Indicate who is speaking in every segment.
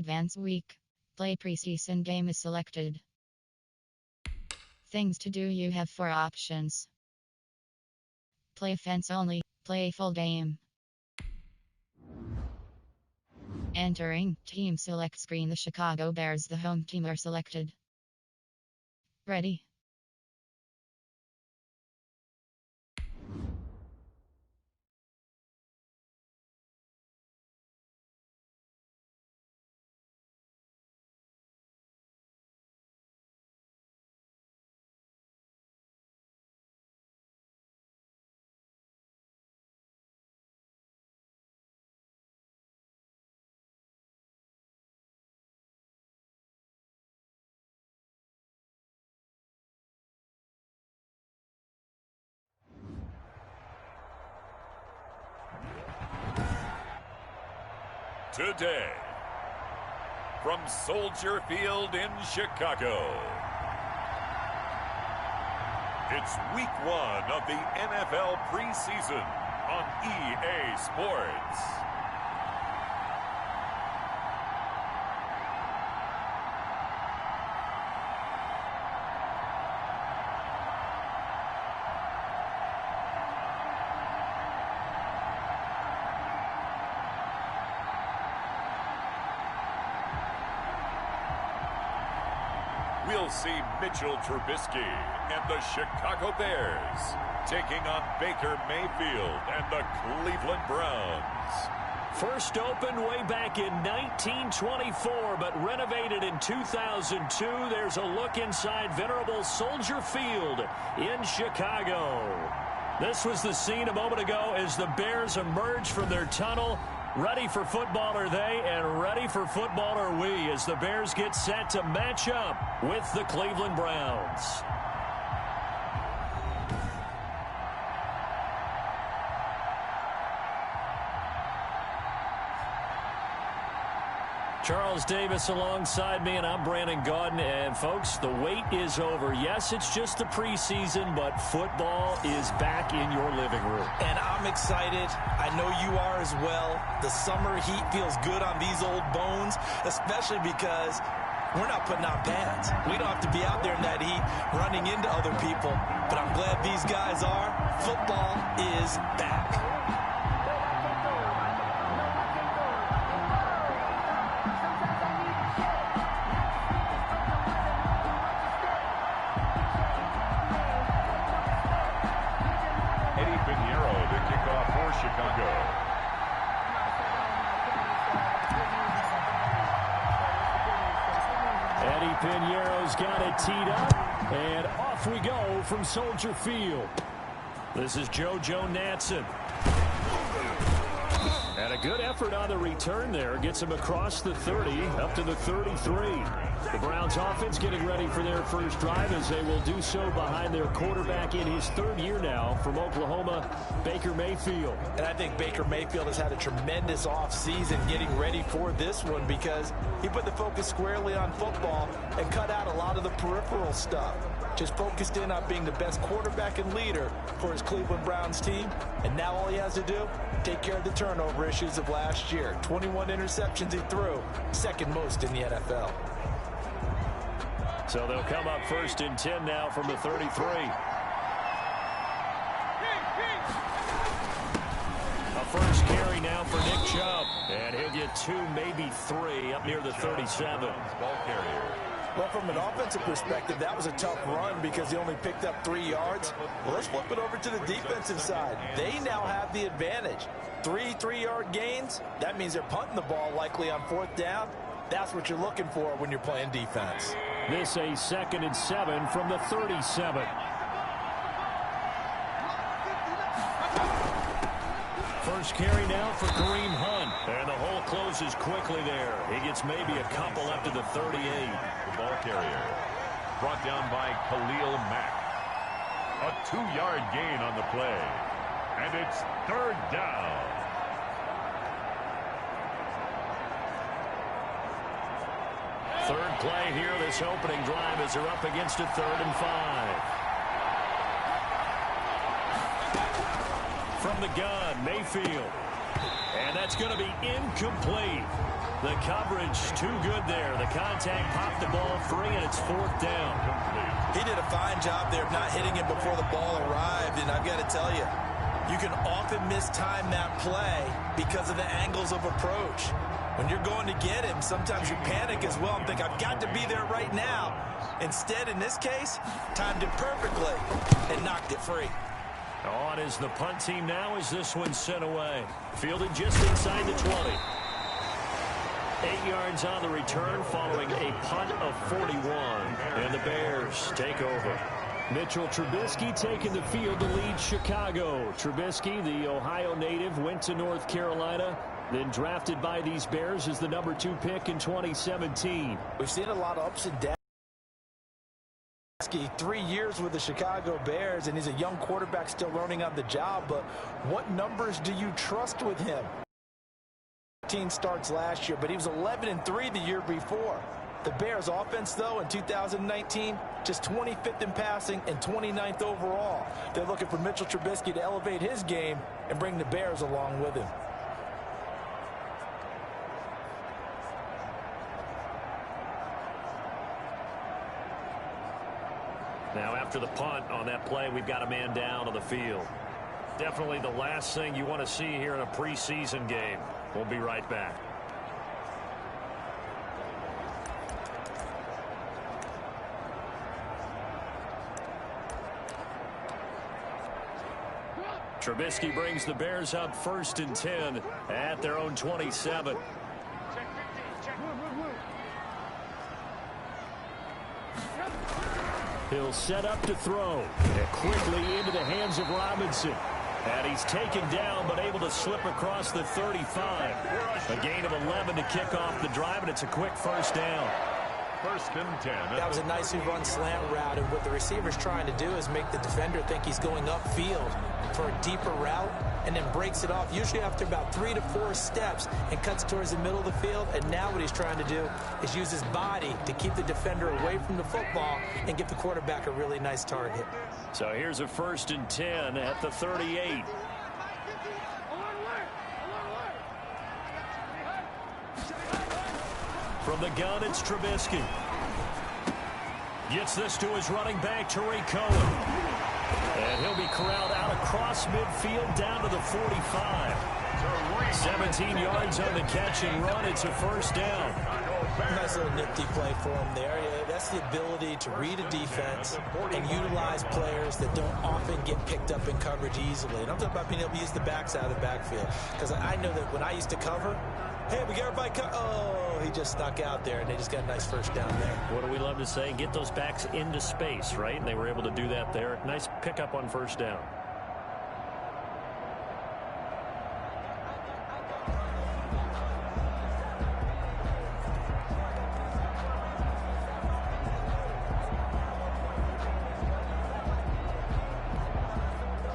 Speaker 1: Advance week. Play preseason game is selected. Things to do: you have 4 options. Play fence only. Play full game. Entering team select screen. The Chicago Bears, the home team, are selected. Ready.
Speaker 2: Today, from Soldier Field in Chicago, it's week 1 of the NFL preseason on EA Sports. We'll see Mitchell Trubisky and the Chicago Bears taking on Baker Mayfield and the Cleveland Browns.
Speaker 3: First opened way back in 1924, but renovated in 2002. There's a look inside venerable Soldier Field in Chicago. This was the scene a moment ago as the Bears emerged from their tunnel. Ready for football are they, and ready for football are we, as the Bears get set to match up with the Cleveland Browns. Charles Davis alongside me, and I'm Brandon Gaudin. And, folks, the wait is over. Yes, it's just the preseason, but football is back in your living room.
Speaker 4: And I'm excited. I know you are as well. The summer heat feels good on these old bones, especially because we're not putting on pads. We don't have to be out there in that heat running into other people. But I'm glad these guys are. Football is back.
Speaker 2: Chicago.
Speaker 3: Eddie Piñeiro's got it teed up, and off we go from Soldier Field. This is JoJo Natson. And a good effort on the return there. Gets him across the 30, up to the 33. The Browns offense getting ready for their first drive, as they will do so behind their quarterback in his 3rd year now from Oklahoma, Baker Mayfield.
Speaker 4: And I think Baker Mayfield has had a tremendous offseason getting ready for this one, because he put the focus squarely on football and cut out a lot of the peripheral stuff. Just focused in on being the best quarterback and leader for his Cleveland Browns team. And now all he has to do, take care of the turnover issues of last year. 21 interceptions he threw, 2nd most in the NFL.
Speaker 3: So they'll come up 1st and 10 now from the 33. A first carry now for Nick Chubb. And he'll get 2, maybe 3, up near the 37.
Speaker 2: Ball carrier.
Speaker 4: Well, from an offensive perspective, that was a tough run because he only picked up 3 yards. Well, let's flip it over to the defensive side. They now have the advantage. 3 3-yard gains. That means they're punting the ball likely on 4th down. That's what you're looking for when you're playing defense.
Speaker 3: This a 2nd and 7 from the 37. First carry now for Kareem Hunt. And the hole closes quickly there. He gets maybe a couple up to the 38.
Speaker 2: The ball carrier brought down by Khalil Mack. A 2-yard gain on the play. And it's 3rd down.
Speaker 3: Third play here, this opening drive, as they're up against a 3rd and 5. From the gun, Mayfield. And that's going to be incomplete. The coverage too good there. The contact popped the ball free, and it's 4th down.
Speaker 4: He did a fine job there of not hitting him before the ball arrived, and I've got to tell you, you can often mistime that play because of the angles of approach. When you're going to get him, sometimes you panic as well and think, I've got to be there right now. Instead, in this case, timed it perfectly and knocked it free.
Speaker 3: On is the punt team now as this one's sent away. Fielded just inside the 20. 8 yards on the return following a punt of 41. And the Bears take over. Mitchell Trubisky taking the field to lead Chicago. Trubisky, the Ohio native, went to North Carolina, then drafted by these Bears as the number 2 pick in 2017.
Speaker 4: We've seen a lot of ups and downs. 3 years with the Chicago Bears, and he's a young quarterback still learning on the job, but what numbers do you trust with him? 15 starts last year, but he was 11-3 the year before. The Bears offense, though, in 2019, just 25th in passing and 29th overall. They're looking for Mitchell Trubisky to elevate his game and bring the Bears along with him.
Speaker 3: Now after the punt on that play, we've got a man down on the field. Definitely the last thing you want to see here in a preseason game. We'll be right back. Trubisky brings the Bears up 1st and 10 at their own 27. He'll set up to throw. And quickly into the hands of Robinson. And he's taken down, but able to slip across the 35. A gain of 11 to kick off the drive, and it's a quick 1st down.
Speaker 2: 1st and 10.
Speaker 5: That was a nicely run slant route, and what the receiver's trying to do is make the defender think he's going upfield for a deeper route, and then breaks it off, usually after about 3 to 4 steps, and cuts towards the middle of the field. And now what he's trying to do is use his body to keep the defender away from the football and give the quarterback a really nice target.
Speaker 3: So here's a 1st and 10 at the 38. From the gun, it's Trubisky. Gets this to his running back, Tariq Cohen. And he'll be corralled out across midfield down to the 45. 17 yards on the catch and run. It's a 1st down.
Speaker 5: Nice little nifty play for him there. Yeah, that's the ability to read a defense and utilize players that don't often get picked up in coverage easily. And I'm talking about being able to use the backs out of the backfield. Because I know that when I used to cover, hey, we got everybody oh, he just snuck out there, and they just got a nice 1st down there.
Speaker 3: What do we love to say? Get those backs into space, right? And they were able to do that there. Nice pickup on 1st down.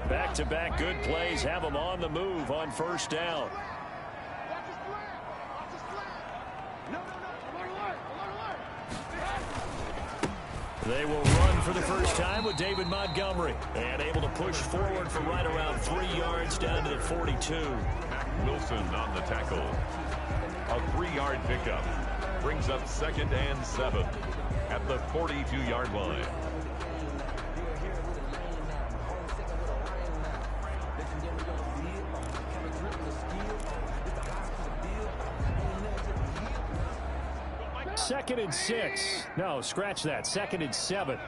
Speaker 3: Back-to-back good plays have them on the move on 1st down. They will run for the first time with David Montgomery. And able to push forward for right around 3 yards down to the 42.
Speaker 2: Wilson on the tackle. A 3-yard pickup. Brings up 2nd and 7 at the 42-yard line.
Speaker 3: Second and 6. No, scratch that. 2nd and 7.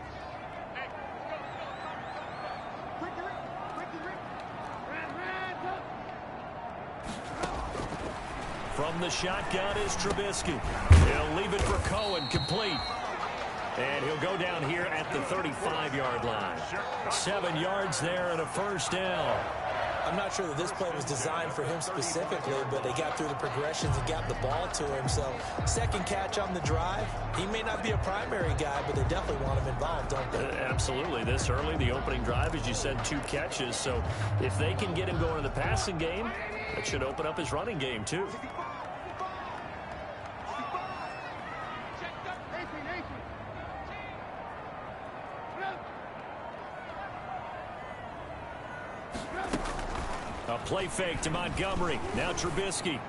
Speaker 3: From the shotgun is Trubisky. He'll leave it for Cohen, complete. And he'll go down here at the 35-yard line. 7 yards there and a 1st down.
Speaker 5: I'm not sure that this play was designed for him specifically, but they got through the progressions and got the ball to him. So 2nd catch on the drive. He may not be a primary guy, but they definitely want him involved, don't they?
Speaker 3: Absolutely. This early, the opening drive, as you said, 2 catches. So if they can get him going in the passing game, that should open up his running game too. A play fake to Montgomery. Now Trubisky.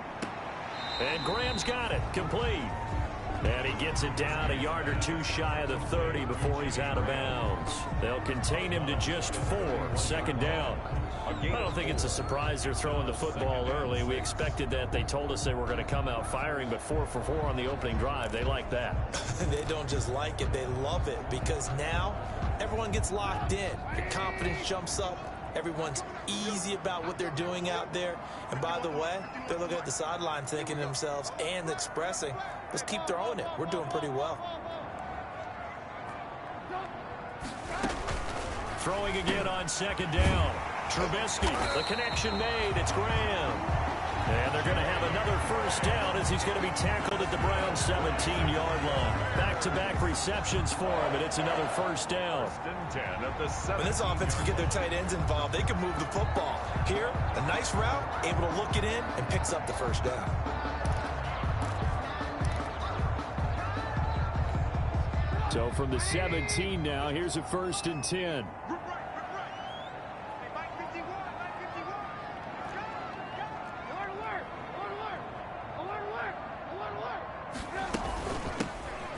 Speaker 3: And Graham's got it. Complete. And he gets it down a yard or two shy of the 30 before he's out of bounds. They'll contain him to just 4. Second down. I don't think it's a surprise they're throwing the football early. We expected that. They told us they were going to come out firing, but 4 for 4 on the opening drive. They like that.
Speaker 5: They don't just like it, they love it, because now everyone gets locked in. The confidence jumps up. Everyone's easy about what they're doing out there. And by the way, they're looking at the sideline thinking to themselves and expressing, let's keep throwing it. We're doing pretty well.
Speaker 3: Throwing again on second down. Trubisky, the connection made. It's Graham. And they're going to have another first down as he's going to be tackled at the Browns' 17-yard line. Back-to-back receptions for him, and it's another first down.
Speaker 4: When this offense can get their tight ends involved, they can move the football. Here, a nice route, able to look it in, and picks up the first down.
Speaker 3: So from the 17 now, here's a 1st and 10.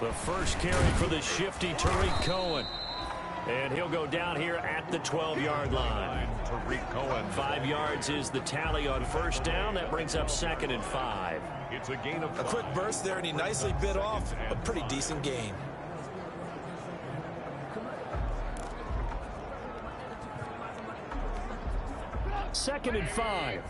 Speaker 3: The first carry for the shifty Tariq Cohen. And he'll go down here at the 12-yard line.
Speaker 2: Tariq Cohen.
Speaker 3: 5 yards is the tally on first down. That brings up 2nd and 5.
Speaker 2: It's a gain of 5.
Speaker 4: A quick burst there, and he nicely bit off a pretty decent gain.
Speaker 3: Second and 5.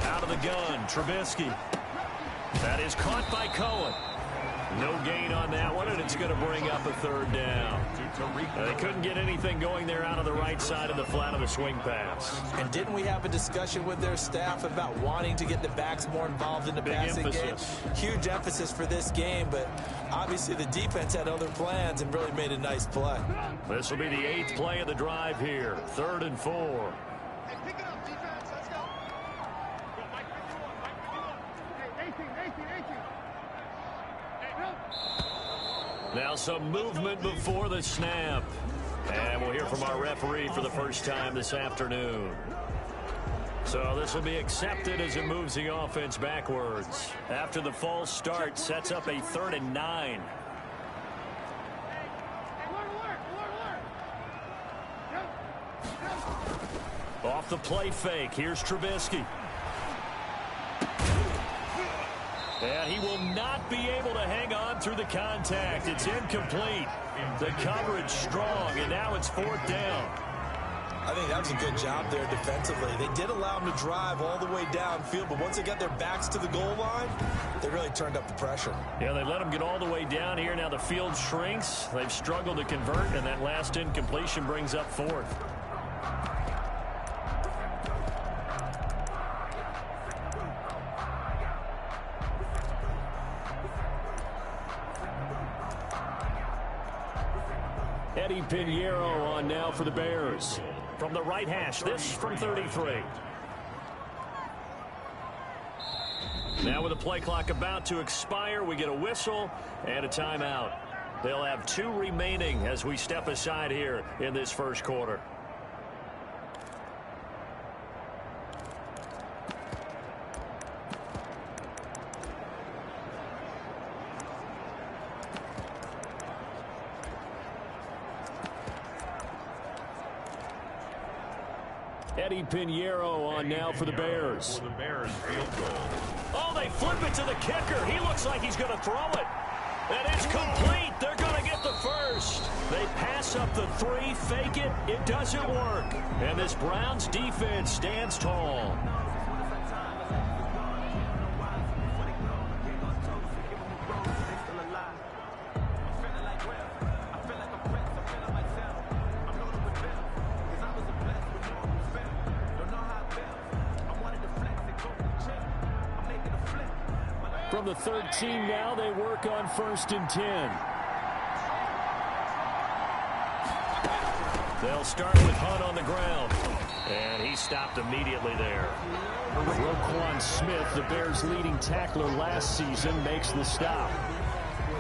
Speaker 3: Out of the gun, Trubisky. That is caught by Cohen. No gain on that one, and it's going to bring up a 3rd down. They couldn't get anything going there out of the right side of the flat of the swing pass.
Speaker 5: And didn't we have a discussion with their staff about wanting to get the backs more involved in the passing game? Huge emphasis for this game, but obviously the defense had other plans and really made a nice play.
Speaker 3: This will be the 8th play of the drive here. 3rd and 4. Now some movement before the snap. And we'll hear from our referee for the first time this afternoon. So this will be accepted as it moves the offense backwards. After the false start, sets up a 3rd and 9. Off the play fake, here's Trubisky. And he will not be able to hang on through the contact. It's incomplete. The coverage strong, and now it's 4th down.
Speaker 5: I think that was a good job there defensively. They did allow them to drive all the way downfield, but once they got their backs to the goal line, they really turned up the pressure.
Speaker 3: Yeah, they let them get all the way down here. Now the field shrinks. They've struggled to convert, and that last incompletion brings up 4th. Eddie Pinheiro on now for the Bears. From the right hash, this from 33. Now with the play clock about to expire, we get a whistle and a timeout. They'll have 2 remaining as we step aside here in this first quarter. Eddie Pinheiro on now for the Bears. Oh, they flip it to the kicker. He looks like he's going to throw it. And it's complete. They're going to get the first. They pass up the 3, fake it. It doesn't work. And this Browns defense stands tall. From the 13 now, they work on 1st and 10. They'll start with Hunt on the ground. And he stopped immediately there. Roquan Smith, the Bears' leading tackler last season, makes the stop.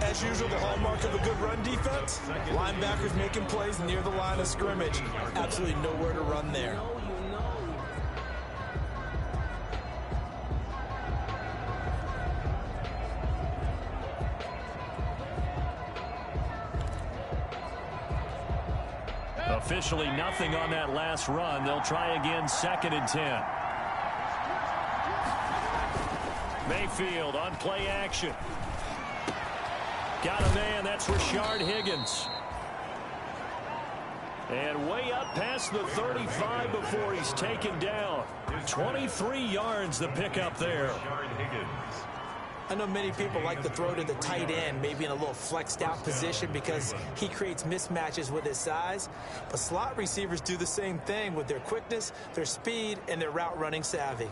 Speaker 5: As usual, the hallmark of a good run defense, linebackers making plays near the line of scrimmage. Absolutely nowhere to run there.
Speaker 3: Officially nothing on that last run. They'll try again, 2nd and 10. Mayfield on play action. Got a man, that's Rashard Higgins. And way up past the 35 before he's taken down. 23 yards the pickup there.
Speaker 5: I know many people like to throw to the tight end, maybe in a little flexed out position because he creates mismatches with his size. But slot receivers do the same thing with their quickness, their speed, and their route running savvy.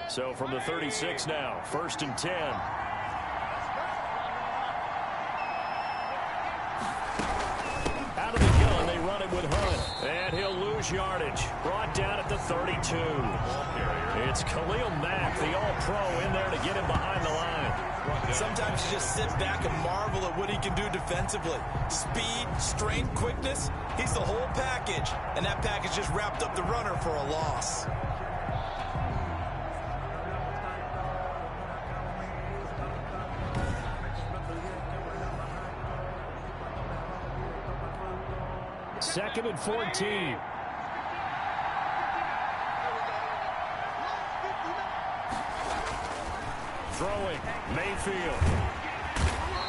Speaker 3: So from the 36 now, 1st and 10. Out of the gun, they run it with Hunt. And he'll lose yardage. Brought down at the 32. It's Khalil Mack, the all-pro, in there to get him behind the line.
Speaker 5: Sometimes you just sit back and marvel at what he can do defensively. Speed, strength, quickness, he's the whole package. And that package just wrapped up the runner for a loss.
Speaker 3: Second and 14. Throwing, Mayfield.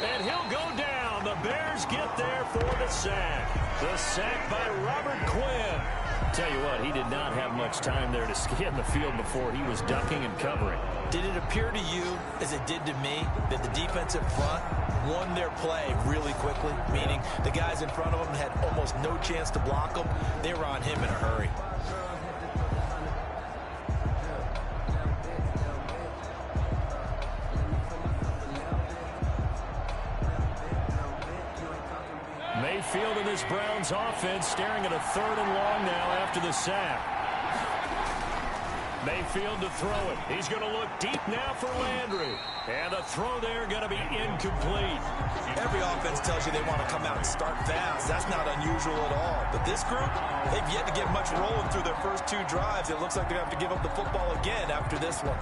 Speaker 3: And he'll go down. The Bears get there for the sack. The sack by Robert Quinn. Tell you what, he did not have much time there to scan the field before he was ducking and covering.
Speaker 5: Did it appear to you, as it did to me, that the defensive front won their play really quickly? Meaning the guys in front of them had almost no chance to block them. They were on him in a hurry.
Speaker 3: Mayfield in this Browns offense staring at a 3rd and long now after the sack. Mayfield to throw it. He's going to look deep now for Landry. And the throw there going to be incomplete.
Speaker 5: Every offense tells you they want to come out and start fast. That's not unusual at all. But this group, they've yet to get much rolling through their first 2 drives. It looks like they have to give up the football again after this one.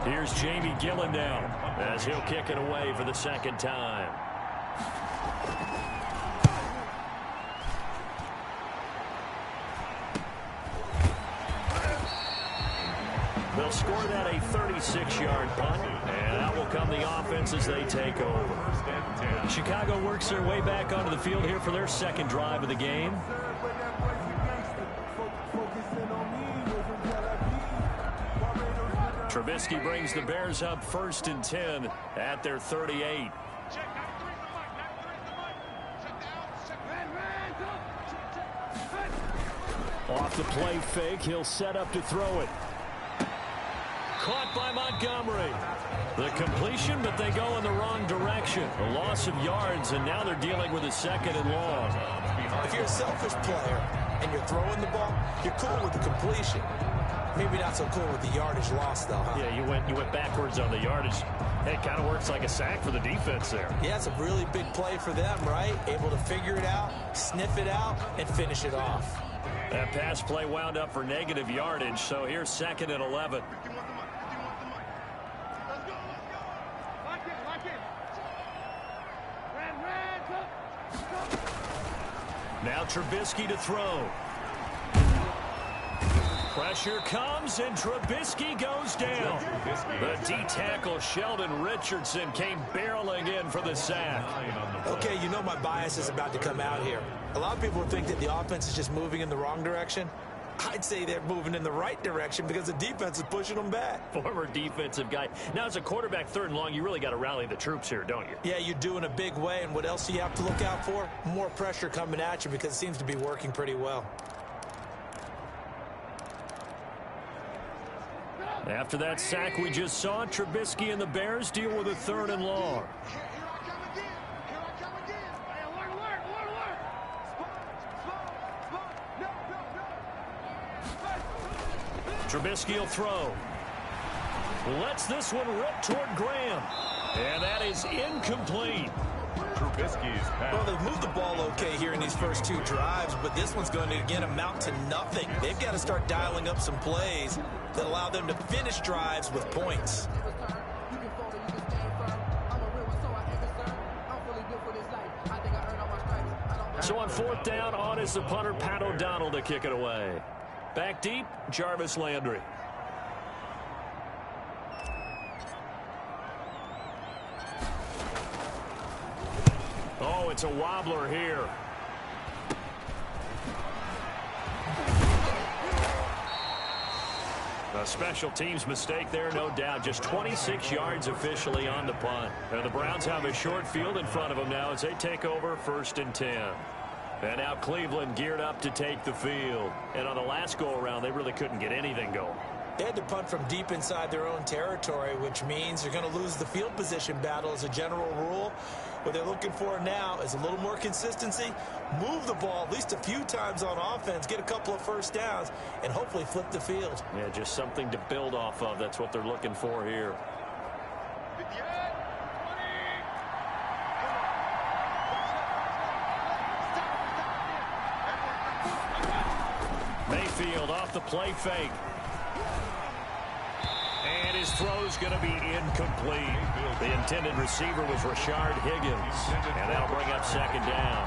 Speaker 3: Here's Jamie Gillen down as he'll kick it away for the 2nd time. They'll score that a 36-yard punt, and out will come the offense as they take over. Chicago works their way back onto the field here for their 2nd drive of the game. Trubisky brings the Bears up 1st and 10 at their 38. Off the play fake, he'll set up to throw it. Caught by Montgomery. The completion, but they go in the wrong direction. A loss of yards, and now they're dealing with a 2nd and long.
Speaker 5: If you're a selfish player and you're throwing the ball, you're cool with the completion. Maybe not so cool with the yardage loss, though, huh?
Speaker 3: Yeah, you went backwards on the yardage. Hey, it kind of works like a sack for the defense there.
Speaker 5: Yeah, it's a really big play for them, right? Able to figure it out, sniff it out, and finish it off.
Speaker 3: That pass play wound up for negative yardage, so here's 2nd and 11. Now Trubisky to throw. Pressure comes, and Trubisky goes down. The D-tackle Sheldon Richardson came barreling in for the sack.
Speaker 5: Okay, you know my bias is about to come out here. A lot of people think that the offense is just moving in the wrong direction. I'd say they're moving in the right direction because the defense is pushing them back.
Speaker 3: Former defensive guy. Now, as a quarterback, 3rd and long, you really got to rally the troops here, don't you?
Speaker 5: Yeah, you do in a big way. And what else do you have to look out for? More pressure coming at you because it seems to be working pretty well.
Speaker 3: After that sack we just saw, Trubisky and the Bears deal with a 3rd and long. Trubisky will throw. Lets this one rip toward Graham. And that is incomplete.
Speaker 2: Trubisky's pass.
Speaker 5: Well, they've moved the ball okay here in these first 2 drives, but this one's going to, again, amount to nothing. They've got to start dialing up some plays that allow them to finish drives with points.
Speaker 3: So on 4th down, on is the punter, Pat O'Donnell, to kick it away. Back deep, Jarvis Landry. Oh, it's a wobbler here. A special teams mistake there, no doubt. Just 26 yards officially on the punt. And the Browns have a short field in front of them now as they take over 1st and 10. And now Cleveland geared up to take the field. And on the last go-around, they really couldn't get anything going.
Speaker 5: They had to punt from deep inside their own territory, which means you're going to lose the field position battle as a general rule. What they're looking for now is a little more consistency, move the ball at least a few times on offense, get a couple of 1st downs, and hopefully flip the field.
Speaker 3: Yeah, just something to build off of. That's what they're looking for here. Mayfield off the play fake. And his throw's going to be incomplete. The intended receiver was Rashard Higgins. And that'll bring up 2nd down.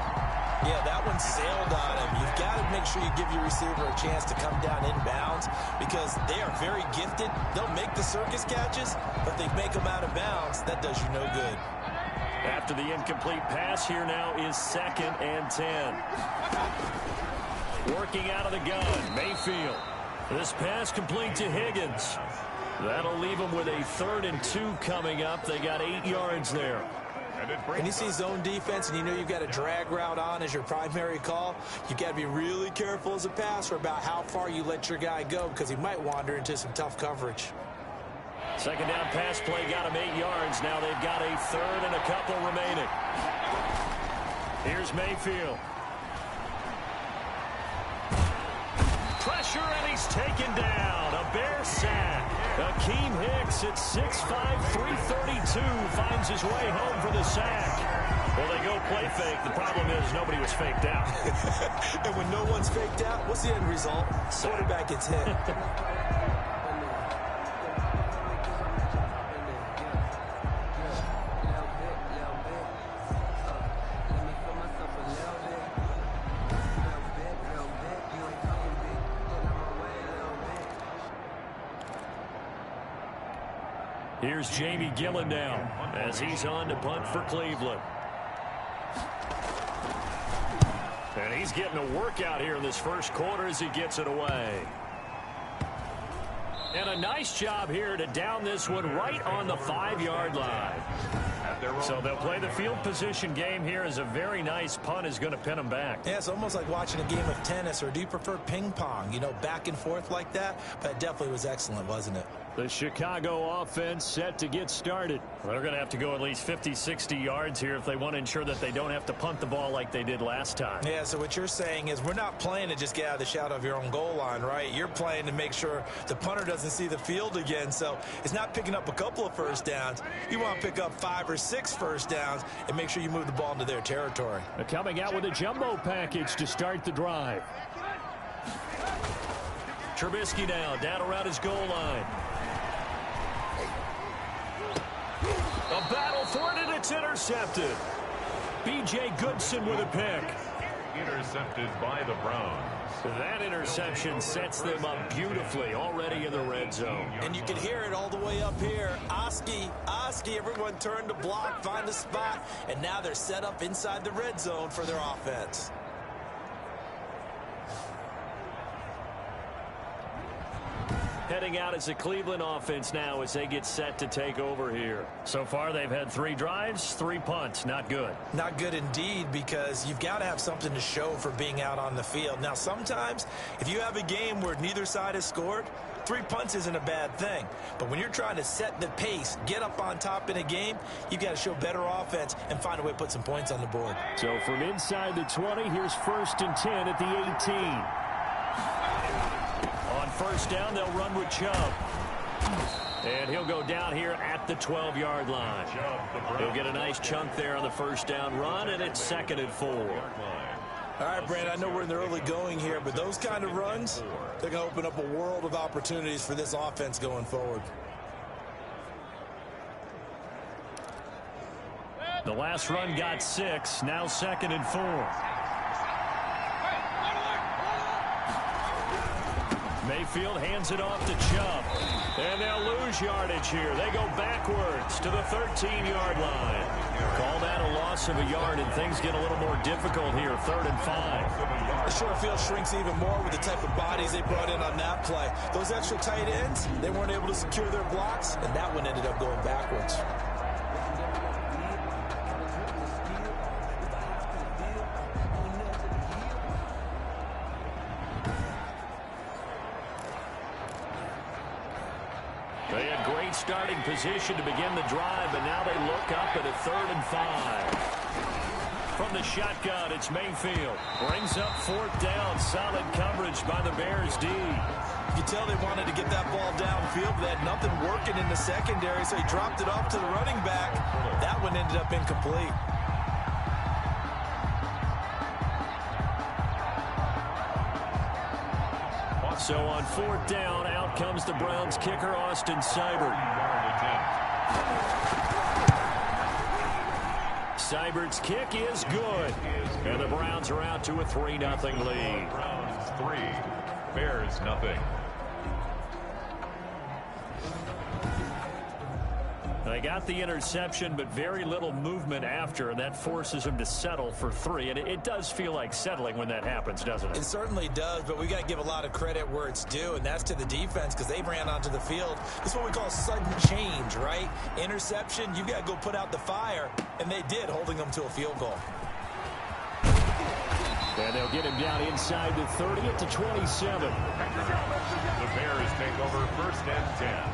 Speaker 5: Yeah, that one sailed on him. You've got to make sure you give your receiver a chance to come down inbounds because they are very gifted. They'll make the circus catches, but they make them out of bounds. That does you no good.
Speaker 3: After the incomplete pass, here now is 2nd and 10. Working out of the gun, Mayfield. This pass complete to Higgins. That'll leave them with a 3rd and 2 coming up. They got 8 yards there.
Speaker 5: When you see zone defense and you know you've got a drag route on as your primary call, you've got to be really careful as a passer about how far you let your guy go because he might wander into some tough coverage.
Speaker 3: 2nd down pass play got him 8 yards. Now they've got a 3rd and a couple remaining. Here's Mayfield. Pressure, and he's taken down. A Bear sack. Akeem Hicks at 6'5", 332 finds his way home for the sack. Well, they go play fake. The problem is nobody was faked out.
Speaker 5: And when no one's faked out, what's the end result? Quarterback gets hit.
Speaker 3: Here's Jamie Gillen now as he's on to punt for Cleveland. And he's getting a workout here in this 1st quarter as he gets it away. And a nice job here to down this one right on the 5-yard line. So they'll play the field position game here as a very nice punt is going to pin them back.
Speaker 5: Yeah, it's almost like watching a game of tennis, or do you prefer ping pong? You know, back and forth like that? But it definitely was excellent, wasn't it?
Speaker 3: The Chicago offense set to get started. They're going to have to go at least 50, 60 yards here if they want to ensure that they don't have to punt the ball like they did last time.
Speaker 5: Yeah, so what you're saying is we're not playing to just get out of the shadow of your own goal line, right? You're playing to make sure the punter doesn't see the field again. So it's not picking up a couple of 1st downs. You want to pick up 5 or 6 1st downs and make sure you move the ball into their territory.
Speaker 3: They're coming out with a jumbo package to start the drive. Trubisky now down around his goal line. A battle for it, and it's intercepted. B.J. Goodson with a pick.
Speaker 2: Intercepted by the Browns.
Speaker 3: That interception sets them up beautifully already in the red zone.
Speaker 5: And you can hear it all the way up here. Oski, everyone turned to block, find a spot, and now they're set up inside the red zone for their offense.
Speaker 3: heading out as the Cleveland offense now as they get set to take over here. So far, they've had 3 drives, 3 punts. Not good.
Speaker 5: Not good indeed, because you've got to have something to show for being out on the field. Now, sometimes, if you have a game where neither side has scored, 3 punts isn't a bad thing. But when you're trying to set the pace, get up on top in a game, you've got to show better offense and find a way to put some points on the board.
Speaker 3: So from inside the 20, here's 1st and 10 at the 18. On 1st down, they'll run with Chubb. And he'll go down here at the 12-yard line. He'll get a nice chunk there on the 1st down run, and it's 2nd and 4.
Speaker 4: All right, Brand, I know we're in the early going here, but those kind of runs, they're going to open up a world of opportunities for this offense going forward.
Speaker 3: The last run got 6, now 2nd and 4. Mayfield hands it off to Chubb. And they'll lose yardage here. They go backwards to the 13-yard line. Call that a loss of a yard, and things get a little more difficult here. 3rd and 5.
Speaker 4: The short field shrinks even more with the type of bodies they brought in on that play. Those extra tight ends, they weren't able to secure their blocks, and that one ended up going backwards.
Speaker 3: They had great starting position to begin the drive, but now they look up at a 3rd and 5. From the shotgun, it's Mayfield. Brings up 4th down. Solid coverage by the Bears D.
Speaker 4: You can tell they wanted to get that ball downfield, but they had nothing working in the secondary, so he dropped it off to the running back. That one ended up incomplete.
Speaker 3: So on 4th down, out comes the Browns kicker, Austin Seibert. Seibert's kick is good. And the Browns are out to a 3-0 lead.
Speaker 2: Browns 3, Bears nothing.
Speaker 3: They got the interception, but very little movement after, and that forces them to settle for 3. And it does feel like settling when that happens, doesn't it?
Speaker 5: It certainly does, but we got to give a lot of credit where it's due, and that's to the defense, because they ran onto the field. This is what we call sudden change, right? Interception, you got to go put out the fire, and they did, holding them to a field goal.
Speaker 3: And they'll get him down inside the 30 at the 27.
Speaker 2: The Bears take over 1st and 10.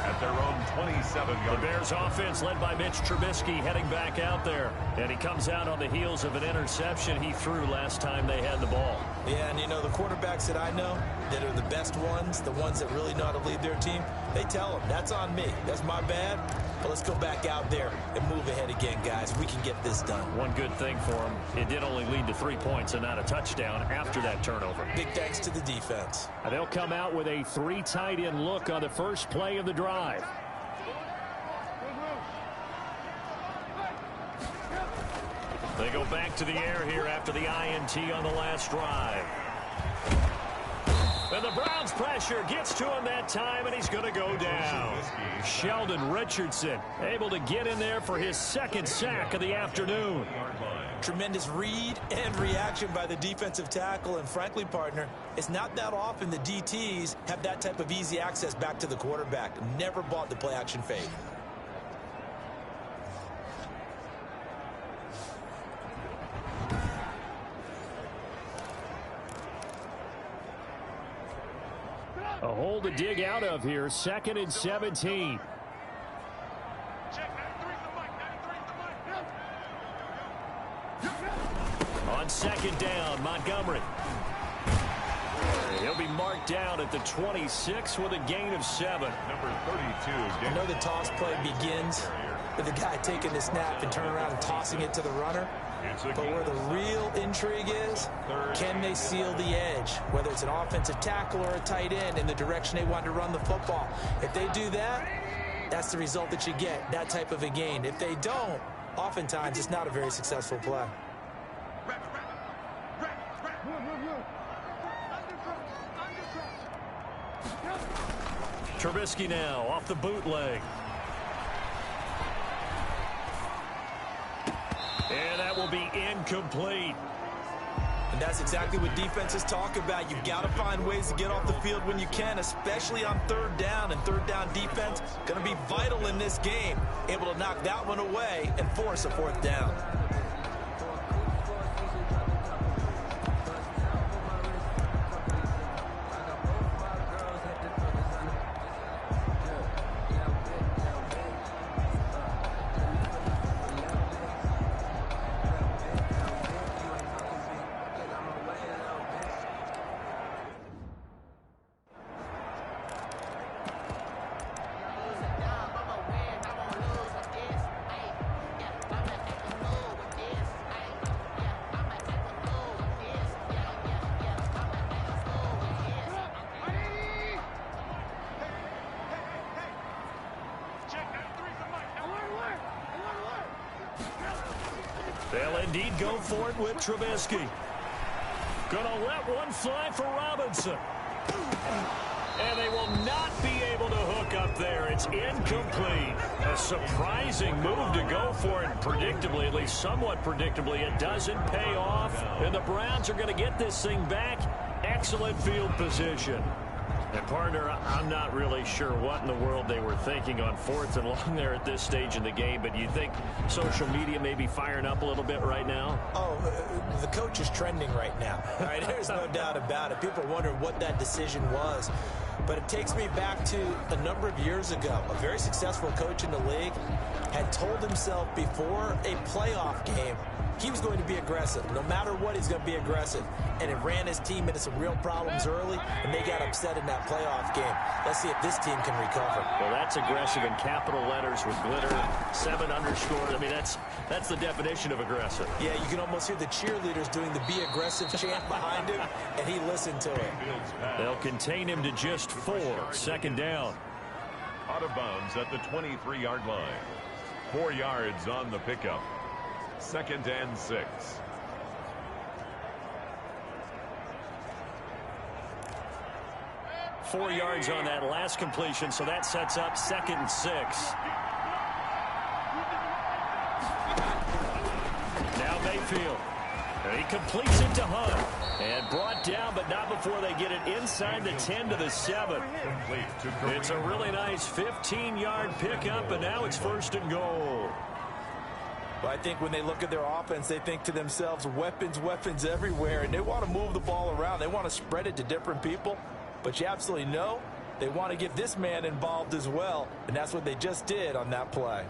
Speaker 2: At their own 27-yard.
Speaker 3: The Bears offense led by Mitch Trubisky heading back out there. And he comes out on the heels of an interception he threw last time they had the ball.
Speaker 5: Yeah, and you know, the quarterbacks that I know that are the best ones, the ones that really know how to lead their team, they tell them, that's on me. That's my bad. But let's go back out there and move ahead again, guys. We can get this done.
Speaker 3: One good thing for him, it did only lead to 3 points and not a touchdown after that turnover.
Speaker 5: Big thanks to the defense.
Speaker 3: They'll come out with a 3 tight end look on the first play of the drive. They go back to the air here after the INT on the last drive. And the Browns pressure gets to him that time, and he's going to go down. Sheldon Richardson able to get in there for his 2nd sack of the afternoon.
Speaker 5: Tremendous read and reaction by the defensive tackle, and frankly, partner, it's not that often the DTs have that type of easy access back to the quarterback. Never bought the play-action fake.
Speaker 3: A hole to dig out of here. 2nd and 17. On 2nd down, Montgomery. He'll be marked down at the 26 with a gain of 7.
Speaker 2: Number 32.
Speaker 5: I know the toss play begins with the guy taking the snap and turning around and tossing it to the runner. But where the real intrigue is, can they seal the edge, whether it's an offensive tackle or a tight end, in the direction they want to run the football? If they do that, that's the result that you get, that type of a gain. If they don't, oftentimes it's not a very successful play.
Speaker 3: Trubisky now off the bootleg. And that will be incomplete.
Speaker 4: And that's exactly what defenses talk about. You've got to find ways to get off the field when you can, especially on third down. And third down defense going to be vital in this game. Able to knock that one away and force a fourth down.
Speaker 3: They'll indeed go for it with Trubisky. Gonna let one fly for Robinson. And they will not be able to hook up there. It's incomplete. A surprising move to go for it. Predictably, at least somewhat predictably, it doesn't pay off. And the Browns are going to get this thing back. Excellent field position. And, partner, I'm not really sure what in the world they were thinking on 4th and long there at this stage in the game, but you think social media may be firing up a little bit right now?
Speaker 5: Oh, the coach is trending right now. Right? There's no doubt about it. People are wondering what that decision was. But it takes me back to a number of years ago. A very successful coach in the league had told himself before a playoff game he was going to be aggressive. No matter what, he's going to be aggressive. And it ran his team into some real problems early, and they got upset in that playoff game. Let's see if this team can recover.
Speaker 3: Well, that's aggressive in capital letters with glitter, 7 underscores. I mean, that's the definition of aggressive.
Speaker 5: Yeah, you can almost hear the cheerleaders doing the be aggressive chant behind him, and he listened to it.
Speaker 3: They'll contain him to just 4. 2nd down.
Speaker 2: Out of bounds at the 23-yard line. 4 yards on the pickup. 2nd and 6.
Speaker 3: Four yards on that last completion, so that sets up 2nd and 6. Now Mayfield. And he completes it to Hunt. And brought down, but not before they get it inside the 10 to the 7. It's a really nice 15-yard pickup, and now it's 1st and goal.
Speaker 4: Well, I think when they look at their offense, they think to themselves, weapons, weapons everywhere, and they want to move the ball around. They want to spread it to different people, but you absolutely know they want to get this man involved as well, and that's what they just did on that play.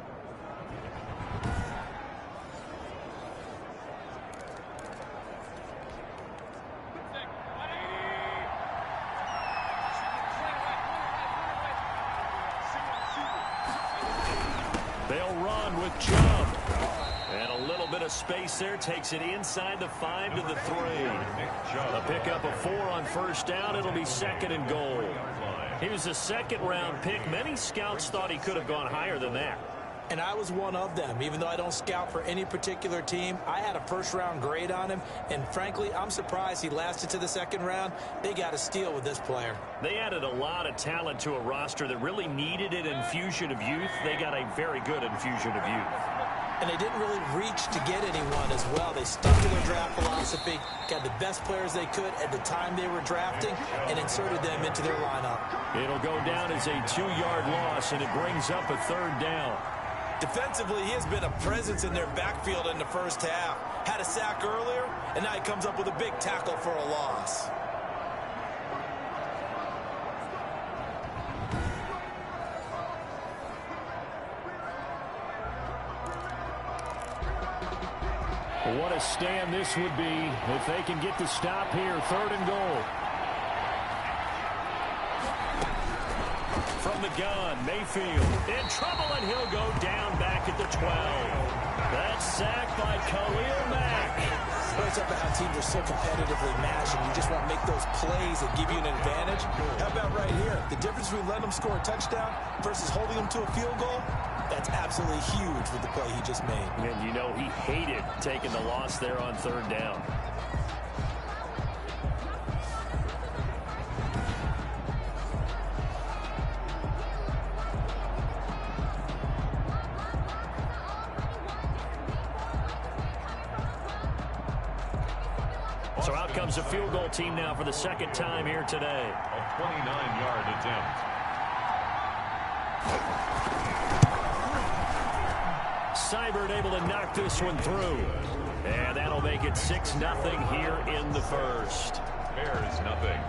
Speaker 3: They'll run with Chubb. And a little bit of space there. Takes it inside the 5 to the 3. A pickup of 4 on 1st down. It'll be 2nd and goal. He was a 2nd-round pick. Many scouts thought he could have gone higher than that.
Speaker 5: And I was one of them. Even though I don't scout for any particular team, I had a 1st-round grade on him. And frankly, I'm surprised he lasted to the 2nd round. They got a steal with this player.
Speaker 3: They added a lot of talent to a roster that really needed an infusion of youth. They got a very good infusion of youth.
Speaker 5: And they didn't really reach to get anyone as well. They stuck to their draft philosophy, got the best players they could at the time they were drafting, and inserted them into their lineup.
Speaker 3: It'll go down as a 2-yard loss, and it brings up a 3rd down.
Speaker 4: Defensively, he has been a presence in their backfield in the 1st half. Had a sack earlier, and now he comes up with a big tackle for a loss.
Speaker 3: What a stand this would be if they can get the stop here. 3rd and goal. From the gun, Mayfield in trouble, and he'll go down back at the 12. That's sacked by Khalil Mack.
Speaker 5: It's about how teams are so competitively matched, and you just want to make those plays that give you an advantage.
Speaker 4: How about right here? The difference between letting them score a touchdown versus holding them to a field goal?
Speaker 5: That's absolutely huge with the play he just made.
Speaker 3: And you know he hated taking the loss there on 3rd down. So out comes a field goal team now for the second time here today.
Speaker 2: A 29-yard attempt.
Speaker 3: Seibert able to knock this one through. And that'll make it 6-0 here in the first.
Speaker 2: Bears nothing.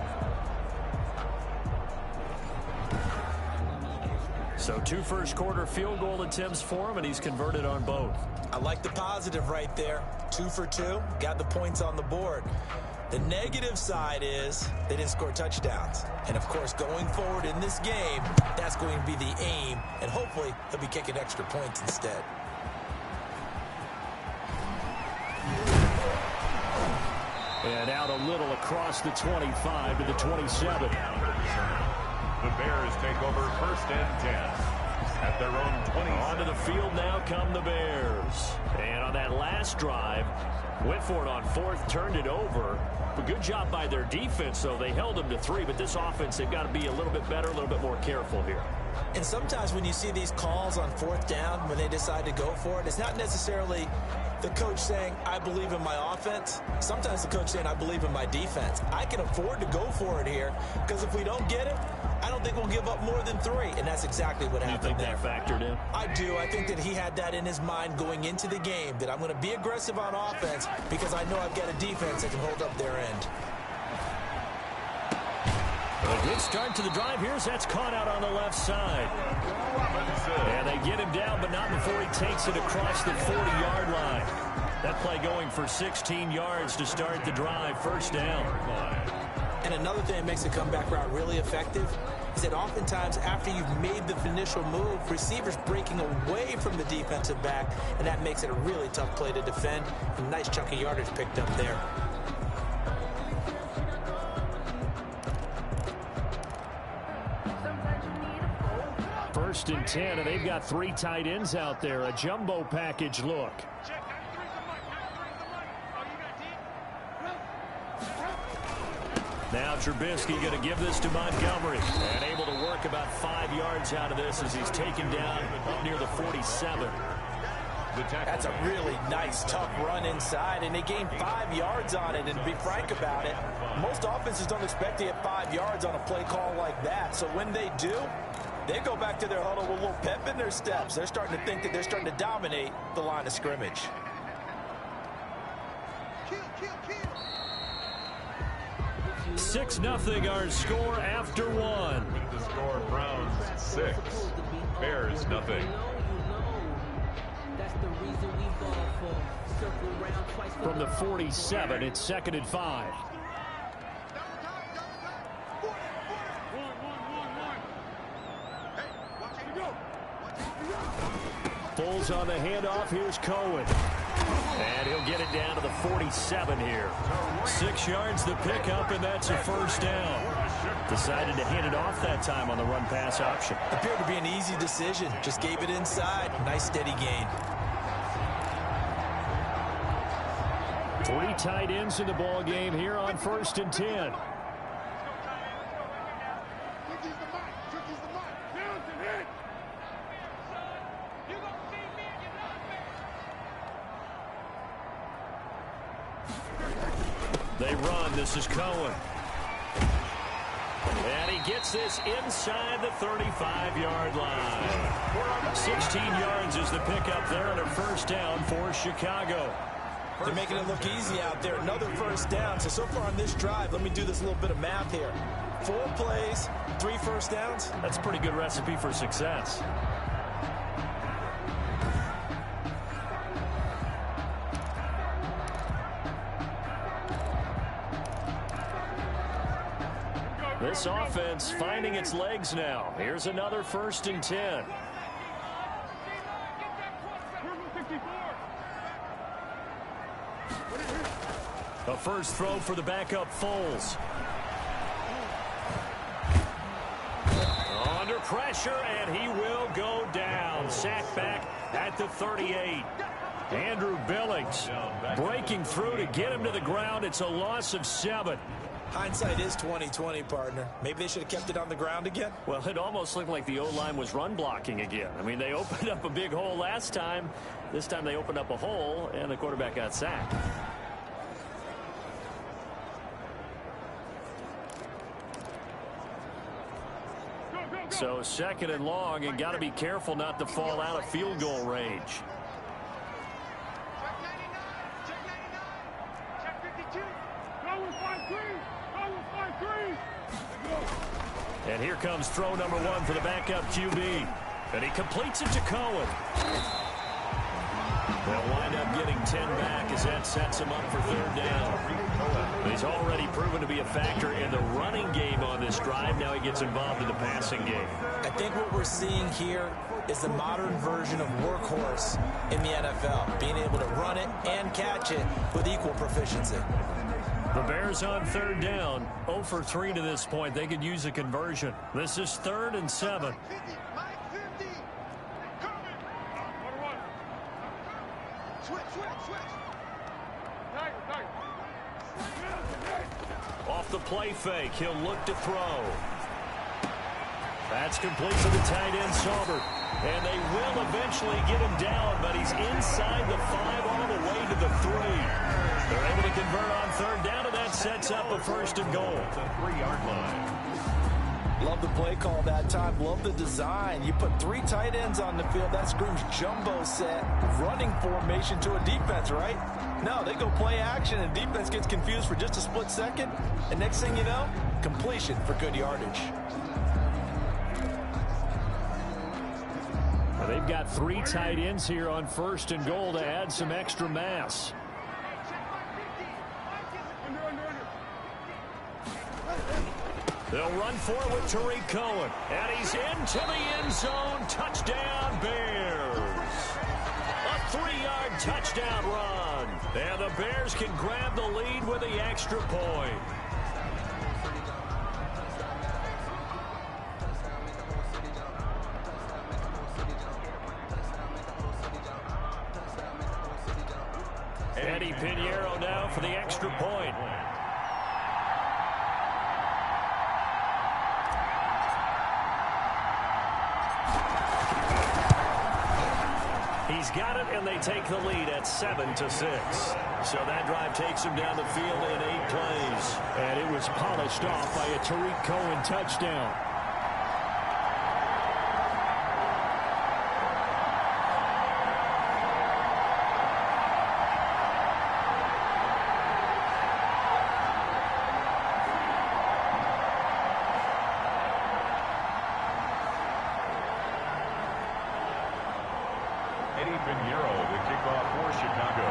Speaker 3: So 2 first-quarter field goal attempts for him, and he's converted on both.
Speaker 5: I like the positive right there. 2 for 2, got the points on the board. The negative side is they didn't score touchdowns. And, of course, going forward in this game, that's going to be the aim, and hopefully he'll be kicking extra points instead.
Speaker 3: And out a little across the 25 to the 27.
Speaker 2: The Bears take over 1st and 10 at their own 20.
Speaker 3: Onto the field now come the Bears. And on that last drive, went for it on 4th, turned it over. But good job by their defense, though. They held them to 3, but this offense, they've got to be a little bit better, a little bit more careful here.
Speaker 5: And sometimes when you see these calls on 4th down, when they decide to go for it, it's not necessarily the coach saying, I believe in my offense. Sometimes the coach saying, I believe in my defense. I can afford to go for it here because if we don't get it, I don't think we'll give up more than 3. And that's exactly what happened there.
Speaker 3: You think that factored in?
Speaker 5: I do. I think that he had that in his mind going into the game, that I'm going to be aggressive on offense because I know I've got a defense that can hold up their end.
Speaker 3: A good start to the drive. Here's that's caught out on the left side. And they get him down, but not before he takes it across the 40-yard line. That play going for 16 yards to start the drive. 1st down.
Speaker 5: And another thing that makes the comeback route really effective is that oftentimes after you've made the initial move, receivers breaking away from the defensive back, and that makes it a really tough play to defend. A nice chunk of yardage picked up there.
Speaker 3: First and 10, and they've got 3 tight ends out there. A jumbo package look. Now Trubisky going to give this to Montgomery. And able to work about 5 yards out of this as he's taken down up near the 47.
Speaker 5: That's a really nice, tough run inside, and they gained 5 yards on it. And to be frank about it, most offenses don't expect to get 5 yards on a play call like that. So when they do, they go back to their huddle with a little pep in their steps. They're starting to think that they're starting to dominate the line of scrimmage.
Speaker 3: 6-0 our score after 1.
Speaker 2: With the score, Browns 6, Bears nothing.
Speaker 3: From the 47, it's 2nd and 5. Foles on the handoff. Here's Cohen. And he'll get it down to the 47 here. 6 yards the pickup, and that's a 1st down. Decided to hand it off that time on the run-pass option.
Speaker 5: Appeared to be an easy decision. Just gave it inside. Nice steady gain.
Speaker 3: 3 tight ends in the ball game here on 1st and 10. They run. This is Cohen. And he gets this inside the 35-yard line. 16 yards is the pickup there on a 1st down for Chicago.
Speaker 5: They're making it look easy out there. Another 1st down. So far on this drive, let me do this little bit of math here. 4 plays, 3 1st downs.
Speaker 3: That's a pretty good recipe for success. This offense finding its legs now. Here's another 1st and 10. A first throw for the backup Foles. Under pressure, and he will go down. Sacked back at the 38. Andrew Billings breaking through to get him to the ground. It's a loss of 7.
Speaker 5: Hindsight is 20/20, partner. Maybe they should have kept it on the ground again.
Speaker 3: Well, it almost looked like the O-line was run blocking again. I mean, they opened up a big hole last time. This time they opened up a hole, and the quarterback got sacked. So second and long, and got to be careful not to fall out of field goal range. And here comes throw number 1 for the backup QB. And he completes it to Cohen. They'll wind up getting 10 back as that sets him up for third down. He's already proven to be a factor in the running game on this drive. Now he gets involved in the passing game.
Speaker 5: I think what we're seeing here is the modern version of workhorse in the NFL, being able to run it and catch it with equal proficiency.
Speaker 3: The Bears on third down, 0 for 3 to this point. They could use a conversion. This is 3rd and 7. Off the play fake, he'll look to throw. That's complete to the tight end, Saubert. And they will eventually get him down, but he's inside the 5 all the way to the 3. They're able to convert on third down, and that sets up a 1st and goal.
Speaker 2: The 3-yard line.
Speaker 4: Love the play call that time. Love the design. You put 3 tight ends on the field. That screams jumbo set, running formation to a defense, right? No, they go play action, and defense gets confused for just a split second. And next thing you know, completion for good yardage.
Speaker 3: Well, they've got 3 tight ends here on 1st and goal to add some extra mass. They'll run for it with Tariq Cohen. And he's into the end zone. Touchdown, Bears. A 3-yard touchdown run. And the Bears can grab the lead with the extra point. Eddie Pinheiro now for the extra point. He's got it, and they take the lead at 7-6. So that drive takes him down the field in 8 plays. And it was polished off by a Tariq Cohen touchdown.
Speaker 2: Eddie Pinheiro, the kickoff for Chicago.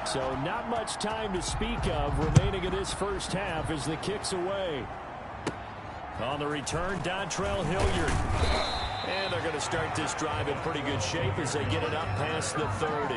Speaker 3: So not much time to speak of remaining in this first half as the kick's away. On the return, Dontrell Hilliard. And they're going to start this drive in pretty good shape as they get it up past the 30.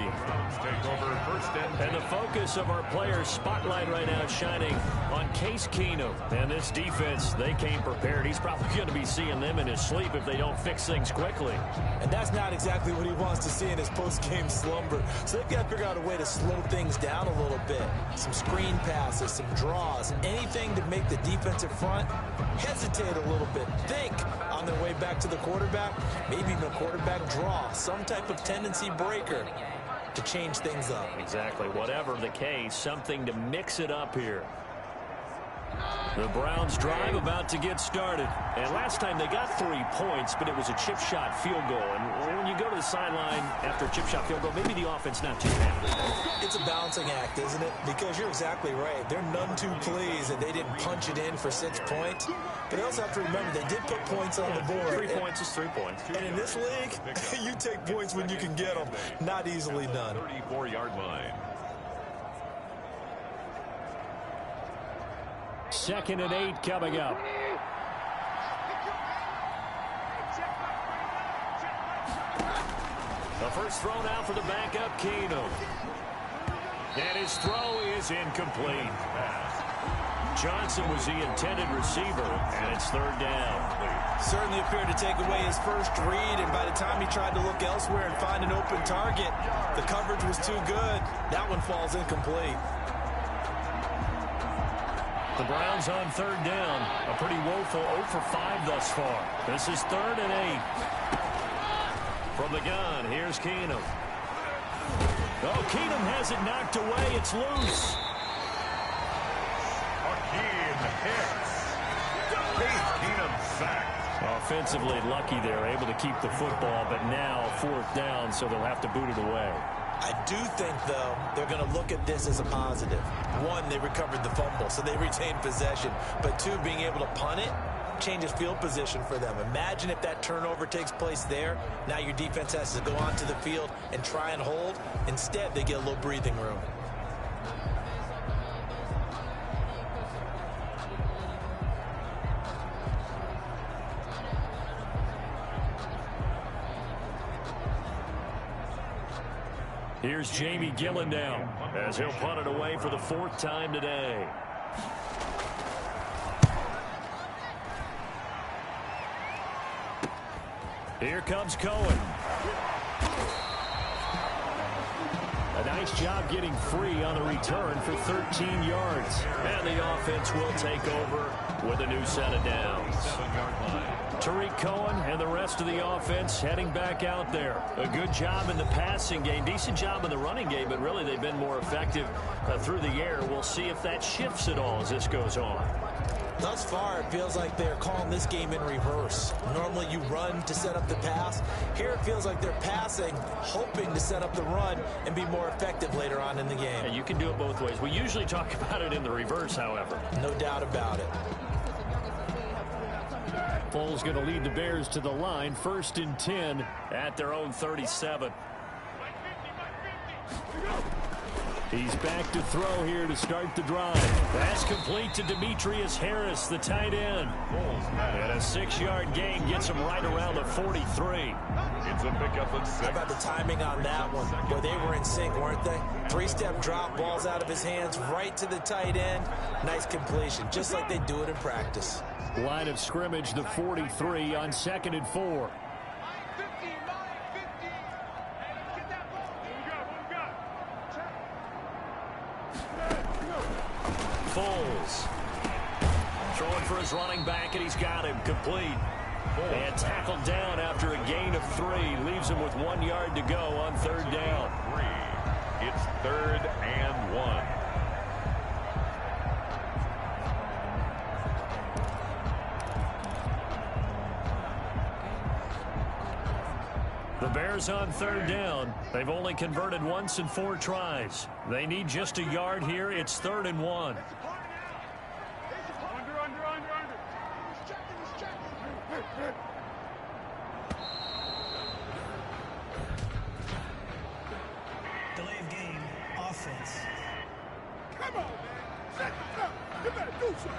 Speaker 2: Take over 1st
Speaker 3: And the focus of our players' spotlight right now is shining on Case Keenum. And this defense, they came prepared. He's probably going to be seeing them in his sleep if they don't fix things quickly.
Speaker 5: And that's not exactly what he wants to see in his post-game slumber. So they've got to figure out a way to slow things down a little bit. Some screen passes, some draws, anything to make the defensive front hesitate a little bit. Think on their way back to the quarterback, maybe even a quarterback draw, some type of tendency breaker to change things up.
Speaker 3: Exactly. Whatever the case, something to mix it up here. The Browns drive about to get started. And last time they got 3 points, but it was a chip shot field goal. And when you go to the sideline after a chip shot field goal, maybe the offense not too happy.
Speaker 5: It's a balancing act, isn't it? Because you're exactly right. They're none too pleased that they didn't punch it in for 6 points. But they also have to remember they did put points on the board.
Speaker 3: 3 points is 3 points.
Speaker 5: And in this league, you take points when you can get them. Not easily done.
Speaker 2: 34-yard line.
Speaker 3: 2nd and 8 coming up. The first throw now for the backup, Keenum. And his throw is incomplete. Johnson was the intended receiver, and it's 3rd down.
Speaker 5: Certainly appeared to take away his first read, and by the time he tried to look elsewhere and find an open target, the coverage was too good. That one falls incomplete.
Speaker 3: The Browns on 3rd down. A pretty woeful 0 for 5 thus far. This is 3rd and 8. From the gun, here's Keenum. Oh, Keenum has it knocked away. It's loose.
Speaker 2: sacked.
Speaker 3: Offensively lucky they're able to keep the football, but now 4th down, so they'll have to boot it away.
Speaker 5: I do think, though, they're going to look at this as a positive. One, they recovered the fumble, so they retained possession. But two, being able to punt it changes field position for them. Imagine if that turnover takes place there. Now your defense has to go onto the field and try and hold. Instead, they get a little breathing room.
Speaker 3: Here's Jamie Gillen now as he'll punt it away for the 4th time today. Here comes Cohen. A nice job getting free on the return for 13 yards. And the offense will take over with a new set of downs. Tariq Cohen and the rest of the offense heading back out there. A good job in the passing game, decent job in the running game, but really they've been more effective through the air. We'll see if that shifts at all as this goes on.
Speaker 5: Thus far, it feels like they're calling this game in reverse. Normally you run to set up the pass. Here it feels like they're passing, hoping to set up the run and be more effective later on in the game.
Speaker 3: And you can do it both ways. We usually talk about it in the reverse, however.
Speaker 5: No doubt about it.
Speaker 3: Foles going to lead the Bears to the line, 1st and 10 at their own 37. He's back to throw here to start the drive. That's complete to Demetrius Harris, the tight end. And a 6-yard gain gets him right around the 43.
Speaker 2: It's a pickup of 6.
Speaker 5: How about the timing on that one? Boy, they were in sync, weren't they? 3-step drop, balls out of his hands, right to the tight end. Nice completion, just like they do it in practice.
Speaker 3: Line of scrimmage, the 43 on 2nd and 4. Foles throwing for his running back, and he's got him complete. And tackled down after a gain of 3. Leaves him with 1 yard to go on 3rd down.
Speaker 2: It's 3rd and 1.
Speaker 3: The Bears on 3rd down. They've only converted once in 4 tries. They need just a yard here. It's 3rd and 1.
Speaker 6: Delay of game, offense.
Speaker 7: Come on, man. You better do something.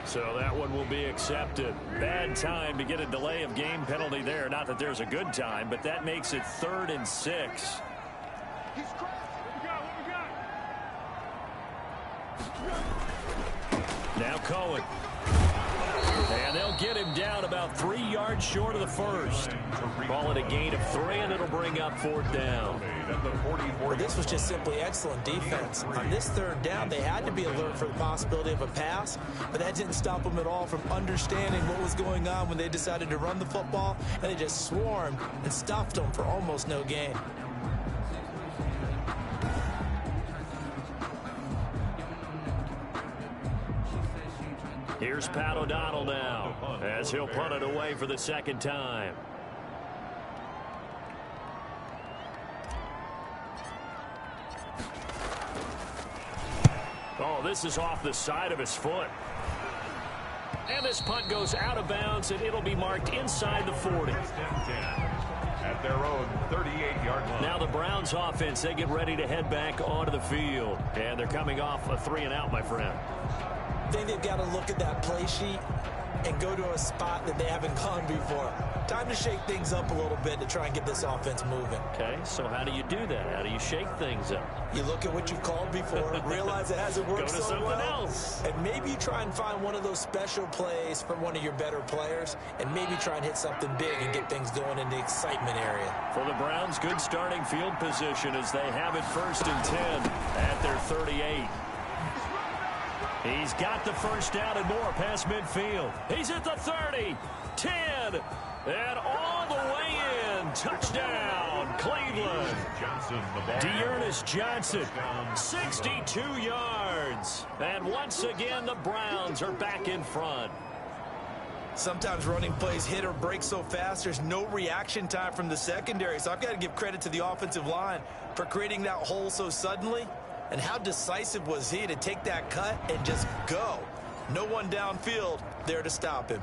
Speaker 3: So that one will be accepted. Bad time to get a delay of game penalty there. Not that there's a good time, but that makes it 3rd and 6. Now Cohen. And they'll get him down about 3 yards short of the 1st. Call it a gain of 3, and it'll bring up 4th down.
Speaker 5: Well, this was just simply excellent defense. On this 3rd down, they had to be alert for the possibility of a pass, but that didn't stop them at all from understanding what was going on when they decided to run the football, and they just swarmed and stuffed them for almost no gain.
Speaker 3: Here's Pat O'Donnell now as he'll punt it away for the 2nd time. Oh, this is off the side of his foot. And this punt goes out of bounds, and it'll be marked inside the 40.
Speaker 2: At their own 38-yard line.
Speaker 3: Now the Browns offense, they get ready to head back onto the field. And they're coming off a 3-and-out, my friend.
Speaker 5: I think they've got to look at that play sheet and go to a spot that they haven't gone before. Time to shake things up a little bit to try and get this offense moving.
Speaker 3: Okay, so how do you do that? How do you shake things up?
Speaker 5: You look at what you've called before, realize it hasn't worked
Speaker 3: Go to
Speaker 5: so
Speaker 3: something
Speaker 5: well,
Speaker 3: else.
Speaker 5: and maybe you try and find one of those special plays from one of your better players, and maybe try and hit something big and get things going in the excitement area.
Speaker 3: For the Browns, good starting field position as they have it 1st and 10 at their 38. He's got the 1st down and more past midfield. He's at the 30, 10, and all the way in. Touchdown, Cleveland. Dearness Johnson, 62 yards. And once again, the Browns are back in front.
Speaker 4: Sometimes running plays hit or break so fast, there's no reaction time from the secondary. So I've got to give credit to the offensive line for creating that hole so suddenly. And how decisive was he to take that cut and just go? No one downfield there to stop him.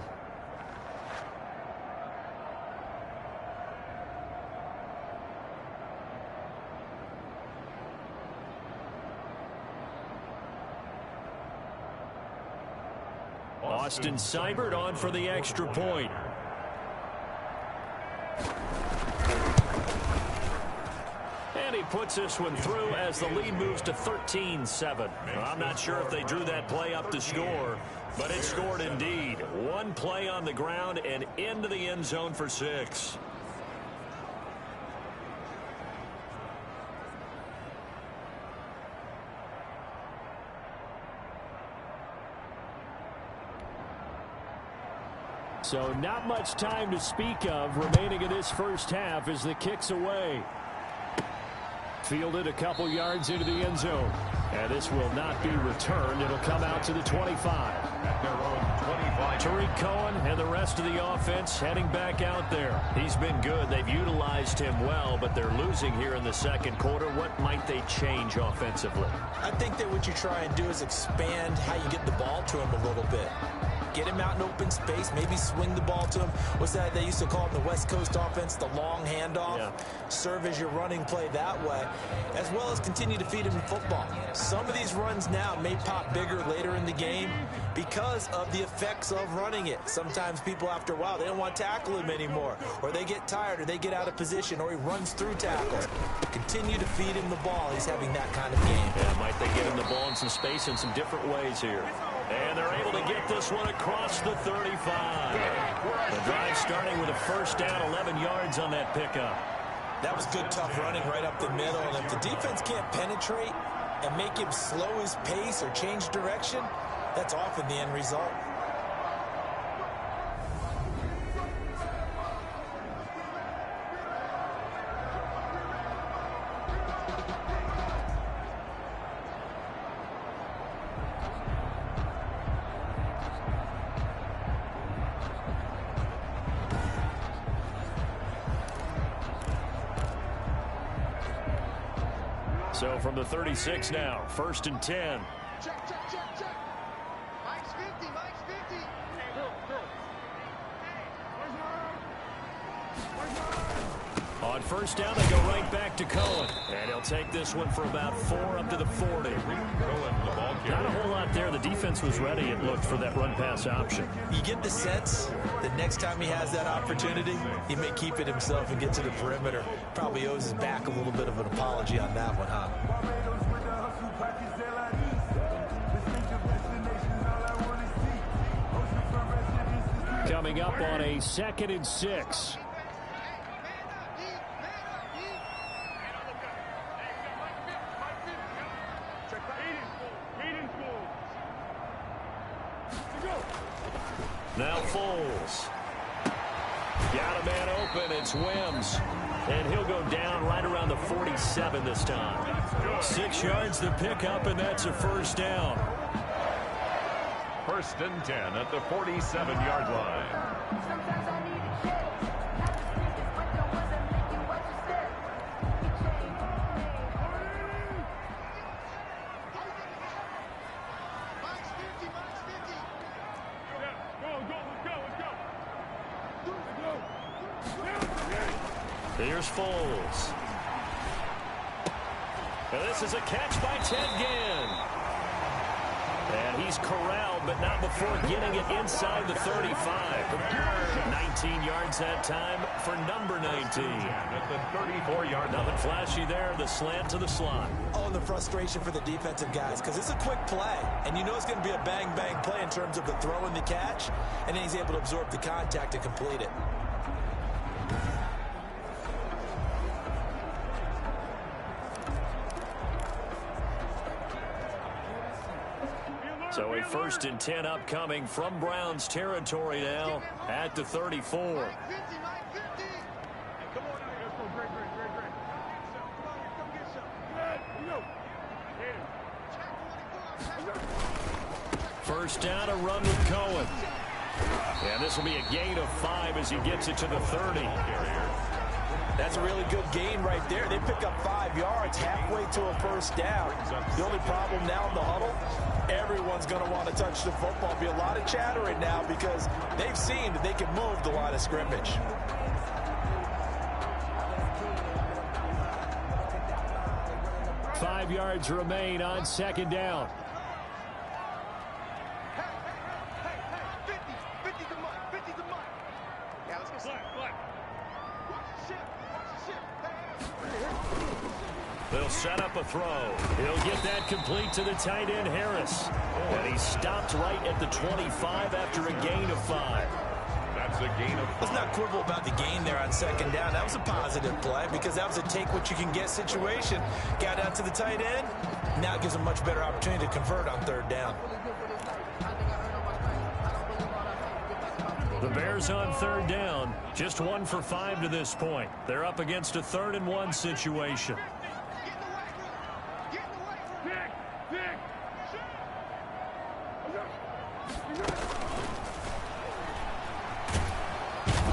Speaker 3: Austin Seibert on for the extra point. And he puts this one through as the lead moves to 13-7. I'm not sure if they drew that play up to score, but it scored indeed. One play on the ground and into the end zone for 6. So not much time to speak of remaining in this first half as the kick's away. Fielded a couple yards into the end zone. And this will not be returned. It'll come out to the 25. Tariq Cohen and the rest of the offense heading back out there. He's been good. They've utilized him well, but they're losing here in the second quarter. What might they change offensively?
Speaker 5: I think that what you try and do is expand how you get the ball to him a little bit. Get him out in open space, maybe swing the ball to him. What's that they used to call it in the West Coast offense, the long handoff? Yeah. Serve as your running play that way, as well as continue to feed him in football. Some of these runs now may pop bigger later in the game because of the effects of running it. Sometimes people, after a while, they don't want to tackle him anymore, or they get tired, or they get out of position, or he runs through tackles. Continue to feed him the ball. He's having that kind of game.
Speaker 3: Yeah, might they get him the ball in some space in some different ways here. And they're able to get this one across the 35. The drive starting with a first down, 11 yards on that pickup.
Speaker 5: That was good, tough running right up the middle. And if the defense can't penetrate and make him slow his pace or change direction, that's often the end result.
Speaker 3: So from the 36 now, 1st and 10.
Speaker 7: Check, check, check, check. Mike's 50, Mike's 50. Hey, girl.
Speaker 3: On first down, they go right back to Cohen. And he'll take this one for about 4 up to the 40. Not a whole lot there. The defense was ready, it looked, for that run-pass option.
Speaker 5: You get the sense that next time he has that opportunity, he may keep it himself and get to the perimeter. Probably owes his back a little bit of an apology on that one, huh?
Speaker 3: Coming up on a 2nd and 6. Now Foles. Got a man open. It's Wims. And he'll go down right around the 47 this time. 6 yards to pick up, and that's a first down.
Speaker 2: 1st and 10 at the 47-yard line.
Speaker 3: Here's Foles. And this is a catch by Ted Ginn. And he's corralled, but not before getting it inside the 35. 19 yards that time for number 19.
Speaker 2: At the 34-yard line.
Speaker 3: Nothing flashy there. The slant to the slot.
Speaker 5: Oh, and the frustration for the defensive guys, because it's a quick play. And you know it's going to be a bang-bang play in terms of the throw and the catch. And then he's able to absorb the contact and complete it.
Speaker 3: So a 1st and 10 upcoming from Browns territory now at the 34. First down, a run with Cohen. And this will be a gain of 5 as he gets it to the 30.
Speaker 4: That's a really good gain right there. They pick up 5 yards halfway to a first down. The only problem now in the huddle, everyone's going to want to touch the football. Be a lot of chattering now because they've seen that they can move the line of scrimmage.
Speaker 3: Five yards remain on second down. They'll set up a throw. He'll get that complete to the tight end, Harris. And he stopped right at the 25 after a gain of 5.
Speaker 2: That's a gain of 5.
Speaker 4: Let's not quibble about the gain there on second down. That was a positive play because that was a take-what-you-can-get situation. Got out to the tight end. Now it gives them a much better opportunity to convert on third down.
Speaker 3: The Bears on third down. Just 1 for 5 to this point. They're up against a 3rd and 1 situation.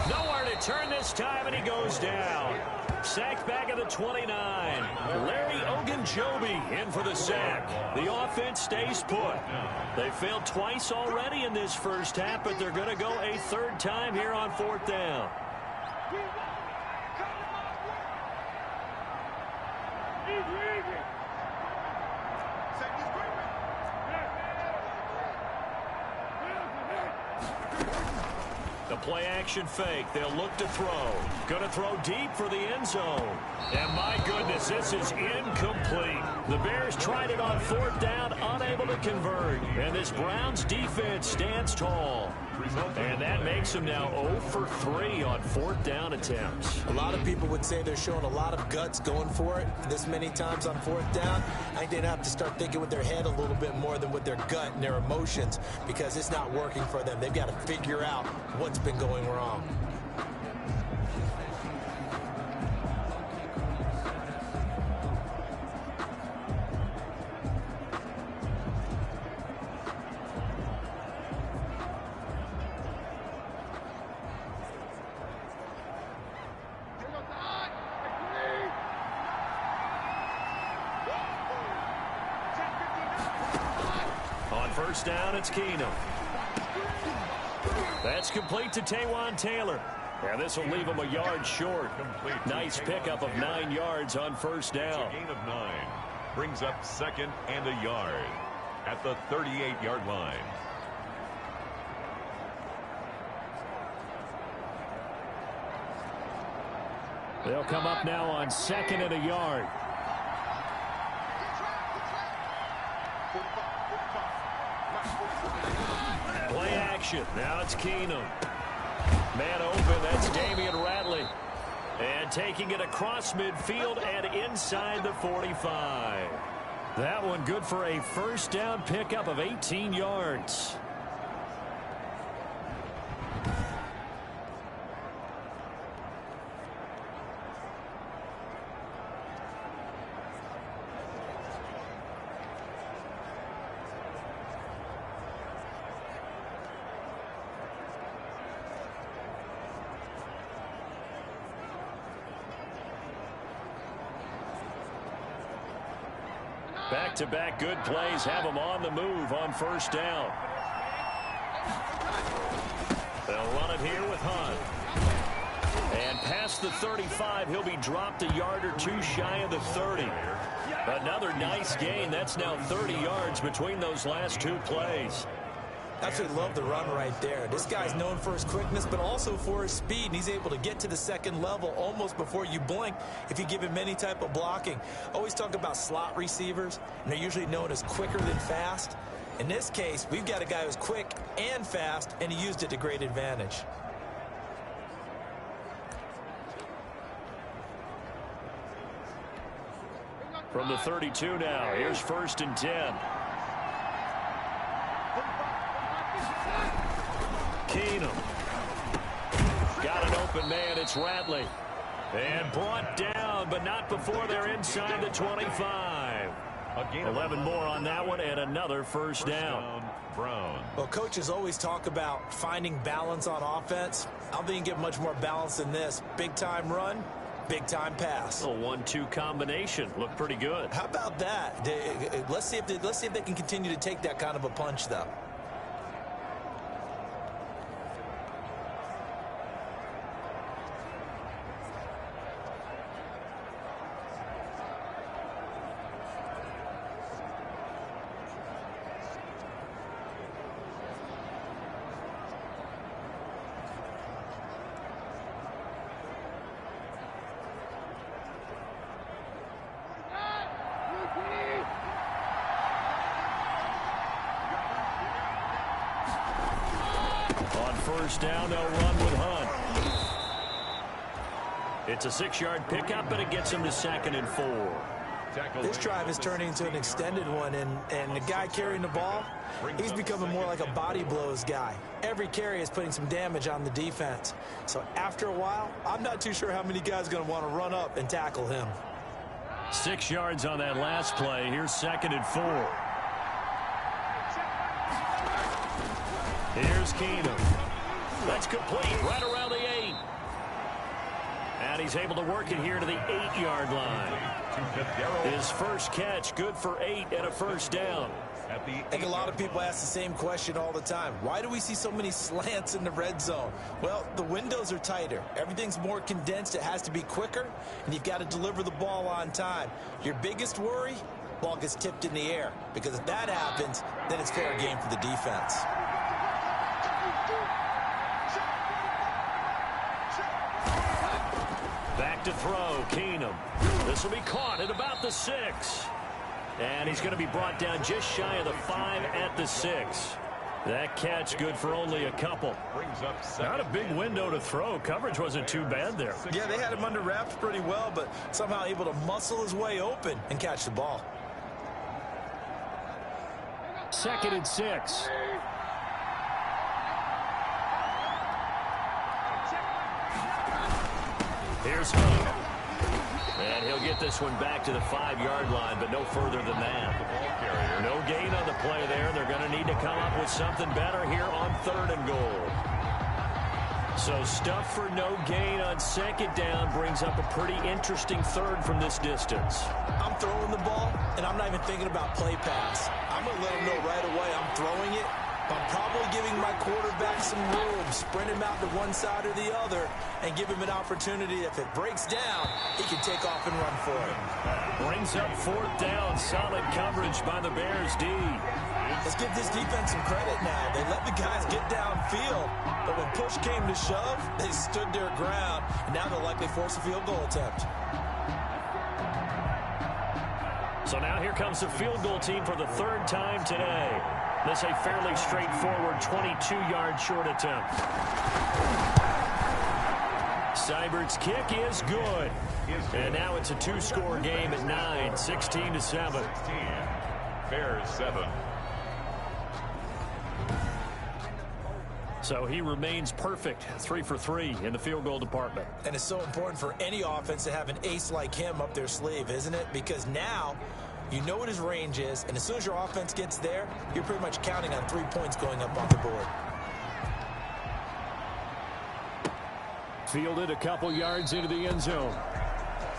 Speaker 3: Nowhere to turn this time, and he goes down. Sacked back at the 29. Larry Ogunjobi in for the sack. The offense stays put. They failed twice already in this first half, but they're going to go a 3rd time here on 4th down. The play action fake. They'll look to throw. Going to throw deep for the end zone. And my goodness, this is incomplete. The Bears tried it on 4th down, unable to convert. And this Browns defense stands tall. And that makes them now 0 for 3 on 4th down attempts.
Speaker 5: A lot of people would say they're showing a lot of guts going for it this many times on 4th down. I think they'd have to start thinking with their head a little bit more than with their gut and their emotions because it's not working for them. They've got to figure out what's been going wrong.
Speaker 3: First down, it's Keenum. That's complete to Taywan Taylor. And this will leave him a yard short. Nice pickup of 9 yards on first down.
Speaker 2: Gain of 9 brings up 2nd and a yard at the 38-yard line.
Speaker 3: They'll come up now on 2nd and a yard. Play action. Now it's Keenum. Man open. That's Damian Ratley. And taking it across midfield and inside the 45. That one good for a first down pickup of 18 yards. Back-to-back good plays have them on the move on first down. They'll run it here with Hunt. And past the 35, he'll be dropped a yard or 2 shy of the 30. Another nice gain. That's now 30 yards between those last 2 plays.
Speaker 5: Absolutely love the run right there. This guy's known for his quickness, but also for his speed. And he's able to get to the second level almost before you blink if you give him any type of blocking. Always talk about slot receivers, and they're usually known as quicker than fast. In this case, we've got a guy who's quick and fast, and he used it to great advantage.
Speaker 3: From the 32 now, here's 1st and 10. Keenum. Got an open man. It's Ratley. And brought down, but not before they're inside the 25. 11 more on that one and another first down.
Speaker 2: Browns.
Speaker 5: Well, coaches always talk about finding balance on offense. I don't think you can get much more balance than this. Big-time run, big-time pass.
Speaker 3: A 1-2 combination. Looked pretty good.
Speaker 5: How about that? Let's see if they can continue to take that kind of a punch, though.
Speaker 3: First down, they'll run with Hunt. It's a 6-yard pickup, but it gets him to 2nd and 4.
Speaker 5: This drive is turning into an extended one, and the guy carrying the ball, he's becoming more like a body blows guy. Every carry is putting some damage on the defense. So after a while, I'm not too sure how many guys are going to want to run up and tackle him.
Speaker 3: 6 yards on that last play. Here's 2nd and 4. Here's Keenum. That's complete right around the 8. And he's able to work it here to the 8-yard line. His first catch, good for 8 and a first down.
Speaker 5: I think a lot of people ask the same question all the time. Why do we see so many slants in the red zone? Well, the windows are tighter. Everything's more condensed. It has to be quicker, and you've got to deliver the ball on time. Your biggest worry? Ball gets tipped in the air, because if that happens, then it's fair game for the defense.
Speaker 3: Back to throw, Keenum. This will be caught at about the 6. And he's going to be brought down just shy of the 5 at the 6. That catch good for only a couple. Not a big window to throw. Coverage wasn't too bad there.
Speaker 5: Yeah, they had him under wraps pretty well, but somehow able to muscle his way open and catch the ball.
Speaker 3: 2nd and 6. Here's Hunt. And he'll get this one back to the 5-yard line, but no further than that. No gain on the play there. They're going to need to come up with something better here on 3rd and goal. So stuff for no gain on 2nd down brings up a pretty interesting 3rd from this distance.
Speaker 5: I'm throwing the ball, and I'm not even thinking about play pass. I'm going to let him know right away I'm throwing it. I'm probably giving my quarterback some room, sprint him out to one side or the other, and give him an opportunity. If it breaks down, he can take off and run for it.
Speaker 3: Brings up 4th down. Solid coverage by the Bears D.
Speaker 5: Let's give this defense some credit now. They let the guys get downfield, but when push came to shove, they stood their ground, and now they'll likely force a field goal attempt.
Speaker 3: So now here comes the field goal team for the 3rd time today. This a fairly straightforward 22-yard short attempt. Seibert's kick is good. And now it's a 2-score game at 9, 16-7.
Speaker 2: Bears 7.
Speaker 3: So he remains perfect, 3 for 3 in the field goal department.
Speaker 5: And it's so important for any offense to have an ace like him up their sleeve, isn't it? Because now you know what his range is, and as soon as your offense gets there, you're pretty much counting on 3 points going up on the board.
Speaker 3: Fielded a couple yards into the end zone.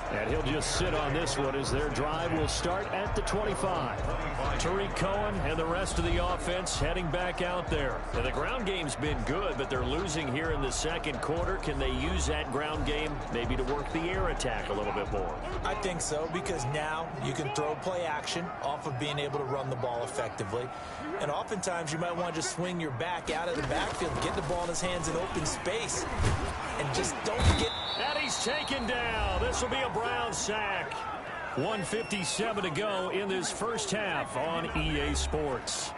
Speaker 3: And he'll just sit on this one as their drive will start at the 25. Tariq Cohen and the rest of the offense heading back out there. And the ground game's been good, but they're losing here in the 2nd quarter. Can they use that ground game maybe to work the air attack a little bit more?
Speaker 5: I think so, because now you can throw play action off of being able to run the ball effectively. And oftentimes you might want to just swing your back out of the backfield, get the ball in his hands in open space, and just don't get...
Speaker 3: And he's taken down. This will be a Brown sack. 1:57 to go in this first half on EA Sports.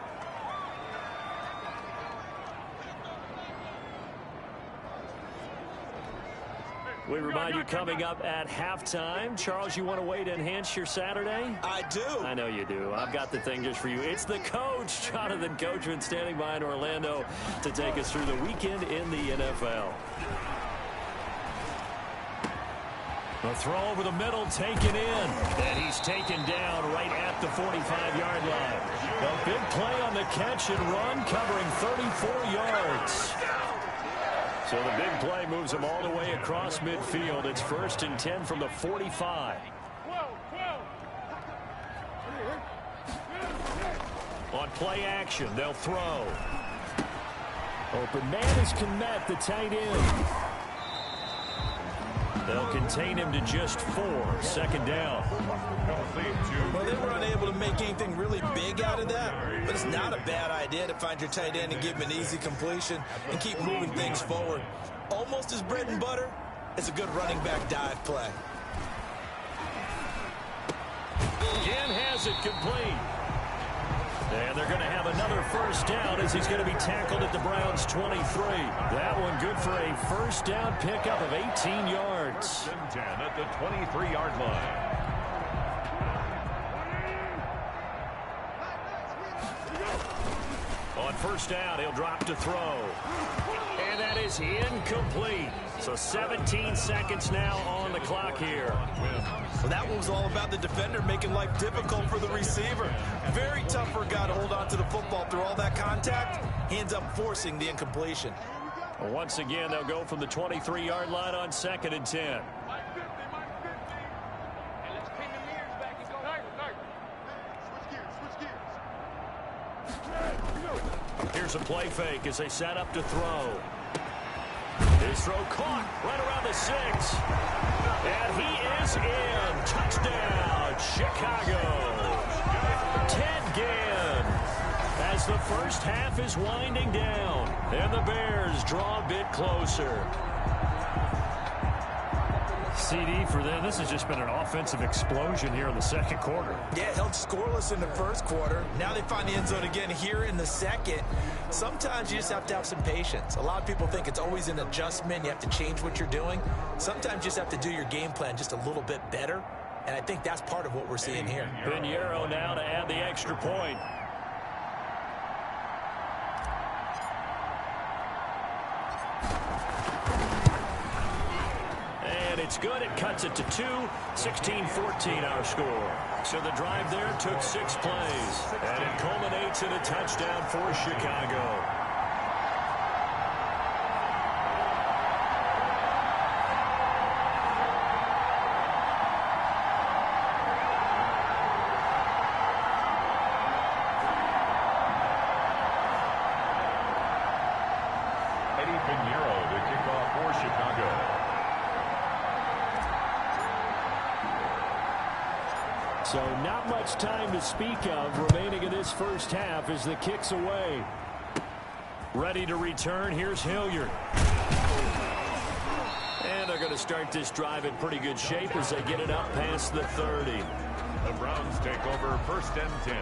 Speaker 3: We remind you coming up at halftime. Charles, you want a way to enhance your Saturday?
Speaker 5: I do.
Speaker 3: I know you do. I've got the thing just for you. It's the coach, Jonathan Coachman, standing by in Orlando to take us through the weekend in the NFL. A throw over the middle, taken in. And he's taken down right at the 45-yard line. A big play on the catch and run, covering 34 yards. So the big play moves him all the way across midfield. It's 1st and 10 from the 45. On play action, they'll throw. Open man is Kombat, the tight end. They'll contain him to just 4. 2nd down.
Speaker 4: Well, they were unable to make anything really big out of that, but it's not a bad idea to find your tight end and give him an easy completion and keep moving things forward. Almost as bread and butter, it's a good running back dive play.
Speaker 3: Again has it complete. And they're going to have another 1st down as he's going to be tackled at the Browns' 23. That one good for a 1st down pickup of 18 yards.
Speaker 2: 1st and 10 at the 23-yard line.
Speaker 3: On 1st down, he'll drop to throw. And that is incomplete. So 17 seconds now on the clock here.
Speaker 4: Well, that one was all about the defender making life difficult for the receiver. Very tough for a guy to hold on to the football through all that contact. He ends up forcing the incompletion.
Speaker 3: Well, once again, they'll go from the 23-yard line on 2nd and 10. Here's a play fake as they set up to throw. His throw caught right around the 6. And he is in. Touchdown, Chicago. Ted Ginn. As the 1st half is winding down, and the Bears draw a bit closer. CD for them. This has just been an offensive explosion here in the 2nd quarter.
Speaker 4: Yeah, held scoreless in the 1st quarter. Now they find the end zone again here in the 2nd. Sometimes you just have to have some patience. A lot of people think it's always an adjustment. You have to change what you're doing. Sometimes you just have to do your game plan just a little bit better. And I think that's part of what we're seeing here.
Speaker 3: Pinheiro now to add the extra point. It's good. It cuts it to 2. 16-14 our score. So the drive there took 6 plays. And it culminates in a touchdown for Chicago.
Speaker 2: Pinheiro to kick off for Chicago.
Speaker 3: So not much time to speak of remaining in this 1st half as the kick's away. Ready to return. Here's Hilliard. And they're going to start this drive in pretty good shape as they get it up past the 30.
Speaker 2: The Browns take over 1st and 10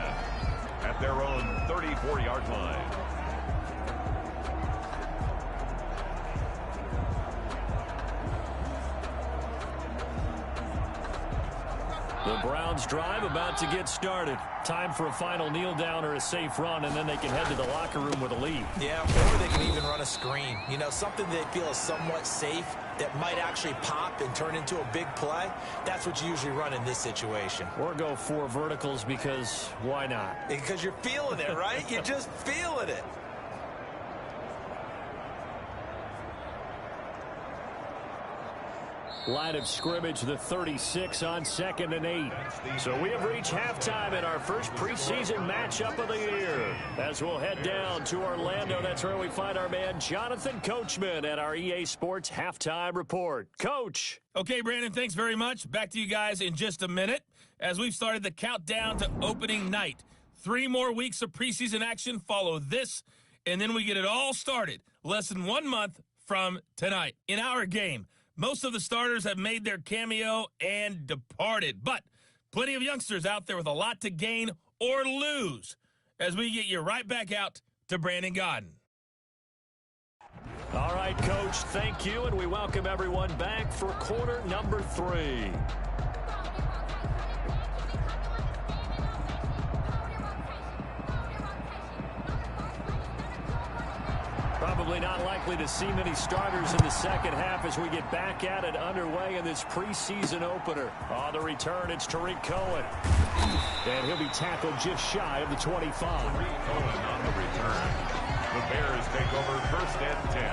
Speaker 2: at their own 34-yard line.
Speaker 3: The Browns drive about to get started. Time for a final kneel down or a safe run, and then they can head to the locker room with a lead.
Speaker 4: Yeah, or they can even run a screen. You know, something they feel is somewhat safe that might actually pop and turn into a big play. That's what you usually run in this situation.
Speaker 3: Or go 4 verticals because why not?
Speaker 4: Because you're feeling it, right? You're just feeling it.
Speaker 3: Line of scrimmage, the 36 on 2nd and 8. So we have reached halftime in our first preseason matchup of the year. As we'll head down to Orlando, that's where we find our man Jonathan Coachman at our EA Sports Halftime Report. Coach.
Speaker 8: Okay, Brandon, thanks very much. Back to you guys in just a minute as we've started the countdown to opening night. 3 more weeks of preseason action follow this, and then we get it all started less than 1 month from tonight. In our game, most of the starters have made their cameo and departed, but plenty of youngsters out there with a lot to gain or lose as we get you right back out to Brandon Godden.
Speaker 3: All right, Coach, thank you, and we welcome everyone back for quarter number 3. Probably not likely to see many starters in the second half as we get back at it underway in this preseason opener. On the return, it's Tariq Cohen. And he'll be tackled just shy of the 25.
Speaker 2: Tariq Cohen on the return. The Bears take over first and 10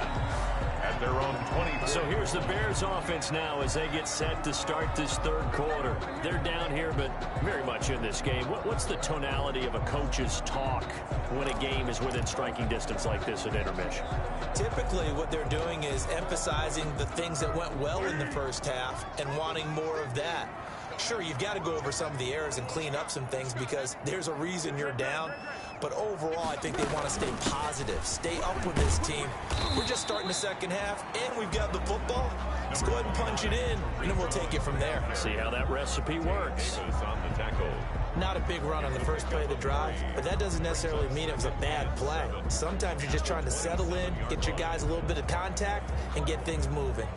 Speaker 2: at their own 24.
Speaker 3: So here's the Bears offense now as they get set to start this third quarter. They're down here, but very much in this game. What's the tonality of a coach's talk when a game is within striking distance like this at intermission?
Speaker 5: Typically, what they're doing is emphasizing the things that went well in the first half and wanting more of that. Sure, you've got to go over some of the errors and clean up some things because there's a reason you're down. But overall, I think they want to stay positive, stay up with this team. We're just starting the second half, and we've got the football. Let's go ahead and punch it in, and then we'll take it from there.
Speaker 3: See how that recipe works.
Speaker 2: On the tackle.
Speaker 5: Not a big run on the first play of the drive, but that doesn't necessarily mean it was a bad play. Sometimes you're just trying to settle in, get your guys a little bit of contact, and get things moving.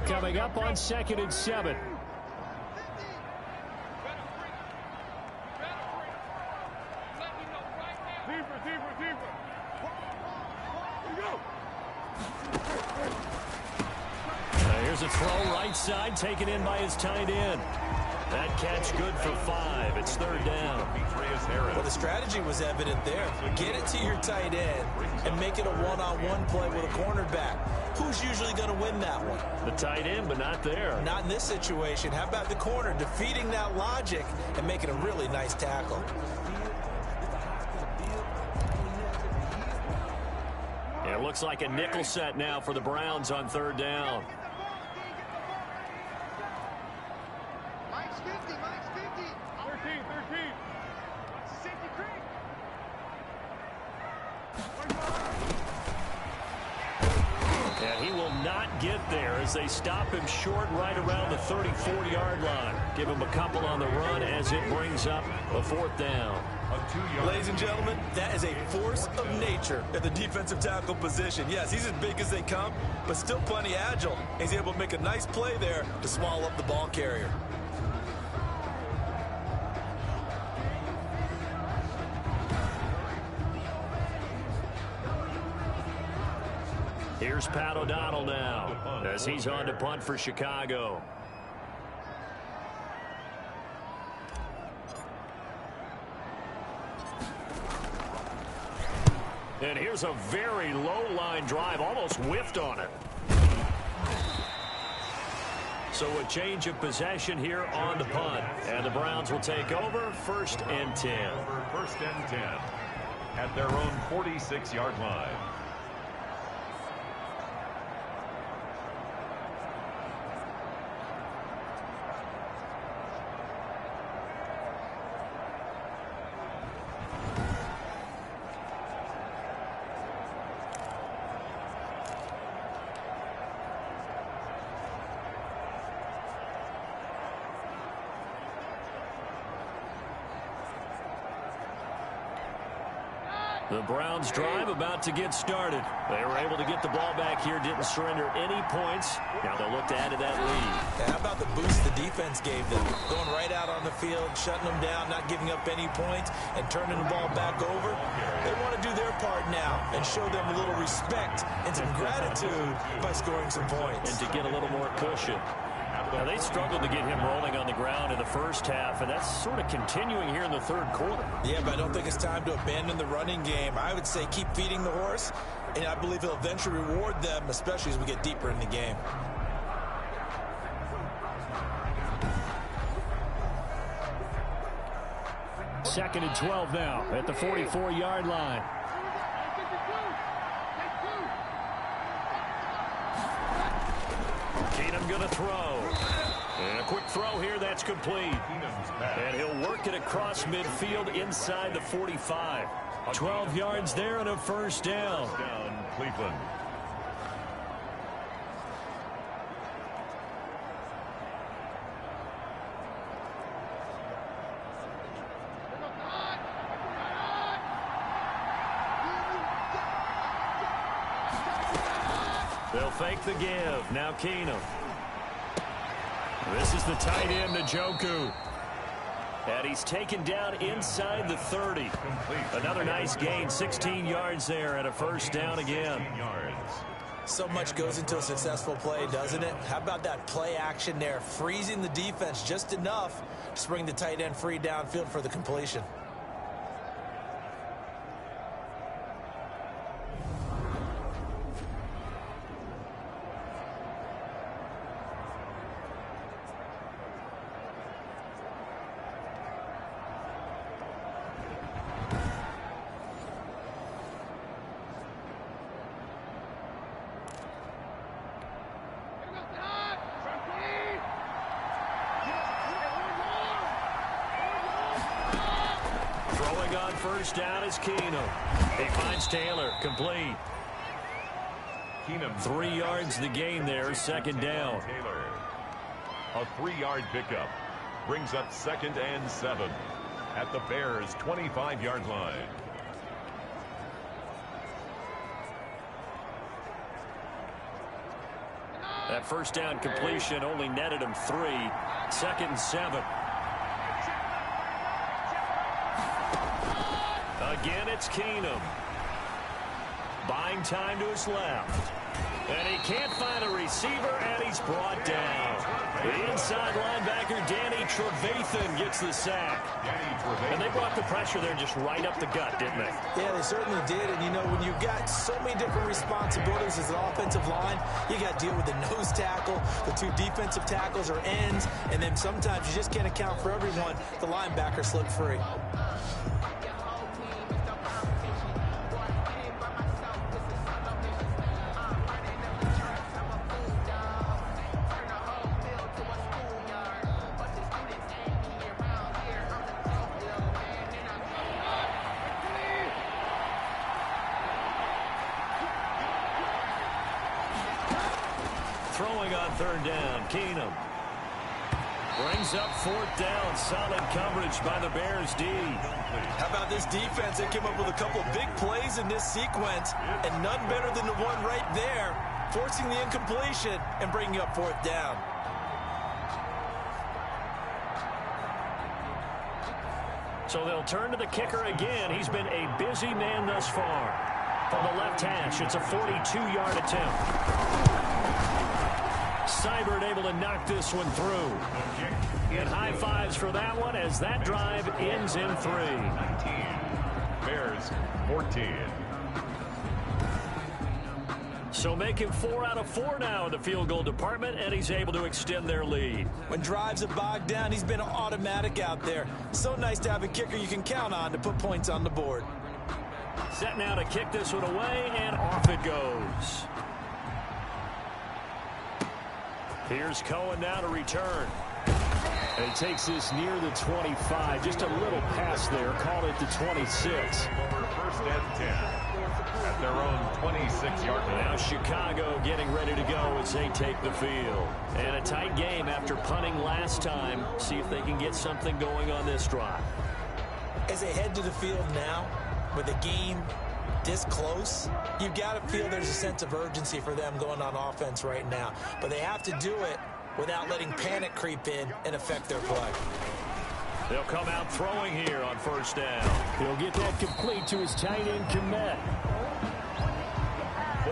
Speaker 3: Coming up on 2nd and 7. Here's a throw right side, taken in by his tight end. That catch good for 5. It's third down.
Speaker 5: Well, the strategy was evident there. Get it to your tight end and make it a one-on-one play with a cornerback. Who's usually going to win that one?
Speaker 3: The tight end, but not there.
Speaker 5: Not in this situation. How about the corner defeating that logic and making a really nice tackle?
Speaker 3: It looks like a nickel set now for the Browns on third down.
Speaker 7: Mike's 50, Mike's 50.
Speaker 9: 13.
Speaker 7: Safety creek.
Speaker 3: And he will not get there as they stop him short right around the 34-yard line. Give him a couple on the run as it brings up a fourth down.
Speaker 4: Ladies and gentlemen, that is a force of nature at the defensive tackle position. Yes, he's as big as they come, but still plenty agile. He's able to make a nice play there to swallow up the ball carrier.
Speaker 3: Here's Pat O'Donnell now as he's on to punt for Chicago. And here's a very low line drive, almost whiffed on it. So a change of possession here on the punt. And the Browns will take over 1st and 10.
Speaker 2: First and 10 at their own 46-yard line.
Speaker 3: The Browns drive about to get started. They were able to get the ball back here, didn't surrender any points. Now they'll look to add to that lead.
Speaker 5: How about the boost the defense gave them? Going right out on the field, shutting them down, not giving up any points, and turning the ball back over. They want to do their part now and show them a little respect and some gratitude by scoring some points.
Speaker 3: And to get a little more cushion. Now, they struggled to get him rolling on the ground in the first half, and that's sort of continuing here in the third quarter.
Speaker 5: Yeah, but I don't think it's time to abandon the running game. I would say keep feeding the horse, and I believe he'll eventually reward them, especially as we get deeper in the game.
Speaker 3: Second and 12 now at the 44-yard line. Keenum going to throw. And a quick throw here, that's complete. And he'll work it across midfield inside the 45. 12 yards there and a first down.
Speaker 2: Cleveland.
Speaker 3: They'll fake the give. Now Keenum. This is the tight end, Njoku. And he's taken down inside the 30. Another nice gain, 16 yards there and a first down again.
Speaker 5: So much goes into a successful play, doesn't it? How about that play action there, freezing the defense just enough to bring the tight end free downfield for the completion.
Speaker 3: First down is Keenum. He finds Taylor, complete.
Speaker 2: Keenum
Speaker 3: 3 yards the gain there, second down.
Speaker 2: Taylor. A 3-yard pickup brings up 2nd and 7 at the Bears' 25-yard line.
Speaker 3: That first down completion only netted him 3. 2nd and 7. Again, it's Keenum. Buying time to his left. And he can't find a receiver, and he's brought down. The inside linebacker, Danny Trevathan, gets the sack. And they brought the pressure there just right up the gut, didn't they?
Speaker 5: Yeah, they certainly did. And, you know, when you've got so many different responsibilities as an offensive line, you got to deal with the nose tackle, the 2 defensive tackles or ends, and then sometimes you just can't account for everyone. The linebacker slipped free.
Speaker 3: Throwing on 3rd down, Keenum. Brings up 4th down. Solid coverage by the Bears D.
Speaker 5: How about this defense? They came up with a couple of big plays in this sequence, and none better than the one right there, forcing the incompletion and bringing up 4th down.
Speaker 3: So they'll turn to the kicker again. He's been a busy man thus far. From the left hash, it's a 42-yard attempt. Seibert able to knock this one through. And high fives for that one as that drive ends in 3.
Speaker 2: Bears 14.
Speaker 3: So making 4 out of 4 now in the field goal department, and he's able to extend their lead.
Speaker 5: When drives have bogged down, he's been automatic out there. So nice to have a kicker you can count on to put points on the board.
Speaker 3: Set now to kick this one away, and off it goes. Here's Cohen now to return. And he takes this near the 25. Just a little pass there. Call it the 26.
Speaker 2: Over 1st and 10 at their own 26-yard line.
Speaker 3: Now Chicago getting ready to go as they take the field. And a tight game after punting last time. See if they can get something going on this drive.
Speaker 5: As they head to the field now, with the game this close, you've got to feel there's a sense of urgency for them going on offense right now. But they have to do it without letting panic creep in and affect their play.
Speaker 3: They'll come out throwing here on 1st down. He'll get that complete to his tight end, Kombat.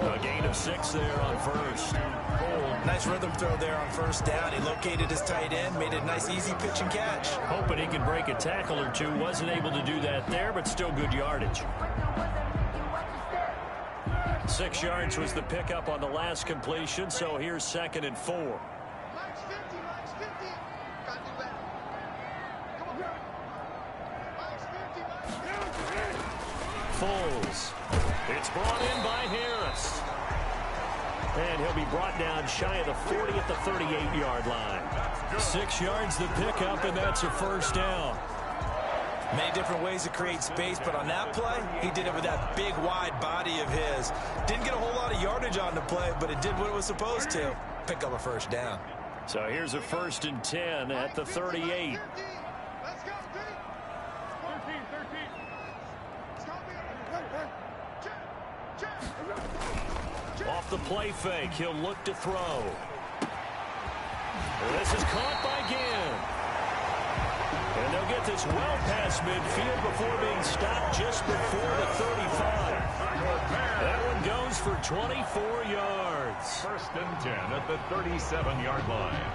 Speaker 3: A gain of 6 there on 1st.
Speaker 5: Nice rhythm throw there on 1st down. He located his tight end, made a nice easy pitch and catch.
Speaker 3: Hoping he could break a tackle or two. Wasn't able to do that there, but still good yardage. 6 yards was the pickup on the last completion, so here's 2nd and 4.
Speaker 7: Mike's 50, Mike's 50. Got to do better. Come on. Mike's 50, Mike's 50.
Speaker 3: Foles. It's brought in by Harris. And he'll be brought down shy of the 40 at the 38-yard line. 6 yards the pickup, and that's a 1st down.
Speaker 5: Many different ways to create space, but on that play, he did it with that big, wide body of his. Didn't get a whole lot of yardage on the play, but it did what it was supposed to. Pick up a 1st down.
Speaker 3: So here's a 1st and 10 at the 38.
Speaker 7: Let's go, 13, 13.
Speaker 3: Off the play fake, he'll look to throw. This is caught by Ginn. And they'll get this well past midfield before being stopped just before the 35. That one goes for 24 yards.
Speaker 2: 1st and 10 at the 37-yard line.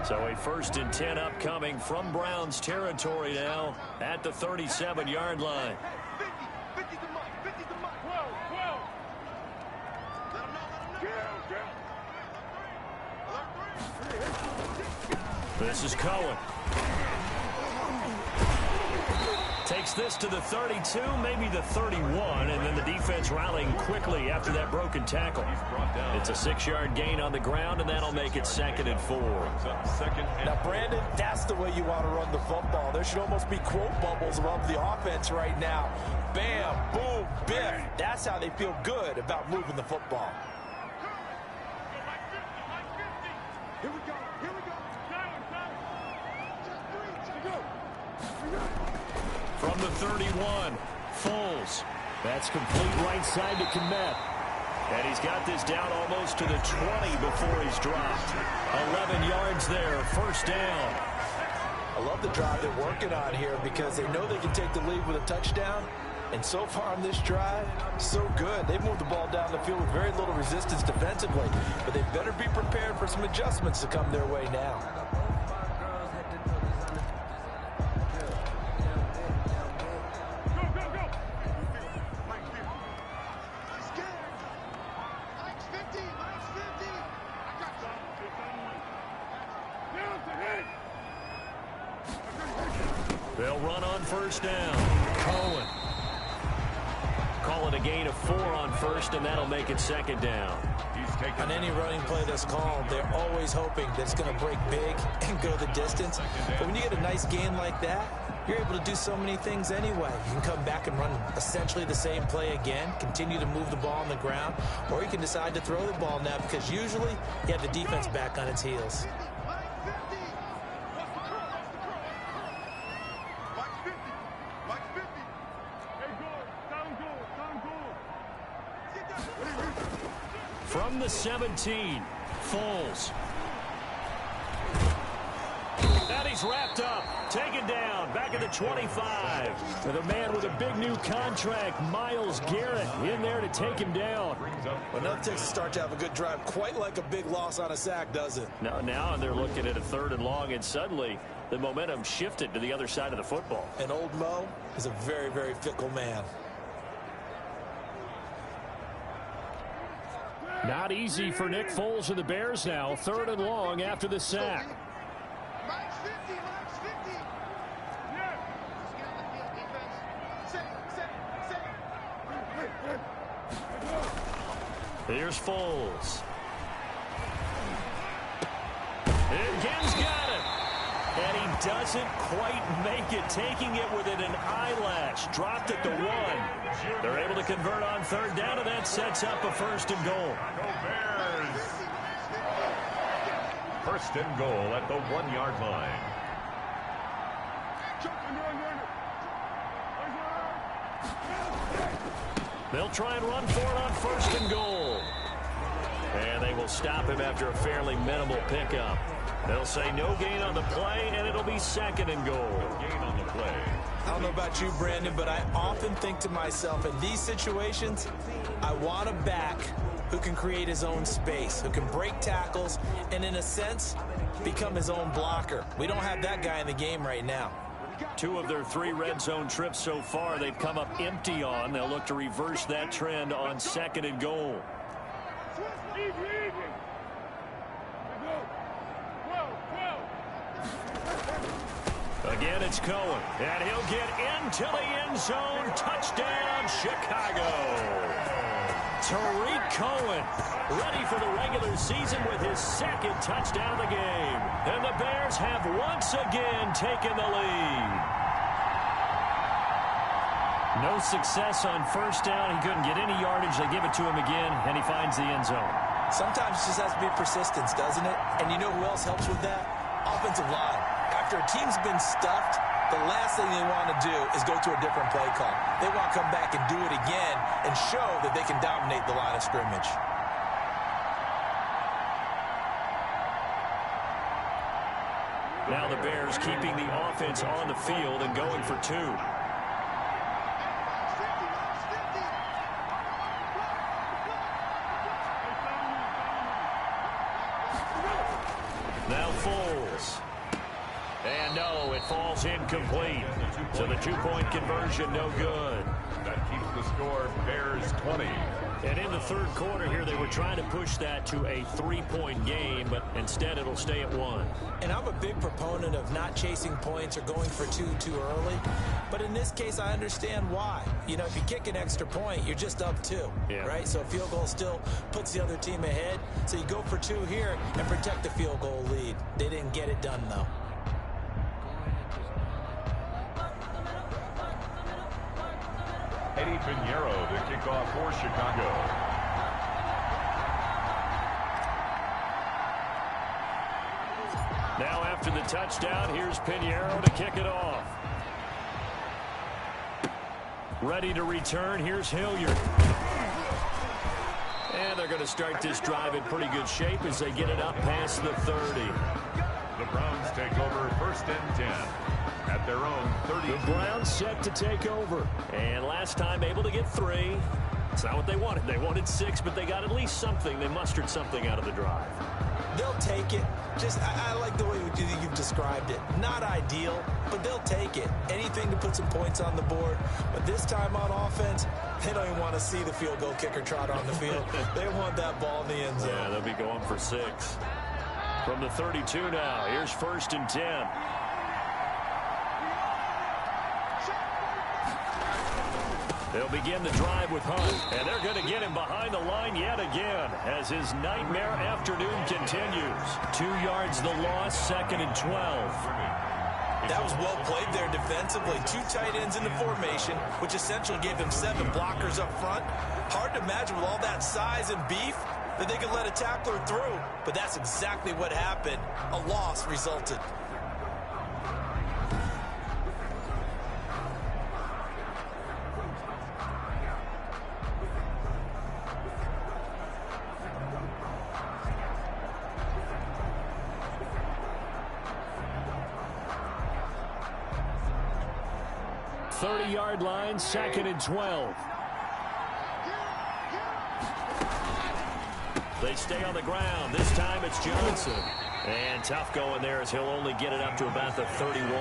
Speaker 3: So a 1st and 10 upcoming from Browns territory now at the 37-yard line.
Speaker 7: 50 to Mike. 50 to Mike. 12. Let him know.
Speaker 3: This is Cohen. Takes this to the 32, maybe the 31, and then the defense rallying quickly after that broken tackle. It's a 6-yard gain on the ground, and that'll make it 2nd and 4.
Speaker 4: Now, Brandon, that's the way you want to run the football. There should almost be quote bubbles above the offense right now. Bam, boom, biff. That's how they feel good about moving the football.
Speaker 7: Here we go.
Speaker 3: From the 31, Foles. That's complete right side to Kombat. And he's got this down almost to the 20 before he's dropped. 11 yards there, 1st down.
Speaker 4: I love the drive they're working on here because they know they can take the lead with a touchdown. And so far on this drive, so good. They've moved the ball down the field with very little resistance defensively. But they better be prepared for some adjustments to come their way now.
Speaker 3: They'll run on 1st down. Cohen. Call it a gain of 4 on 1st, and that'll make it 2nd down.
Speaker 4: On any running play that's called, they're always hoping that it's going to break big and go the distance. But when you get a nice gain like that, you're able to do so many things anyway. You can come back and run essentially the same play again, continue to move the ball on the ground, or you can decide to throw the ball now because usually you have the defense back on its heels.
Speaker 3: From the 17, Foles. And he's wrapped up, taken down, back at the 25. And a man with a big new contract, Myles Garrett, in there to take him down.
Speaker 4: Well, nothing takes a start to have a good drive, quite like a big loss on a sack, does it?
Speaker 3: Now they're looking at a 3rd and long, and suddenly the momentum shifted to the other side of the football.
Speaker 4: And old Mo is a very, very fickle man.
Speaker 3: Not easy for Nick Foles and the Bears now. 3rd and long after the sack.
Speaker 7: Mike's 50. Yeah. Just get on the field, defense. Set.
Speaker 3: Here's Foles. And Ginn's got it. And he doesn't quite make it, taking it within an eyelash. Dropped at the 1. They're able to convert on 3rd down, and that sets up a 1st and goal.
Speaker 2: Bears. 1st and goal at the 1-yard line.
Speaker 3: They'll try and run for it on 1st and goal. And they will stop him after a fairly minimal pickup. They'll say no gain on the play, and it'll be 2nd and goal.
Speaker 2: No gain on the play.
Speaker 4: I don't know about you, Brandon, but I often think to myself, in these situations, I want a back who can create his own space, who can break tackles, and in a sense, become his own blocker. We don't have that guy in the game right now.
Speaker 3: 2 of their 3 red zone trips so far, they've come up empty on. They'll look to reverse that trend on 2nd and goal. Again, it's Cohen, and he'll get into the end zone. Touchdown, Chicago. Tariq Cohen ready for the regular season with his 2nd touchdown of the game. And the Bears have once again taken the lead. No success on 1st down. He couldn't get any yardage. They give it to him again, and he finds the end zone.
Speaker 4: Sometimes it just has to be persistence, doesn't it? And you know who else helps with that?
Speaker 5: Offensive line. After a team's been stuffed, the last thing they want to do is go to a different play call. They want to come back and do it again and show that they can dominate the line of scrimmage.
Speaker 3: Now the Bears keeping the offense on the field and going for two. Now Foles. And no, it falls incomplete. So the two-point conversion no good.
Speaker 2: That keeps the score Bears 20.
Speaker 3: And in the third quarter here, they were trying to push that to a three-point game, but instead it'll stay at one.
Speaker 5: And I'm a big proponent of not chasing points or going for two too early. But in this case, I understand why. You know, if you kick an extra point, you're just up two, right? So a field goal still puts the other team ahead. So you go for two here and protect the field goal lead. They didn't get it done, though.
Speaker 2: Eddie Pinheiro to kick off for Chicago.
Speaker 3: Now after the touchdown, here's Pinheiro to kick it off. Ready to return, here's Hilliard. And they're going to start this drive in pretty good shape as they get it up past the 30.
Speaker 2: The Browns take over 1st and 10. At their own 30.
Speaker 3: The Browns set to take over. And last time able to get 3. It's not what they wanted. They wanted 6, but they got at least something. They mustered something out of the drive.
Speaker 5: They'll take it. I like the way you've described it. Not ideal, but they'll take it. Anything to put some points on the board. But this time on offense, they don't even want to see the field goal kicker trot on the field. They want that ball in the end zone.
Speaker 3: Yeah, they'll be going for 6. From the 32 now, here's 1st and 10. They'll begin the drive with Hunt, and they're going to get him behind the line yet again as his nightmare afternoon continues. 2 yards the loss, 2nd and 12.
Speaker 5: That was well played there defensively. 2 tight ends in the formation, which essentially gave them 7 blockers up front. Hard to imagine with all that size and beef that they could let a tackler through, but that's exactly what happened. A loss resulted.
Speaker 3: Yard line, 2nd and 12. They stay on the ground. This time it's Johnson. And tough going there as he'll only get it up to about the 31.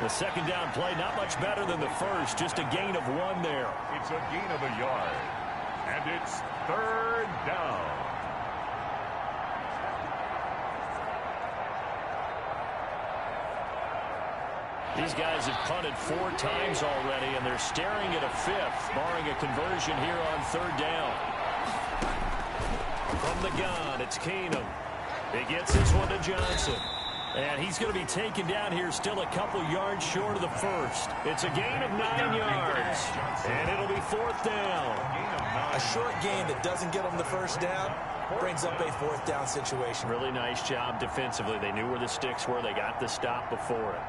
Speaker 3: The second down play, not much better than the first. Just a gain of 1 there.
Speaker 2: It's a gain of a yard. And it's 3rd down.
Speaker 3: These guys have punted 4 times already, and they're staring at a 5th, barring a conversion here on 3rd down. From the gun, it's Keenum. He gets this one to Johnson. And he's going to be taken down here still a couple yards short of the first. It's a gain of 9 yards, and it'll be 4th down.
Speaker 5: A short gain that doesn't get them the first down brings up a 4th down situation.
Speaker 3: Really nice job defensively. They knew where the sticks were. They got the stop before it.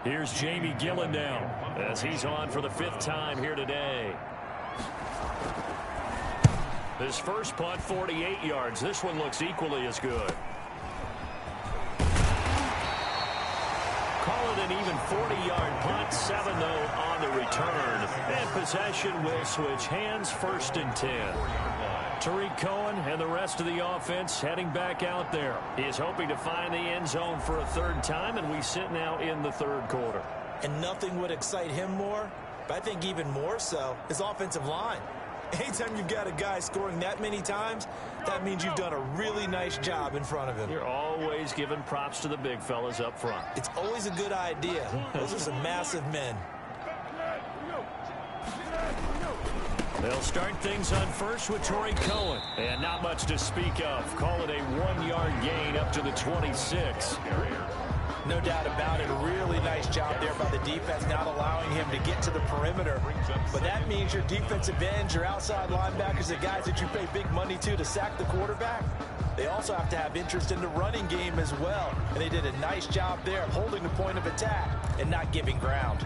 Speaker 3: Here's Jamie Gillen now as he's on for the 5th time here today. This first punt, 48 yards. This one looks equally as good. Call it an even 40-yard punt, 7 though on the return. And possession will switch hands, 1st and 10. Tariq Cohen and the rest of the offense heading back out there. He is hoping to find the end zone for a 3rd time, and we sit now in the 3rd quarter.
Speaker 5: And nothing would excite him more, but I think even more so, his offensive line. Anytime you've got a guy scoring that many times, that means you've done a really nice job in front of him.
Speaker 3: You're always giving props to the big fellas up front.
Speaker 5: It's always a good idea. Those are some massive men.
Speaker 3: They'll start things on first with Torrey Cohen. And not much to speak of. Call it a 1-yard gain up to the 26.
Speaker 5: No doubt about it. A really nice job there by the defense, not allowing him to get to the perimeter. But that means your defensive ends, your outside linebackers, the guys that you pay big money to sack the quarterback, they also have to have interest in the running game as well. And they did a nice job there of holding the point of attack and not giving ground.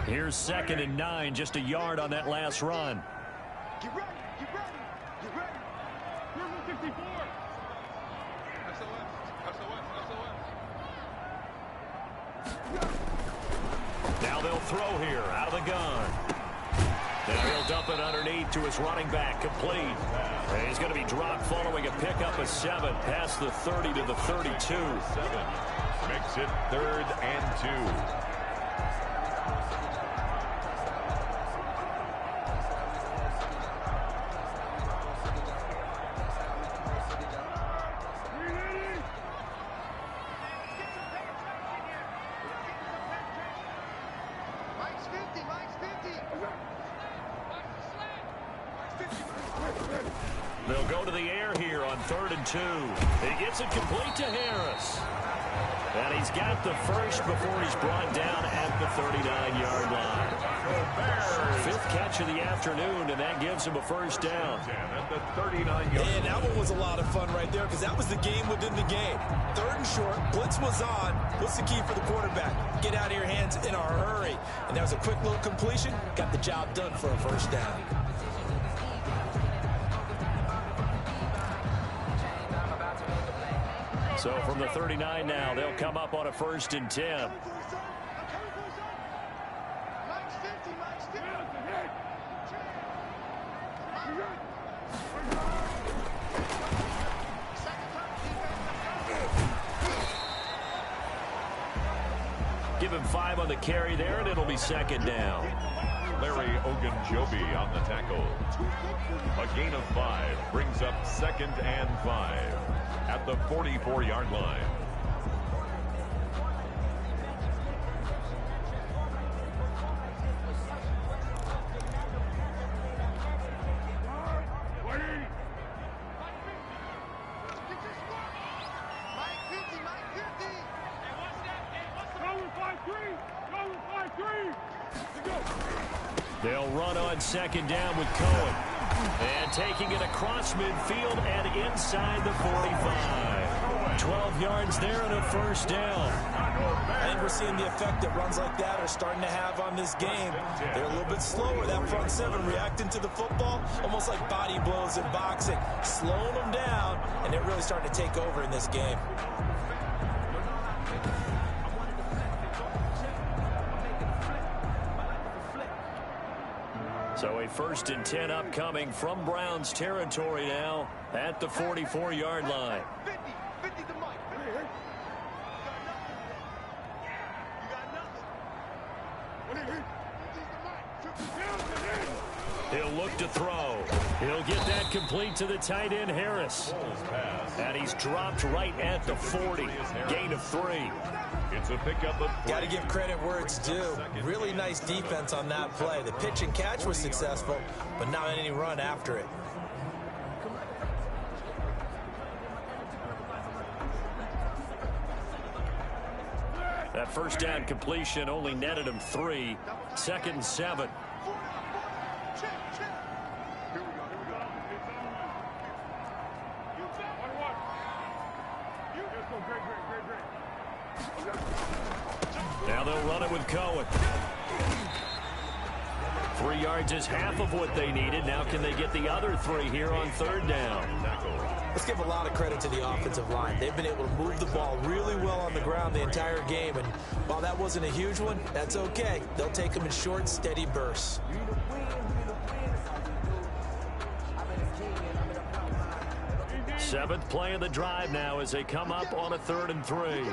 Speaker 3: Here's 2nd and 9, just a yard on that last run.
Speaker 7: Get ready, get ready, get ready. Number 54.
Speaker 3: Now they'll throw here out of the gun. Then he'll dump it underneath to his running back, complete. And he's going to be dropped following a pickup of 7 past the 30 to the 32.
Speaker 2: 7 makes it 3rd and 2.
Speaker 3: They'll go to the air here on 3rd and 2. He gets it complete to Harris. And he's got the first before he's brought down at the 39-yard line. 5th catch of the afternoon, and that gives him a first down.
Speaker 2: At the 39-yard
Speaker 5: And that one was a lot of fun right there because that was the game within the game. 3rd and short, blitz was on. What's the key for the quarterback? Get out of your hands in a hurry. And that was a quick little completion. Got the job done for a first down.
Speaker 3: So from the 39 now, they'll come up on a 1st and 10. Give him 5 on the carry there, and it'll be 2nd down.
Speaker 2: Larry Ogunjobi on the tackle. A gain of 5 brings up 2nd and 5 at the 44-yard line.
Speaker 3: They'll run on 2nd down with Cohen. And taking it across midfield and inside the 45. 12 yards there and a first down.
Speaker 5: I think we're seeing the effect that runs like that are starting to have on this game. They're a little bit slower, that front 7, reacting to the football, almost like body blows in boxing, slowing them down, and they're really starting to take over in this game.
Speaker 3: So a 1st and 10 upcoming from Browns territory now at the 44-yard line.
Speaker 7: 50 to Mike.
Speaker 3: He'll look to throw. He'll get that complete to the tight end, Harris. And he's dropped right at the 40. Gain of 3.
Speaker 2: It's a pickup of 3.
Speaker 5: Got to give credit where it's due. Really nice defense on that play. The pitch and catch was successful, but not any run after it.
Speaker 3: That first down completion only netted him 3. 2nd and 7. Now they'll run it with Cohen. 3 yards is half of what they needed. Now can they get the other 3 here on 3rd down?
Speaker 5: Let's give a lot of credit to the offensive line. They've been able to move the ball really well on the ground the entire game. And while that wasn't a huge one, that's okay. They'll take them in short, steady bursts.
Speaker 3: Seventh play of the drive now as they come up on a 3rd and 3.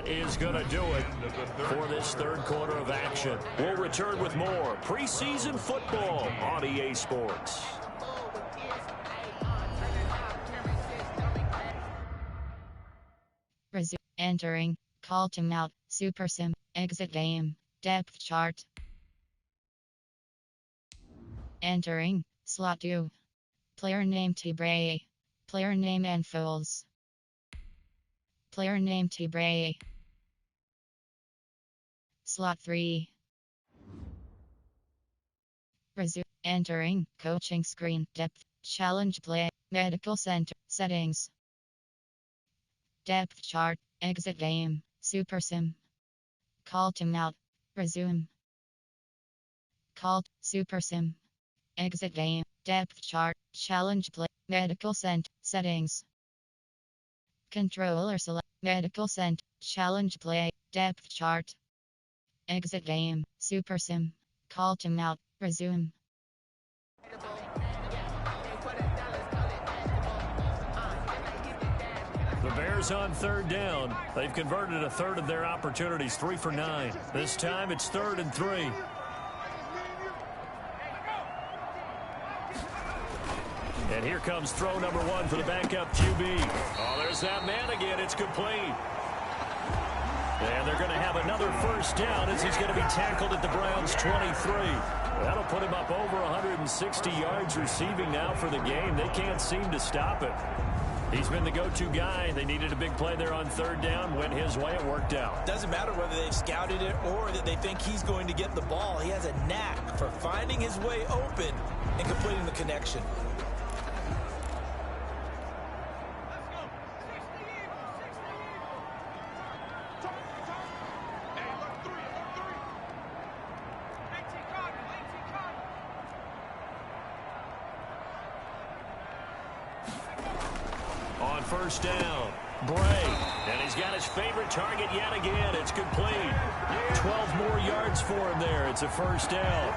Speaker 3: that is going to do it for this third quarter of action. We'll return with more preseason football on EA Sports.
Speaker 1: Resume. Entering. Call timeout. Super Sim. Exit game. Depth chart. Entering. Slot 2. Player name T-Bray. Player name and Foles. Player name T-Bray. Slot 3. Resume. Entering. Coaching screen. Depth. Challenge play. Medical center. Settings. Depth chart. Exit game. Super Sim. Call timeout. Resume. Call. Super Sim. Exit game. Depth chart. Challenge play. Medical center. Settings. Controller select. Medical center. Challenge play. Depth chart. Exit game. Super Sim. Call timeout. Resume.
Speaker 3: The Bears on third down. They've converted a third of their opportunities, 3 for 9. This time it's 3rd and 3. And here comes throw number 1 for the backup QB. Oh, there's that man again. It's complete. And they're going to have another first down as he's going to be tackled at the Browns' 23. That'll put him up over 160 yards receiving now for the game. They can't seem to stop it. He's been the go-to guy. They needed a big play there on third down. Went his way. It worked out.
Speaker 5: Doesn't matter whether they've scouted it or that they think he's going to get the ball. He has a knack for finding his way open and completing the connection.
Speaker 3: On first down, Bray. And he's got his favorite target yet again. It's complete. 12 more yards for him there. It's a first down.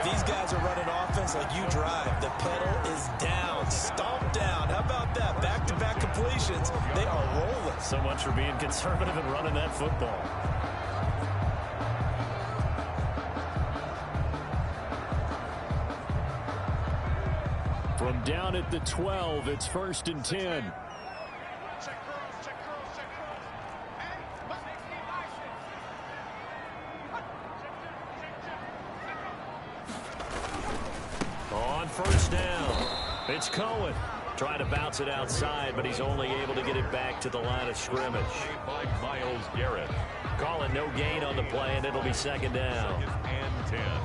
Speaker 5: These guys are running offense like you drive. The pedal is down. Stomp down. How about that? Back-to-back completions. They are rolling.
Speaker 3: So much for being conservative and running that football. From down at the 12, it's 1st and 10. On first down, it's Cohen. Trying to bounce it outside, but he's only able to get it back to the line of scrimmage.
Speaker 2: By Myles Garrett.
Speaker 3: Calling no gain on the play, and it'll be 2nd down.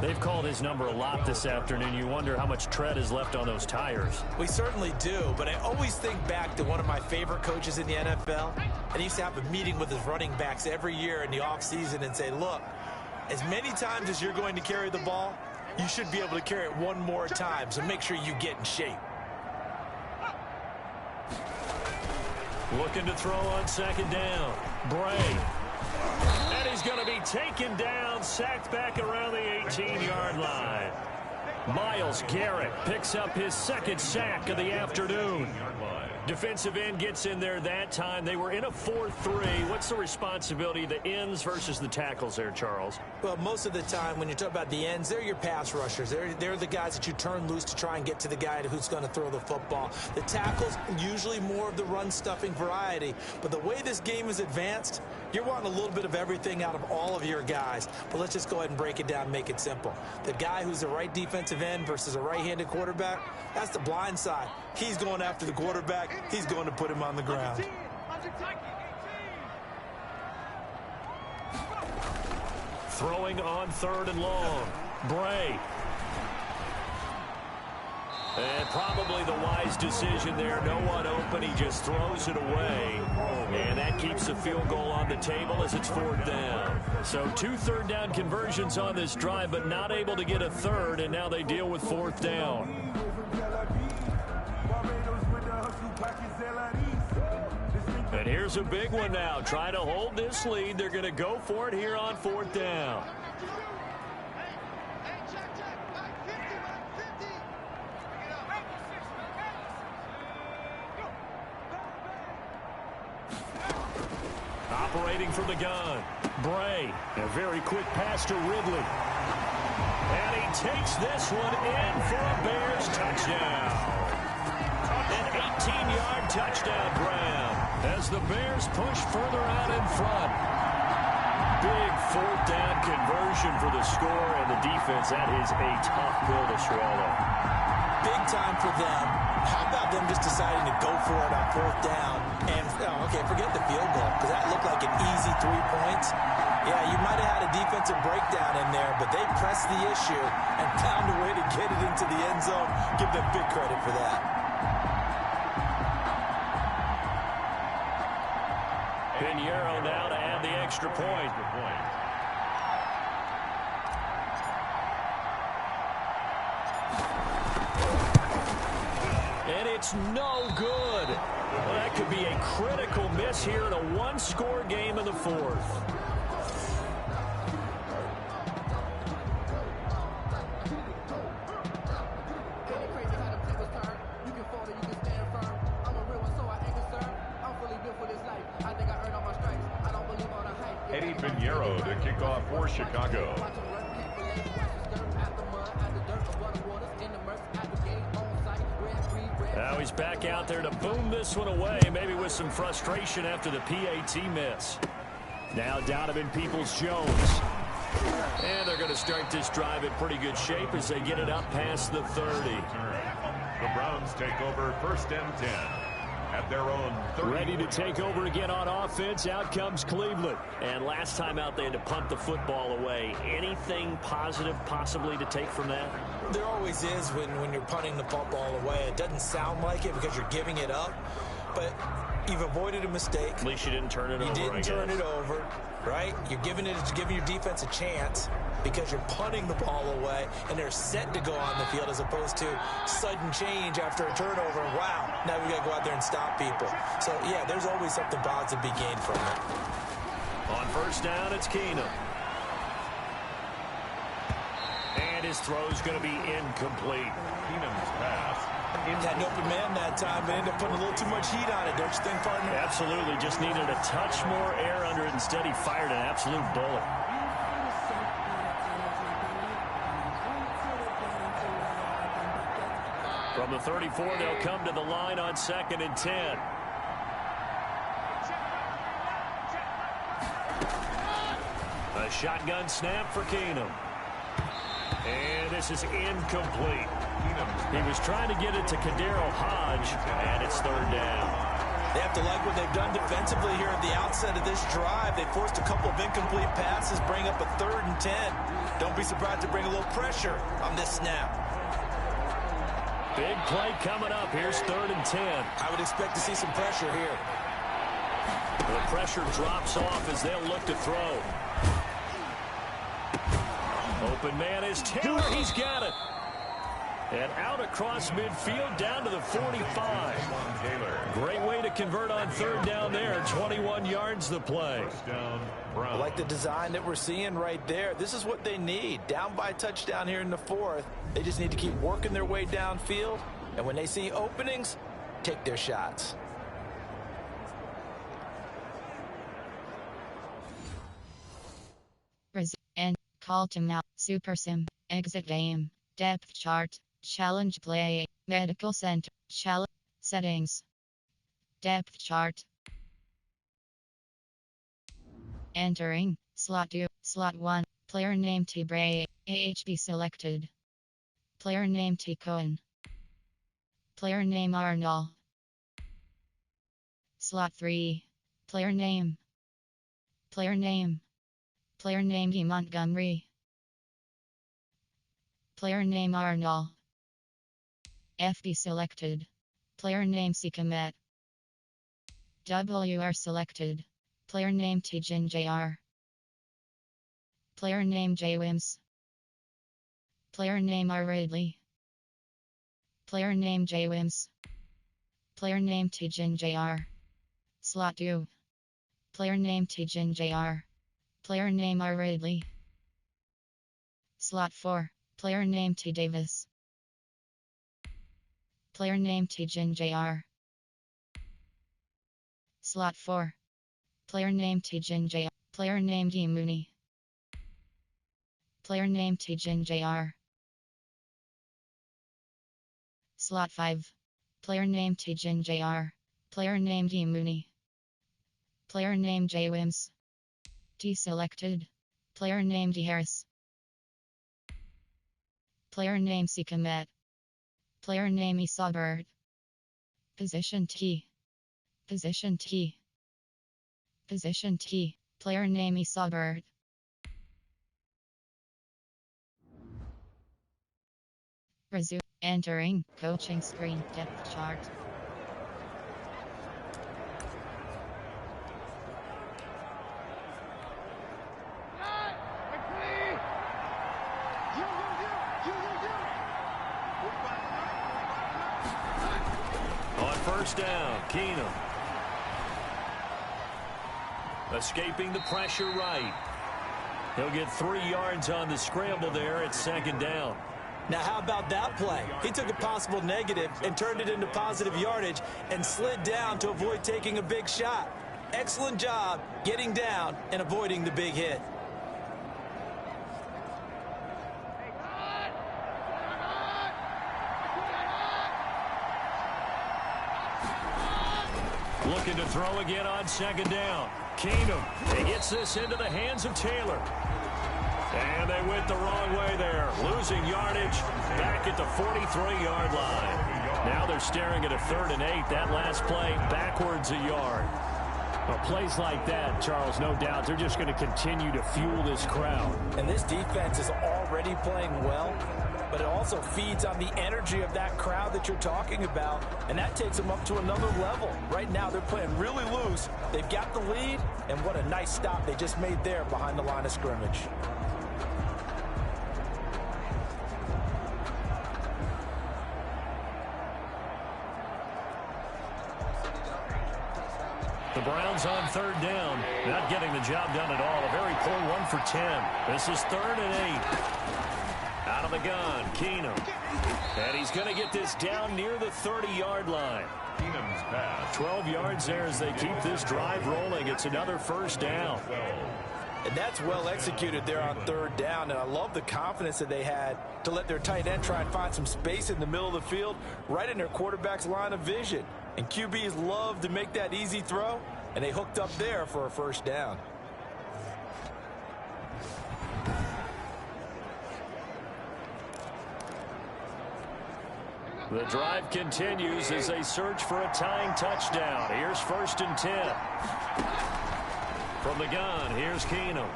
Speaker 3: They've called his number a lot this afternoon. You wonder how much tread is left on those tires.
Speaker 5: We certainly do, but I always think back to one of my favorite coaches in the NFL. And he used to have a meeting with his running backs every year in the offseason and say, look, as many times as you're going to carry the ball, you should be able to carry it one more time, so make sure you get in shape.
Speaker 3: Looking to throw on 2nd down. Bray. And he's going to be taken down, sacked back around the 18-yard line. Myles Garrett picks up his 2nd sack of the afternoon. Defensive end gets in there that time. They were in a 4-3. What's the responsibility of the ends versus the tackles there, Charles?
Speaker 5: Well, most of the time when you talk about the ends, they're your pass rushers. They're the guys that you turn loose to try and get to the guy who's going to throw the football. The tackles, usually more of the run-stuffing variety. But the way this game is advanced, you're wanting a little bit of everything out of all of your guys. But let's just go ahead and break it down and make it simple. The guy who's the right defensive end versus a right-handed quarterback, that's the blind side. He's going after the quarterback. He's going to put him on the ground.
Speaker 3: Throwing on 3rd and long. Bray. And probably the wise decision there. No one open. He just throws it away. And that keeps the field goal on the table as it's 4th down. So 2 third down conversions on this drive, but not able to get a third. And now they deal with 4th down. And here's a big one now. Trying to hold this lead. They're going to go for it here on 4th down. operating from the gun. Bray, a very quick pass to Ridley. And he takes this one in for a Bears touchdown. An 18-yard touchdown grab as the Bears push further out in front. Big fourth down conversion for the score, and the defense, that is a tough pill to swallow.
Speaker 5: Big time for them. How about them just deciding to go for it on fourth down? And, okay, forget the field goal, because that looked like an easy 3 points. Yeah, you might have had a defensive breakdown in there, but they pressed the issue and found a way to get it into the end zone. Give them big credit for that.
Speaker 3: Pinheiro now to add the extra point. And it's no good. Well, that could be a critical miss here in a one-score game in the fourth.
Speaker 2: Pinheiro to kick off for Chicago.
Speaker 3: Now he's back out there to boom this one away, maybe with some frustration after the PAT miss. Now Donovan Peoples-Jones. And they're going to start this drive in pretty good shape as they get it up past the 30.
Speaker 2: The Browns take over 1st and 10. At their own 30.
Speaker 3: Ready to take over again on offense. Out comes Cleveland. And last time out, they had to punt the football away. Anything positive possibly to take from that?
Speaker 5: There always is when you're punting the football away. It doesn't sound like it because you're giving it up, but you've avoided a mistake.
Speaker 3: At least you didn't turn it over.
Speaker 5: You didn't turn it over, right? You're giving your defense a chance because you're punting the ball away, and they're set to go on the field as opposed to sudden change after a turnover. Wow, now we got to go out there and stop people. So, yeah, there's always something positive to be gained from it.
Speaker 3: On first down, it's Keenum. And his throw's going to be incomplete.
Speaker 2: Keenum's pass.
Speaker 5: Had an open man that time, but ended up putting a little too much heat on it, don't you think, partner?
Speaker 3: Absolutely. Just needed a touch more air under it. Instead, he fired an absolute bullet. From the 34, they'll come to the line on 2nd and 10. A shotgun snap for Keenum. And this is incomplete. He was trying to get it to Kadero Hodge, and it's 3rd down.
Speaker 5: They have to like what they've done defensively here at the outset of this drive. They forced a couple of incomplete passes, bring up a 3rd and 10. Don't be surprised to bring a little pressure on this snap.
Speaker 3: Big play coming up. Here's 3rd and 10.
Speaker 5: I would expect to see some pressure here.
Speaker 3: The pressure drops off as they'll look to throw. Open man is Taylor. He's got it. And out across midfield down to the 45. Great way to convert on 3rd down there. 21 yards the play.
Speaker 5: I like the design that we're seeing right there. This is what they need. Down by a touchdown here in the 4th. They just need to keep working their way downfield. And when they see openings, take their shots.
Speaker 1: And call to now. Super Sim. Exit game. Depth chart. Challenge play. Medical center. Challenge settings. Depth chart. Entering. Slot 2. Slot 1. Player name T. Bray. AHB selected. Player name T. Cohen. Player name Arnold. Slot 3. Player name. Player name. Player name E. Montgomery. Player name Arnold. FB selected. Player name C. Komet. WR selected. Player name T. Jin JR. Player name J. Wims. Player name R. Ridley. Player name J. Wims. Player name T. Jin JR. Slot 2. Player name T. Jin JR. Player name R. Ridley. Slot 4. Player name T. Davis. Player name T. Jin JR. Slot 4. Player name Tijin J. Player name D. Mooney. Player name Tijin Jr. Slot 5. Player name Tijin Jr. Player name D. Mooney. Player name J. Wims. T selected. Player name D. Harris. Player name C. Kombat. Player name Esau Bird. Position T. Position T. Position T. Player name Esau Bird. Resume. Entering. Coaching screen. Depth chart.
Speaker 3: On first down, Keenum. Escaping the pressure right. He'll get 3 yards on the scramble there at second down.
Speaker 5: Now, how about that play? He took a possible negative and turned it into positive yardage and slid down to avoid taking a big shot. Excellent job getting down and avoiding the big hit.
Speaker 3: Looking to throw again on second down. Keenum. He gets this into the hands of Taylor. And they went the wrong way there. Losing yardage back at the 43-yard line. Now they're staring at a 3rd and 8. That last play backwards a yard. Well, plays like that, Charles, no doubt, they're just going to continue to fuel this crowd.
Speaker 5: And this defense is already playing well, but it also feeds on the energy of that crowd that you're talking about, and that takes them up to another level. Right now, they're playing really loose. They've got the lead, and what a nice stop they just made there behind the line of scrimmage.
Speaker 3: The Browns on 3rd down, not getting the job done at all. A very poor 1 for 10. This is 3rd and 8. Out of the gun, Keenum. And he's going to get this down near the 30-yard line.
Speaker 2: Keenum's pass.
Speaker 3: 12 yards there as they keep this drive rolling. It's another first down.
Speaker 5: And that's well executed there on 3rd down. And I love the confidence that they had to let their tight end try and find some space in the middle of the field, right in their quarterback's line of vision. And QBs love to make that easy throw, and they hooked up there for a first down.
Speaker 3: The drive continues as they search for a tying touchdown. Here's 1st and 10. From the gun, here's Keenum.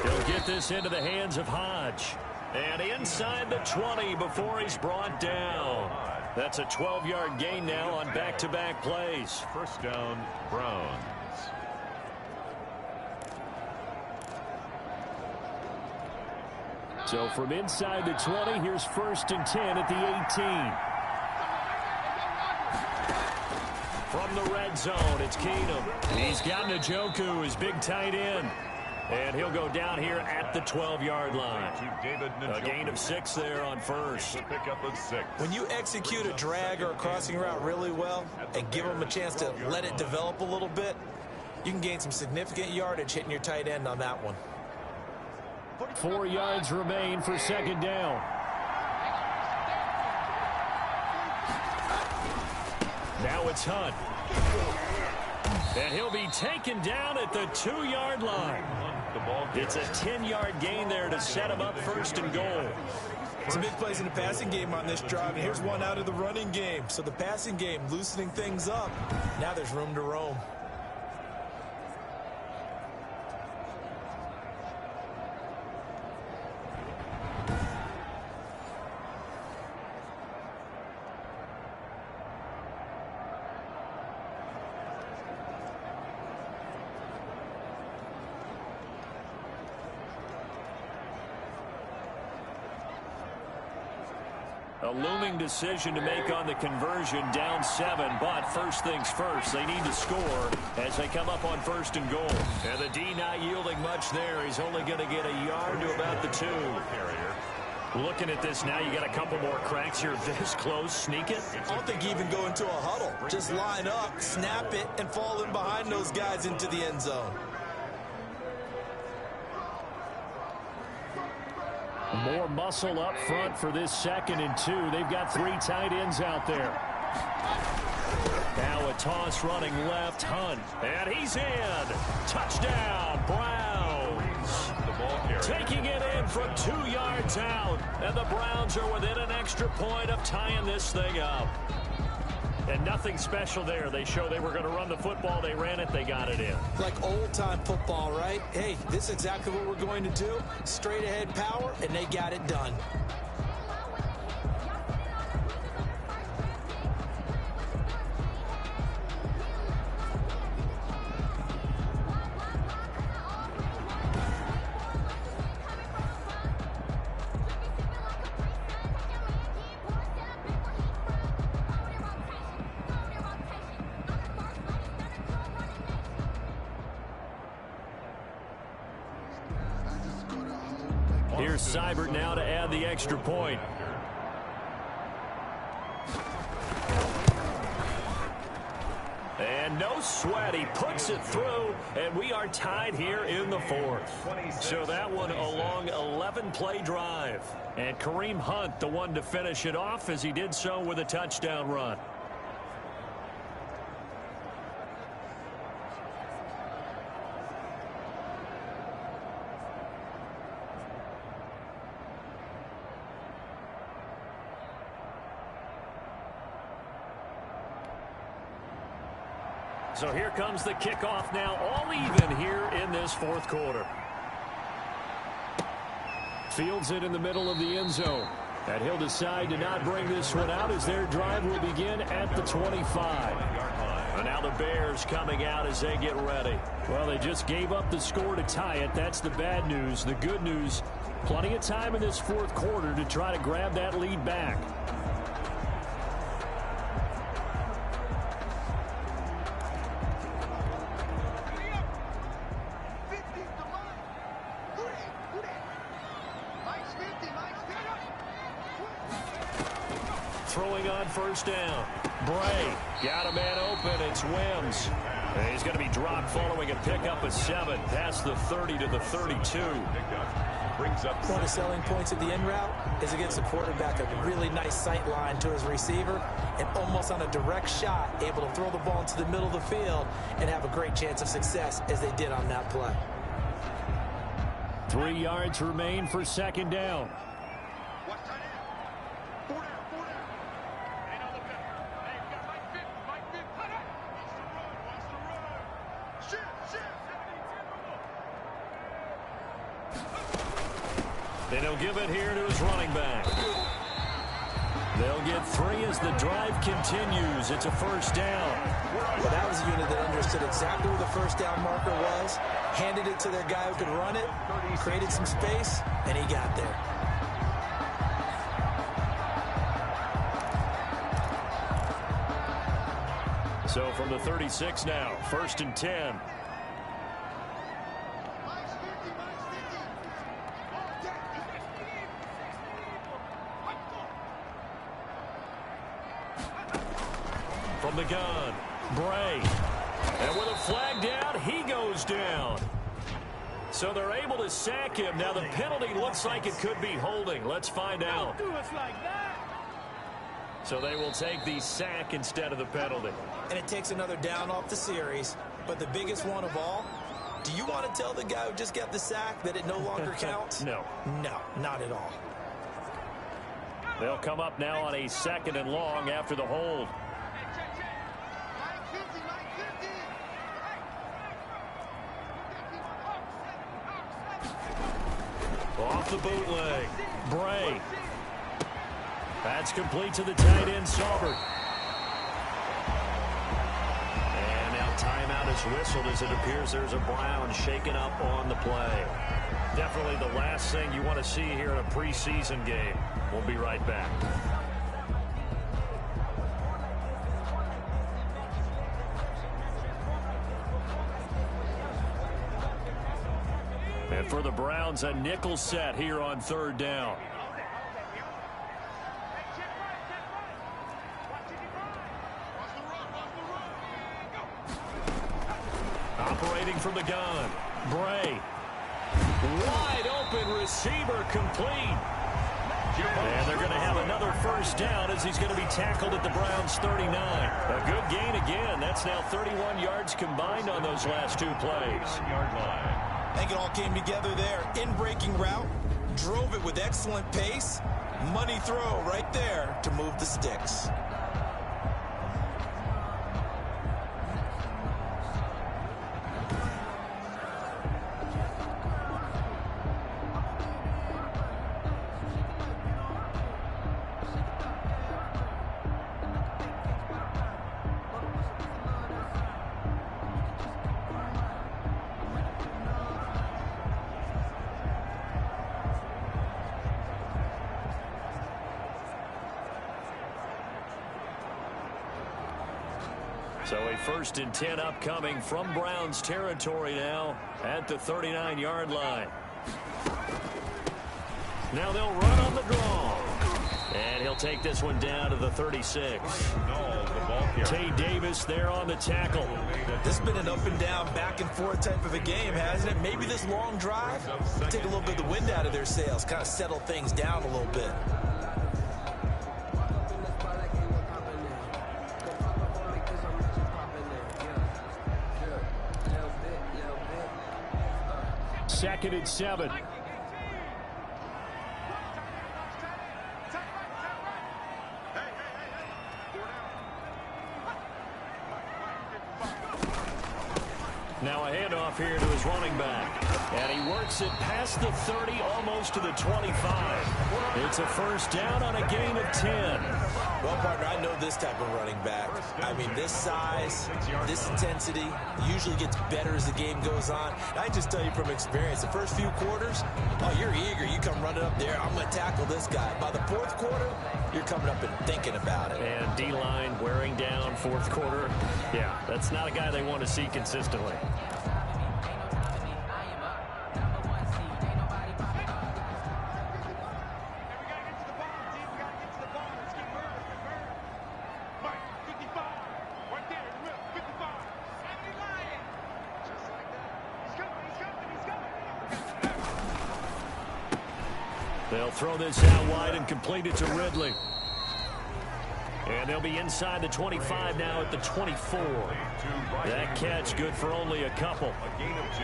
Speaker 3: He'll get this into the hands of Hodge. And inside the 20 before he's brought down. That's a 12-yard gain now on back-to-back plays.
Speaker 2: First down, Browns.
Speaker 3: So from inside the 20, here's 1st and 10 at the 18. From the red zone, it's Keenum. He's got Njoku, his big tight end. And he'll go down here at the 12-yard line. A gain of 6 there on first.
Speaker 2: Pick up of 6.
Speaker 5: When you execute a drag or a crossing route really well and give them a chance to let it develop a little bit, you can gain some significant yardage hitting your tight end on that one.
Speaker 3: 4 yards remain for second down. Now it's Hunt. And he'll be taken down at the 2-yard line. It's a 10-yard gain there to set him up 1st and goal.
Speaker 5: Some big plays in the passing game on this drive, and here's one out of the running game. So the passing game loosening things up. Now there's room to roam.
Speaker 3: A looming decision to make on the conversion, down 7, but first things first, they need to score as they come up on 1st and goal. And the D not yielding much there. He's only going to get a yard to about the 2. Looking at this now, you got a couple more cracks here. This close, sneak it.
Speaker 4: I don't think you even go into a huddle. Just line up, snap it, and fall in behind those guys into the end zone.
Speaker 3: More muscle up front for this 2nd and 2. They've got 3 tight ends out there. Now a toss running left, Hunt. And he's in. Touchdown, Browns. Taking it in from 2 yards out. And the Browns are within an extra point of tying this thing up. And nothing special there. They show they were going to run the football. They ran it. They got it in.
Speaker 5: Like old-time football, right? Hey, this is exactly what we're going to do. Straight-ahead power, and they got it done.
Speaker 3: Here's Seibert now to add the extra point. And no sweat. He puts it through, and we are tied here in the 4th. So that one a long 11-play drive. And Kareem Hunt, the one to finish it off, as he did so with a touchdown run. So here comes the kickoff now, all even here in this 4th quarter. Fields it in the middle of the end zone. And he'll decide to not bring this one out as their drive will begin at the 25. And now the Bears coming out as they get ready. Well, they just gave up the score to tie it. That's the bad news. The good news, plenty of time in this 4th quarter to try to grab that lead back. Throwing on first down. Bray got a man open. It's Wims. And he's going to be dropped following a pickup of 7 past the 30 to the 32.
Speaker 5: One of the selling points of the in route is against the quarterback, a really nice sight line to his receiver, and almost on a direct shot, able to throw the ball into the middle of the field and have a great chance of success as they did on that play.
Speaker 3: 3 yards remain for 2nd down. And he'll give it here to his running back. They'll get 3 as the drive continues. It's a first down.
Speaker 5: Well, that was a unit that understood exactly where the first down marker was, handed it to their guy who could run it, created some space, and he got there.
Speaker 3: So from the 36 now, 1st and 10. From the gun, Bray. And with a flag down, he goes down. So they're able to sack him. Now the penalty looks like it could be holding. Let's find out. So they will take the sack instead of the penalty.
Speaker 5: And it takes another down off the series. But the biggest one of all, do you want to tell the guy who just got the sack that it no longer counts?
Speaker 3: No.
Speaker 5: No, not at all.
Speaker 3: They'll come up now on a 2nd and long after the hold. Off the bootleg. Bray. That's complete to the tight end, Saubert. And now timeout is whistled as it appears there's a Brown shaken up on the play. Definitely the last thing you want to see here in a preseason game. We'll be right back. And for the Browns, a nickel set here on 3rd down. operating from the gun. Bray. Wide open receiver complete. And they're going to have another first down as he's going to be tackled at the Browns' 39. A good gain again. That's now 31 yards combined on those last two plays.
Speaker 4: I think it all came together there. In-breaking route. Drove it with excellent pace. Money throw right there to move the sticks.
Speaker 3: So a 1st and 10 upcoming from Browns territory now at the 39-yard line. Now they'll run on the draw. And he'll take this one down to the 36. Tay Davis there on the tackle.
Speaker 4: This has been an up and down, back and forth type of a game, hasn't it? Maybe this long drive take a little bit of the wind out of their sails, kind of settle things down a little bit.
Speaker 3: Second and 7. Now a handoff here to his running back. And he works it past the 30, almost to the 25. It's a first down on a gain of 10.
Speaker 4: Well, partner, I know this type of running back. I mean, this size, this intensity usually gets better as the game goes on. And I just tell you from experience, the first few quarters, oh, you're eager. You come running up there, I'm going to tackle this guy. By the fourth quarter, you're coming up and thinking about it.
Speaker 3: And D-line wearing down fourth quarter. Yeah, that's not a guy they want to see consistently. They'll throw this out wide and complete it to Ridley. And they'll be inside the 25 now at the 24. That catch good for only a couple.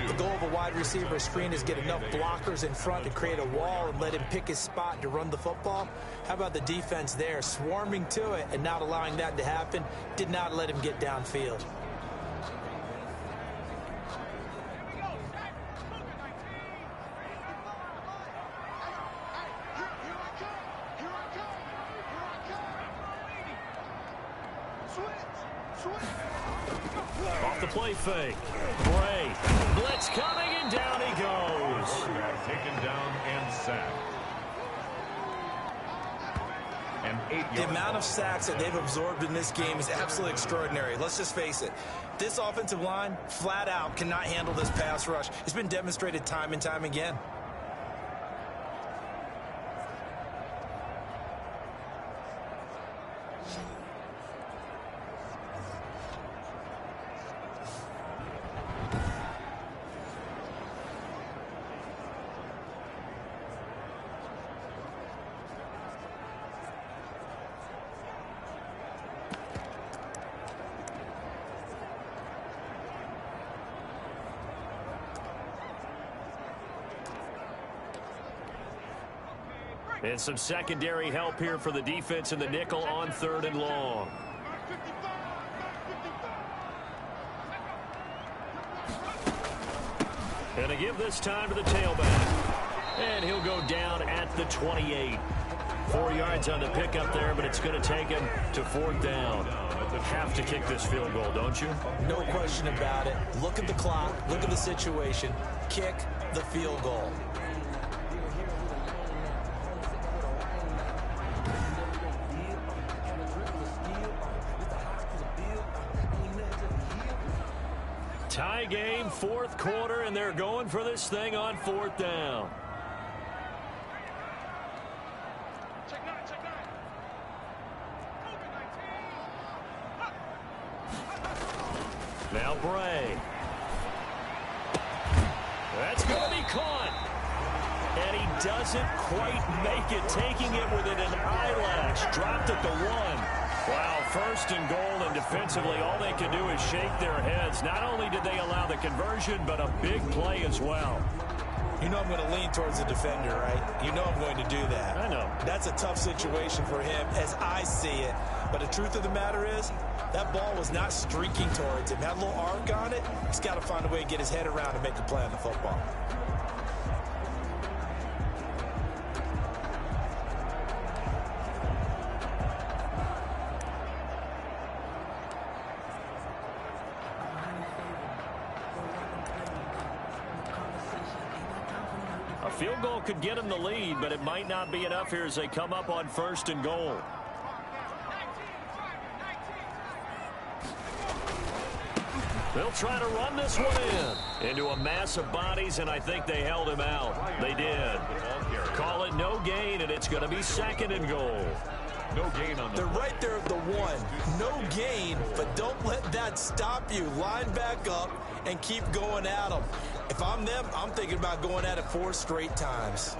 Speaker 5: The goal of a wide receiver screen is get enough blockers in front to create a wall and let him pick his spot to run the football. How about the defense there, swarming to it and not allowing that to happen? Did not let him get downfield.
Speaker 3: Off the play fake. Bray. Blitz coming, and down he goes.
Speaker 2: Taken down and sacked.
Speaker 4: The amount of sacks that they've absorbed in this game is absolutely extraordinary. Let's just face it. This offensive line, flat out, cannot handle this pass rush. It's been demonstrated time and time again.
Speaker 3: And some secondary help here for the defense in the nickel on 3rd and long. And to give this time to the tailback. And he'll go down at the 28. 4 yards on the pickup there, but it's going to take him to 4th down. Have to kick this field goal, don't you?
Speaker 5: No question about it. Look at the clock. Look at the situation. Kick the field goal.
Speaker 3: Tie game, 4th quarter, and they're going for this thing on 4th down. Now Bray. That's going to be caught. And he doesn't quite make it, taking it within an eyelash. Dropped at the 1. Wow, first and goal, and defensively, all they can do is shake their heads. Not only did they allow the conversion, but a big play as well.
Speaker 5: You know I'm going to lean towards the defender, right? You know I'm going to do that.
Speaker 3: I know.
Speaker 5: That's a tough situation for him as I see it. But the truth of the matter is, that ball was not streaking towards him. Had a little arc on it. He's got to find a way to get his head around and make a play on the football.
Speaker 3: A field goal could get him the lead, but it might not be enough here as they come up on first and goal. They'll try to run this one into a mass of bodies, and I think they held him out. They did. Call it no gain, and it's going to be second and goal.
Speaker 2: No gain on the
Speaker 5: They're right there at the 1. No gain, but don't let that stop you. Line back up and keep going at them. If I'm them, I'm thinking about going at it 4 straight times.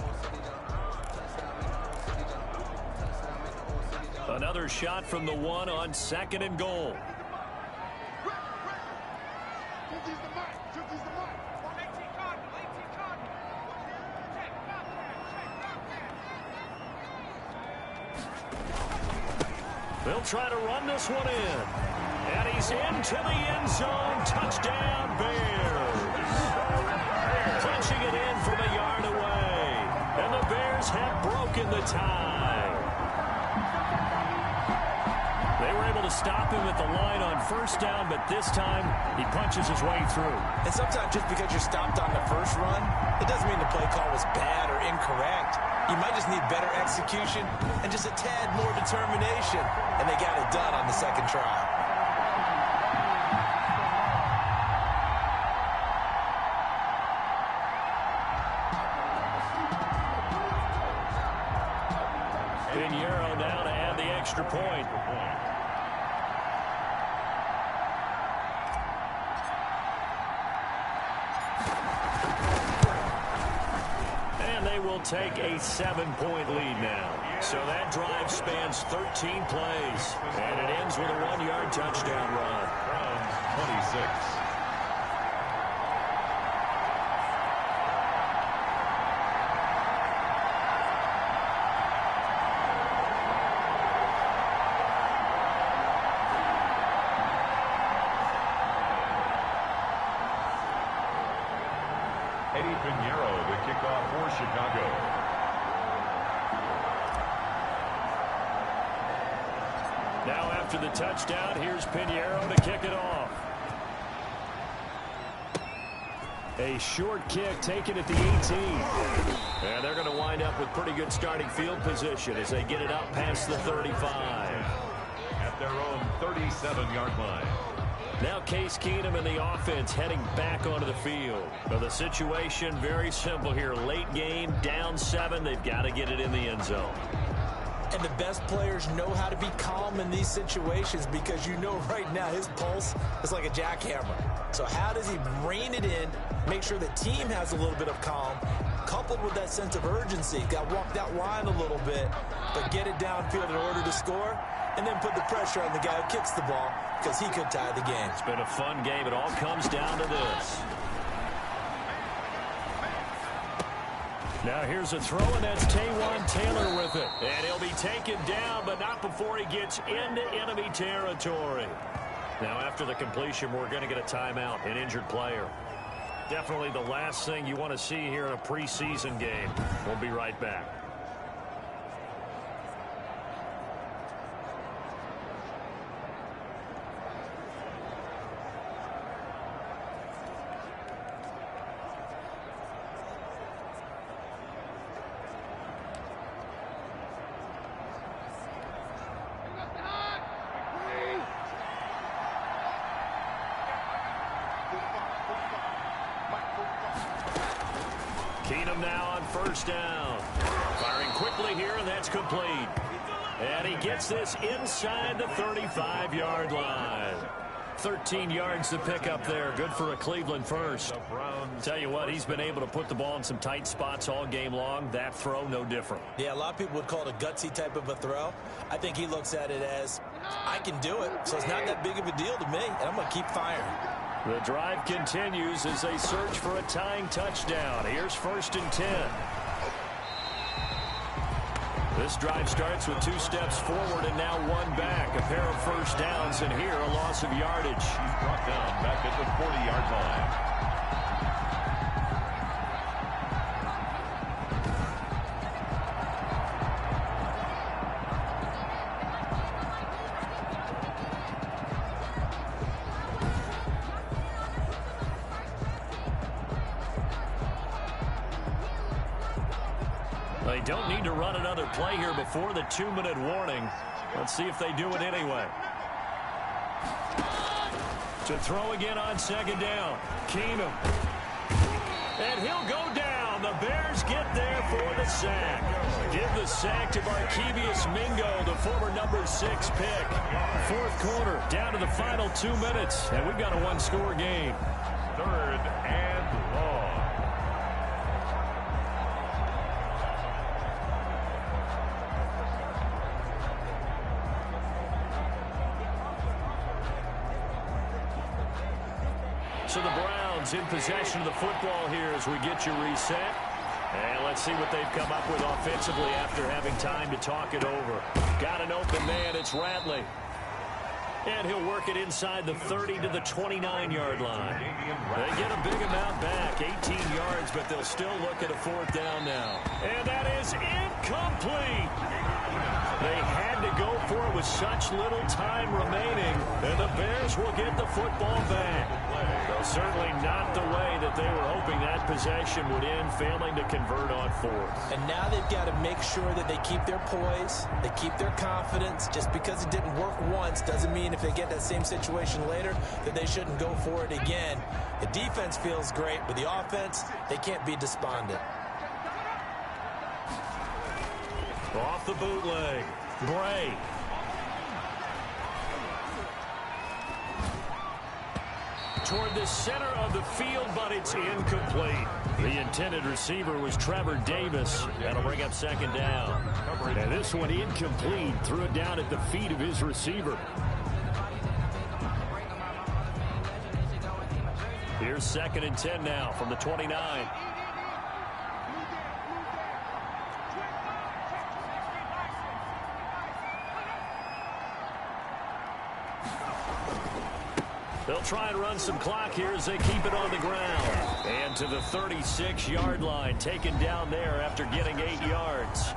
Speaker 3: Another shot from the 1 on second and goal. They'll try to run this one in. And he's into the end zone. Touchdown, Bears. Punching it in from a yard away. And the Bears have broken the tie. They were able to stop him at the line on first down, but this time he punches his way through.
Speaker 5: And sometimes just because you're stopped on the first run, it doesn't mean the play call was bad or incorrect. You might just need better execution and just a tad more determination. And they got it done on the second try.
Speaker 3: Pinheiro now to add the extra point. Will take a 7-point lead now. So that drive spans 13 plays. And it ends with a 1-yard touchdown run.
Speaker 2: Browns 26. Pinheiro, the kickoff for Chicago.
Speaker 3: Now after the touchdown, here's Pinheiro to kick it off. A short kick taken at the 18. And they're going to wind up with pretty good starting field position as they get it up past the 35.
Speaker 2: At their own 37-yard line.
Speaker 3: Now Case Keenum and the offense heading back onto the field. Well, the situation very simple here. Late game, down 7. They've got to get it in the end zone.
Speaker 5: And the best players know how to be calm in these situations because you know right now his pulse is like a jackhammer. So how does he rein it in, make sure the team has a little bit of calm, coupled with that sense of urgency? Got to walk that line a little bit, but get it downfield in order to score, and then put the pressure on the guy who kicks the ball because he could tie the game.
Speaker 3: It's been a fun game. It all comes down to this. Now here's a throw, and that's Taywan Taylor with it. And he'll be taken down, but not before he gets into enemy territory. Now after the completion, we're going to get a timeout, an injured player. Definitely the last thing you want to see here in a preseason game. We'll be right back. Keenum now on first down. Firing quickly here, and that's complete. And he gets this inside the 35-yard line. 13 yards to pick up there. Good for a Cleveland first. Tell you what, he's been able to put the ball in some tight spots all game long. That throw, no different.
Speaker 5: Yeah, a lot of people would call it a gutsy type of a throw. I think he looks at it as, I can do it, so it's not that big of a deal to me, and I'm going to keep firing.
Speaker 3: The drive continues as they search for a tying touchdown. Here's 1st and 10. This drive starts with 2 steps forward and now 1 back. A pair of first downs, and here a loss of yardage.
Speaker 2: He's brought down back at the 40-yard line.
Speaker 3: They don't need to run another play here before the 2-minute warning. Let's see if they do it anyway. To throw again on 2nd down. Keenum. And he'll go down. The Bears get there for the sack. Give the sack to Barkevious Mingo, the former number 6 pick. 4th quarter, down to the final 2 minutes, and we've got a 1-score game.
Speaker 2: 3rd and long.
Speaker 3: So the Browns in possession of the football here as we get you reset. And let's see what they've come up with offensively after having time to talk it over. Got an open man. It's Ratley. And he'll work it inside the 30 to the 29-yard line. They get a big amount back, 18 yards, but they'll still look at a 4th down now. And that is incomplete. They had to go for it with such little time remaining, and the Bears will get the football back. Though certainly not the way that they were hoping that possession would end, failing to convert on 4th.
Speaker 5: And now they've got to make sure that they keep their poise, they keep their confidence. Just because it didn't work once doesn't mean if they get that same situation later that they shouldn't go for it again. The defense feels great, but the offense, they can't be despondent.
Speaker 3: Off the bootleg, Bray. Toward the center of the field, but it's incomplete. The intended receiver was Trevor Davis. That'll bring up 2nd down. And this one incomplete. Threw it down at the feet of his receiver. Here's 2nd and 10 now from the 29. They'll try and run some clock here as they keep it on the ground. And to the 36-yard line, taken down there after getting 8 yards.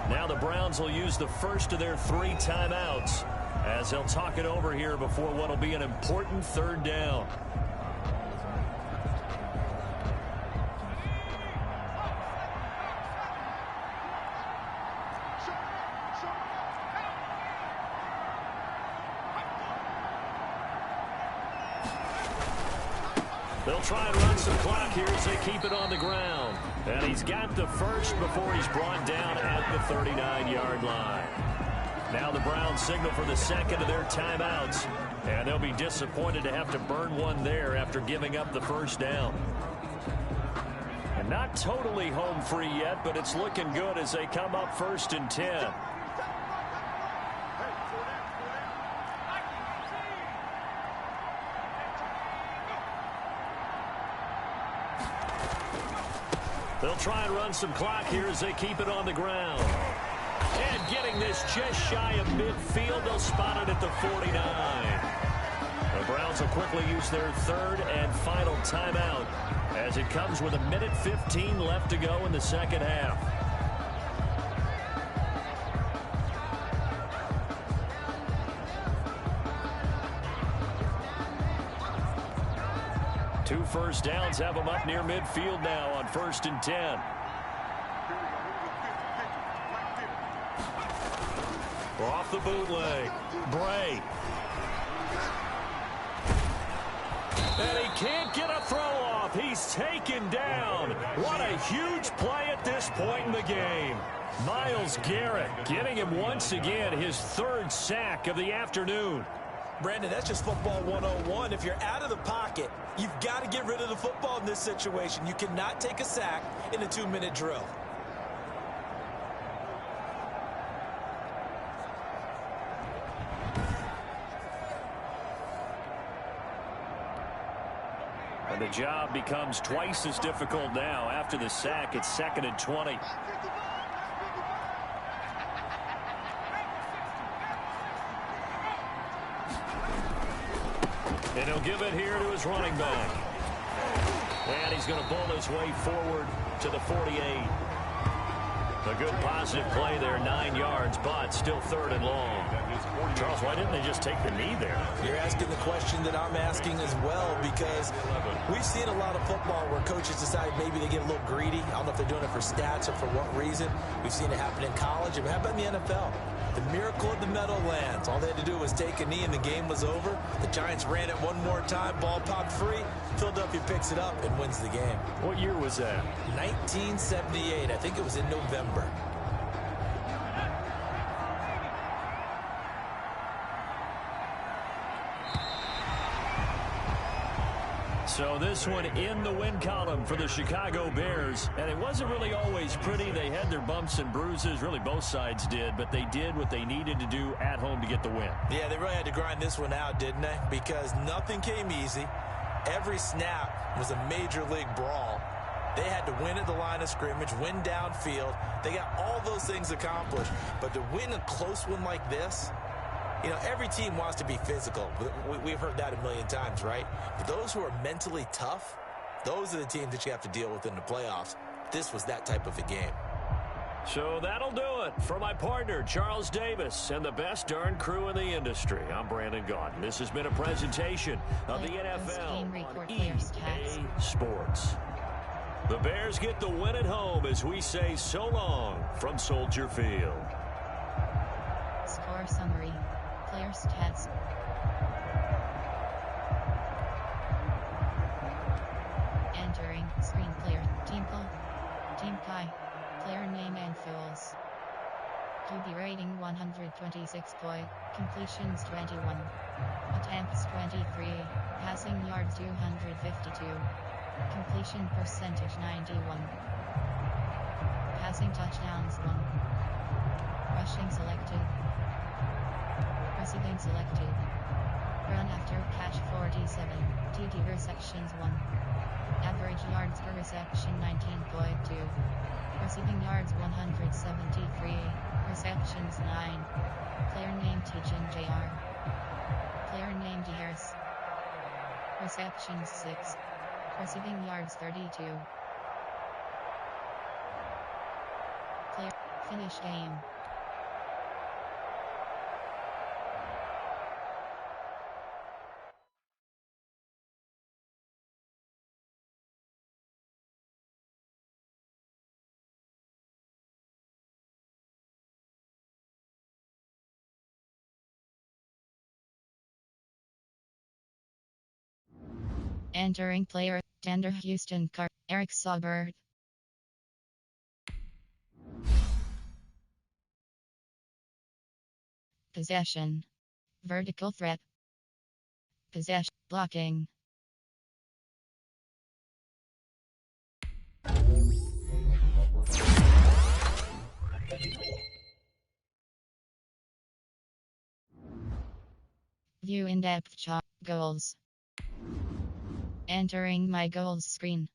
Speaker 3: Now the Browns will use the first of their 3 timeouts as they'll talk it over here before what will be an important 3rd down. They'll try and run some clock here as they keep it on the ground. And he's got the first before he's brought down at the 39-yard line. Now the Browns signal for the 2nd of their timeouts. And they'll be disappointed to have to burn one there after giving up the 1st down. And not totally home free yet, but it's looking good as they come up 1st and 10. They'll try and run some clock here as they keep it on the ground. And getting this just shy of midfield, they'll spot it at the 49. The Browns will quickly use their 3rd and final timeout as it comes with 1:15 left to go in the 2nd half. Two first downs have them up near midfield now on 1st and 10. Off the bootleg, Bray. And he can't get a throw off. He's taken down. What a huge play at this point in the game. Myles Garrett getting him once again his 3rd sack of the afternoon.
Speaker 5: Brandon, that's just football 101. If you're out of the pocket, you've got to get rid of the football in this situation. You cannot take a sack in a 2-minute drill.
Speaker 3: And the job becomes twice as difficult now. After the sack, it's 2nd and 20. And he'll give it here to his running back. And he's going to bull his way forward to the 48. A good positive play there, 9 yards, but still 3rd and long. Charles, why didn't they just take the knee there?
Speaker 5: You're asking the question that I'm asking as well, because we've seen a lot of football where coaches decide maybe they get a little greedy. I don't know if they're doing it for stats or for what reason. We've seen it happen in college. How about in the NFL? The miracle of the Meadowlands. All they had to do was take a knee and the game was over. The Giants ran it one more time. Ball popped free. Philadelphia picks it up and wins the game.
Speaker 3: What year was that?
Speaker 5: 1978. I think it was in November.
Speaker 3: So this one in the win column for the Chicago Bears. And it wasn't really always pretty. They had their bumps and bruises. Really, both sides did. But they did what they needed to do at home to get the win.
Speaker 5: Yeah, they really had to grind this one out, didn't they? Because nothing came easy. Every snap was a major league brawl. They had to win at the line of scrimmage, win downfield. They got all those things accomplished. But to win a close one like this, you know, every team wants to be physical. We've heard that a million times, right? But those who are mentally tough, those are the teams that you have to deal with in the playoffs. This was that type of a game.
Speaker 3: So that'll do it for my partner, Charles Davis, and the best darn crew in the industry. I'm Brandon Gaudin. This has been a presentation of the NFL on EA Sports. The Bears get the win at home as we say so long from Soldier Field.
Speaker 1: Score summary. Player stats. Entering screen player. Team call. Team Kai. Player name and fools. QB rating 126 point. Completions 21. Attempts 23. Passing yards 252. Completion percentage 91. Passing touchdowns 1. Rushing selected. Receiving selected. Run after catch 47. TD receptions 1. Average yards per reception 19.2. Receiving yards 173. Receptions 9. Player name Tejan Jr. Player name D. Harris. Receptions 6. Receiving yards 32. Player finish game. Entering player, Tender Houston Car, Eric Saubert. Possession. Vertical threat. Possession. Blocking. View in-depth chart. Goals. Entering my goals screen.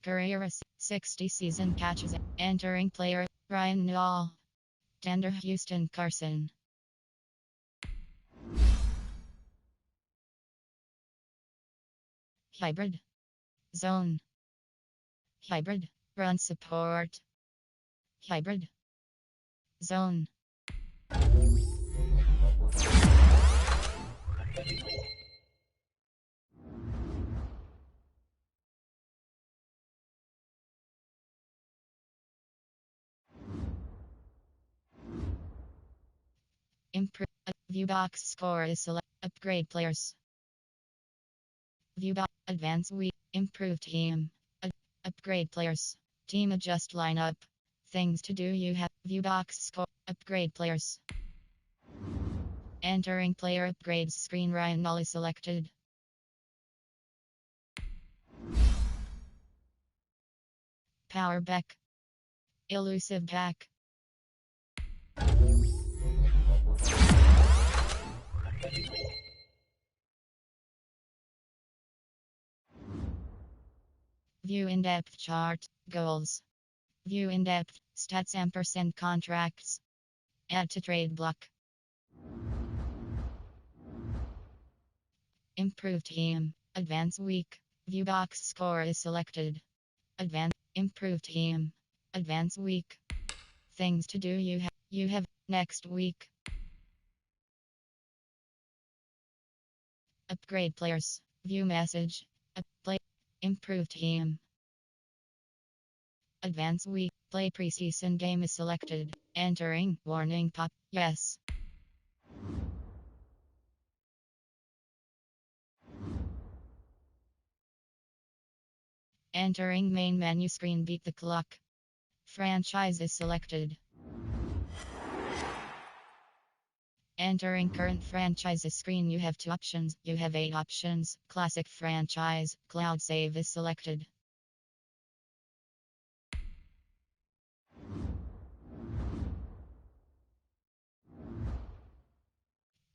Speaker 1: Career 60 season catches. Entering player, Ryan Newell. Tender Houston Carson. Hybrid. Zone. Hybrid. Run support. Hybrid. Zone. Improve. View box score is select. Upgrade players. View box. Advance week. Improve team. Upgrade players. Team adjust lineup. Things to do you have. View box score. Upgrade players. Entering player upgrades screen. Ryan Nall is selected. Power back. Elusive back. View in-depth chart. Goals. View in-depth. Stats ampersand contracts. Add to trade block. Improved team. Advance week. View box score is selected. Advance. Improved team. Advance week. Things to do you have next week. Upgrade players. View message. Play. Improved team. Advance week. Play preseason game is selected. Entering. Warning pop. Yes. Entering main menu screen. Beat the clock. Franchise is selected. Entering current franchises screen. You have 2 options. You have 8 options. Classic franchise. Cloud save is selected.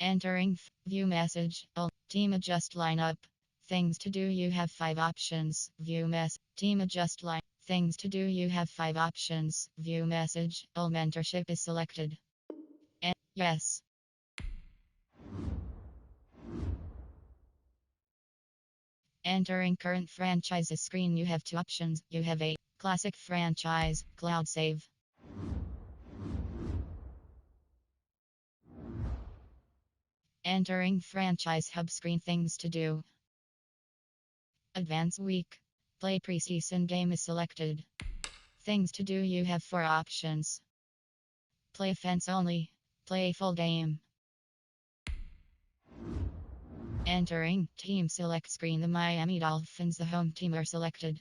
Speaker 1: Entering view message. Team adjust lineup. Things to do. You have 5 options. View mess. Team adjust line. Things to do. You have 5 options. View message. All mentorship is selected. Yes. Entering current franchises screen. You have 2 options. You have a classic franchise. Cloud save. Entering franchise hub screen. Things to do. Advance week. Play preseason game is selected. Things to do. You have 4 options. Play offense only. Play full game. Entering team select screen. The Miami Dolphins, the home team, are selected.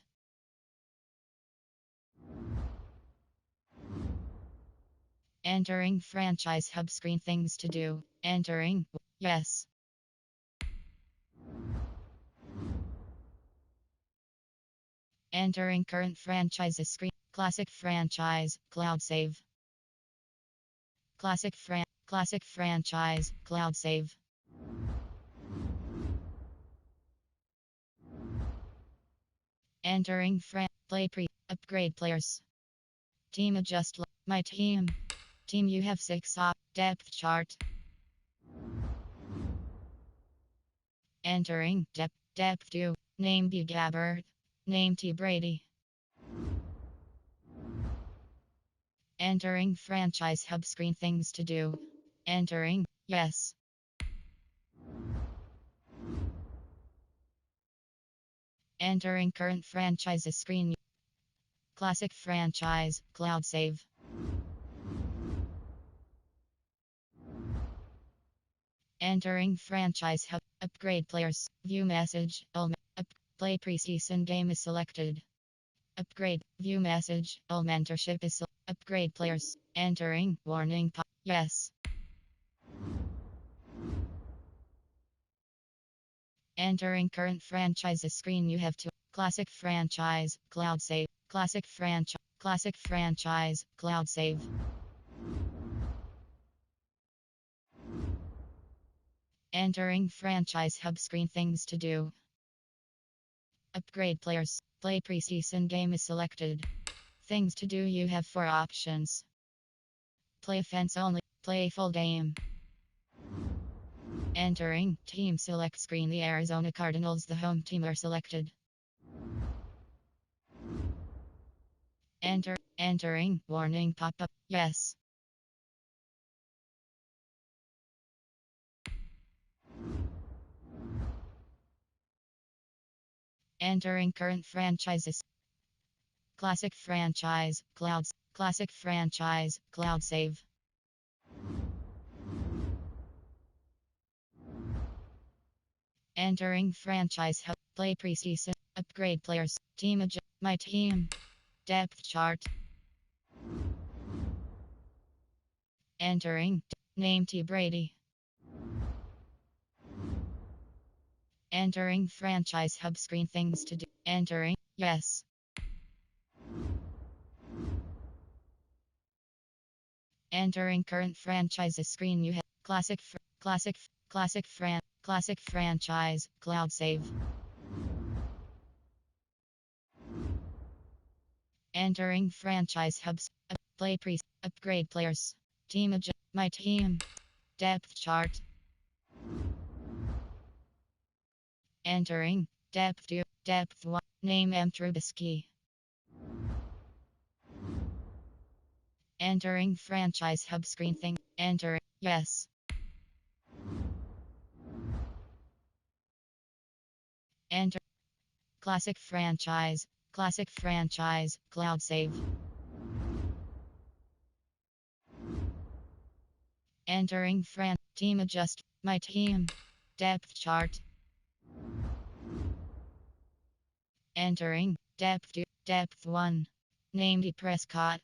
Speaker 1: Entering franchise hub screen. Things to do. Entering. Yes. Entering current franchises screen. Classic franchise. Cloud save. Classic franchise. Cloud save. Entering play upgrade players. Team adjust. My team. Team, you have 6 depth chart. Entering depth 2. Name B Gabbard. Name T Brady. Entering franchise hub screen. Things to do. Entering. Yes. Entering current franchises screen. Classic franchise. Cloud save. Entering franchise hub. Upgrade players. View message. Play preseason game is selected. Upgrade. View message. All mentorship is upgrade players. Entering. Warning pop. Yes. Entering current franchises screen. You have 2. Classic franchise. Cloud save. Classic franchise. Cloud save. Entering franchise hub screen. Things to do. Upgrade players. Play preseason game is selected. Things to do. You have 4 options. Play offense only. Play full game. Entering team select screen. The Arizona Cardinals, the home team, are selected. Entering warning pop-up. Yes. Entering current franchises. Classic franchise. Classic franchise. Cloud save. Entering franchise hub. Play preseason. Upgrade players. Team my team. Depth chart. Entering. Name T Brady. Entering franchise hub screen things to do. Entering. Yes. Entering current franchises screen you have classic franchise cloud save. Entering franchise hubs play pre upgrade players team adjust my team depth chart. Entering depth 2 depth 1 name Trubisky. Entering franchise hub screen thing. Enter. Yes. Enter. Classic franchise. Classic franchise. Cloud save. Entering team adjust. My team. Depth chart. Entering depth 2. Depth 1. Named Prescott.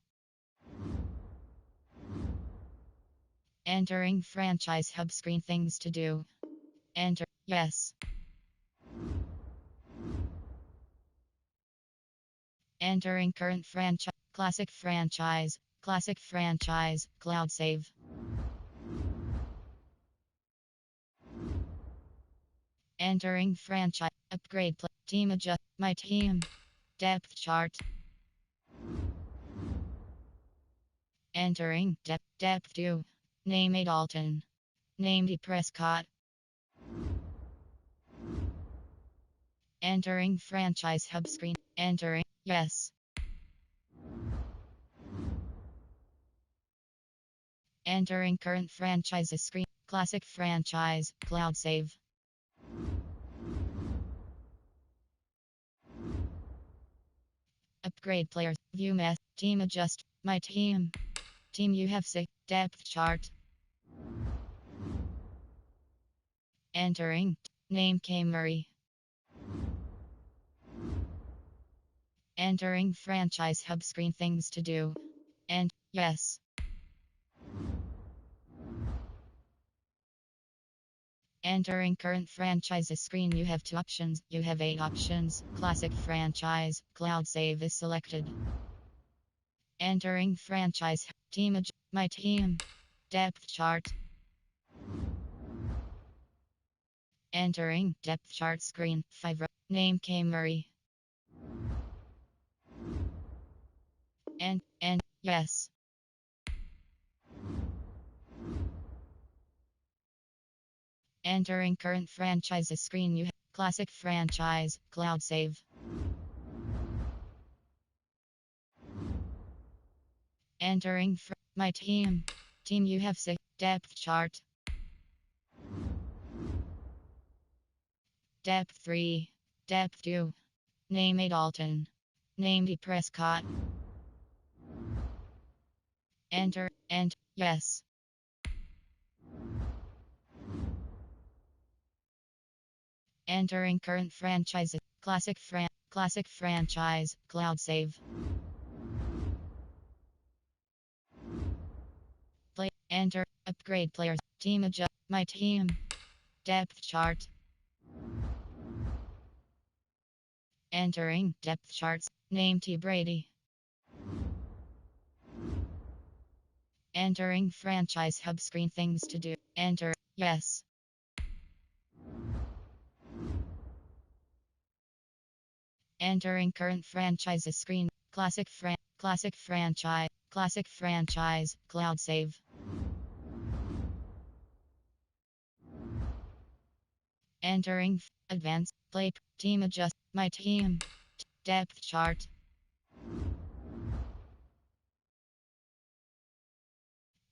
Speaker 1: Entering franchise hub screen things to do. Enter. Yes. Entering current franchise. Classic franchise. Classic franchise. Cloud save. Entering franchise. Upgrade team adjust. My team. Depth chart. Entering depth 2. Name Dalton. Named Prescott. Entering franchise hub screen. Entering. Yes. Entering current franchises screen. Classic franchise. Cloud save. Upgrade players. View mess. Team adjust. My team. Team you have 6. Depth chart. Entering. Name K. Murray. Entering franchise hub screen things to do. And yes. Entering current franchises screen you have 2 options. You have 8 options. Classic franchise. Cloud save is selected. Entering franchise. Team my team. Depth chart. Entering depth chart screen. 5. Name K. Murray. And yes. Entering current franchises screen you have classic franchise. Cloud save. Entering my team. Team you have 6. Depth chart. Depth 3. Depth 2. Name Dalton. Named Prescott. Enter and yes. Entering current franchises. Classic franchise. Cloud save. Play. Enter. Upgrade players. Team adjust. My team. Depth chart. Entering depth charts. Name T. Brady. Entering franchise hub screen things to do. Enter. Yes. Entering current franchises screen. Classic franchise. Classic franchise. Cloud save. Entering advanced play team adjust. My team. Depth chart.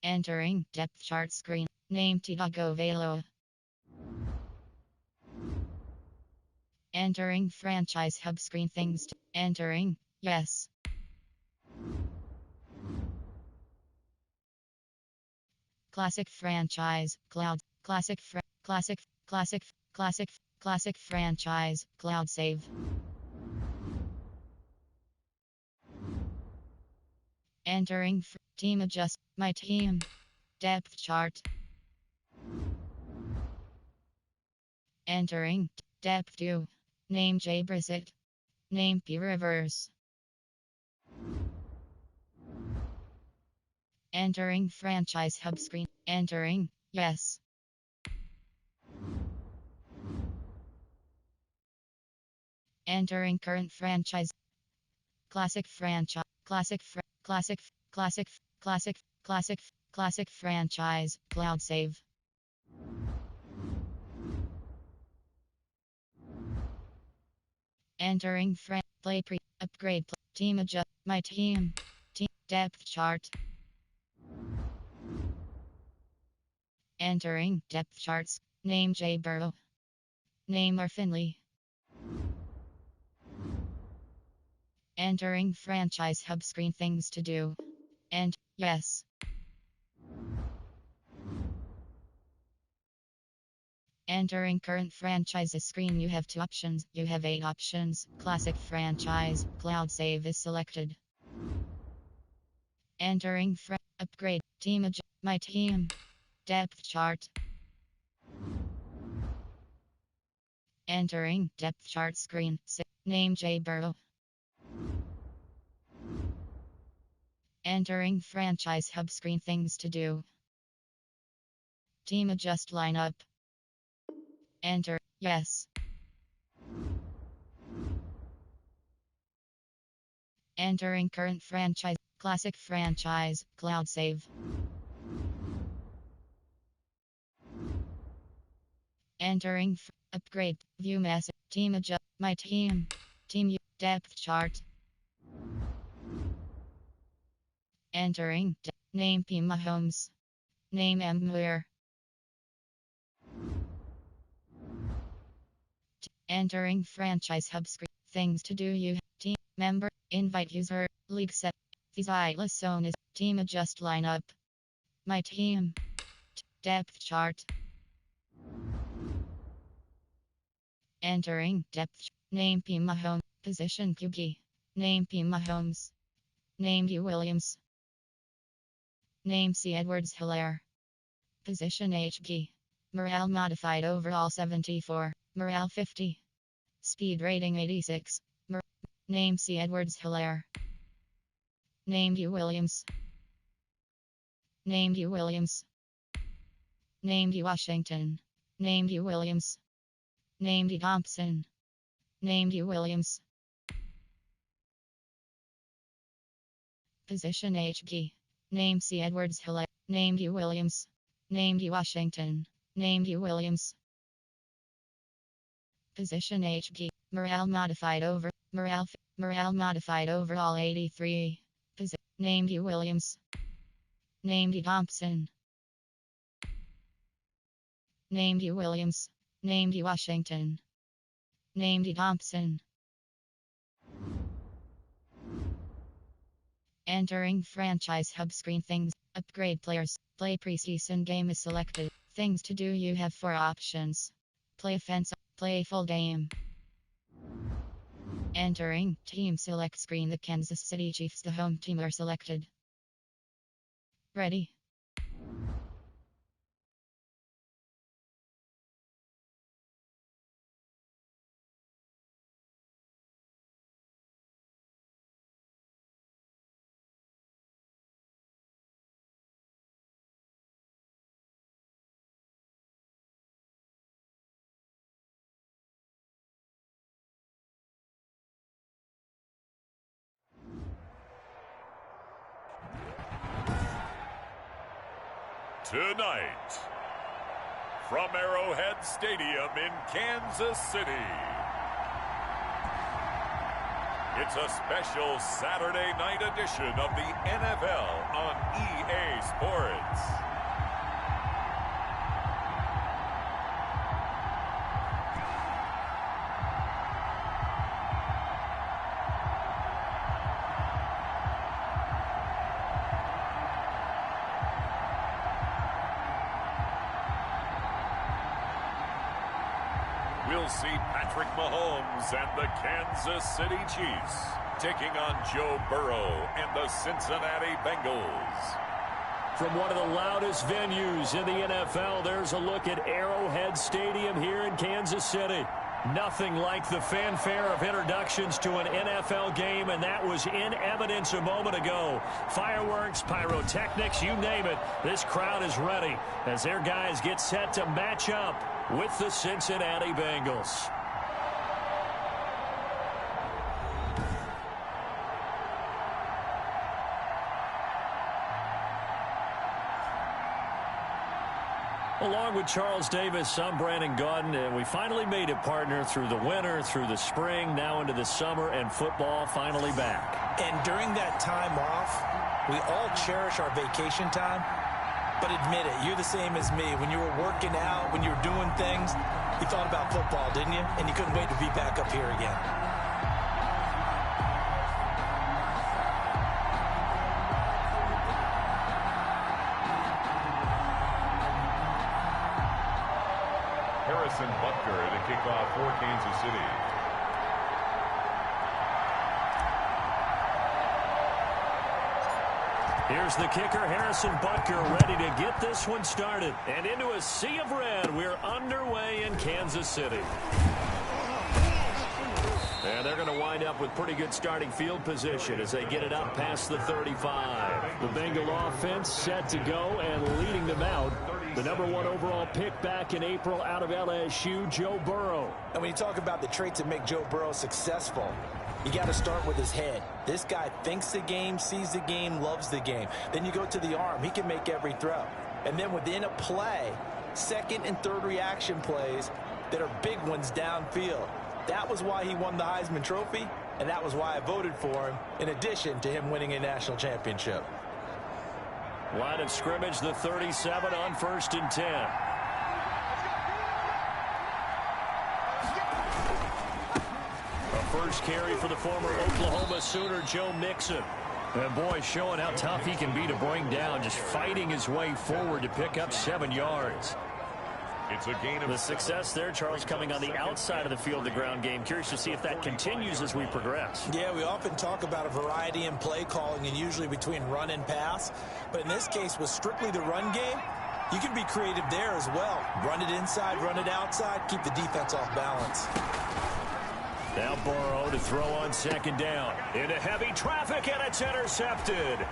Speaker 1: Entering depth chart screen. Name Tiago Velo. Entering franchise hub screen things to entering. Yes. Classic franchise. Cloud. Classic franchise. Cloud save. Entering team adjust. My team. Depth chart. Entering Depth 2. Name J. Brissett. Name P. Rivers. Entering franchise hub screen. Entering. Yes. Entering current franchise. Classic franchise. Classic franchise. Cloud save. Entering play pre upgrade team adjust my team depth chart. Entering depth charts. Name J. Burrow. Name R. Finley. Entering franchise hub screen things to do. And yes. Entering current franchises screen, you have 2 options. You have 8 options. Classic franchise. Cloud save is selected. Entering upgrade team my team depth chart. Entering depth chart screen. Name J. Burrow. Entering franchise hub screen things to do. Team adjust lineup. Enter. Yes. Entering current franchise. Classic franchise. Cloud save. Entering upgrade. View message. Team adjust. My team. Team depth chart. Entering name P. Mahomes. Name M. Muir. Entering franchise hub screen. Things to do. You team member. Invite user. League set. These zone is team adjust lineup. My team. Depth chart. Entering depth. Name P. Mahomes. Position QB. Name P. Mahomes. Name U. Williams. Name C. Edwards-Helaire. Position HG. Morale modified overall 74. Morale 50. Speed rating 86. Name C. Edwards-Helaire. Name U. Williams. Name U. Williams. Name U. Washington. Name U. Williams. Name D. Thompson. Name U. Williams. Position HG. Name C. Edwards-Helaire. Name U. Williams. Name U. Washington. Name U. Williams. Position HG. Morale modified overall 83. Name U. Williams. Name D. Thompson. Name U. Williams. Name D. Washington. Name D. Thompson. Entering franchise hub screen things. Upgrade players. Play preseason game is selected. Things to do, you have 4 options. Play offense. Play full game. Entering team select screen. The Kansas City Chiefs, the home team, are selected. Ready.
Speaker 2: Tonight, from Arrowhead Stadium in Kansas City, it's a special Saturday night edition of the NFL on EA Sports. We'll see Patrick Mahomes and the Kansas City Chiefs taking on Joe Burrow and the Cincinnati Bengals.
Speaker 3: From one of the loudest venues in the NFL, there's a look at Arrowhead Stadium here in Kansas City. Nothing like the fanfare of introductions to an NFL game, and that was in evidence a moment ago. Fireworks, pyrotechnics, you name it. This crowd is ready as their guys get set to match up with the Cincinnati Bengals. Along with Charles Davis, I'm Brandon Gaudin, and we finally made it, partner, through the winter, through the spring, now into the summer, and football finally back.
Speaker 5: And during that time off, we all cherish our vacation time. But admit it, you're the same as me. When you were working out, when you were doing things, you thought about football, didn't you? And you couldn't wait to be back up here again.
Speaker 2: Harrison Butker to kick off for Kansas City.
Speaker 3: Here's the kicker, Harrison Butker, ready to get this one started. And into a sea of red, we're underway in Kansas City. And they're going to wind up with pretty good starting field position as they get it up past the 35.
Speaker 9: The Bengal offense set to go and leading them out. The #1 overall pick back in April out of LSU, Joe Burrow.
Speaker 5: And when you talk about the traits that make Joe Burrow successful, you got to start with his head. This guy thinks the game, sees the game, loves the game. Then you go to the arm. He can make every throw. And then within a play, second and third reaction plays that are big ones downfield. That was why he won the Heisman Trophy, and that was why I voted for him, in addition to him winning a national championship.
Speaker 3: Line of scrimmage, the 37 on 1st and 10. A first carry for the former Oklahoma Sooner, Joe Mixon. And boy, showing how tough he can be to bring down, just fighting his way forward to pick up 7 yards.
Speaker 2: It's a gain of
Speaker 3: the success there, Charles, coming on the outside of the field, the ground game. Curious to see if that continues as we progress.
Speaker 5: Yeah, we often talk about a variety in play calling and usually between run and pass. But in this case, with strictly the run game, you can be creative there as well. Run it inside, run it outside, keep the defense off balance.
Speaker 3: Now Burrow to throw on 2nd down. Into heavy traffic, and it's intercepted.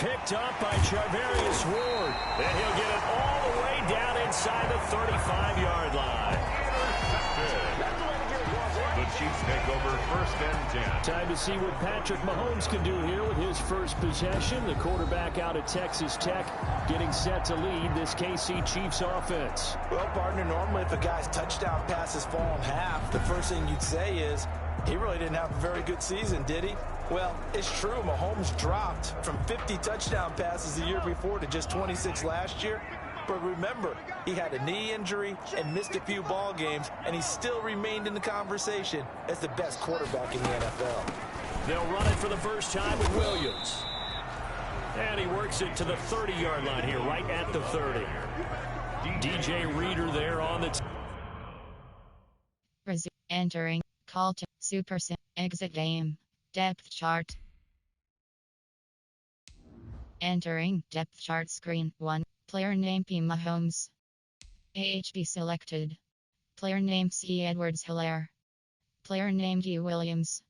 Speaker 3: Picked up by Charvarius Ward. And he'll get it all the way down inside the 35-yard line.
Speaker 2: The Chiefs take over 1st and 10.
Speaker 9: Time to see what Patrick Mahomes can do here with his first possession. The quarterback out of Texas Tech getting set to lead this KC Chiefs offense.
Speaker 5: Well, partner, normally if a guy's touchdown passes fall in half, the first thing you'd say is, he really didn't have a very good season, did he? Well, it's true. Mahomes dropped from 50 touchdown passes the year before to just 26 last year. But remember, he had a knee injury and missed a few ball games, and he still remained in the conversation as the best quarterback in the NFL.
Speaker 3: They'll run it for the first time with Williams. And he works it to the 30-yard line here, right at the 30. DJ Reader there on the
Speaker 1: entering, call to Super Sim, exit game, depth chart. Entering, depth chart screen 1, player name P. Mahomes. AHB selected. Player name C. Edwards-Helaire. Player name D. Williams.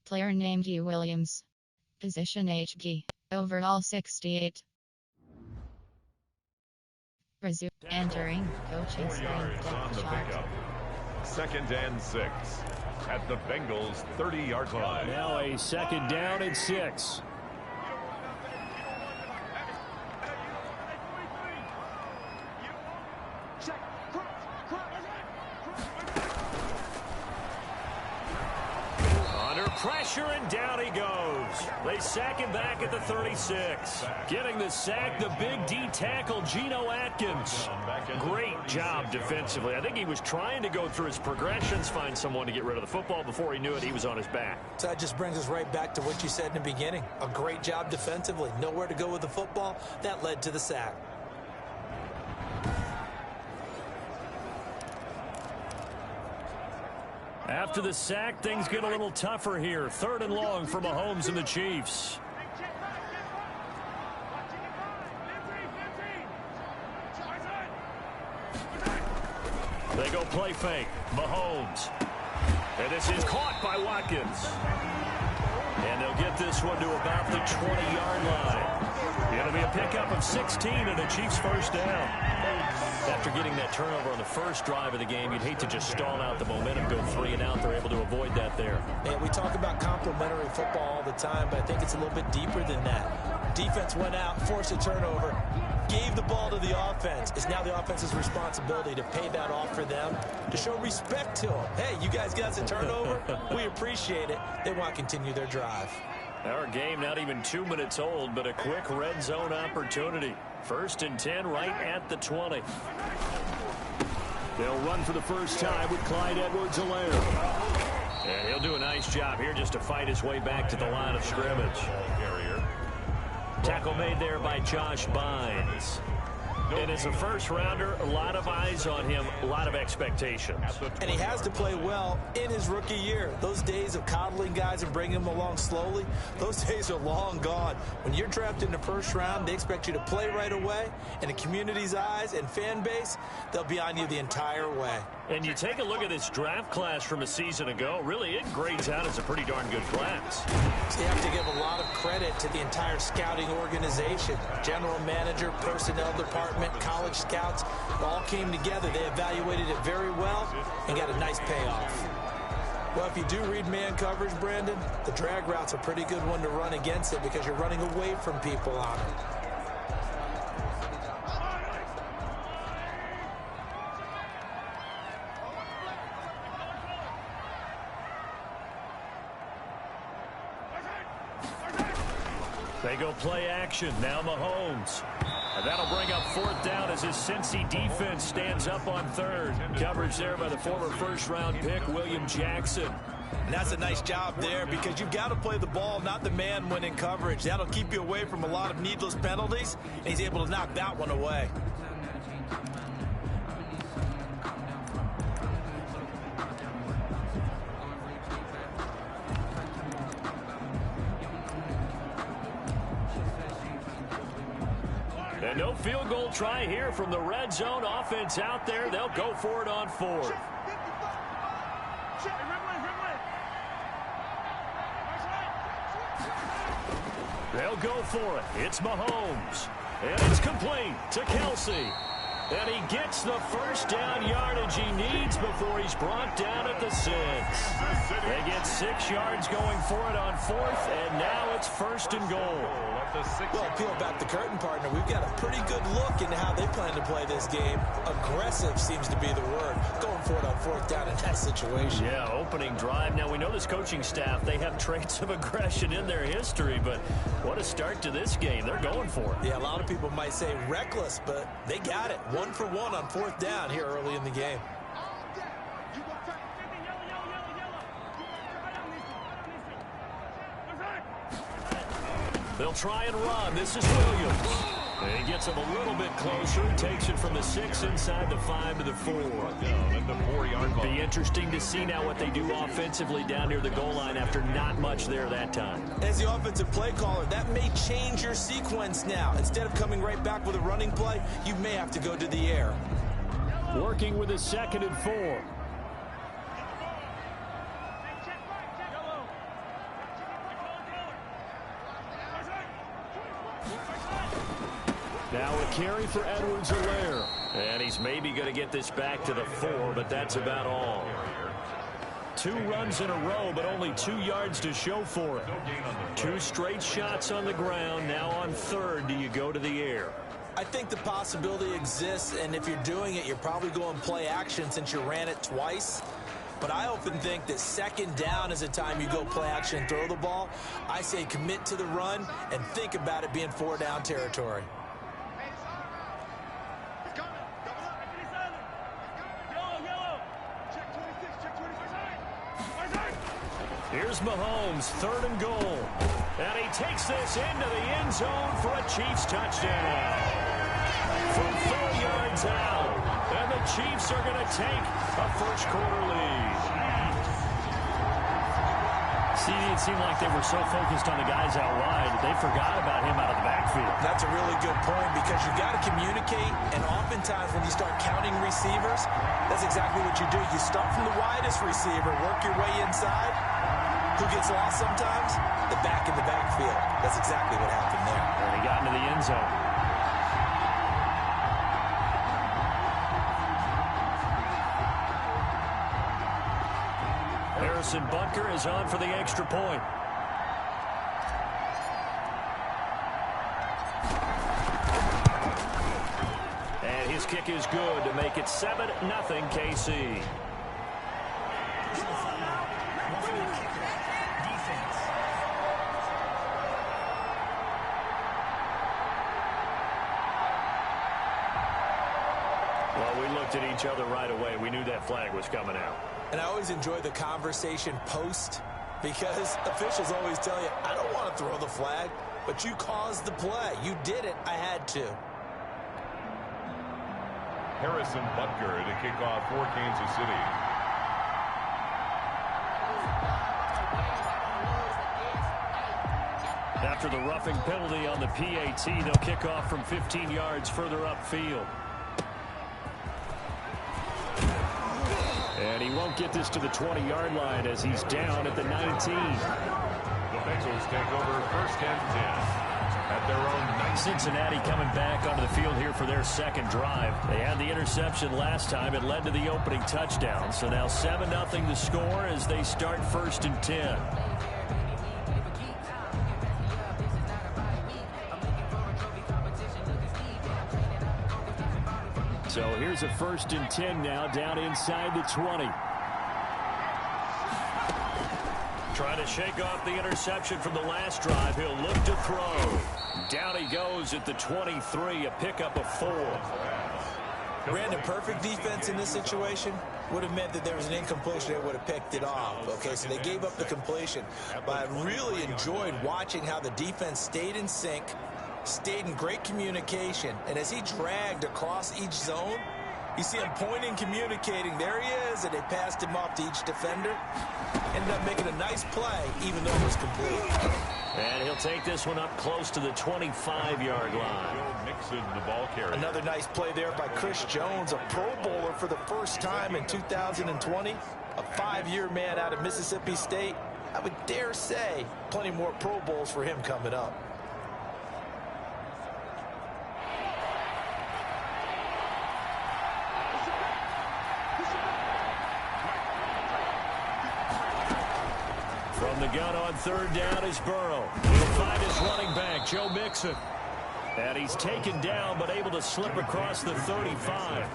Speaker 1: Player name D. Williams. Position HG. Overall 68. Resume. Entering. Coaching
Speaker 2: 4
Speaker 1: screen.
Speaker 2: yards on
Speaker 1: Depth
Speaker 2: the
Speaker 1: chart.
Speaker 2: pickup. 2nd and 6 at the Bengals 30-yard line.
Speaker 9: Now a 2nd down and 6.
Speaker 3: Pressure, and down he goes. They sack him back at the 36. Getting the sack, the big D tackle, Geno Atkins. Great job defensively. I think he was trying to go through his progressions, find someone to get rid of the football. Before he knew it, he was on his back.
Speaker 5: So that just brings us right back to what you said in the beginning. A great job defensively. Nowhere to go with the football. That led to the sack.
Speaker 3: After the sack, things get a little tougher here. 3rd and long for Mahomes and the Chiefs. They go play fake. Mahomes. And this is caught by Watkins. And they'll get this one to about the 20-yard line. It'll be a pickup of 16 and a Chiefs first down. After getting that turnover on the first drive of the game, you'd hate to just stall out the momentum, go 3 and out. They're able to avoid that there.
Speaker 5: And we talk about complementary football all the time, but I think it's a little bit deeper than that. Defense went out, forced a turnover, gave the ball to the offense. It's now the offense's responsibility to pay that off for them, to show respect to them. Hey, you guys got us a turnover. We appreciate it. They want to continue their drive.
Speaker 3: Our game not even 2 minutes old, but a quick red zone opportunity. 1st and 10 right at the 20.
Speaker 9: They'll run for the first time with Clyde Edwards-Helaire.
Speaker 3: And he'll do a nice job here just to fight his way back to the line of scrimmage. Tackle made there by Josh Bynes. And as a first-rounder, a lot of eyes on him, a lot of expectations.
Speaker 5: And he has to play well in his rookie year. Those days of coddling guys and bringing them along slowly, those days are long gone. When you're drafted in the first round, they expect you to play right away. In the community's eyes and fan base, they'll be on you the entire way.
Speaker 3: And you take a look at this draft class from a season ago, really it grades out as a pretty darn good class.
Speaker 5: So you have to give a lot of credit to the entire scouting organization. General manager, personnel department, college scouts, all came together. They evaluated it very well and got a nice payoff. Well, if you do read man coverage, Brandon, the drag route's a pretty good one to run against it because you're running away from people on it.
Speaker 3: They go play action. Now Mahomes. And that'll bring up 4th down as his Cincy defense stands up on 3rd. Coverage there by the former first-round pick, William Jackson.
Speaker 5: And that's a nice job there because you've got to play the ball, not the man when in coverage. That'll keep you away from a lot of needless penalties, and he's able to knock that one away.
Speaker 3: And no field goal try here from the red zone. Offense out there. They'll go for it on 4th. They'll go for it. It's Mahomes. And it's complete to Kelsey. And he gets the first down yardage he needs before he's brought down at the 6. They get 6 yards going for it on 4th, and now it's 1st and goal.
Speaker 5: Well, peel back the curtain, partner. We've got a pretty good look into how they plan to play this game. Aggressive seems to be the word. Going for it on 4th down in that situation.
Speaker 3: Yeah, opening drive. Now, we know this coaching staff, they have traits of aggression in their history, but what a start to this game. They're going for it.
Speaker 5: Yeah, a lot of people might say reckless, but they got it. 1 for 1 on 4th down here early in the game.
Speaker 3: They'll try and run. This is Williams. And he gets him a little bit closer. Takes it from the 6 inside the 5 to the 4. Be interesting to see now what they do offensively down near the goal line after not much there that time.
Speaker 5: As the offensive play caller, that may change your sequence now. Instead of coming right back with a running play, you may have to go to the air.
Speaker 9: Working with a 2nd and 4. Now a carry for Edwards-Helaire.
Speaker 3: And he's maybe going to get this back to the 4, but that's about all. 2 runs in a row, but only 2 yards to show for it. 2 straight shots on the ground. Now on 3rd, do you go to the air?
Speaker 5: I think the possibility exists, and if you're doing it, you're probably going play action since you ran it twice. But I often think that 2nd down is the time you go play action and throw the ball. I say commit to the run and think about it being 4 down territory.
Speaker 3: Here's Mahomes, 3rd and goal. And he takes this into the end zone for a Chiefs touchdown. From 4 yards out. And the Chiefs are going to take a first quarter lead. It seemed like they were so focused on the guys out wide that they forgot about him out of the backfield.
Speaker 5: That's a really good point because you've got to communicate, and oftentimes when you start counting receivers, that's exactly what you do. You start from the widest receiver, work your way inside. Who gets lost sometimes? The back in the backfield. That's exactly what happened there.
Speaker 3: And he got into the end zone. Harrison Butker is on for the extra point. And his kick is good to make it 7-0 KC. Well, we looked at each other right away. We knew that flag was coming out.
Speaker 5: And I always enjoy the conversation post because officials always tell you, I don't want to throw the flag, but you caused the play. You did it. I had to.
Speaker 2: Harrison Butker to kick off for Kansas City.
Speaker 3: After the roughing penalty on the PAT, they'll kick off from 15 yards further upfield. And he won't get this to the 20-yard line as he's down at the 19.
Speaker 2: The Bengals take over first and 10 at their own 19.
Speaker 3: Cincinnati coming back onto the field here for their second drive. They had the interception last time. It led to the opening touchdown. So now 7-0 the score as they start first and 10. So here's a first and 10 now down inside the 20. Trying to shake off the interception from the last drive. He'll look to throw. Down he goes at the 23, a pickup of 4.
Speaker 5: Brandon, perfect defense in this situation would have meant that there was an incompletion. They would have picked it off. Okay, so they gave up the completion. But I really enjoyed watching how the defense stayed in sync, stayed in great communication, and as he dragged across each zone, you see him pointing, communicating. There he is, and they passed him off to each defender. Ended up making a nice play, even though it was complete.
Speaker 3: And he'll take this one up close to the 25-yard line.
Speaker 2: Mixon, the ball carrier.
Speaker 5: Another nice play there by Chris Jones, a Pro Bowler for the first time in 2020. A 5-year man out of Mississippi State. I would dare say plenty more Pro Bowls for him coming up.
Speaker 3: From the gun on third down is Burrow. He'll find his running back, Joe Mixon. And he's taken down but able to slip across the 35.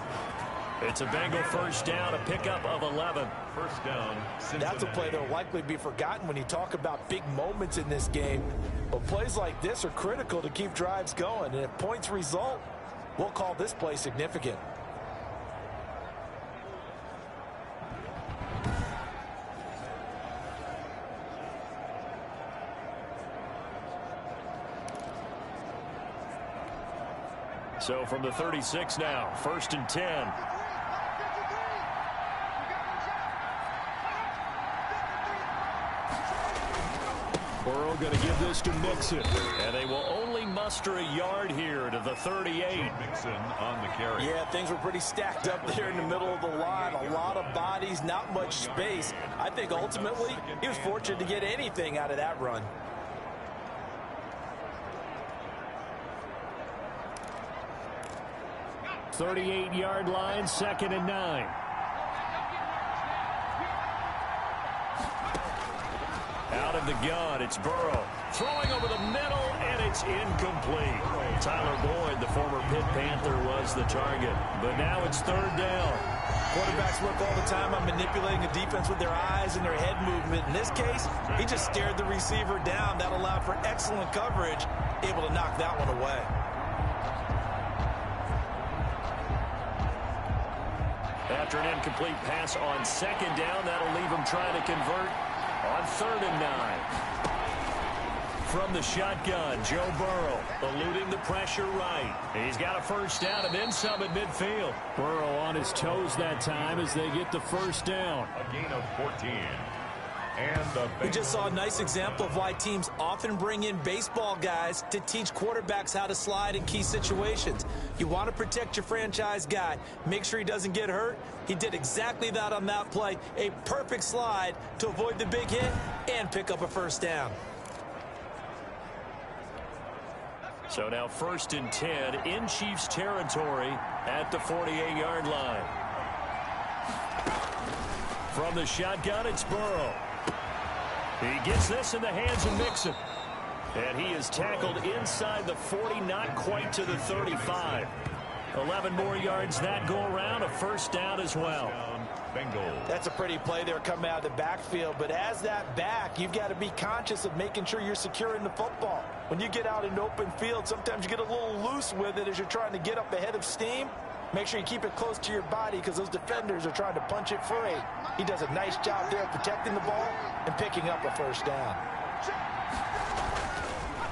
Speaker 3: It's a Bengal first down, a pickup of 11.
Speaker 2: First down, Cincinnati.
Speaker 5: That's a play that will likely be forgotten when you talk about big moments in this game. But plays like this are critical to keep drives going. And if points result, we'll call this play significant.
Speaker 3: So from the 36 now, first and 10. Burrow going to give this to Mixon. And they will only muster a yard here to the 38.
Speaker 2: Mixon on the carry.
Speaker 5: Yeah, things were pretty stacked up there in the middle of the line. A lot of bodies, not much space. I think ultimately he was fortunate to get anything out of that run.
Speaker 9: .38-yard line, second and 9.
Speaker 3: Out of the gun, it's Burrow. Throwing over the middle, and it's incomplete. Tyler Boyd, the former Pitt Panther, was the target. But now it's third down.
Speaker 5: Quarterbacks work all the time on manipulating a defense with their eyes and their head movement. In this case, he just stared the receiver down. That allowed for excellent coverage, able to knock that one away.
Speaker 3: After an incomplete pass on second down, that'll leave him trying to convert on third and 9. From the shotgun, Joe Burrow eluding the pressure right. He's got a first down and then some at midfield.
Speaker 9: Burrow on his toes that time as they get the first down.
Speaker 2: A gain of 14. And the
Speaker 5: We just saw a nice example of why teams often bring in baseball guys to teach quarterbacks how to slide in key situations. You want to protect your franchise guy. Make sure he doesn't get hurt. He did exactly that on that play. A perfect slide to avoid the big hit and pick up a first down.
Speaker 3: So now 1st and 10 in Chiefs territory at the 48-yard line. From the shotgun, it's Burrow. He gets this in the hands of Mixon. And he is tackled inside the 40, not quite to the 35. 11 more yards that go around, a first down as well.
Speaker 2: Bengals.
Speaker 4: That's a pretty play there coming out of the backfield. But as that back, you've got to be conscious of making sure you're securing the football. When you get out in open field, sometimes you get a little loose with it as you're trying to get up ahead of steam. Make sure you keep it close to your body because those defenders are trying to punch it free. He does a nice job there protecting the ball and picking up a first down.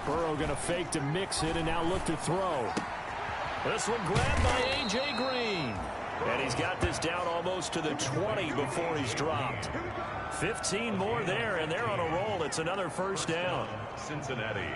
Speaker 9: Burrow going to fake to mix it and now look to throw.
Speaker 3: This one grabbed by A.J. Green. And he's got this down almost to the 20 before he's dropped. 15 more there, and they're on a roll. It's another first down.
Speaker 2: Cincinnati.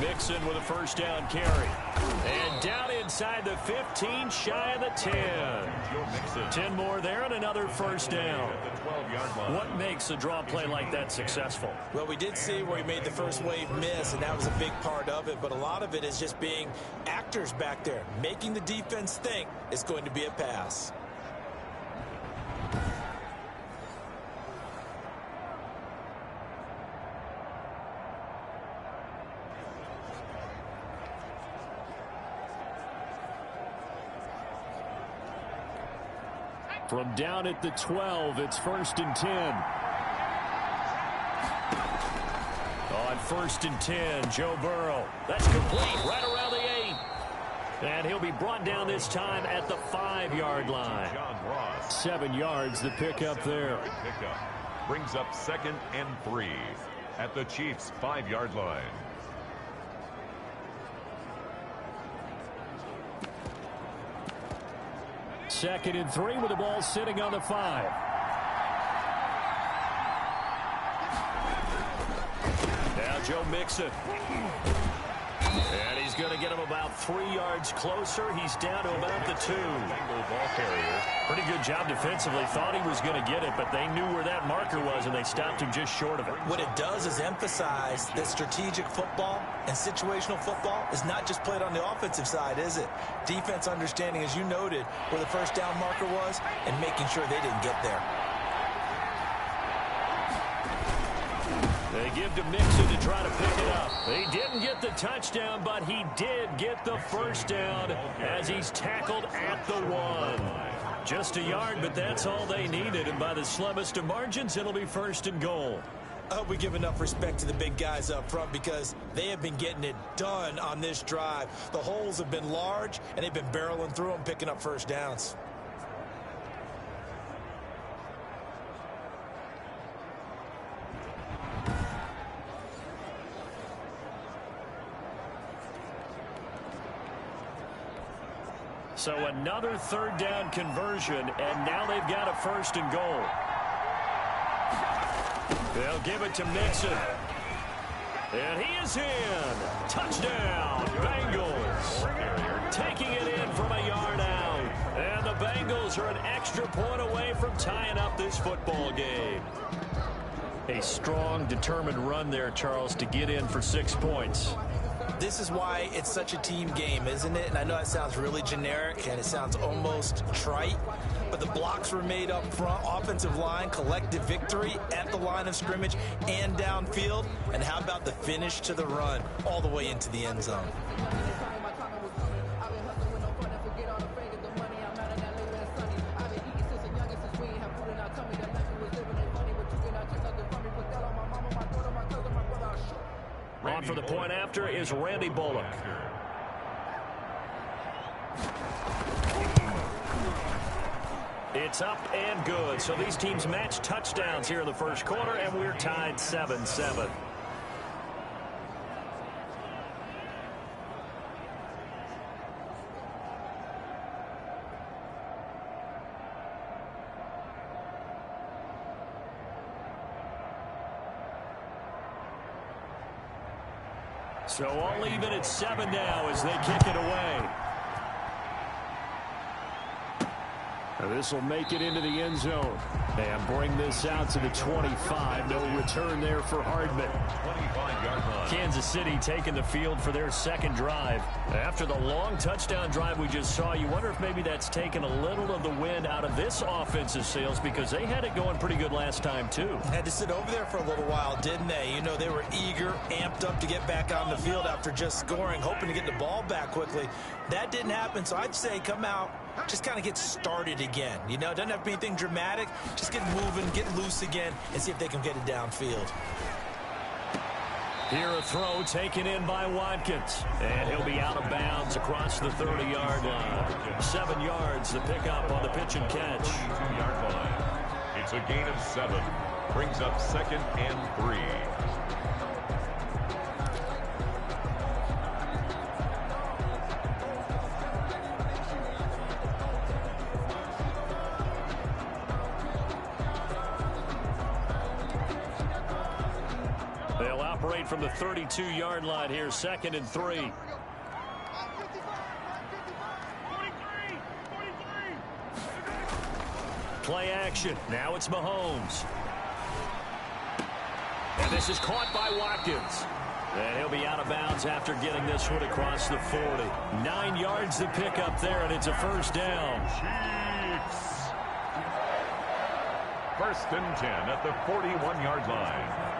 Speaker 3: Mixon with a first down carry. And down inside the 15, shy of the 10. 10 more there and another first down. What makes a draw play like that successful?
Speaker 5: Well, we did see where he made the first wave miss, and that was a big part of it. But a lot of it is just being actors back there, making the defense think it's going to be a pass.
Speaker 9: From down at the 12, it's 1st and 10.
Speaker 3: On 1st and 10, Joe Burrow. That's complete right around the 8. And he'll be brought down this time at the 5-yard line.
Speaker 9: 7 yards the pickup there.
Speaker 2: Brings up 2nd and 3 at the Chiefs' 5-yard line.
Speaker 9: Second and 3 with the ball sitting on the 5.
Speaker 3: Now Joe Mixon. And he's going to get him about 3 yards closer. He's down to about the 2.
Speaker 2: Ball carrier.
Speaker 3: Pretty good job defensively. Thought he was going to get it, but they knew where that marker was, and they stopped him just short of it.
Speaker 5: What it does is emphasize that strategic football and situational football is not just played on the offensive side, is it? Defense understanding, as you noted, where the first down marker was and making sure they didn't get there.
Speaker 3: They give to Mixon to try to pick it up. He didn't get the touchdown, but he did get the first down as he's tackled at the 1. Just a yard, but that's all they needed. And by the slimmest of margins, it'll be 1st and goal.
Speaker 5: I hope we give enough respect to the big guys up front because they have been getting it done on this drive. The holes have been large, and they've been barreling through them, picking up first downs.
Speaker 3: So another 3rd down conversion, and now they've got a 1st and goal. They'll give it to Mixon. And he is in. Touchdown, Bengals. Taking it in from a yard out. And the Bengals are an extra point away from tying up this football game. A strong, determined run there, Charles, to get in for 6 points.
Speaker 5: This is why it's such a team game, isn't it? And I know it sounds really generic and it sounds almost trite, but the blocks were made up front, offensive line, collective victory at the line of scrimmage and downfield. And how about the finish to the run all the way into the end zone?
Speaker 3: On for the point after is Randy Bullock. It's up and good. So these teams match touchdowns here in the first quarter, and we're tied 7-7. So all even at 7 now as they kick it away. This will make it into the end zone and bring this out to the 25. No return there for Hardman. Kansas City taking the field for their second drive. After the long touchdown drive we just saw, you wonder if maybe that's taken a little of the wind out of this offensive sails, because they had it going pretty good last time too.
Speaker 5: Had to sit over there for a little while, didn't they? You know, they were eager, amped up to get back on the field after just scoring, hoping to get the ball back quickly. That didn't happen, so I'd say come out, just kind of get started again. You know, it doesn't have to be anything dramatic. Just get moving, get loose again, and see if they can get it downfield.
Speaker 3: Here a throw taken in by Watkins. And he'll be out of bounds across the 30-yard line. 7 yards, the pickup on the pitch and catch.
Speaker 2: 2-yard line. It's a gain of 7. Brings up 2nd and 3.
Speaker 3: They'll operate from the 32-yard line here, 2nd and 3. Play action. Now it's Mahomes. And this is caught by Watkins. And he'll be out of bounds after getting this one across the 40. 9 yards to pick up there, and it's a first down.
Speaker 2: Chiefs. 1st and 10 at the 41-yard line.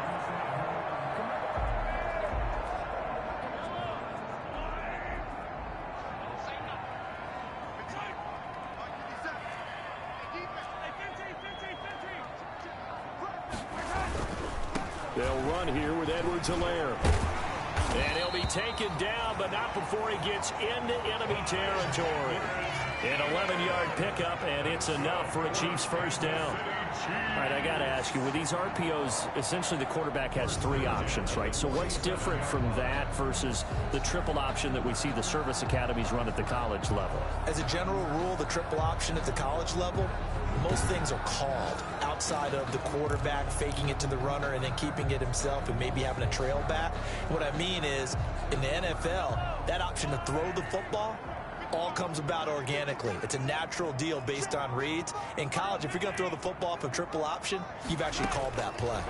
Speaker 9: They'll run here with Edwards-Helaire.
Speaker 3: And he'll be taken down, but not before he gets into enemy territory. An 11-yard pickup, and it's enough for a Chiefs first down. All right, I got to ask you, with these RPOs, essentially the quarterback has 3 options, right? So what's different from that versus the triple option that we see the service academies run at the college level?
Speaker 5: As a general rule, the triple option at the college level, most things are called outside of the quarterback faking it to the runner and then keeping it himself and maybe having a trail back. What I mean is, in the NFL, that option to throw the football all comes about organically. It's a natural deal based on reads. In college, if you're going to throw the football off a triple option, you've actually called that play.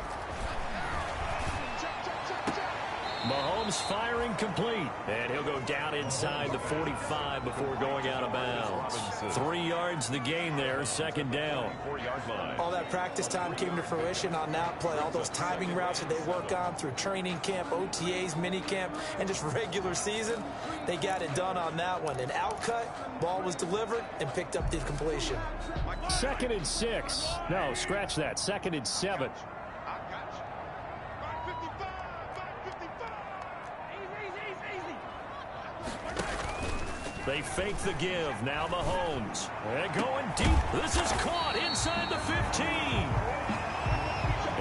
Speaker 3: Mahomes firing complete. And he'll go down inside the 45 before going out of bounds. 3 yards the gain there, 2nd down.
Speaker 2: 4-yard line.
Speaker 5: All that practice time came to fruition on that play. All those timing routes that they work on through training camp, OTAs, mini camp, and just regular season, they got it done on that one. An outcut, ball was delivered, and picked up the completion.
Speaker 9: 2nd and 6. No, scratch that. 2nd and 7.
Speaker 3: They fake the give. Now Mahomes. They're going deep. This is caught inside the 15.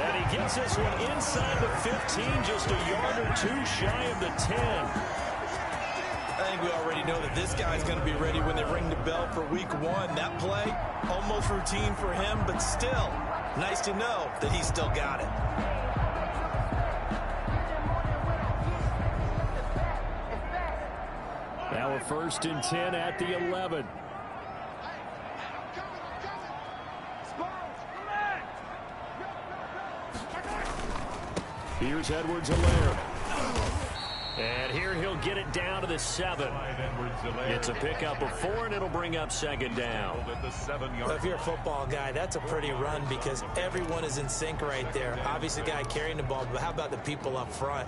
Speaker 3: And he gets this one inside the 15, just a yard or 2 shy of the 10.
Speaker 5: I think we already know that this guy's going to be ready when they ring the bell for week 1. That play, almost routine for him, but still, nice to know that he's still got it.
Speaker 9: Now a 1st and 10 at the 11. Here's Edwards-Helaire.
Speaker 3: And here he'll get it down to the 7. It's a pickup of 4, and it'll bring up 2nd down.
Speaker 5: If you're a football guy, that's a pretty run because everyone is in sync right there. Obviously, the guy carrying the ball, but how about the people up front?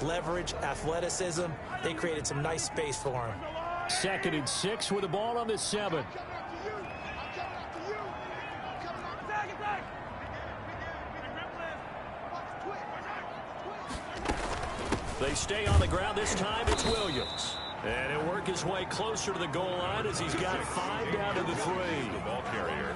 Speaker 5: Leverage, athleticism, they created some nice space for him.
Speaker 9: 2nd and 6 with the ball on the 7.
Speaker 3: They stay on the ground. This time it's Williams. And he'll work his way closer to the goal line as he's got 5 down to the 3.
Speaker 2: The ball carrier.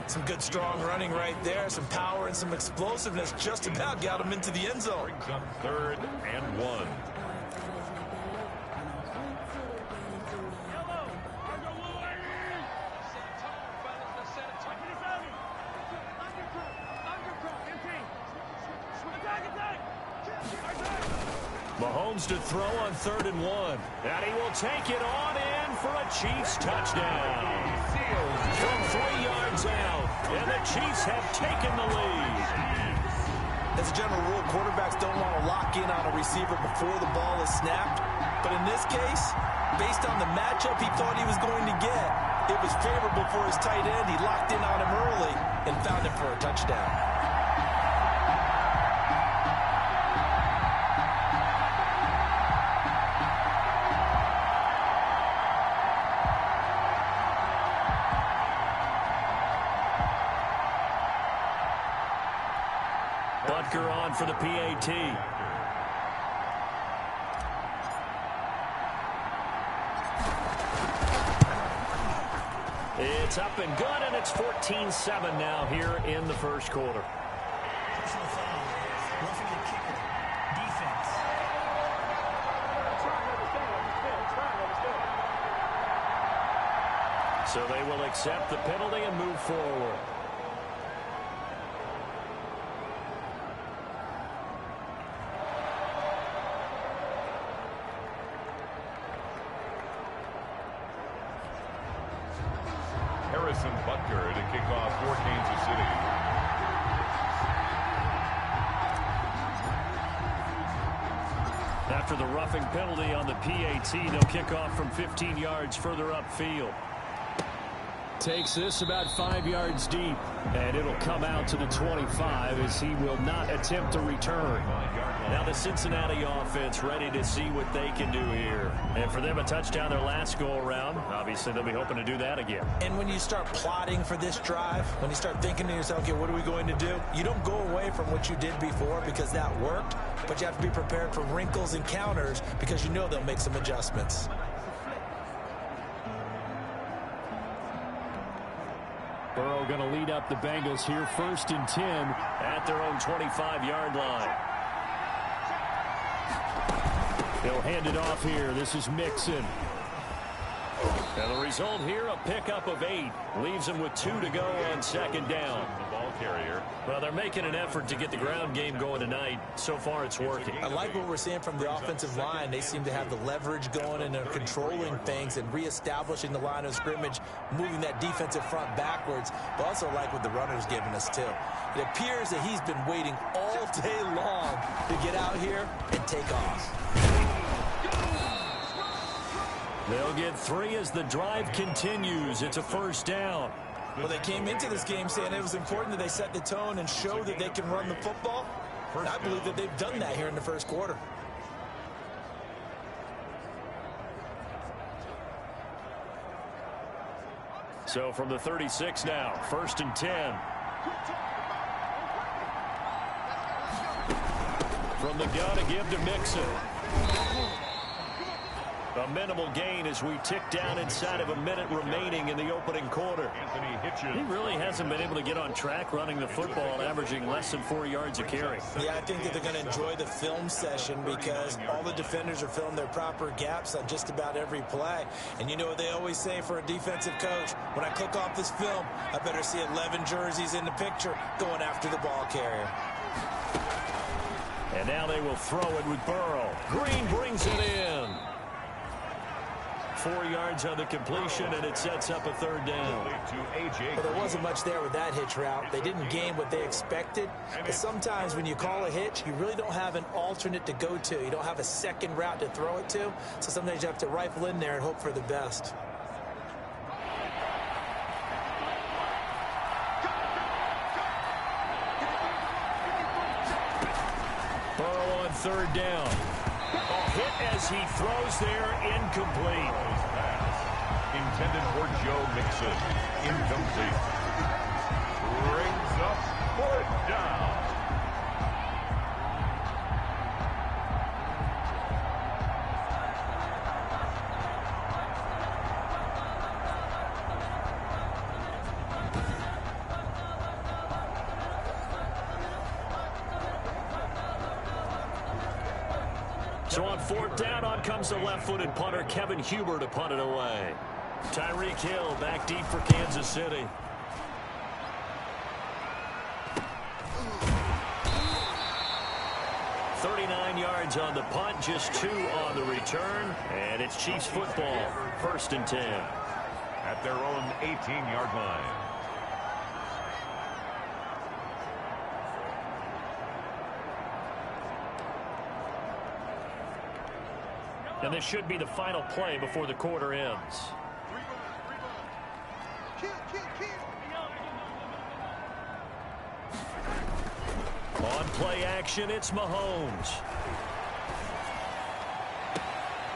Speaker 4: Some good, strong running right there. Some power and some explosiveness. Just about got him into the end zone.
Speaker 2: Brings up 3rd and 1.
Speaker 3: Mahomes to throw on 3rd and 1. And he will take it on in for a Chiefs touchdown. From 3 yards out. And the Chiefs have taken the lead.
Speaker 4: As a general rule, quarterbacks don't want to lock in on a receiver before the ball is snapped. But in this case, based on the matchup he thought he was going to get, it was favorable for his tight end. He locked in on him early and found him for a touchdown.
Speaker 3: Butker on for the PAT. It's up and good, and it's 14-7 now here in the first quarter.
Speaker 6: Personal foul. Roughing the kicker. Defense.
Speaker 3: So they will accept the penalty and move forward.
Speaker 2: Butker to kick off for Kansas City.
Speaker 3: After the roughing penalty on the PAT, they'll kick off from 15 yards further upfield.
Speaker 9: Takes this about 5 yards deep, and it'll come out to the 25 as he will not attempt a return.
Speaker 3: Now the Cincinnati offense ready to see what they can do here. And for them, a touchdown their last go-around. Obviously, they'll be hoping to do that again.
Speaker 4: And when you start plotting for this drive, when you start thinking to yourself, okay, what are we going to do? You don't go away from what you did before because that worked, but you have to be prepared for wrinkles and counters because you know they'll make some adjustments.
Speaker 9: Burrow going to lead up the Bengals here, 1st and 10
Speaker 3: at their own 25-yard line.
Speaker 9: They'll hand it off here. This is Mixon.
Speaker 3: And the result here, a pickup of 8. Leaves them with 2 to go on 2nd down.
Speaker 2: The ball carrier.
Speaker 3: Well, they're making an effort to get the ground game going tonight. So far, it's working.
Speaker 4: I like what we're seeing from the offensive line. They seem to have the leverage going and they're controlling things and reestablishing the line of scrimmage, moving that defensive front backwards, but also like what the runner's giving us, too. It appears that he's been waiting all day long to get out here and take off.
Speaker 3: They'll get 3 as the drive continues. It's a 1st down.
Speaker 4: Well, they came into this game saying it was important that they set the tone and show that they can run the football. And I believe that they've done that here in the first quarter.
Speaker 3: So from the 36 now, 1st and 10. From the gun to give to Mixon. A minimal gain as we tick down inside of a minute remaining in the opening quarter. He really hasn't been able to get on track running the football, averaging less than 4 yards a carry.
Speaker 4: Yeah, I think that they're going to enjoy the film session because all the defenders are filling their proper gaps on just about every play. And you know what they always say for a defensive coach? When I click off this film, I better see 11 jerseys in the picture going after the ball carrier.
Speaker 3: And now they will throw it with Burrow. Green brings it in. 4 yards on the completion, and it sets up a 3rd down.
Speaker 4: Well, there wasn't much there with that hitch route. They didn't gain what they expected. But sometimes when you call a hitch, you really don't have an alternate to go to. You don't have a second route to throw it to. So sometimes you have to rifle in there and hope for the best.
Speaker 3: Burrow on 3rd down. A hit as he throws there, incomplete.
Speaker 2: Intended for Joe Mixon. Incomplete. Brings up 4th down.
Speaker 3: So on fourth down, on comes the left-footed punter, Kevin Huber, to punt it away. Tyreek Hill back deep for Kansas City. Yards on the punt, just 2 on the return, and it's Chiefs football, 1st and 10.
Speaker 2: At their own 18-yard line.
Speaker 3: And this should be the final play before the quarter ends. On play action, it's Mahomes.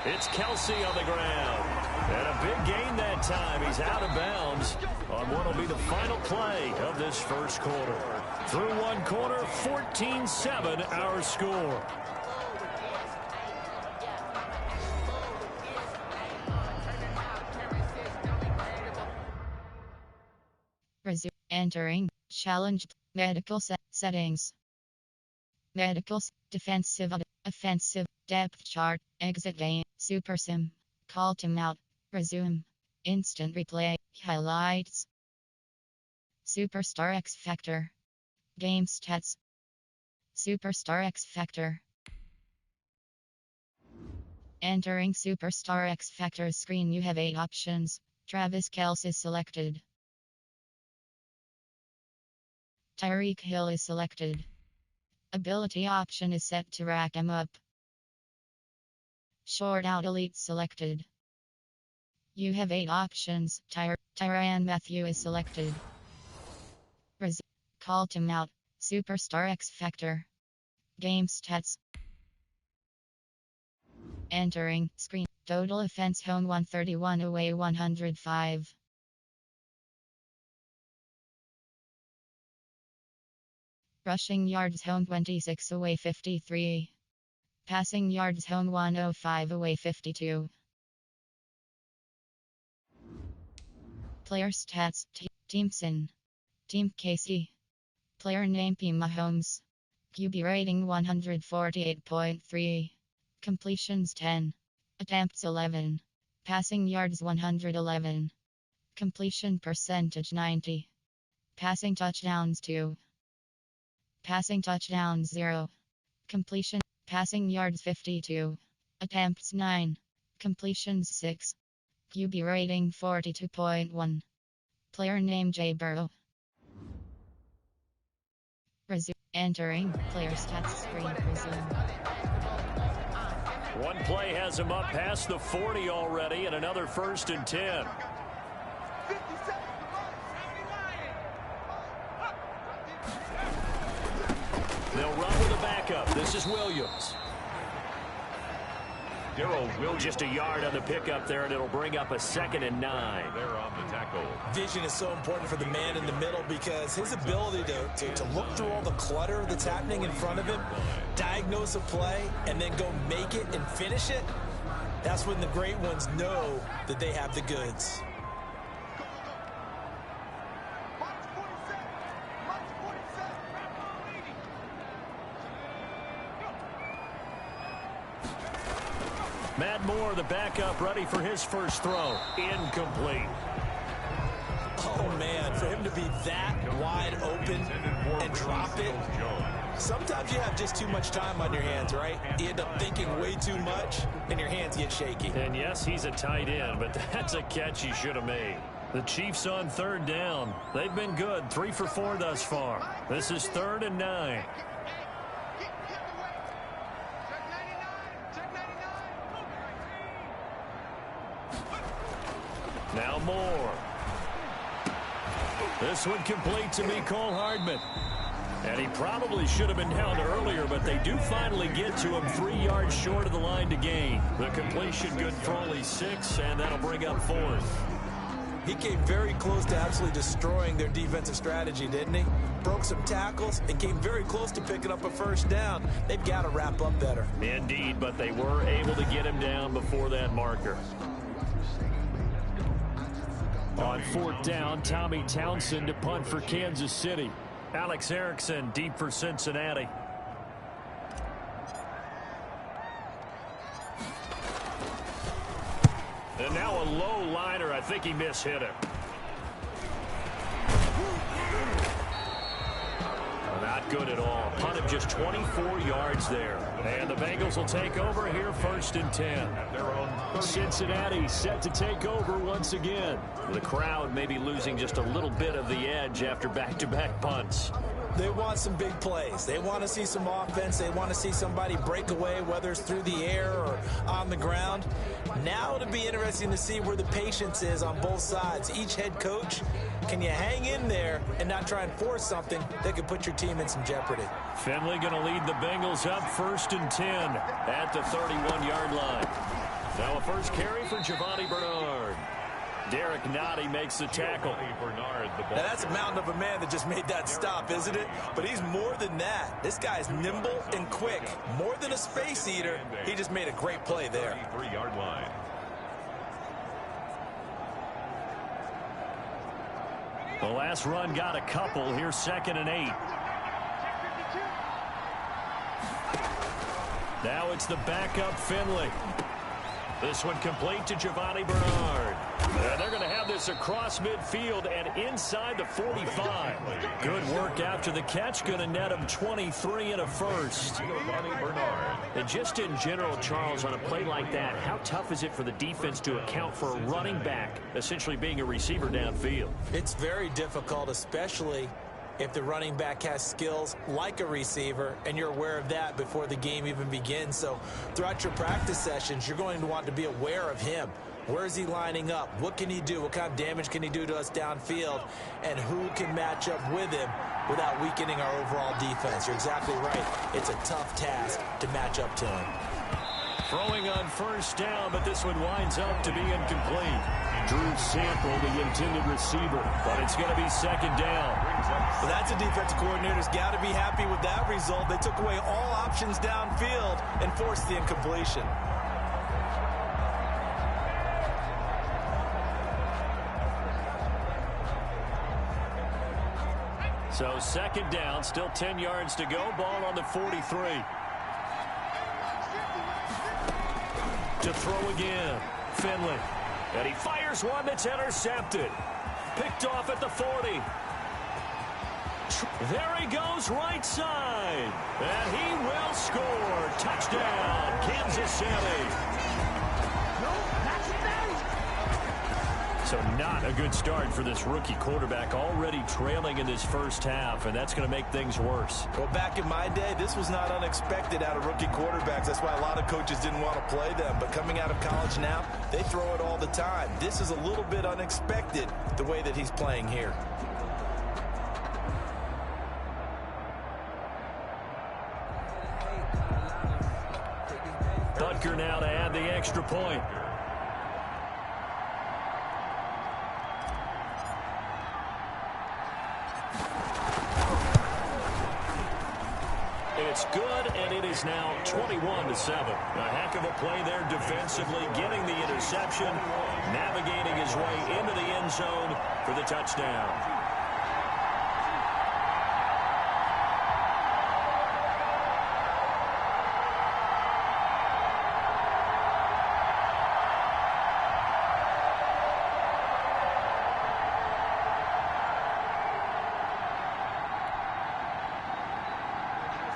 Speaker 3: It's Kelsey on the ground. And a big gain that time. He's out of bounds on what will be the final play of this first quarter. Through one quarter, 14-7 our score.
Speaker 1: Resume. Entering. Challenge. Medical settings. Medicals. Defensive. Offensive. Depth chart. Exit game. Super sim. Call timeout. Resume. Instant replay. Highlights. Superstar X Factor. Game stats. Superstar X Factor. Entering Superstar X Factor screen, you have 8 options. Travis Kelce selected. Tyreek Hill is selected. Ability option is set to rack 'em up. Short out elite selected. You have 8 options. Tyrann Mathieu is selected. Call timeout. Superstar X Factor. Game stats. Entering screen. Total offense home 131, away 105. Rushing yards home 26, away 53. Passing yards home 105, away 52. Player stats. Team Sin. Team KC. Player name P. Mahomes. QB rating 148.3. Completions 10. Attempts 11. Passing yards 111. Completion percentage 90. Passing touchdowns 2. Passing touchdowns 0. Completion. Passing yards 52. Attempts 9. Completions 6. QB rating 42.1. Player name J. Burrow. Resume. Entering player stats screen. Resume.
Speaker 3: One play has him up past the 40 already, and another 1st and 10. They'll run with a backup. This is Williams. Just a yard on the pickup there, and it'll bring up a 2nd and 9.
Speaker 2: They're on the tackle.
Speaker 5: Vision is so important for the man in the middle because his ability to look through all the clutter that's happening in front of him, diagnose a play, and then go make it and finish it, that's when the great ones know that they have the goods.
Speaker 3: Matt Moore, the backup, ready for his first throw. Incomplete.
Speaker 5: Oh, man, for him to be that wide open and drop it. Sometimes you have just too much time on your hands, right? You end up thinking way too much, and your hands get shaky.
Speaker 3: And yes, he's a tight end, but that's a catch he should have made. The Chiefs on 3rd down. They've been good, 3 for 4 thus far. This is 3rd and 9. Now Moore. This one complete to Mecole Hardman. And he probably should have been down earlier, but they do finally get to him 3 yards short of the line to gain. The completion good for only 6, and that'll bring up 4th.
Speaker 5: He came very close to absolutely destroying their defensive strategy, didn't he? Broke some tackles and came very close to picking up a 1st down. They've got to wrap up better.
Speaker 3: Indeed, but they were able to get him down before that marker. On 4th down, Tommy Townsend to punt for Kansas City. Alex Erickson deep for Cincinnati. a low liner. I think he mishit it. Not good at all. Punt of just 24 yards there. And the Bengals will take over here 1st and 10.
Speaker 9: Cincinnati set to take over once again.
Speaker 3: The crowd may be losing just a little bit of the edge after back-to-back punts.
Speaker 5: They want some big plays. They want to see some offense. They want to see somebody break away, whether it's through the air or on the ground. Now it'll be interesting to see where the patience is on both sides. Each head coach, can you hang in there and not try and force something that could put your team in some jeopardy?
Speaker 3: Finley going to lead the Bengals up 1st and 10 at the 31-yard line. Now a first carry for Giovanni Bernard. Derek Nottie makes the tackle.
Speaker 4: Now that's a mountain of a man that just made that stop, isn't it? But he's more than that. This guy's nimble and quick. More than a space eater, he just made a great play there.
Speaker 2: 33-yard line.
Speaker 3: The last run got a couple. Here's 2nd and 8. Now it's the backup Finley. This one complete to Giovanni Bernard. And they're going to have this across midfield and inside the 45. Good work after the catch. Going to net him 23 and a first.
Speaker 2: Giovanni Bernard.
Speaker 3: And just in general, Charles, on a play like that, how tough is it for the defense to account for a running back essentially being a receiver downfield?
Speaker 5: It's very difficult, especially if the running back has skills like a receiver, and you're aware of that before the game even begins. So throughout your practice sessions, you're going to want to be aware of him. Where is he lining up? What can he do? What kind of damage can he do to us downfield? And who can match up with him without weakening our overall defense? You're exactly right. It's a tough task to match up to him.
Speaker 3: Throwing on first down, but this one winds up to be incomplete.
Speaker 9: Drew Sample, the intended receiver,
Speaker 3: but it's going to be 2nd down.
Speaker 4: Well, that's a defensive coordinator's got to be happy with that result. They took away all options downfield and forced the incompletion.
Speaker 3: So 2nd down, still 10 yards to go. Ball on the 43. To throw again, Finley. And he fires one that's intercepted. Picked off at the 40. There he goes, right side. And he will score. Touchdown, Kansas City. So not a good start for this rookie quarterback, already trailing in this first half, and that's going to make things worse.
Speaker 4: Well, back in my day, this was not unexpected out of rookie quarterbacks. That's why a lot of coaches didn't want to play them. But coming out of college now, they throw it all the time. This is a little bit unexpected, the way that he's playing here.
Speaker 3: Butker now to add the extra point. It's good, and it is now 21-7. A heck of a play there defensively, getting the interception, navigating his way into the end zone for the touchdown.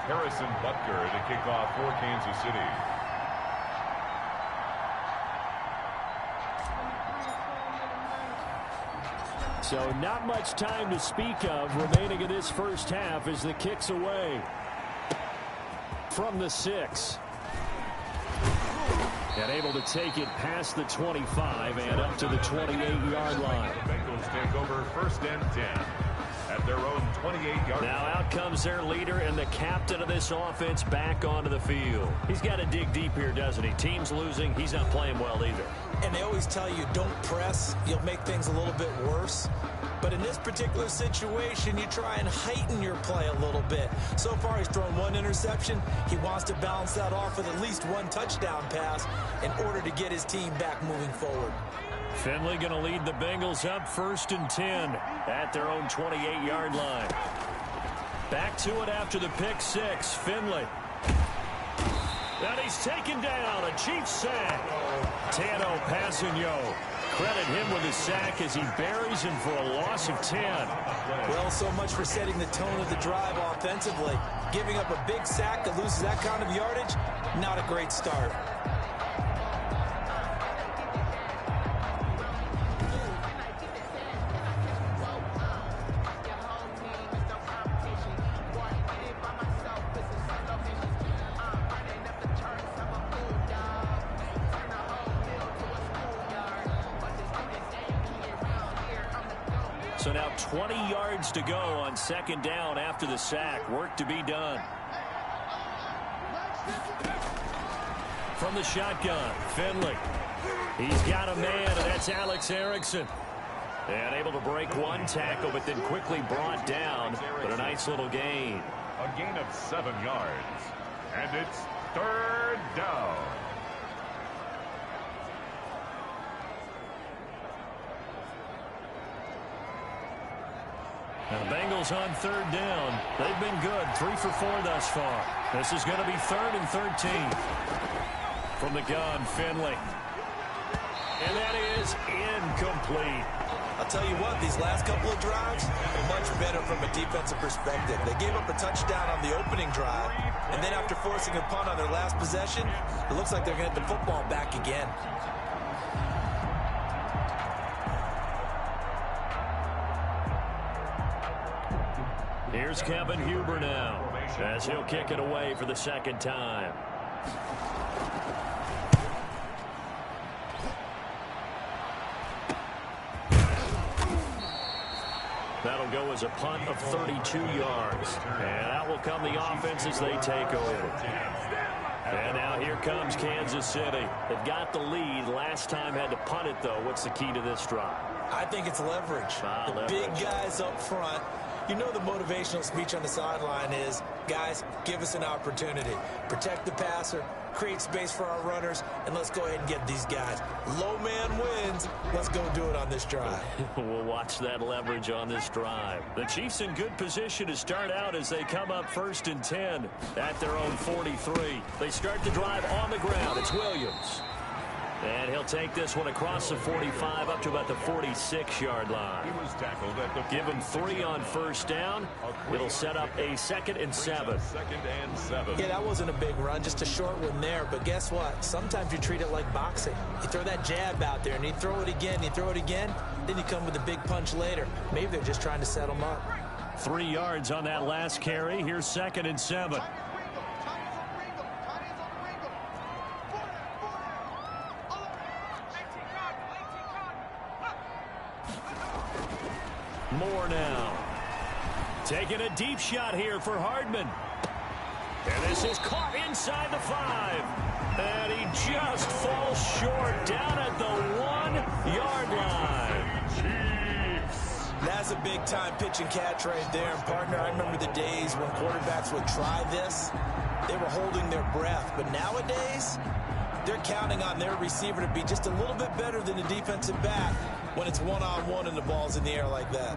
Speaker 2: Harrison Butker to kick off for Kansas City.
Speaker 9: So not much time to speak of remaining in this first half as the kick's away from the 6. And able to take it past the 25 and up to the 28-yard line.
Speaker 2: The Bengals take over 1st and 10. At their own 28-yard line.
Speaker 3: Now out comes their leader and the captain of this offense back onto the field. He's got to dig deep here, doesn't he? Team's losing. He's not playing well either.
Speaker 5: And they always tell you, don't press. You'll make things a little bit worse. But in this particular situation, you try and heighten your play a little bit. So far, he's thrown one interception. He wants to balance that off with at least one touchdown pass in order to get his team back moving forward.
Speaker 3: Finley going to lead the Bengals up 1st and 10 at their own 28-yard line. Back to it after the pick 6. Finley. And he he's taken down. A Chiefs sack. Tano Passigno. Credit him with his sack as he buries him for a loss of 10.
Speaker 5: Well, so much for setting the tone of the drive offensively. Giving up a big sack that loses that kind of yardage, not a great start.
Speaker 3: So now 20 yards to go on second down after the sack. Work to be done. From the shotgun, Finley. He's got a man, and that's Alex Erickson. And able to break one tackle, but then quickly brought down. But a nice little gain.
Speaker 2: A gain of 7 yards. And it's third down.
Speaker 3: Now the Bengals on third down. They've been good, 3 for 4 thus far. This is going to be 3rd and 13. From the gun, Finley. And that is incomplete.
Speaker 5: I'll tell you what, these last couple of drives are much better from a defensive perspective. They gave up a touchdown on the opening drive, and then after forcing a punt on their last possession, it looks like they're going to get the football back again.
Speaker 3: Here's Kevin Huber now, as he'll kick it away for the second time. That'll go as a punt of 32 yards. And that will come the offense as they take over. And now here comes Kansas City. They've got the lead. Last time had to punt it, though. What's the key to this drive?
Speaker 5: I think it's leverage. The big guys up front. You know the motivational speech on the sideline is, guys, give us an opportunity. Protect the passer, create space for our runners, and let's go ahead and get these guys. Low man wins. Let's go do it on this drive.
Speaker 3: We'll watch that leverage on this drive. The Chiefs in good position to start out as they come up 1st and 10 at their own 43. They start the drive on the ground. It's Williams. And he'll take this one across the 45 up to about the 46-yard line.
Speaker 2: He was tackled at the
Speaker 3: Give him 3 on first down. It'll set up a 2nd and 7.
Speaker 2: 2nd and 7.
Speaker 5: Yeah, that wasn't a big run, just a short one there. But guess what? Sometimes you treat it like boxing. You throw that jab out there, and you throw it again, then you come with a big punch later. Maybe they're just trying to set them up.
Speaker 3: 3 yards on that last carry. Here's 2nd and 7. Moore now. Taking a deep shot here for Hardman. And this is caught inside the 5. And he just falls short down at the 1-yard line.
Speaker 2: Chiefs.
Speaker 5: That's a big-time pitch and catch right there. And, partner, I remember the days when quarterbacks would try this. They were holding their breath. But nowadays, they're counting on their receiver to be just a little bit better than the defensive back when it's one-on-one and the ball's in the air like that.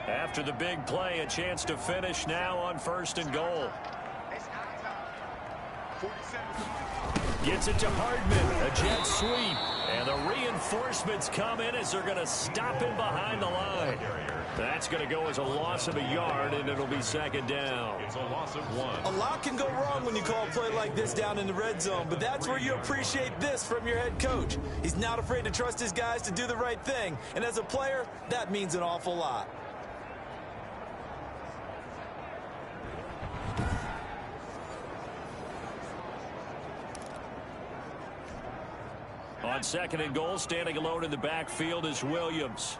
Speaker 3: After the big play, a chance to finish now on 1st and goal. Gets it to Hardman, a jet sweep, and the reinforcements come in as they're going to stop him behind the line. That's going to go as a loss of a yard, and it'll be 2nd down.
Speaker 2: It's a loss of 1.
Speaker 5: A lot can go wrong when you call a play like this down in the red zone, but that's where you appreciate this from your head coach. He's not afraid to trust his guys to do the right thing, and as a player, that means an awful lot.
Speaker 3: On 2nd and goal, standing alone in the backfield is Williams.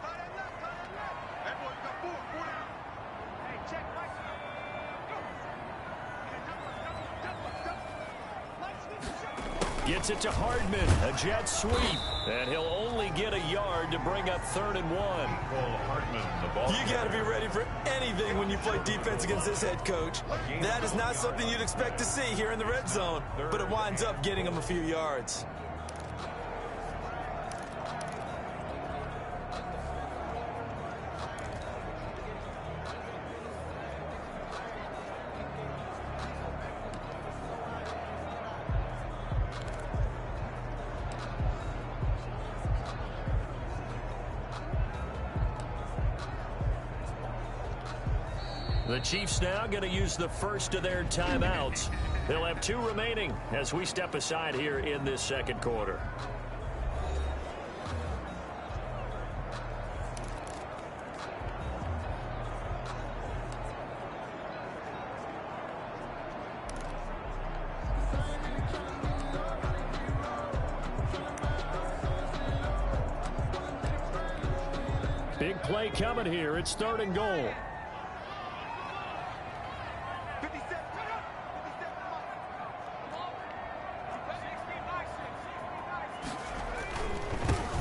Speaker 3: Gets it to Hardman. A jet sweep. And he'll only get a yard to bring up 3rd and 1.
Speaker 4: You got to be ready for anything when you play defense against this head coach. That is not something you'd expect to see here in the red zone, but it winds up getting him a few yards.
Speaker 3: The Chiefs now going to use the first of their timeouts. They'll have 2 remaining as we step aside here in this second quarter.
Speaker 9: Big play coming here. It's 3rd and goal.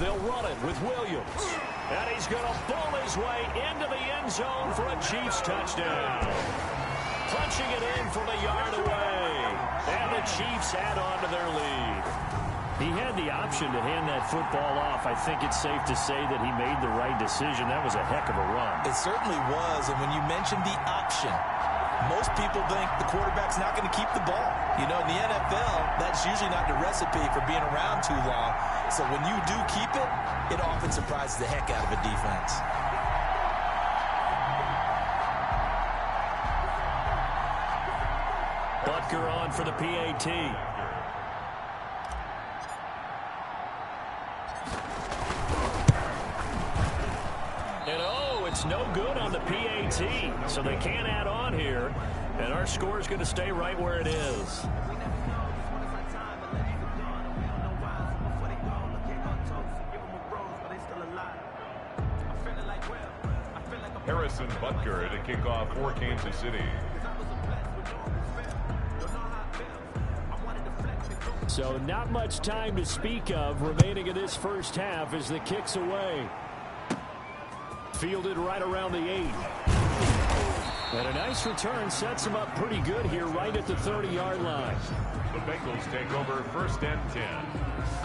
Speaker 3: They'll run it with Williams. And he's going to bull his way into the end zone for a Chiefs touchdown. Punching it in from a yard away. And the Chiefs add on to their lead.
Speaker 9: He had the option to hand that football off. I think it's safe to say that he made the right decision. That was a heck of a run.
Speaker 4: It certainly was, and when you mentioned the option, most people think the quarterback's not going to keep the ball. You know, in the NFL, that's usually not the recipe for being around too long. So when you do keep it, it often surprises the heck out of a defense.
Speaker 3: Butker on for the PAT. And oh, it's no good on the PAT. So they can't add on here. And our score is going to stay right where it is.
Speaker 2: Harrison Butker to kick off for Kansas City.
Speaker 9: So not much time to speak of remaining in this first half as the kick's away. Fielded right around the 8. And a nice return sets him up pretty good here right at the 30-yard line.
Speaker 2: The Bengals take over 1st and 10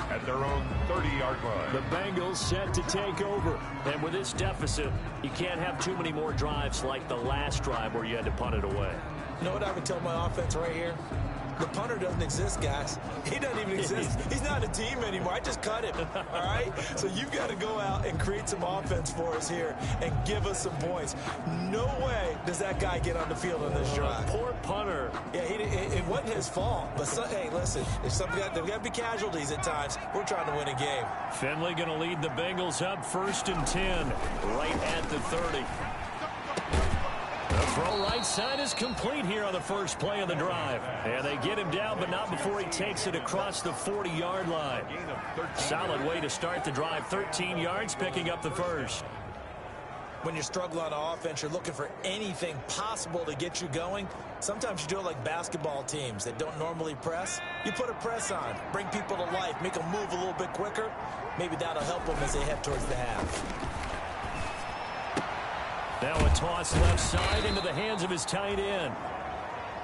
Speaker 2: at their own 30-yard line.
Speaker 3: The Bengals set to take over. And with this deficit, you can't have too many more drives like the last drive where you had to punt it away.
Speaker 4: You know what I would tell my offense right here? The punter doesn't exist, guys. He doesn't even exist. He's not a team anymore. I just cut him, all right? So you've got to go out and create some offense for us here and give us some points. No way does that guy get on the field on this drive.
Speaker 3: Poor punter.
Speaker 4: Yeah, it wasn't his fault. But, hey, listen, there's got to be casualties at times. We're trying to win a game.
Speaker 3: Finley going to lead the Bengals up 1st and 10, right at the 30. The throw right side is complete here on the first play of the drive. And they get him down, but not before he takes it across the 40-yard line. Solid way to start the drive. 13 yards, picking up the first.
Speaker 4: When you're struggling on offense, you're looking for anything possible to get you going. Sometimes you do it like basketball teams that don't normally press. You put a press on, bring people to life, make them move a little bit quicker. Maybe that'll help them as they head towards the half.
Speaker 3: Now a toss left side into the hands of his tight end.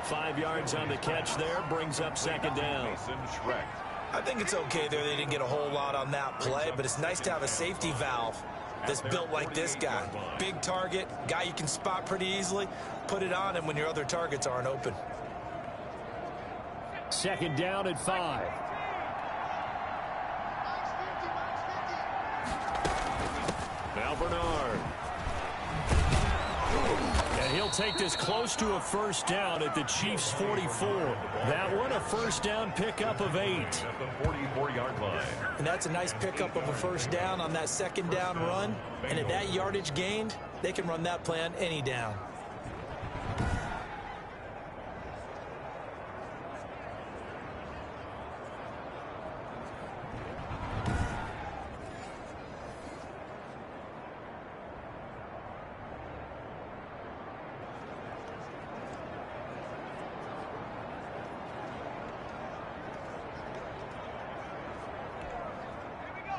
Speaker 3: 5 yards on the catch there, brings up 2nd down.
Speaker 4: I think it's okay there. They didn't get a whole lot on that play, but it's nice to have a safety valve that's built like this guy. Big target, guy you can spot pretty easily. Put it on him when your other targets aren't open.
Speaker 9: 2nd down at 5.
Speaker 3: Now Bernard. And he'll take this close to a 1st down at the Chiefs' 44. That one a 1st down pickup of 8.
Speaker 2: At the 44-yard line.
Speaker 4: And that's a nice pickup of a 1st down on that 2nd down run. And at that yardage gained, they can run that play on any down.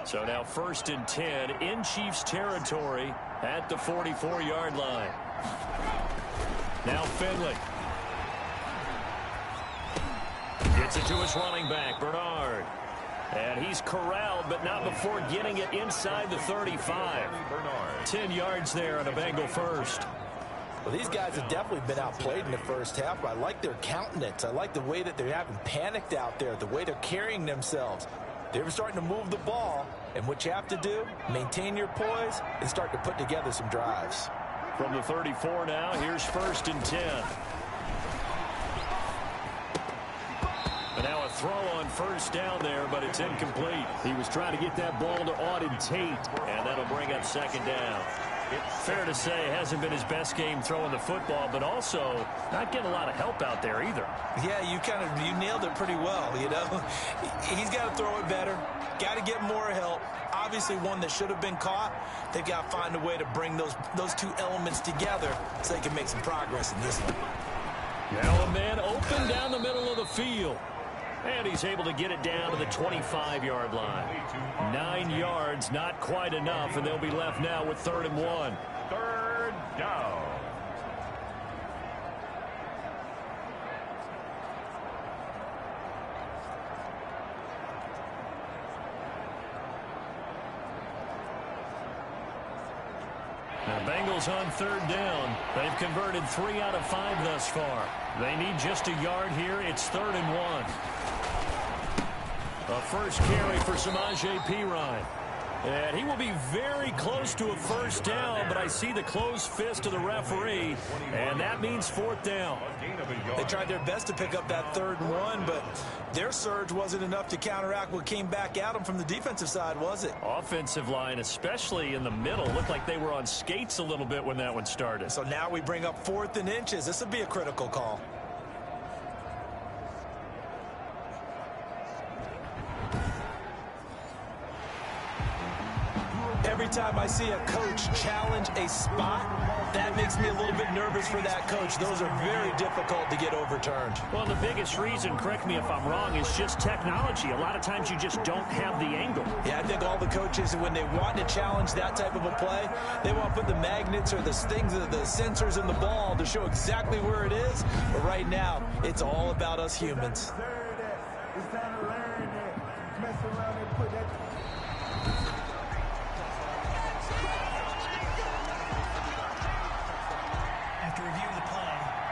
Speaker 3: So now 1st and 10 in Chiefs territory at the 44-yard line. Now Finley. Gets it to his running back, Bernard. And he's corralled, but not before getting it inside the 35. 10 yards there on a Bengal first.
Speaker 4: Well, these guys have definitely been outplayed in the first half. I like their countenance. I like the way that they haven't panicked out there, the way they're carrying themselves. They're starting to move the ball, and what you have to do, maintain your poise and start to put together some drives.
Speaker 3: From the 34 now, here's 1st and 10. And now a throw on 1st down there, but it's incomplete. He was trying to get that ball to Auden Tate, and that'll bring up 2nd down. Fair to say, hasn't been his best game throwing the football, but also not getting a lot of help out there either.
Speaker 5: Yeah, you nailed it pretty well, you know. He's got to throw it better, got to get more help. Obviously one that should have been caught. They've got to find a way to bring those two elements together so they can make some progress in this one.
Speaker 3: Now a man open down the middle of the field. And he's able to get it down to the 25-yard line. 9 yards, not quite enough, and they'll be left now with 3rd and 1.
Speaker 2: 3rd down.
Speaker 3: Now Bengals on 3rd down. They've converted 3 out of 5 thus far. They need just a yard here. It's 3rd and 1. A first carry for Samaje Perine. And he will be very close to a 1st down, but I see the closed fist of the referee, and that means 4th down.
Speaker 5: They tried their best to pick up that 3rd and 1, but their surge wasn't enough to counteract what came back at them from the defensive side, was it?
Speaker 3: Offensive line, especially in the middle, looked like they were on skates a little bit when that one started.
Speaker 5: So now we bring up 4th and inches. This would be a critical call. Every time I see a coach challenge a spot, that makes me a little bit nervous for that coach. Those are very difficult to get overturned.
Speaker 3: Well, the biggest reason, correct me if I'm wrong, is just technology. A lot of times you just don't have the angle.
Speaker 5: Yeah, I think all the coaches, when they want to challenge that type of a play, they want to put the magnets or the things, the sensors in the ball to show exactly where it is. But right now, it's all about us humans.
Speaker 6: It's time to learn that. Mess around and put that.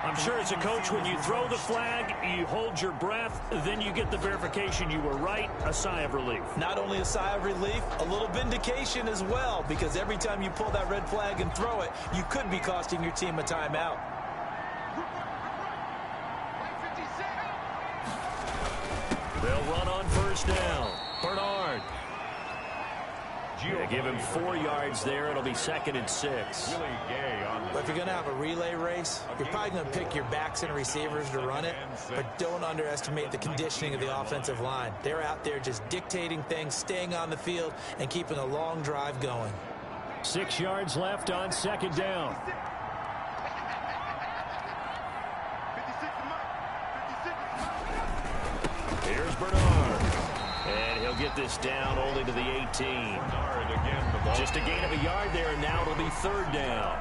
Speaker 3: I'm sure as a coach, when you throw the flag, you hold your breath, then you get the verification you were right, a sigh of relief.
Speaker 5: Not only a sigh of relief, a little vindication as well, because every time you pull that red flag and throw it, you could be costing your team a timeout.
Speaker 3: They'll run on 1st down. Bernard. They give him 4 yards there. It'll be 2nd and 6.
Speaker 5: But if you're going to have a relay race, you're probably going to pick your backs and receivers to run it, but don't underestimate the conditioning of the offensive line. They're out there just dictating things, staying on the field, and keeping a long drive going.
Speaker 3: 6 yards left on 2nd down. Here's Bernard. And he'll get this down only to the 18. Just a gain of a yard there, and now it'll be 3rd down.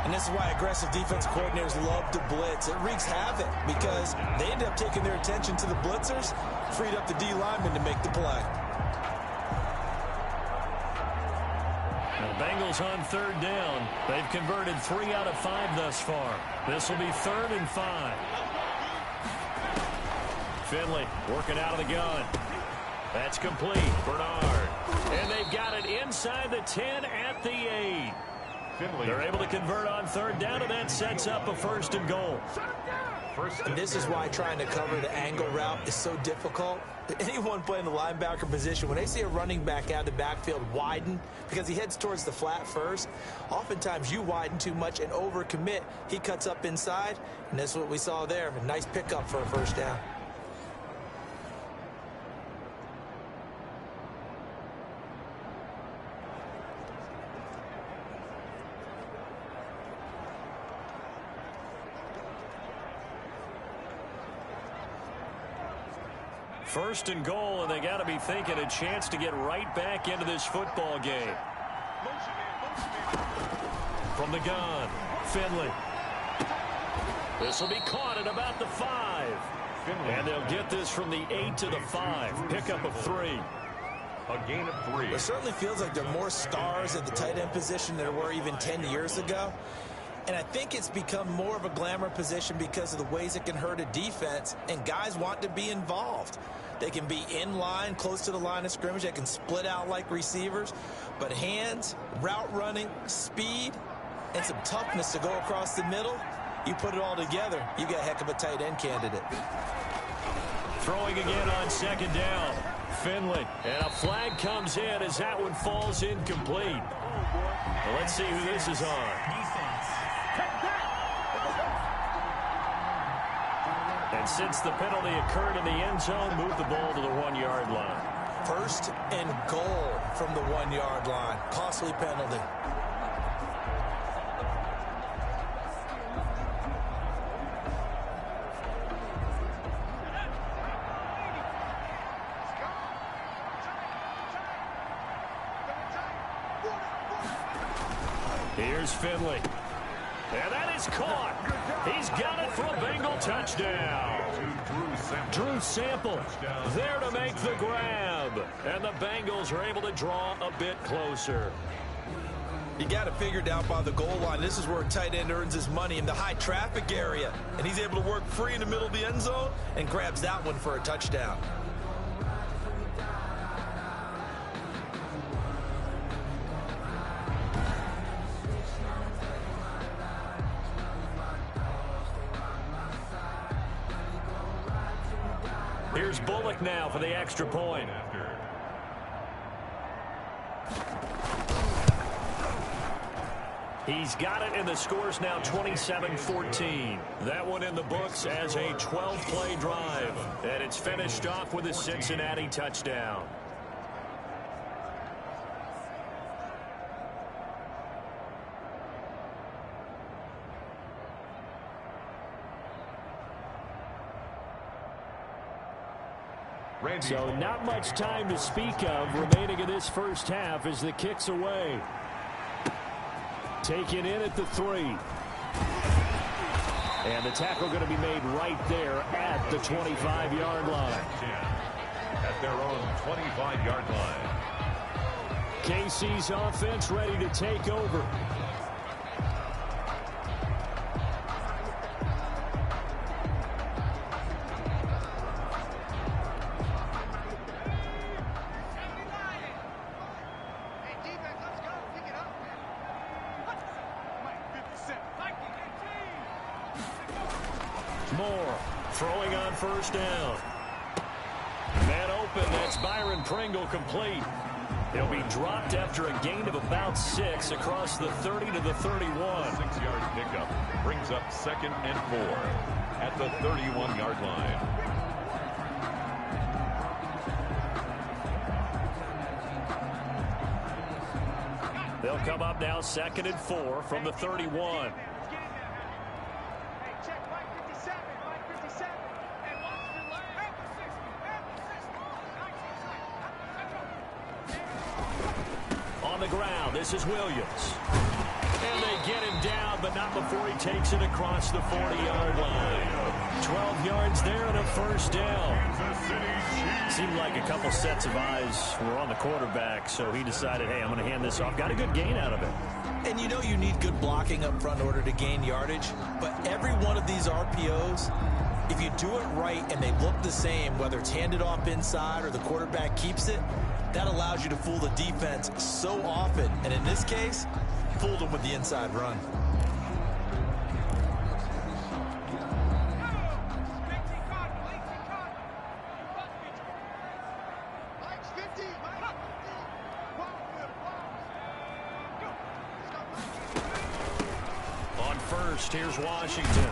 Speaker 5: And this is why aggressive defense coordinators love to blitz. It wreaks havoc because they end up taking their attention to the blitzers, freed up the D lineman to make the play.
Speaker 3: The Bengals on 3rd down. They've converted 3 out of 5 thus far. This will be 3rd and 5. Finley working out of the gun. That's complete. Bernard. And they've got it inside the 10 at the 8. They're able to convert on 3rd down, and that sets up a 1st and goal.
Speaker 5: And this is why trying to cover the angle route is so difficult. Anyone playing the linebacker position, when they see a running back out of the backfield widen because he heads towards the flat first, oftentimes you widen too much and overcommit. He cuts up inside, and that's what we saw there. A nice pickup for a 1st down.
Speaker 3: First and goal, and they got to be thinking a chance to get right back into this football game. From the gun, Finley. This will be caught at about the 5. And they'll get this from the 8 to the 5. Pickup of 3.
Speaker 2: A gain of 3.
Speaker 5: It certainly feels like there are more stars at the tight end position than there were even 10 years ago. And I think it's become more of a glamour position because of the ways it can hurt a defense, and guys want to be involved. They can be in line, close to the line of scrimmage. They can split out like receivers. But hands, route running, speed, and some toughness to go across the middle, you put it all together, you got a heck of a tight end candidate.
Speaker 3: Throwing again on second down. Finley. And a flag comes in as that one falls incomplete. Well, let's see who this is on. And since the penalty occurred in the end zone, move the ball to the 1-yard line.
Speaker 5: First and goal from the 1-yard line. Costly penalty.
Speaker 3: Here's Finley. And that is caught. He's got it for a Bengal touchdown. Drew Sample there to make the grab. And the Bengals are able to draw a bit closer.
Speaker 5: You got it figured out by the goal line. This is where a tight end earns his money, in the high traffic area. And he's able to work free in the middle of the end zone and grabs that one for a touchdown.
Speaker 3: Here's Bullock now for the extra point. He's got it, and the score's now 27-14. That one in the books as a 12-play drive. And it's finished off with a Cincinnati touchdown.
Speaker 9: So not much time to speak of remaining in this first half as the kick's away. Taken in at the 3. And the tackle going to be made right there at the 25-yard line.
Speaker 2: At their own 25-yard line.
Speaker 9: KC's offense ready to take over.
Speaker 3: Moore throwing on first down. Man open, that's Byron Pringle complete. He'll be dropped after a gain of about 6 across the 30 to the 31.
Speaker 2: 6-yard pickup brings up 2nd and 4 at the 31-yard line.
Speaker 3: They'll come up now 2nd and 4 from the 31. On the ground, this is Williams. And they get him down, but not before he takes it across the 40-yard line. 12 yards there and a first down. Seemed like a couple sets of eyes were on the quarterback, so he decided, hey, I'm going to hand this off. Got a good gain out of it.
Speaker 5: And you know you need good blocking up front in order to gain yardage, but every one of these RPOs, if you do it right and they look the same, whether it's handed off inside or the quarterback keeps it, that allows you to fool the defense so often. And in this case, fooled them with the inside run.
Speaker 3: On first, here's Washington.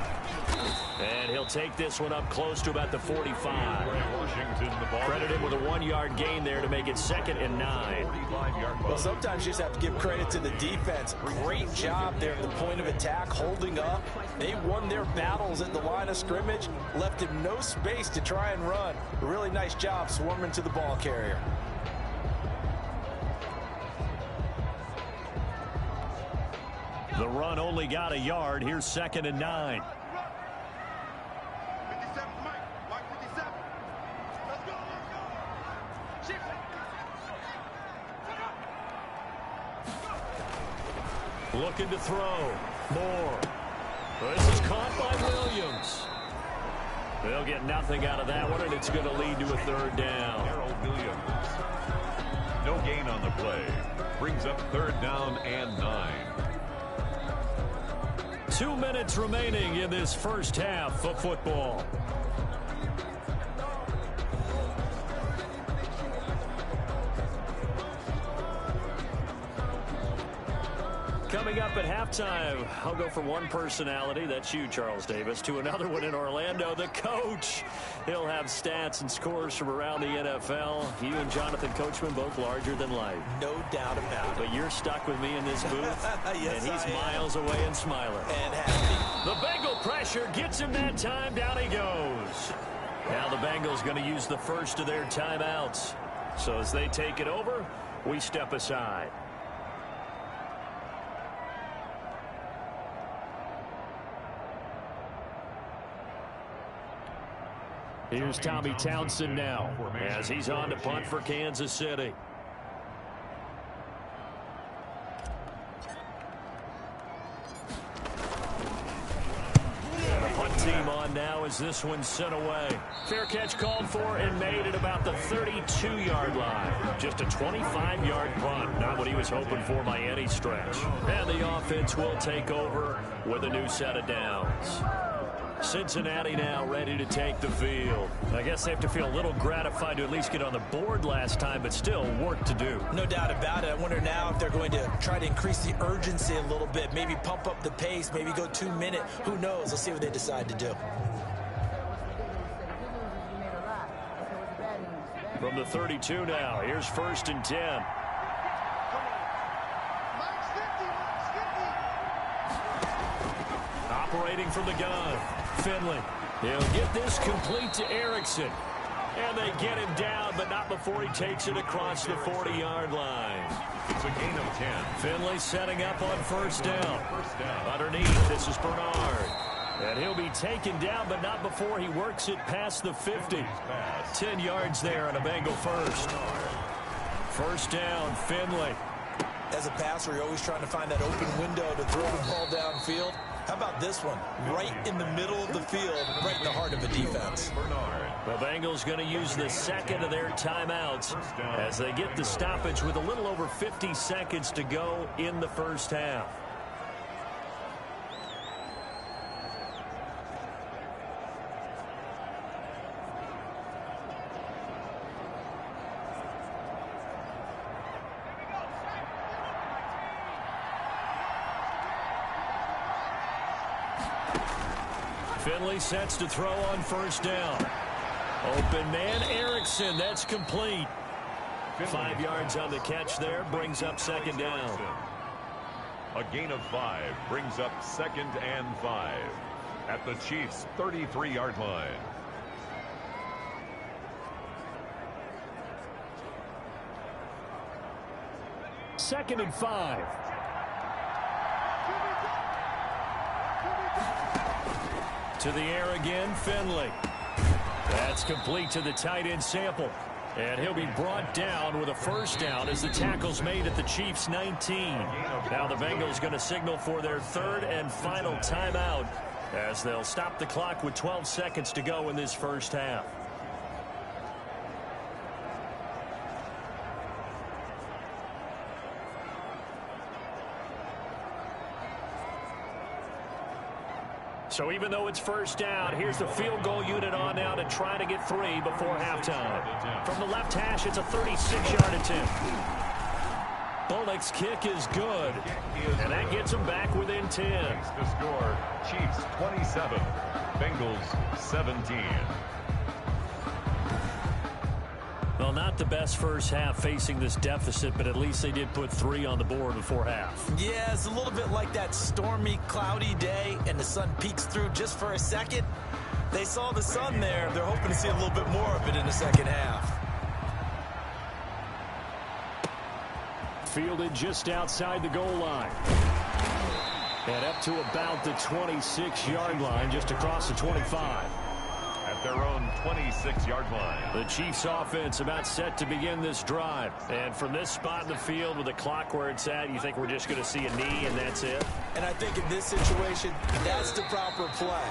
Speaker 3: And he'll take this one up close to about the 45. Credit him with a 1-yard gain there to make it 2nd and 9.
Speaker 4: Well, sometimes you just have to give credit to the defense. Great job there at the point of attack, holding up. They won their battles at the line of scrimmage, left him no space to try and run. A really nice job swarming to the ball carrier.
Speaker 3: The run only got a yard. Here's 2nd and 9. Looking to throw. Moore. This is caught by Williams. They'll get nothing out of that one, and it's going to lead to a 3rd down.
Speaker 2: Williams. No gain on the play. Brings up 3rd down and 9.
Speaker 3: 2 minutes remaining in this first half of football. Coming up at halftime, I'll go from one personality, that's you, Charles Davis, to another one in Orlando, the coach. He'll have stats and scores from around the NFL. You and Jonathan Coachman both larger than life.
Speaker 4: No doubt about it.
Speaker 3: But you're stuck with me in this booth,
Speaker 4: yes,
Speaker 3: and he's miles away and smiling.
Speaker 4: And happy.
Speaker 3: The Bengal pressure gets him that time. Down he goes. Now the Bengals going to use the first of their timeouts. So as they take it over, we step aside. Here's Tommy Townsend now as he's on to punt for Kansas City. And the punt team on now as this one's sent away. Fair catch called for and made at about the 32-yard line. Just a 25-yard punt. Not what he was hoping for by any stretch. And the offense will take over with a new set of downs. Cincinnati now ready to take the field. I guess they have to feel a little gratified to at least get on the board last time, but still work to do.
Speaker 4: No doubt about it. I wonder now if they're going to try to increase the urgency a little bit, maybe pump up the pace, maybe go 2-minute. Who knows? Let's see what they decide to do.
Speaker 3: From the 32 now, here's 1st and 10. Operating from the gun. Finley. He'll get this complete to Erickson. And they get him down, but not before he takes it across the 40-yard line.
Speaker 2: It's a gain of 10.
Speaker 3: Finley setting up on 1st down. Underneath, this is Bernard. And he'll be taken down, but not before he works it past the 50. 10 yards there on a Bengal first. 1st down, Finley.
Speaker 4: As a passer, you're always trying to find that open window to throw the ball downfield. How about this one? Right in the middle of the field, right in the heart of a defense.
Speaker 3: The Bengals going to use the 2nd of their timeouts as they get the stoppage with a little over 50 seconds to go in the first half. Finley sets to throw on 1st down. Open man, Erickson. That's complete. 5 yards on the catch there. Brings up 2nd down.
Speaker 2: A gain of 5 brings up 2nd and 5 at the Chiefs' 33-yard line.
Speaker 3: Second and 5. To the air again, Finley. That's complete to the tight end Sample. And he'll be brought down with a 1st down as the tackle's made at the Chiefs' 19. Now the Bengals going to signal for their 3rd and final timeout as they'll stop the clock with 12 seconds to go in this first half. So even though it's 1st down, here's the field goal unit on now to try to get 3 before halftime. From the left hash, it's a 36-yard attempt. Bullock's kick is good, and that gets them back within 10.
Speaker 2: The score, Chiefs 27, Bengals 17.
Speaker 3: Well, not the best first half facing this deficit, but at least they did put 3 on the board before half.
Speaker 5: Yeah, it's a little bit like that stormy, cloudy day, and the sun peeks through just for a second. They saw the sun there. They're hoping to see a little bit more of it in the second half.
Speaker 9: Fielded just outside the goal line. And up to about the 26-yard line, just across the 25.
Speaker 2: At their own 26-yard line.
Speaker 3: The Chiefs offense about set to begin this drive. And from this spot in the field with the clock where it's at, you think we're just going to see a knee and that's it?
Speaker 5: And I think in this situation, that's the proper play.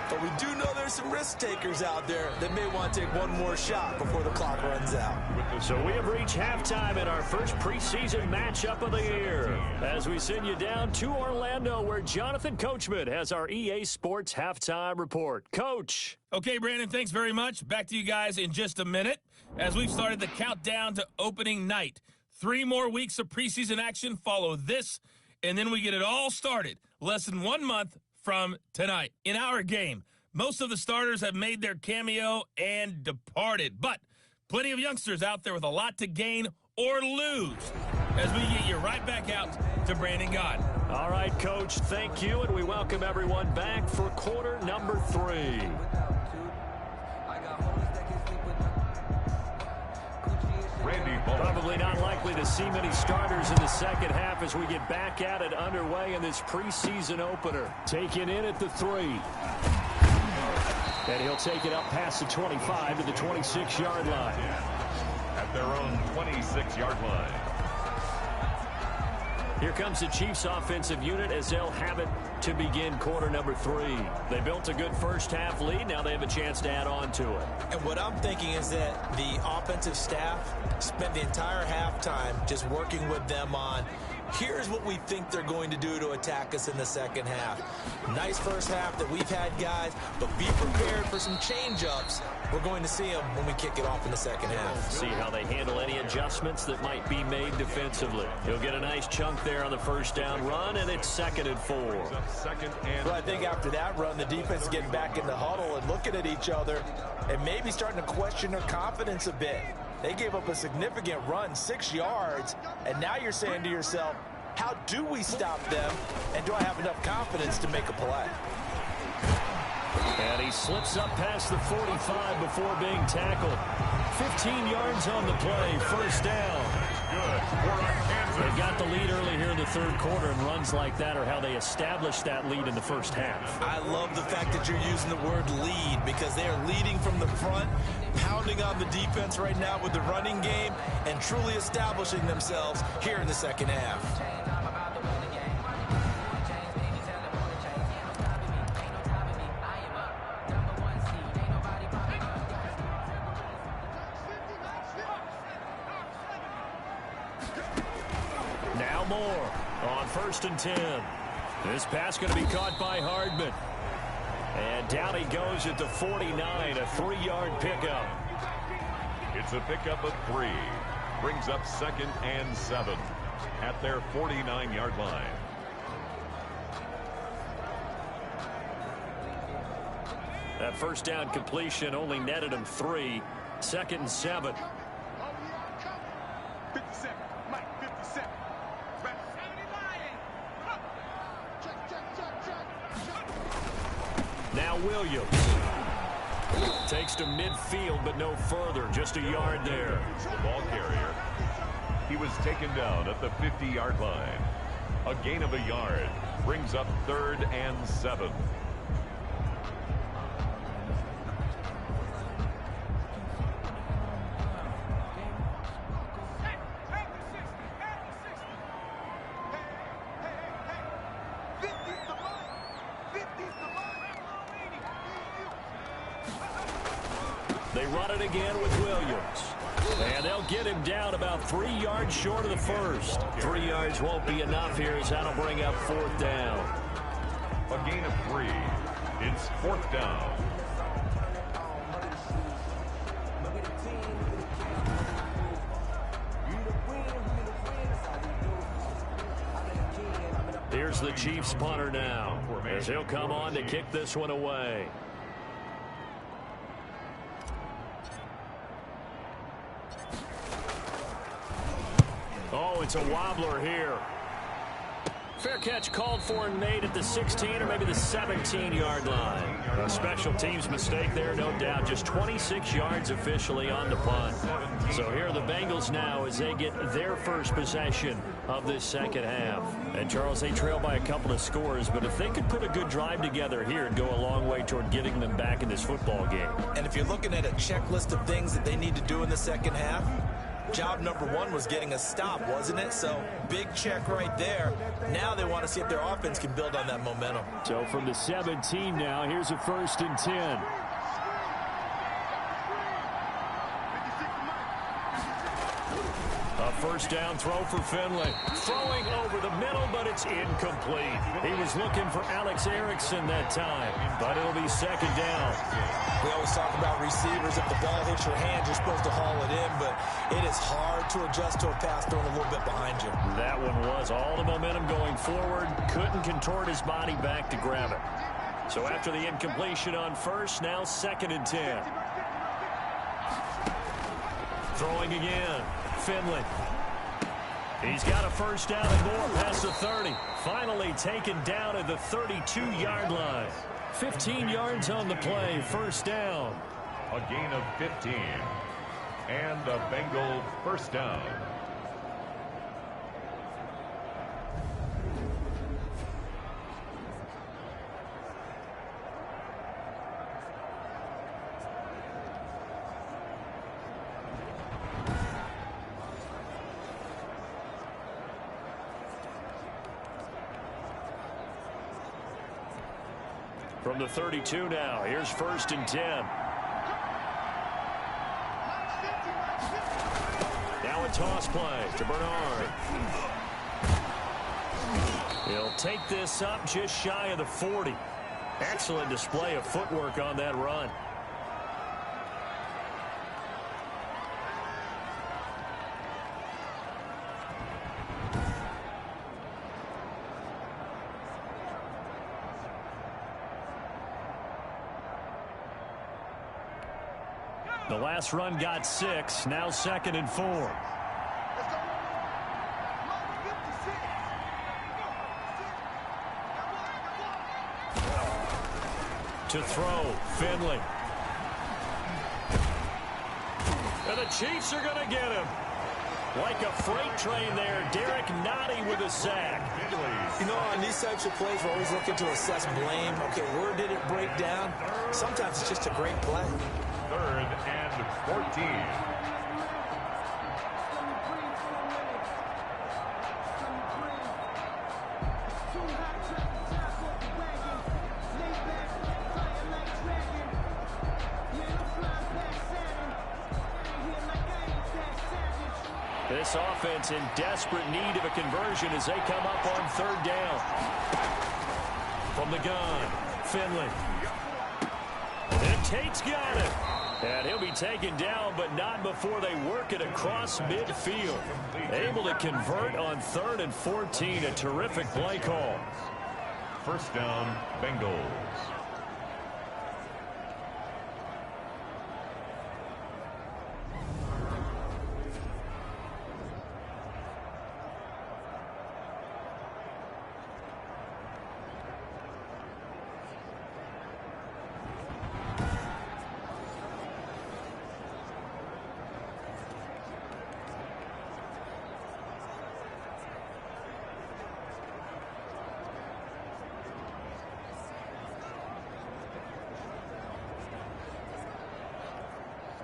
Speaker 5: But we do know there's some risk takers out there that may want to take one more shot before the clock runs out.
Speaker 3: So we have reached halftime in our first preseason matchup of the year as we send you down to Orlando where Jonathan Coachman has our EA Sports halftime report. Coach.
Speaker 8: Okay, Brandon, thanks very much. Back to you guys in just a minute as we've started the countdown to opening night. 3 more weeks of preseason action follow this, and then we get it all started less than 1 month from tonight. In our game, most of the starters have made their cameo and departed, but plenty of youngsters out there with a lot to gain or lose as we get you right back out to Brandon Gott.
Speaker 3: All right, Coach, thank you, and we welcome everyone back for quarter number 3. Probably not likely to see many starters in the second half as we get back at it underway in this preseason opener.
Speaker 9: Taken in at the 3. And he'll take it up past the 25 to the 26-yard line.
Speaker 2: At their own 26-yard line.
Speaker 3: Here comes the Chiefs offensive unit as they'll have it to begin quarter number 3. They built a good first half lead. Now they have a chance to add on to it.
Speaker 5: And what I'm thinking is that the offensive staff spent the entire halftime just working with them on here's what we think they're going to do to attack us in the second half. Nice first half that we've had, guys, but be prepared for some change-ups. We're going to see them when we kick it off in the second half.
Speaker 3: See how they handle any adjustments that might be made defensively. He'll get a nice chunk there on the first down run, and it's 2nd and 4.
Speaker 5: Well, I think after that run, the defense getting back in the huddle and looking at each other and maybe starting to question their confidence a bit. They gave up a significant run, 6 yards, and now you're saying to yourself, how do we stop them, and do I have enough confidence to make a play?
Speaker 3: And he slips up past the 45 before being tackled. 15 yards on the play, first down. They got the lead early here in the third quarter, and runs like that are how they established that lead in the first half.
Speaker 5: I love the fact that you're using the word lead because they are leading from the front, pounding on the defense right now with the running game, and truly establishing themselves here in the second half.
Speaker 3: Now more on 1st and 10. This pass going to be caught by Hardman. And down he goes at the 49, a 3-yard pickup.
Speaker 2: It's a pickup of 3. Brings up 2nd and 7 at their 49-yard line.
Speaker 3: That first down completion only netted him 3. 2nd and 7.
Speaker 7: 57, Mike, 57.
Speaker 3: Now Williams. Takes to midfield, but no further. Just a yard there.
Speaker 2: The ball carrier. He was taken down at the 50-yard line. A gain of a yard. Brings up 3rd and 7.
Speaker 3: They run it again with Williams. And they'll get him down about 3 yards short of the first. 3 yards won't be enough here as that'll bring up 4th down.
Speaker 2: A gain of 3. It's 4th down.
Speaker 3: Here's the Chiefs punter now, as he'll come on to kick this one away. Oh, it's a wobbler here. Fair catch called for and made at the 16 or maybe the 17-yard line. A special teams mistake there, no doubt. Just 26 yards officially on the punt. So here are the Bengals now as they get their first possession of this second half. And, Charles, they trail by a couple of scores, but if they could put a good drive together here, it'd go a long way toward getting them back in this football game.
Speaker 4: And if you're looking at a checklist of things that they need to do in the second half, job number one was getting a stop, wasn't it? So big check right there. Now they want to see if their offense can build on that momentum.
Speaker 9: So from the 17 now, here's a 1st and 10.
Speaker 3: A first down throw for Finley. Throwing over the middle, but it's incomplete. He was looking for Alex Erickson that time, but it'll be second down.
Speaker 4: We always talk about receivers. If the ball hits your hand, you're supposed to haul it in, but it is hard to adjust to a pass thrown a little bit behind you.
Speaker 3: That one was all the momentum going forward. Couldn't contort his body back to grab it. So after the incompletion on first, now 2nd and 10. Throwing again. Finley. He's got a first down and more past the 30. Finally taken down at the 32-yard line. 15 yards on the play. First down.
Speaker 2: A gain of 15. And the Bengals first down.
Speaker 3: From the 32 now, here's 1st and 10. Now a toss play to Bernard. He'll take this up just shy of the 40. Excellent display of footwork on that run. The last run got 6. Now 2nd and 4. To throw, Finley. And the Chiefs are going to get him. Like a freight train there, Derek Nottie with a sack.
Speaker 4: You know, on these types of plays, we're always looking to assess blame. Okay, where did it break down? Sometimes it's just a great play.
Speaker 2: 3rd and 14.
Speaker 3: This offense in desperate need of a conversion as they come up on 3rd down. From the gun, Finley. And Tate's got it. And he'll be taken down, but not before they work it across midfield. Able to convert on 3rd and 14. A terrific play call.
Speaker 2: First down, Bengals.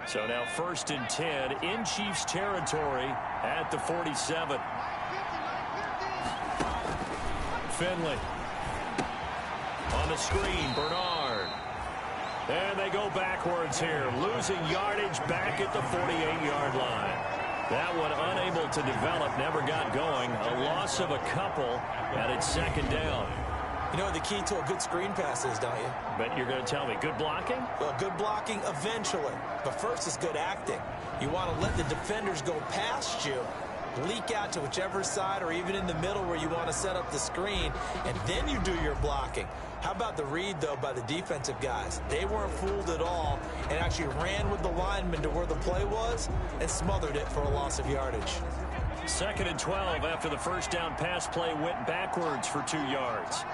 Speaker 3: So now 1st and 10 in Chiefs territory at the 47. Finley. On the screen, Bernard. And they go backwards here, losing yardage back at the 48-yard line. That one unable to develop, never got going. A loss of a couple, and it's 2nd down.
Speaker 4: You know what the key to a good screen pass is, don't you?
Speaker 3: But you're going to tell me, good blocking?
Speaker 4: Well, good blocking eventually. But first is good acting. You want to let the defenders go past you,
Speaker 5: leak out to whichever side or even in the middle where you want to set up the screen, and then you do your blocking. How about the read, though, by the defensive guys? They weren't fooled at all and actually ran with the lineman to where the play was and smothered it for a loss of yardage.
Speaker 3: 2nd and 12 after the first down pass play went backwards for 2 yards.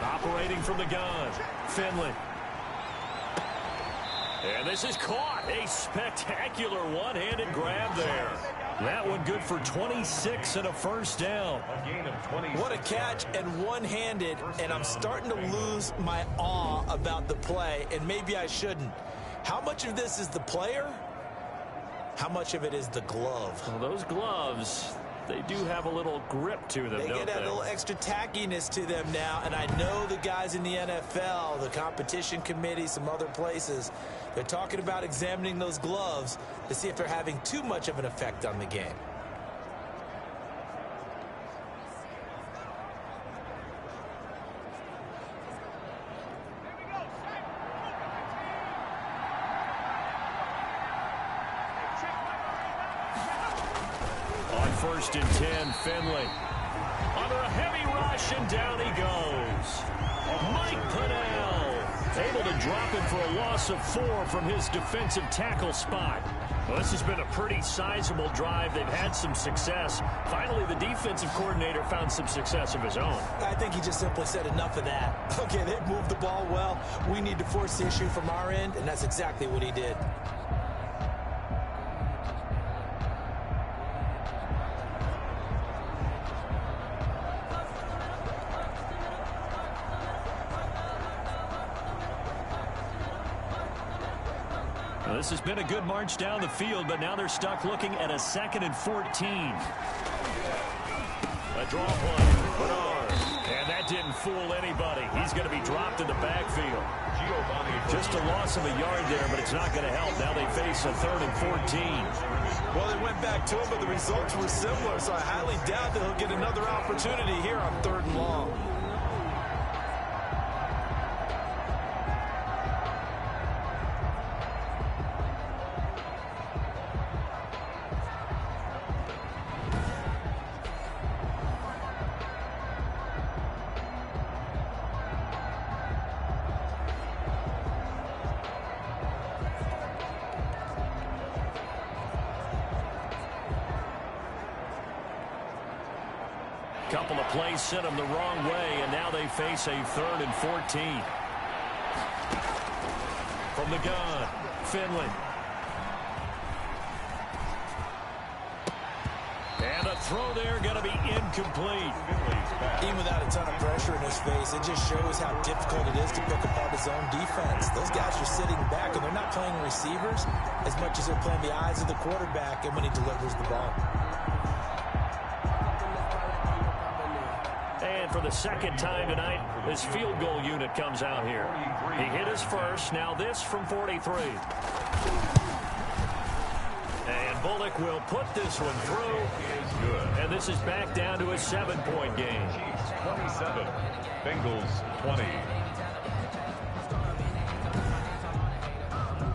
Speaker 3: Operating from the gun, Finley. And this is caught. A spectacular one-handed grab there. That one good for 26 and a first down.
Speaker 5: What a catch and one-handed, and I'm starting to lose my awe about the play, and maybe I shouldn't. How much of this is the player? How much of it is the glove?
Speaker 3: Well, those gloves, they do have a little grip to them, don't they?
Speaker 5: They get a little extra tackiness to them now, and I know the guys in the NFL, the competition committee, some other places, they're talking about examining those gloves to see if they're having too much of an effect on the game.
Speaker 3: On 1st and 10, Finley. Under a heavy rush, and down he goes. Mike Pennell able to drop him for a loss of 4 from his defensive tackle spot. Well, this has been a pretty sizable drive. They've had some success. Finally, the defensive coordinator found some success of his own.
Speaker 5: I think he just simply said enough of that. Okay, they've moved the ball well. We need to force the issue from our end, and that's exactly what he did.
Speaker 3: Well, this has been a good march down the field, but now they're stuck looking at a 2nd and 14. A draw play. Bernard. And that didn't fool anybody. He's going to be dropped in the backfield. Just a loss of a yard there, but it's not going to help. Now they face a 3rd and 14.
Speaker 5: Well, they went back to him, but the results were similar, so I highly doubt that he'll get another opportunity here on 3rd and long.
Speaker 3: Couple of plays sent them the wrong way, and now they face a 3rd and 14. From the gun, Finley. And a throw there going to be incomplete.
Speaker 5: Even without a ton of pressure in his face, it just shows how difficult it is to pick apart his own defense. Those guys are sitting back, and they're not playing receivers as much as they're playing the eyes of the quarterback and when he delivers the ball.
Speaker 3: And for the 2nd time tonight, this field goal unit comes out here. He hit his first. Now this from 43. And Bullock will put this one through. And this is back down to a 7-point game.
Speaker 2: 27, Bengals 20.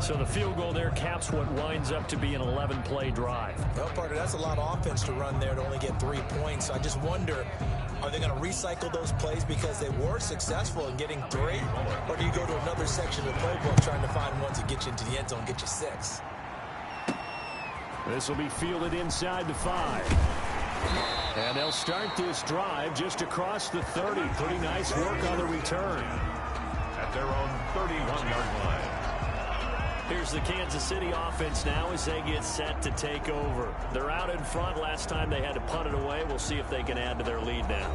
Speaker 3: So the field goal there caps what winds up to be an 11-play drive.
Speaker 5: Well, partner, that's a lot of offense to run there to only get 3 points. So I just wonder, are they going to recycle those plays because they were successful in getting 3? Or do you go to another section of the playbook trying to find ones that get you into the end zone and get you 6?
Speaker 9: This will be fielded inside the 5. And they'll start this drive just across the 30. Pretty nice work on the return.
Speaker 2: At their own 31-yard line.
Speaker 3: Here's the Kansas City offense now as they get set to take over. They're out in front. Last time they had to punt it away. We'll see if they can add to their lead now.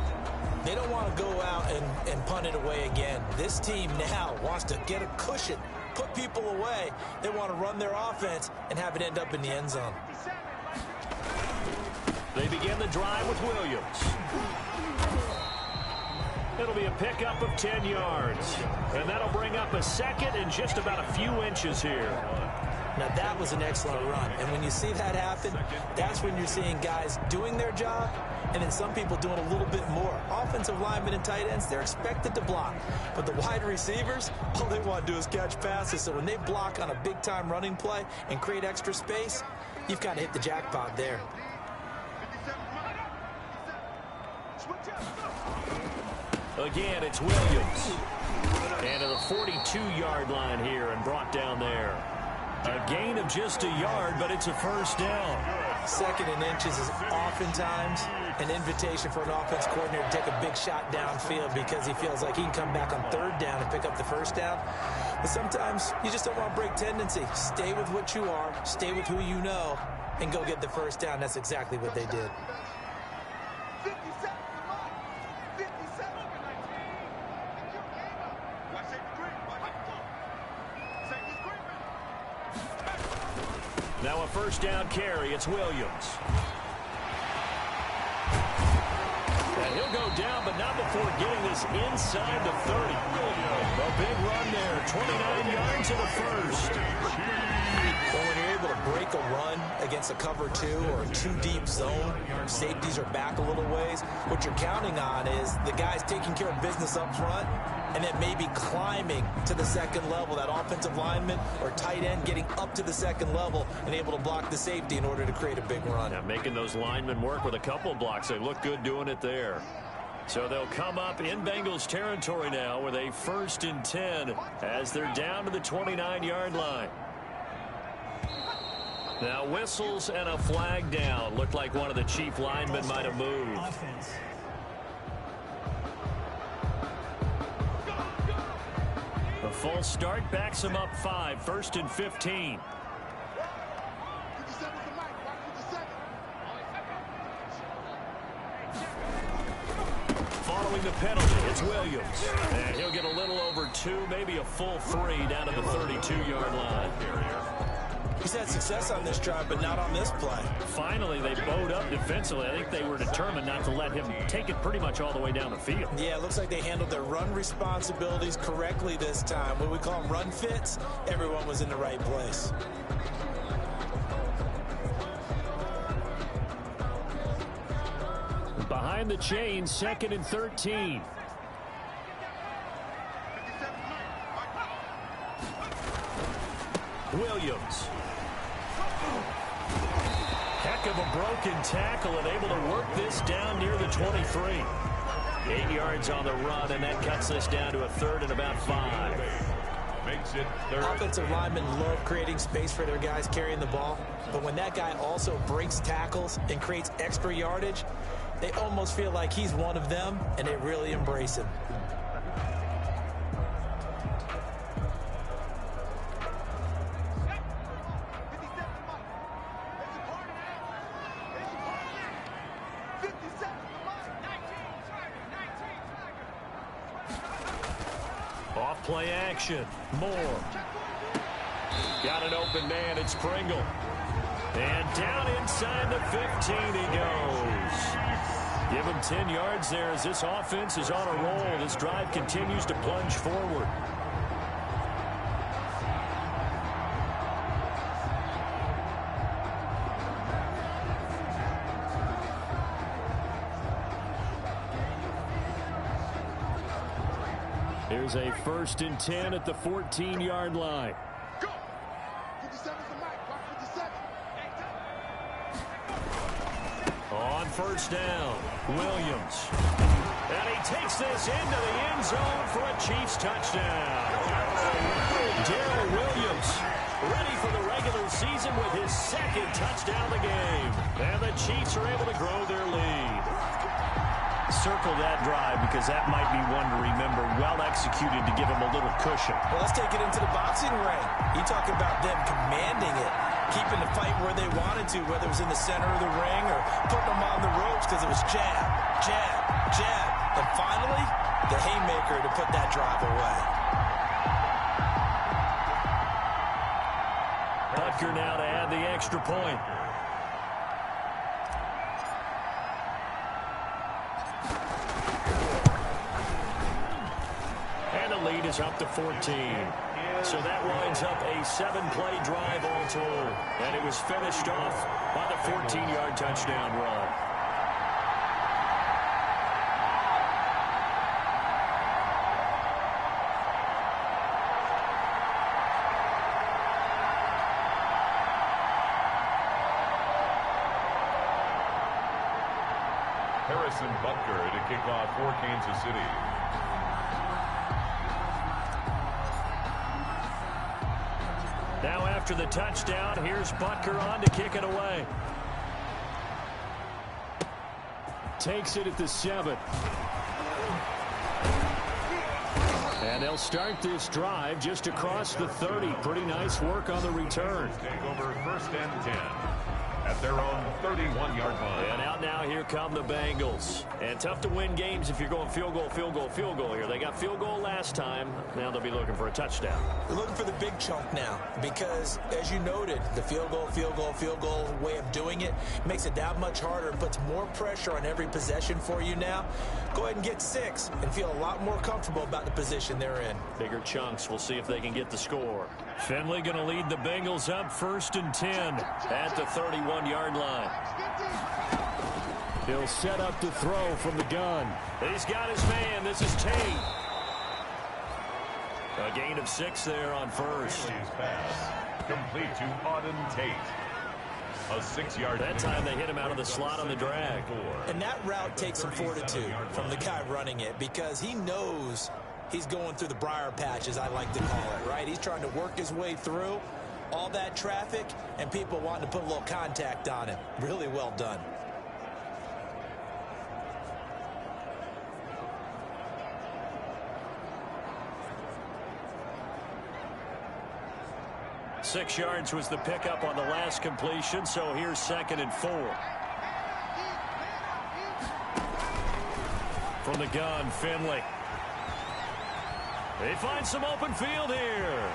Speaker 5: They don't want to go out and punt it away again. This team now wants to get a cushion, put people away. They want to run their offense and have it end up in the end zone.
Speaker 3: They begin the drive with Williams. It'll be a pickup of 10 yards. And that'll bring up a 2nd and just about a few inches here.
Speaker 5: Now, that was an excellent run. And when you see that happen, that's when you're seeing guys doing their job and then some people doing a little bit more. Offensive linemen and tight ends, they're expected to block. But the wide receivers, all they want to do is catch passes. So when they block on a big-time running play and create extra space, you've got to hit the jackpot there.
Speaker 3: Again, it's Williams. And to the 42-yard line here and brought down there. A gain of just a yard, but it's a first down.
Speaker 5: 2nd and inches is oftentimes an invitation for an offense coordinator to take a big shot downfield because he feels like he can come back on 3rd down and pick up the first down. But sometimes you just don't want to break tendency. Stay with what you are, stay with who you know, and go get the first down. That's exactly what they did.
Speaker 3: Now a first down carry. It's Williams. And he'll go down, but not before getting this inside the 30. A big run there. 29 yards in the first.
Speaker 5: Well, when you're able to break a run against a cover 2 or a 2-deep zone, safeties are back a little ways. What you're counting on is the guys taking care of business up front and then maybe climbing to the 2nd level, that offensive lineman or tight end getting up to the 2nd level and able to block the safety in order to create a big run.
Speaker 3: Now making those linemen work with a couple blocks. They look good doing it there. So they'll come up in Bengals territory now with a 1st and 10 as they're down to the 29-yard line. Now whistles and a flag down. Looked like one of the chief linemen might have moved. A false start backs him up 5. 1st and 15. Following the penalty, it's Williams. And he'll get a little over 2, maybe a full 3 down to the 32-yard line.
Speaker 5: He's had success on this drive, but not on this play.
Speaker 3: Finally, they bowed up defensively. I think they were determined not to let him take it pretty much all the way down the field.
Speaker 5: Yeah, it looks like they handled their run responsibilities correctly this time. What we call them run fits, everyone was in the right place.
Speaker 3: Behind the chains, 2nd and 13. Williams. Heck of a broken tackle and able to work this down near the 23. 8 yards on the run, and that cuts this down to a 3rd and about 5.
Speaker 2: Makes it 3rd.
Speaker 5: Offensive linemen love creating space for their guys carrying the ball, but when that guy also breaks tackles and creates extra yardage, they almost feel like he's one of them, and they really embrace him.
Speaker 3: Play action. Moore. Got an open man. It's Pringle. And down inside the 15 he goes. Give him 10 yards there as this offense is on a roll. This drive continues to plunge forward. Here's a 1st and 10 at the 14-yard line.
Speaker 7: Go! 57's the mic. Watch 57.
Speaker 3: On 1st down, Williams. And he takes this into the end zone for a Chiefs touchdown. Darrell Williams ready for the regular season with his 2nd touchdown of the game. And the Chiefs are able to grow their lead. Circle that drive because that might be one to remember. Well executed to give him a little cushion.
Speaker 5: Well, let's take it into the boxing ring. You talk about them commanding it, keeping the fight where they wanted to, whether it was in the center of the ring or putting them on the ropes because it was jab, jab, jab. And finally, the haymaker to put that drive away.
Speaker 3: Butker now to add the extra point. Lead is up to 14. So that winds up a 7-play drive all told. And it was finished off by the 14-yard touchdown run.
Speaker 2: Harrison Butker to kick off for Kansas City.
Speaker 3: Now after the touchdown, here's Butker on to kick it away.
Speaker 9: Takes it at the 7. And they'll start this drive just across the 30. Pretty nice work on the return.
Speaker 2: Take over 1st and 10 at their own 31-yard line.
Speaker 3: And out now, here come the Bengals. And tough to win games if you're going field goal, field goal, field goal here. They got field goal last time. Now they'll be looking for a touchdown.
Speaker 5: They're looking for the big chunk now because, as you noted, the field goal way of doing it makes it that much harder, puts more pressure on every possession for you now. Go ahead and get 6 and feel a lot more comfortable about the position they're in.
Speaker 3: Bigger chunks. We'll see if they can get the score. Finley going to lead the Bengals up 1st and 10 at the 31-yard line.
Speaker 9: He'll set up to throw from the gun.
Speaker 3: He's got his man. This is Tate. A gain of 6 there on first.
Speaker 2: Pass complete to Auden Tate. A 6-yard.
Speaker 3: That time they hit him out of the slot on the drag.
Speaker 5: And that route takes some fortitude from the guy running it because he knows he's going through the briar patch, as I like to call it, right? He's trying to work his way through all that traffic and people wanting to put a little contact on him. Really well done.
Speaker 3: Six yards was the pickup on the last completion, so here's 2nd and 4. From the gun, Finley. They find some open field here.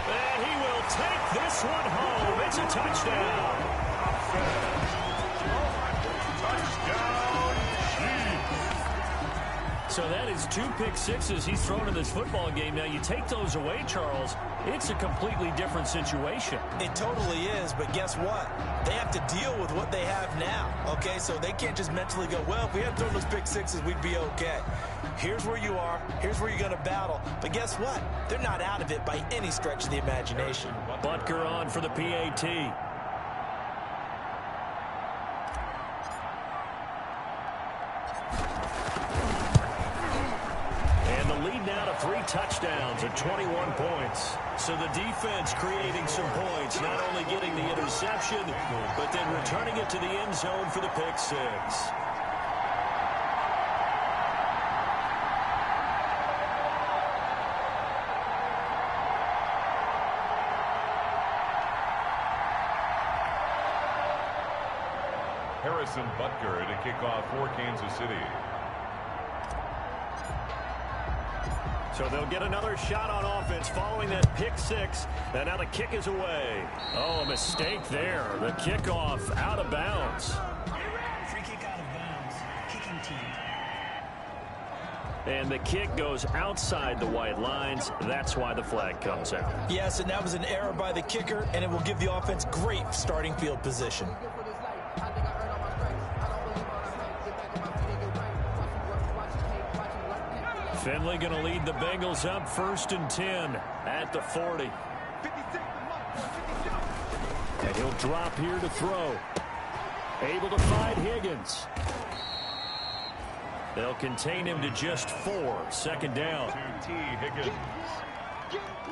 Speaker 3: And he will take this one home. It's a touchdown.
Speaker 2: Touchdown, Chiefs.
Speaker 3: So that is 2 pick-sixes he's thrown in this football game. Now, you take those away, Charles, it's a completely different situation.
Speaker 5: It totally is, but guess what? They have to deal with what they have now, okay? So they can't just mentally go, well, if we hadn't thrown those pick-sixes, we'd be okay. Here's where you are. Here's where you're going to battle. But guess what? They're not out of it by any stretch of the imagination.
Speaker 3: Butker on for the PAT. And the lead now to 3 touchdowns at 21 points. So the defense creating some points, not only getting the interception, but then returning it to the end zone for the pick-six.
Speaker 2: Harrison Butker to kick off for Kansas City.
Speaker 3: So they'll get another shot on offense following that pick-six. And now the kick is away. Oh, a mistake there. The kickoff out of bounds.
Speaker 10: Free kick out of bounds. Kicking team.
Speaker 3: And the kick goes outside the white lines. That's why the flag comes out.
Speaker 5: Yes, and that was an error by the kicker, and it will give the offense great starting field position.
Speaker 3: Finley going to lead the Bengals up 1st and 10 at the 40. And he'll drop here to throw. Able to find Higgins. They'll contain him to just 4. 2nd down.
Speaker 2: To T. Higgins.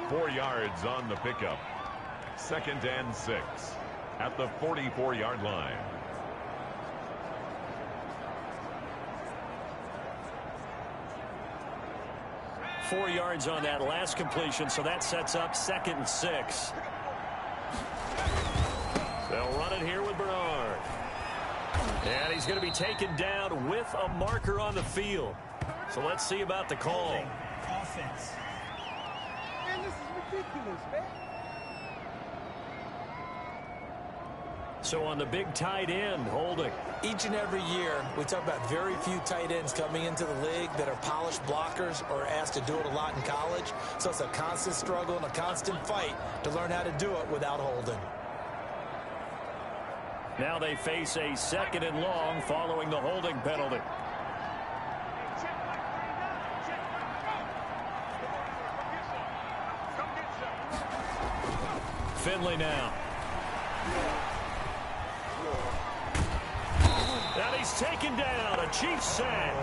Speaker 2: 4 yards on the pickup. 2nd and 6 at the 44-yard line.
Speaker 3: Four yards on that last completion, so that sets up 2nd and 6. They'll run it here with Bernard. And he's going to be taken down with a marker on the field. So let's see about the call.
Speaker 10: Offense.
Speaker 7: Man, this is ridiculous, man.
Speaker 3: So on the big tight end, holding.
Speaker 5: Each and every year, we talk about very few tight ends coming into the league that are polished blockers or asked to do it a lot in college. So it's a constant struggle and a constant fight to learn how to do it without holding.
Speaker 3: Now they face a 2nd and long following the holding penalty. Finley now. And he he's taken down. A Chiefs sack.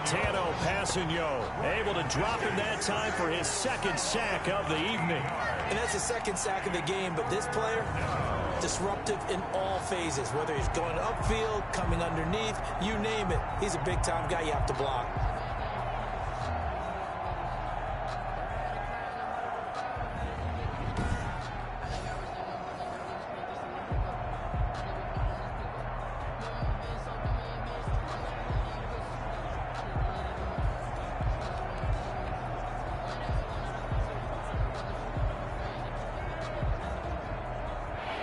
Speaker 3: Tano Passanio able to drop him that time for his second sack of the evening.
Speaker 5: And that's the second sack of the game, but this player, disruptive in all phases, whether he's going upfield, coming underneath, you name it. He's a big-time guy you have to block.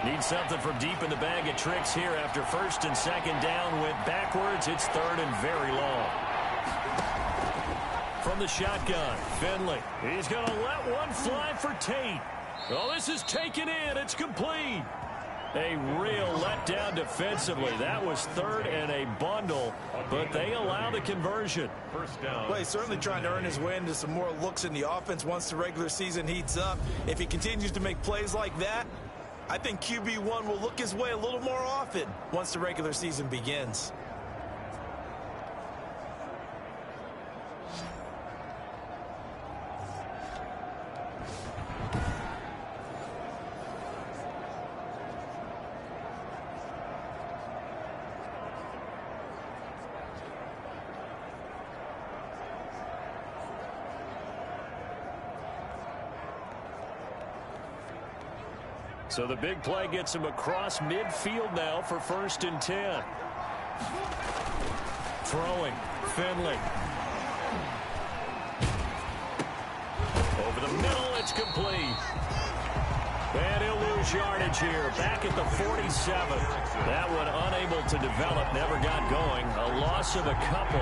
Speaker 3: Need something from deep in the bag of tricks here after first and second down went backwards. It's third and very long. From the shotgun, Finley. He's going to let one fly for Tate. Oh, this is taken in. It's complete. A real letdown defensively. That was third and a bundle, but they allow the conversion.
Speaker 4: First down. Well, he's certainly trying to earn his way into some more looks in the offense once the regular season heats up. If he continues to make plays like that, I think QB1 will look his way a little more often once the regular season begins.
Speaker 3: So the big play gets him across midfield now for first and 10. Throwing, Finley. Over the middle, it's complete. And he'll lose yardage here, back at the 47. That one unable to develop, never got going. A loss of a couple,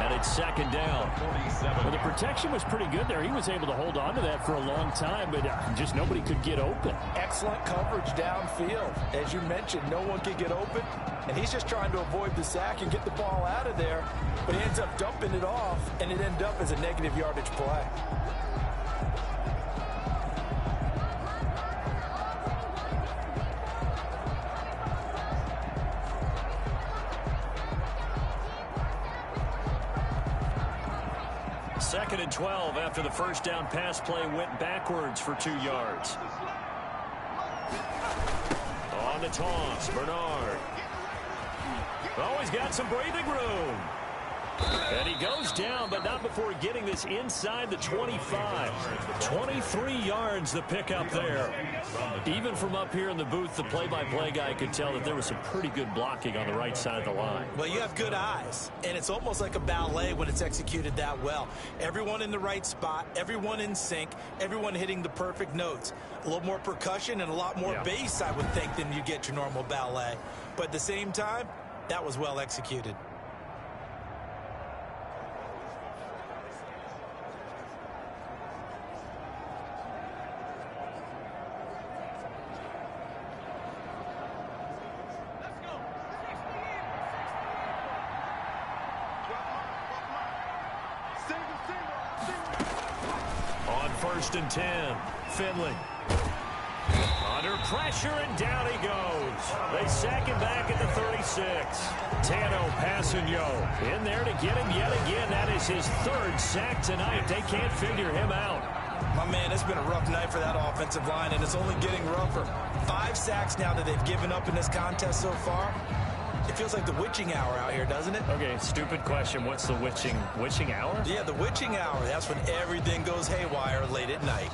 Speaker 3: and it's second down.
Speaker 9: Well, the protection was pretty good there. He was able to hold on to that for a long time, but just nobody could get open.
Speaker 4: Excellent coverage downfield. As you mentioned, no one could get open, and he's just trying to avoid the sack and get the ball out of there, but he ends up dumping it off, and it ended up as a negative yardage play.
Speaker 3: Second and 12 after the first down pass play went backwards for 2 yards. On the toss, Bernard. Oh, he's got some breathing room. And he goes down, but not before getting this inside the 25. 23 yards the pickup there. Even from up here in the booth, the play-by-play guy could tell that there was some pretty good blocking on the right side of the line.
Speaker 4: Well, you have good eyes, and it's almost like a ballet when it's executed that well. Everyone in the right spot, everyone in sync, everyone hitting the perfect notes. A little more percussion and a lot more bass, I would think, than you get your normal ballet. But at the same time, that was well executed.
Speaker 3: First and 10. Finley. Under pressure, and down he goes. They sack him back at the 36. Tano Passanio in there to get him yet again. That is his third sack tonight. They can't figure him out.
Speaker 4: My man, it's been a rough night for that offensive line, and it's only getting rougher. 5 sacks now that they've given up in this contest so far. It feels like the witching hour out here, doesn't it?
Speaker 3: Okay, stupid question. What's the witching hour?
Speaker 4: Yeah, the witching hour. That's when everything goes haywire late at night.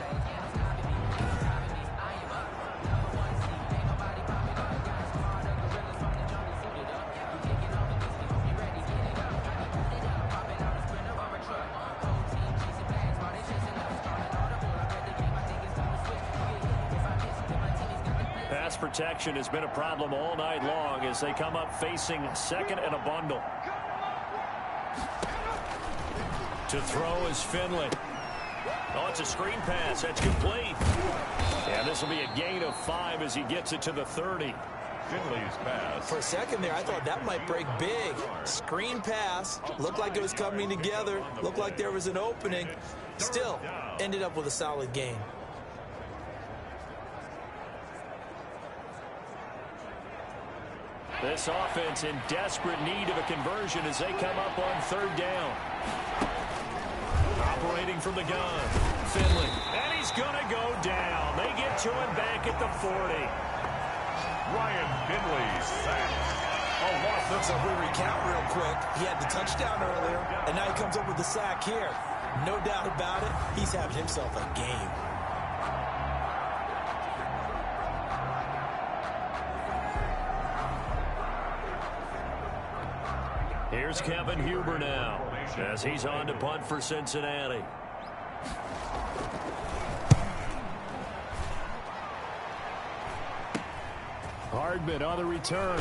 Speaker 3: Pass protection has been a problem all night long as they come up facing second and a bundle. To throw is Finley. Oh, it's a screen pass. That's complete. And this will be a gain of 5 as he gets it to the 30.
Speaker 2: Finley's pass.
Speaker 5: For a second there, I thought that might break big. Screen pass. Looked like it was coming together. Looked like there was an opening. Still, ended up with a solid gain.
Speaker 3: This offense in desperate need of a conversion as they come up on third down. Operating from the gun. Finley. And he's going to go down. They get to him back at the 40.
Speaker 2: Ryan Finley sacked. A loss of...
Speaker 4: So if we recount real quick, he had the touchdown earlier, and now he comes up with the sack here. No doubt about it, he's having himself a game.
Speaker 3: Here's Kevin Huber now as he's on to punt for Cincinnati. Hardman on the return.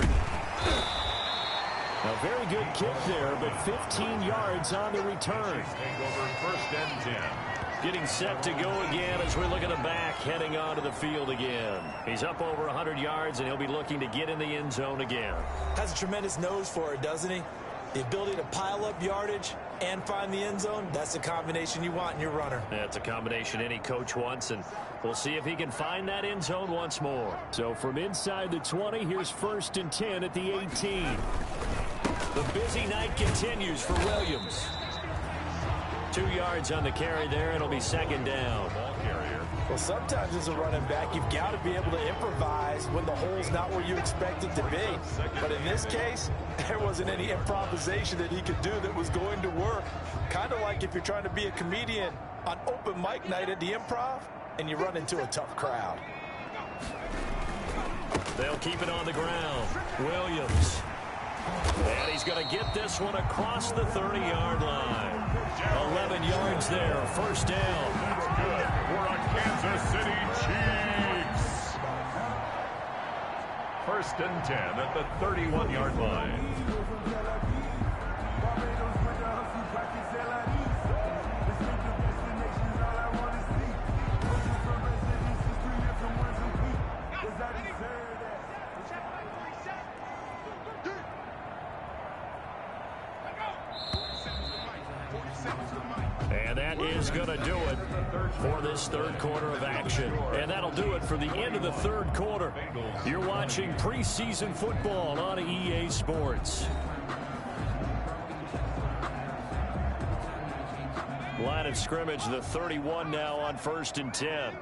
Speaker 3: A very good kick there, but 15 yards on the return.
Speaker 2: First and 10.
Speaker 3: Getting set to go again as we look at the back, heading onto the field again. He's up over 100 yards, and he'll be looking to get in the end zone again.
Speaker 4: Has a tremendous nose for it, doesn't he? The ability to pile up yardage and find the end zone, that's the combination you want in your runner.
Speaker 3: That's a combination any coach wants, and we'll see if he can find that end zone once more.
Speaker 9: So from inside the 20, here's 1st and 10 at the 18.
Speaker 3: The busy night continues for Williams. 2 yards on the carry there. It'll be second down.
Speaker 4: Well, sometimes as a running back, you've got to be able to improvise when the hole's not where you expect it to be. But in this case, there wasn't any improvisation that he could do that was going to work. Kind of like if you're trying to be a comedian on open mic night at the Improv and you run into a tough crowd.
Speaker 3: They'll keep it on the ground. Williams. And he's going to get this one across the 30-yard line. 11 yards there, first down.
Speaker 2: That's good for a Kansas City Chiefs. 1st and 10 at the 31-yard line.
Speaker 3: And that is going to do it for this third quarter of action. And that'll do it for the end of the third quarter. You're watching preseason football on EA Sports. Line of scrimmage, the 31 now on 1st and 10.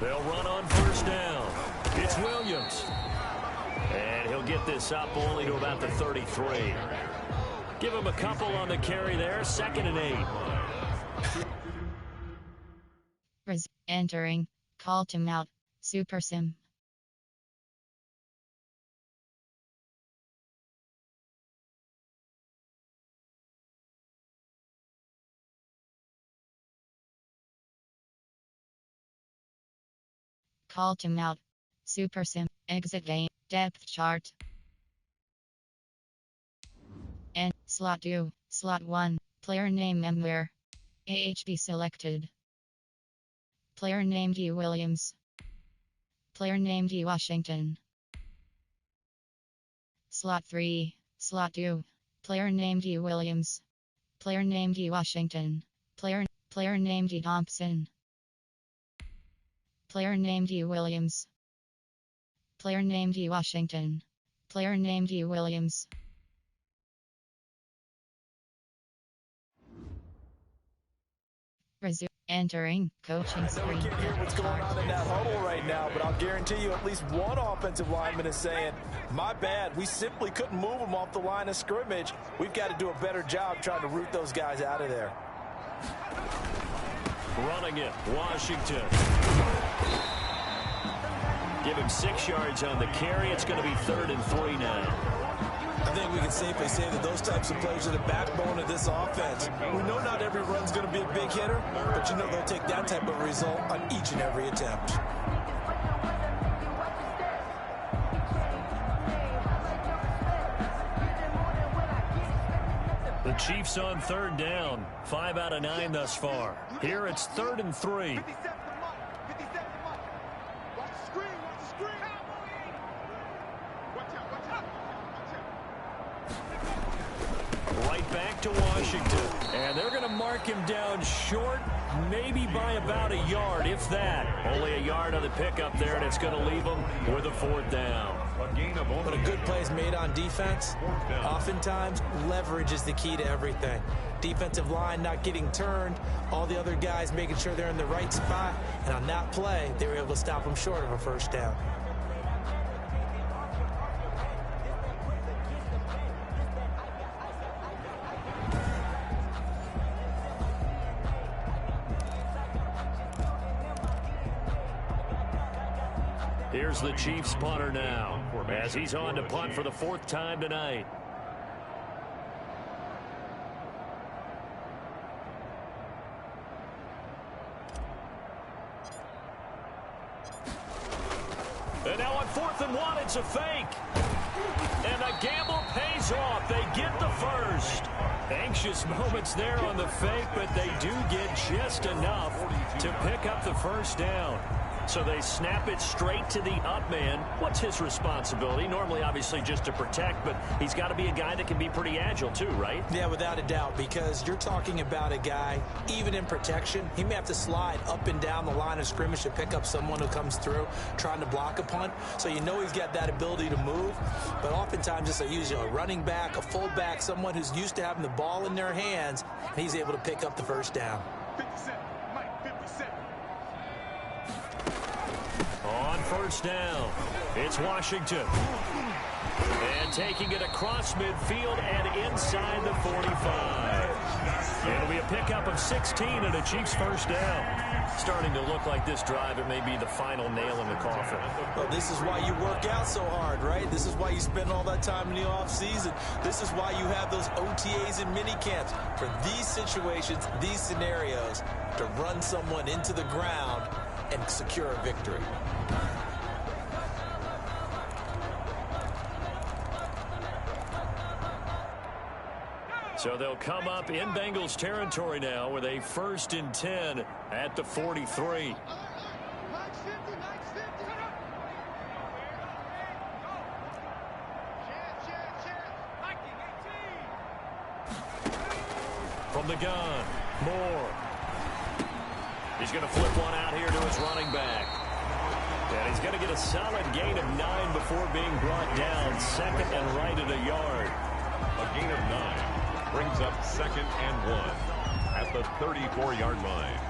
Speaker 3: They'll run on first down. It's Williams. And he'll get this up only to about the 33. Give him a couple on the carry there. 2nd and 8.
Speaker 1: Entering. Call timeout. Super Sim. Call timeout. Super Sim. Exit game. Depth chart. And slot 2. Slot 1. Player name Memware. AHB selected. Player name D. Williams. Player name D. Washington. Slot 3. Slot 2. Player name D. Williams. Player name D. Washington. Player name D. Thompson. Player name D. Williams. Player name D. Washington. Player name D. Williams. Resume. Entering. Coaching screen.
Speaker 4: We can't hear what's going on in that huddle right now, but I'll guarantee you at least one offensive lineman is saying, my bad, we simply couldn't move them off the line of scrimmage. We've got to do a better job trying to root those guys out of there.
Speaker 3: Running it, Washington. Give him 6 yards on the carry. It's going to be 3rd and 3 now.
Speaker 4: I think we can safely say that those types of plays are the backbone of this offense. We know not every run's going to be a big hitter, but you know they'll take that type of result on each and every attempt.
Speaker 3: The Chiefs on 3rd down. 5 out of 9 thus far. Here it's 3rd and 3. Right it back to Washington. And they're going to mark him down short, maybe by about a yard, if that. Only a yard on the pickup there, and it's going to leave them with a 4th down.
Speaker 5: But a good play is made on defense. Oftentimes, leverage is the key to everything. Defensive line not getting turned, all the other guys making sure they're in the right spot, and on that play, they were able to stop them short of a 1st down.
Speaker 3: Here's the Chiefs punter now, as he's on to punt for the 4th time tonight. And now on 4th and 1, it's a fake. And the gamble pays off. They get the first. Anxious moments there on the fake, but they do get just enough to pick up the 1st down. So they snap it straight to the up man. What's his responsibility? Normally, obviously, just to protect, but he's got to be a guy that can be pretty agile too, right?
Speaker 5: Yeah, without a doubt, because you're talking about a guy, even in protection, he may have to slide up and down the line of scrimmage to pick up someone who comes through trying to block a punt. So you know he's got that ability to move, but oftentimes it's usually a running back, a fullback, someone who's used to having the ball in their hands, and he's able to pick up the 1st down.
Speaker 6: 57, Mike, 57.
Speaker 3: On 1st down, it's Washington. And taking it across midfield and inside the 45. It'll be a pickup of 16 and a Chiefs 1st down. Starting to look like this drive, it may be the final nail in the coffin.
Speaker 5: Well, this is why you work out so hard, right? This is why you spend all that time in the offseason. This is why you have those OTAs and mini camps. For these situations, these scenarios, to run someone into the ground and secure a victory.
Speaker 3: So they'll come up in Bengals territory now with a 1st and 10 at the 43. From the gun, Moore. He's going to flip one out here to his running back. And he's going to get a solid gain of 9 before being brought down 2nd and right at a yard.
Speaker 2: A gain of 9 brings up 2nd and 1 at the 34-yard line.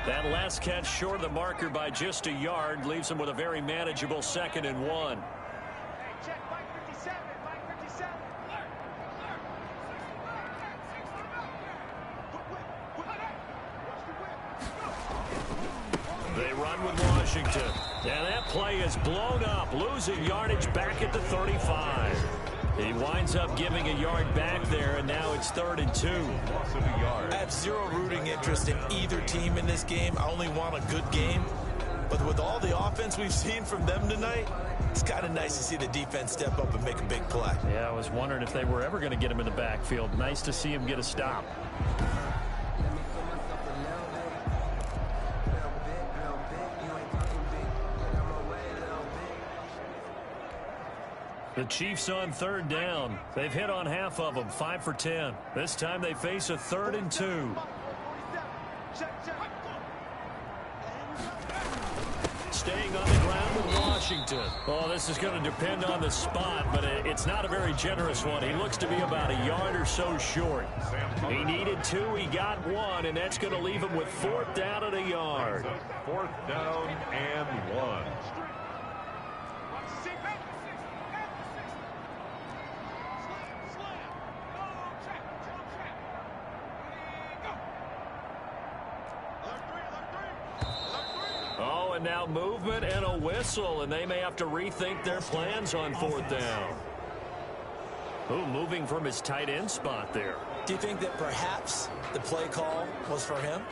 Speaker 3: That last catch short of the marker by just a yard leaves him with a very manageable 2nd and 1.
Speaker 7: Check Mike 57, Mike 57.
Speaker 3: They run with Washington. And that play is blown up, losing yardage back at the 35. He winds up giving a yard back there, and now it's 3rd and 2.
Speaker 5: I have zero rooting interest in either team in this game. I only want a good game. But with all the offense we've seen from them tonight, it's kind of nice to see the defense step up and make a big play.
Speaker 3: Yeah, I was wondering if they were ever going to get him in the backfield. Nice to see him get a stop. The Chiefs on 3rd down. They've hit on half of them, 5 for 10. This time they face a 3rd and 2. Staying on the ground with Washington. Oh, this is going to depend on the spot, but it's not a very generous one. He looks to be about a yard or so short. He needed 2, he got 1, and that's going to leave him with 4th down at a yard.
Speaker 2: 4th down and 1.
Speaker 3: Oh, and now movement and a whistle, and they may have to rethink their plans on 4th down. Ooh, moving from his tight end spot there.
Speaker 5: Do you think that perhaps the play call was for him?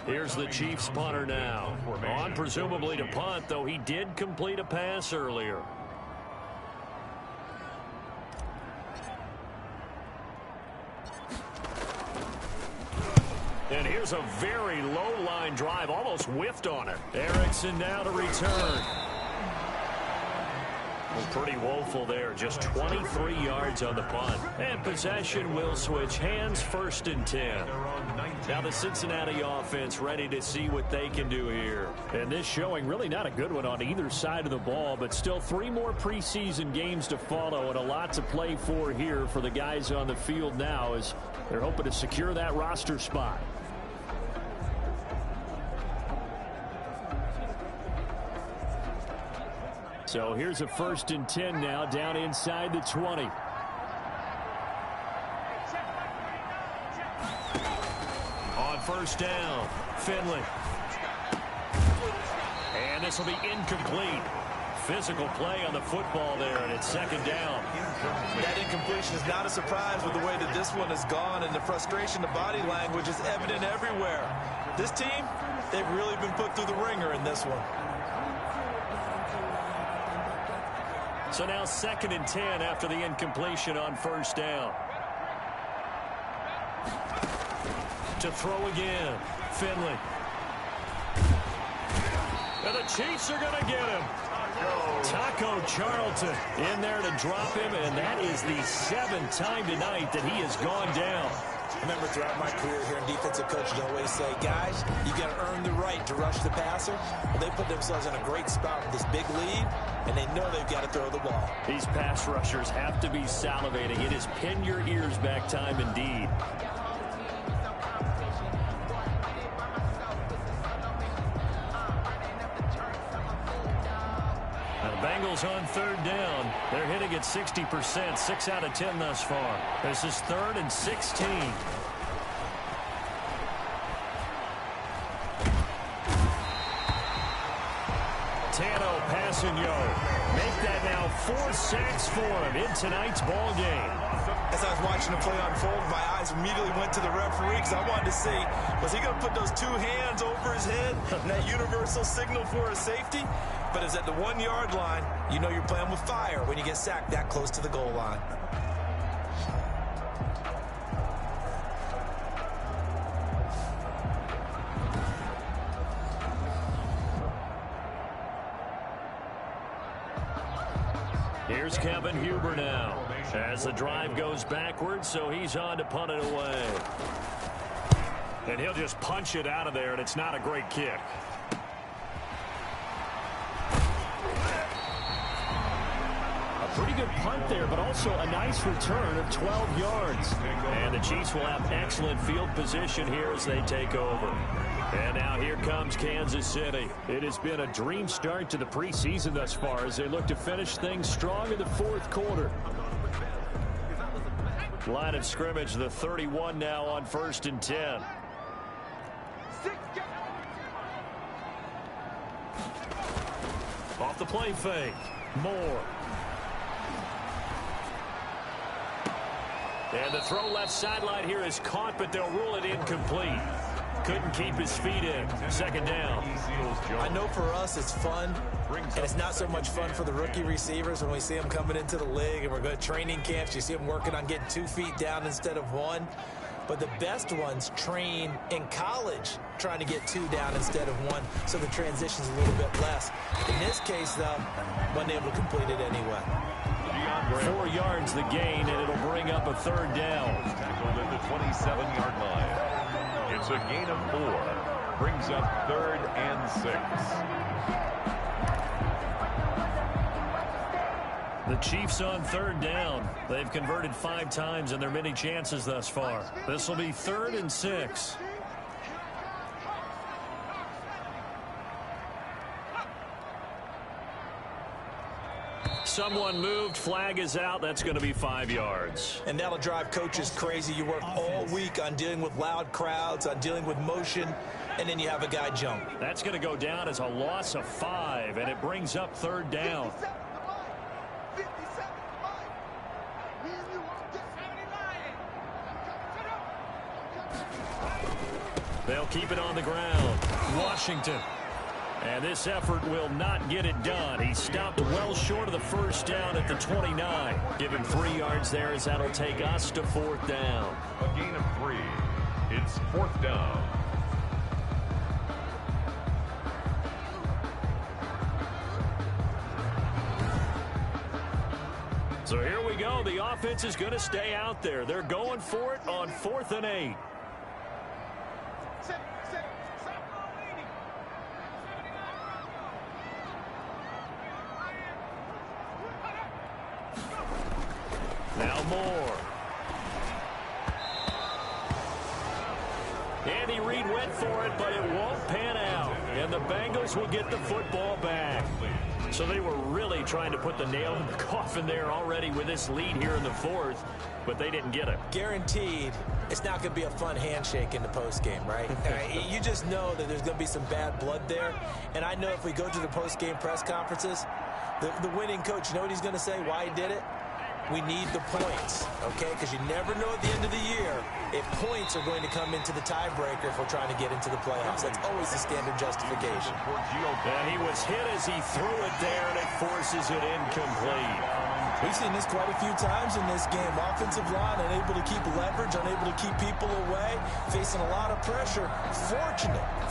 Speaker 3: Here's the Chiefs punter now. On presumably to punt, though he did complete a pass earlier. Here's a very low line drive, almost whiffed on it. Erickson now to return. Well, pretty woeful there, just 23 yards on the punt. And possession will switch hands, 1st and 10. Now the Cincinnati offense ready to see what they can do here.
Speaker 9: And this showing really not a good one on either side of the ball, but still 3 more preseason games to follow and a lot to play for here for the guys on the field now as they're hoping to secure that roster spot. So here's a 1st and 10 now down inside the 20.
Speaker 3: On 1st down, Finley. And this will be incomplete. Physical play on the football there, and it's 2nd down.
Speaker 4: That incompletion is not a surprise with the way that this one has gone, and the frustration, the body language is evident everywhere. This team, they've really been put through the ringer in this one.
Speaker 3: So now 2nd and 10 after the incompletion on 1st down. To throw again, Finley. And the Chiefs are going to get him. Taco Charlton in there to drop him, and that is the 7th time tonight that he has gone down.
Speaker 5: I remember throughout my career here in defensive coaches always say, guys, you got to earn the right to rush the passer. Well, they put themselves in a great spot with this big lead, and they know they've got to throw the ball.
Speaker 3: These pass rushers have to be salivating. It is pin your ears back time indeed. Bengals on 3rd down. They're hitting at 60%, 6 out of 10 thus far. This is 3rd and 16. Tano Passanio. Make that now 4 sacks for him in tonight's ball game.
Speaker 4: As I was watching the play unfold, my eyes immediately went to the referee because I wanted to see, was he going to put those 2 hands over his head and that universal signal for a safety? But it's at the 1-yard line. You know you're playing with fire when you get sacked that close to the goal line.
Speaker 3: Here's Kevin Huber now as the drive goes backwards, so he's on to punt it away. And he'll just punch it out of there, and it's not a great kick.
Speaker 9: Pretty good punt there, but also a nice return of 12 yards.
Speaker 3: And the Chiefs will have excellent field position here as they take over. And now here comes Kansas City.
Speaker 9: It has been a dream start to the preseason thus far as they look to finish things strong in the 4th quarter.
Speaker 3: Line of scrimmage, the 31 now on 1st and 10. Off the play fake. Moore. And the throw left sideline here is caught, but they'll rule it incomplete. Couldn't keep his feet in. 2nd down.
Speaker 5: I know for us it's fun, and it's not so much fun for the rookie receivers when we see them coming into the league and we're going to training camps. You see them working on getting 2 feet down instead of 1. But the best ones train in college trying to get 2 down instead of 1, so the transition's a little bit less. In this case, though, wasn't able to complete it anyway.
Speaker 3: 4 yards the gain, and it'll bring up a 3rd down.
Speaker 2: Tackled at the 27-yard line. It's a gain of 4. Brings up 3rd and 6.
Speaker 3: The Chiefs on 3rd down. They've converted 5 times in their many chances thus far. This will be 3rd and 6. Someone moved. Flag is out. That's going to be 5 yards.
Speaker 5: And that'll drive coaches crazy. You work all week on dealing with loud crowds, on dealing with motion, and then you have a guy jump.
Speaker 3: That's going to go down as a loss of 5, and it brings up 3rd down. They'll keep it on the ground. Washington. And this effort will not get it done. He stopped well short of the 1st down at the 29. Give him 3 yards there as that'll take us to 4th down.
Speaker 2: A gain of 3. It's 4th down.
Speaker 3: So here we go. The offense is going to stay out there. They're going for it on 4th and 8. Now Moore. Andy Reid went for it, but it won't pan out. And the Bengals will get the football back. So they were really trying to put the nail in the coffin there already with this lead here in the 4th, but they didn't get it.
Speaker 5: Guaranteed, it's not going to be a fun handshake in the postgame, right? You just know that there's going to be some bad blood there. And I know if we go to the postgame press conferences, the winning coach, you know what he's going to say, why he did it? We need the points, okay? Because you never know at the end of the year if points are going to come into the tiebreaker if we're trying to get into the playoffs. That's always the standard justification.
Speaker 3: And he was hit as he threw it there, and it forces it incomplete.
Speaker 5: We've seen this quite a few times in this game. Offensive line unable to keep leverage, unable to keep people away, facing a lot of pressure.